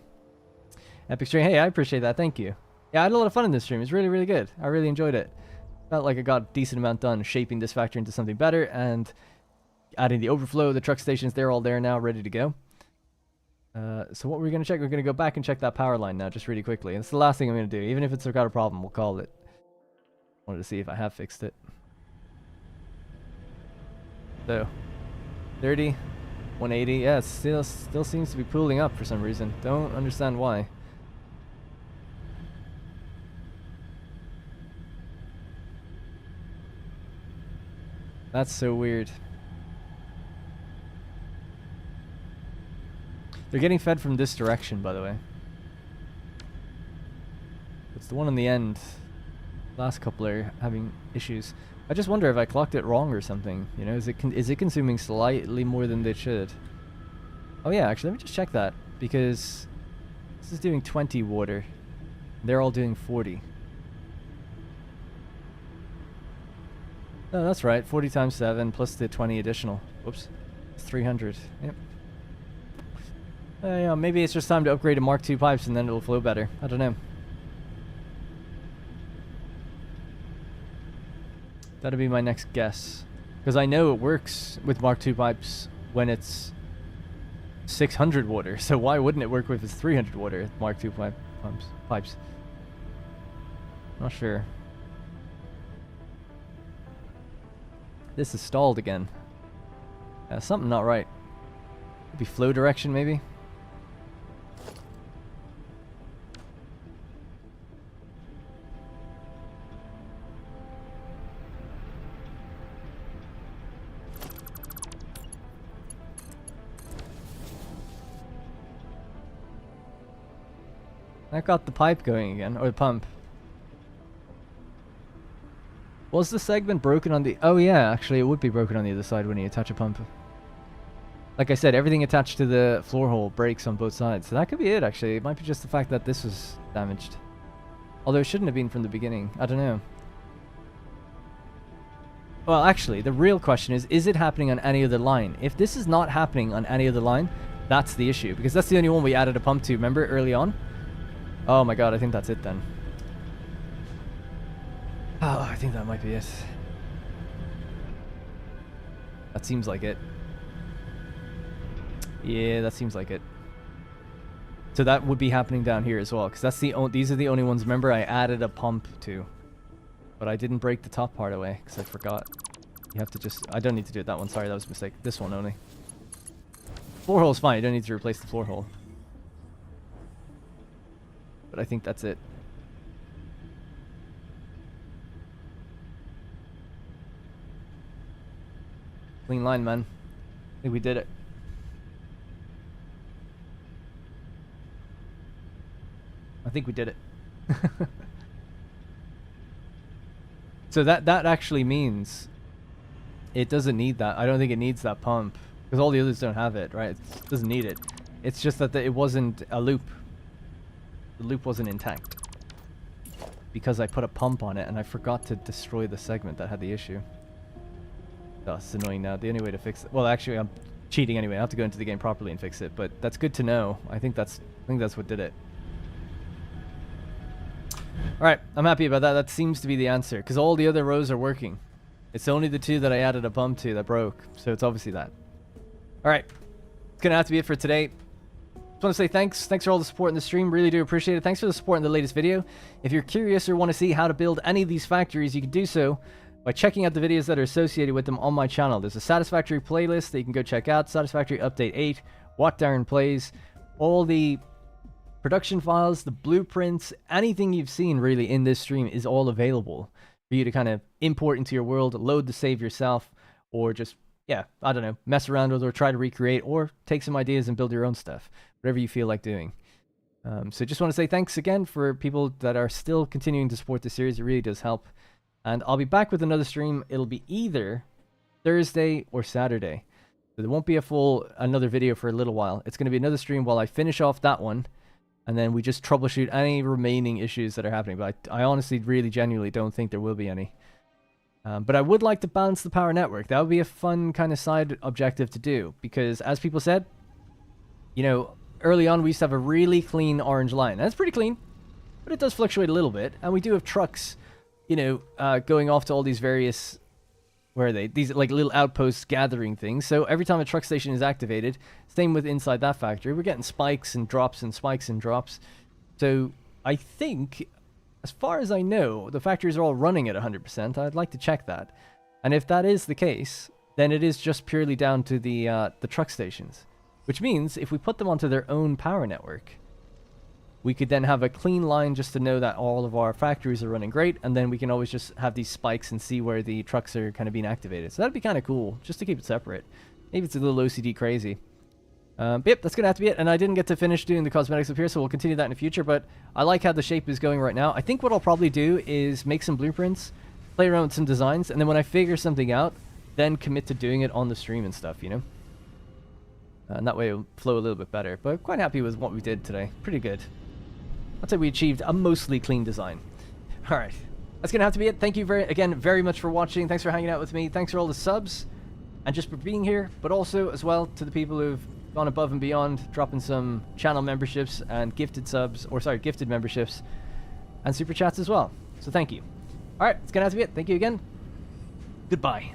Epic stream. Hey, I appreciate that. Thank you. Yeah, I had a lot of fun in this stream. It's really, really good. I really enjoyed it. Felt like I got a decent amount done shaping this factory into something better and adding the overflow, the truck stations. They're all there now, ready to go. So what we're going to check, we're going to go back and check that power line now, just really quickly. And it's the last thing I'm going to do. Even if it's got a problem, we'll call it. Wanted to see if I have fixed it. So, 30, 180. Yeah, it still seems to be pooling up for some reason. Don't understand why. That's so weird. They're getting fed from this direction, by the way. It's the one on the end. Last couple are having issues. I just wonder if I clocked it wrong or something. You know, is it consuming slightly more than they should? Oh yeah, actually, let me just check that, because this is doing 20 water. They're all doing 40. Oh, that's right. 40 times 7 plus the 20 additional. Whoops. It's 300. Yep. Yeah, maybe it's just time to upgrade to Mark II pipes and then it'll flow better. I don't know. That'll be my next guess. Because I know it works with Mark II pipes when it's 600 water. So why wouldn't it work with its 300 water Mark II pipes? Not sure. This is stalled again. Something not right. Could be flow direction, maybe? That got the pipe going again, or the pump. Was the segment broken on the... Oh yeah, actually it would be broken on the other side when you attach a pump. Like I said, everything attached to the floor hole breaks on both sides. So that could be it, actually. It might be just the fact that this was damaged. Although it shouldn't have been from the beginning. I don't know. Well, actually, the real question is it happening on any other line? If this is not happening on any other line, that's the issue. Because that's the only one we added a pump to, remember, early on? Oh my god, I think that's it then. Oh, I think that might be it. That seems like it. Yeah, that seems like it. So that would be happening down here as well, because that's these are the only ones. Remember, I added a pump to, but I didn't break the top part away because I forgot. You have to just... I don't need to do it that one. Sorry, that was a mistake. This one only. Floor hole's fine. You don't need to replace the floor hole. But I think that's it. Clean line, man. I think we did it. I think we did it. So that actually means it doesn't need that. I don't think it needs that pump because all the others don't have it, right? It doesn't need it. It's just that it wasn't a loop. The loop wasn't intact because I put a pump on it and I forgot to destroy the segment that had the issue. Oh, it's annoying now. The only way to fix it... Well, actually, I'm cheating anyway. I have to go into the game properly and fix it, but that's good to know. I think that's what did it. Alright, I'm happy about that. That seems to be the answer, because all the other rows are working. It's only the two that I added a pump to that broke, so it's obviously that. Alright, it's going to have to be it for today. Just want to say thanks. Thanks for all the support in the stream. Really do appreciate it. Thanks for the support in the latest video. If you're curious or want to see how to build any of these factories, you can do so by checking out the videos that are associated with them on my channel. There's a Satisfactory playlist that you can go check out. Satisfactory Update 8, What Darren Plays, all the production files, the blueprints, anything you've seen really in this stream is all available for you to kind of import into your world, load the save yourself, or just, yeah, I don't know, mess around with or try to recreate, or take some ideas and build your own stuff, whatever you feel like doing. So just want to say thanks again for people that are still continuing to support the series. It really does help. And I'll be back with another stream. It'll be either Thursday or Saturday. So there won't be another video for a little while. It's going to be another stream while I finish off that one. And then we just troubleshoot any remaining issues that are happening. But I honestly, really, genuinely don't think there will be any. But I would like to balance the power network. That would be a fun kind of side objective to do. Because as people said, you know, early on we used to have a really clean orange line. That's pretty clean. But it does fluctuate a little bit. And we do have trucks, you know, going off to all these various... Where are they? These like little outposts gathering things. So every time a truck station is activated, same with inside that factory, we're getting spikes and drops and spikes and drops. So I think, as far as I know, the factories are all running at 100%. I'd like to check that. And if that is the case, then it is just purely down to the truck stations. Which means if we put them onto their own power network, we could then have a clean line just to know that all of our factories are running great, and then we can always just have these spikes and see where the trucks are kind of being activated. So that'd be kind of cool, just to keep it separate. Maybe it's a little OCD crazy. But yep, that's going to have to be it. And I didn't get to finish doing the cosmetics up here, so we'll continue that in the future. But I like how the shape is going right now. I think what I'll probably do is make some blueprints, play around with some designs, and then when I figure something out, then commit to doing it on the stream and stuff, you know? And that way it'll flow a little bit better. But quite happy with what we did today. Pretty good. I'd say we achieved a mostly clean design. All right, that's gonna have to be it. Thank you very much for watching. Thanks for hanging out with me. Thanks for all the subs, and just for being here. But also as well to the people who've gone above and beyond, dropping some channel memberships and gifted subs, or sorry, gifted memberships, and super chats as well. So thank you. All right, it's gonna have to be it. Thank you again. Goodbye.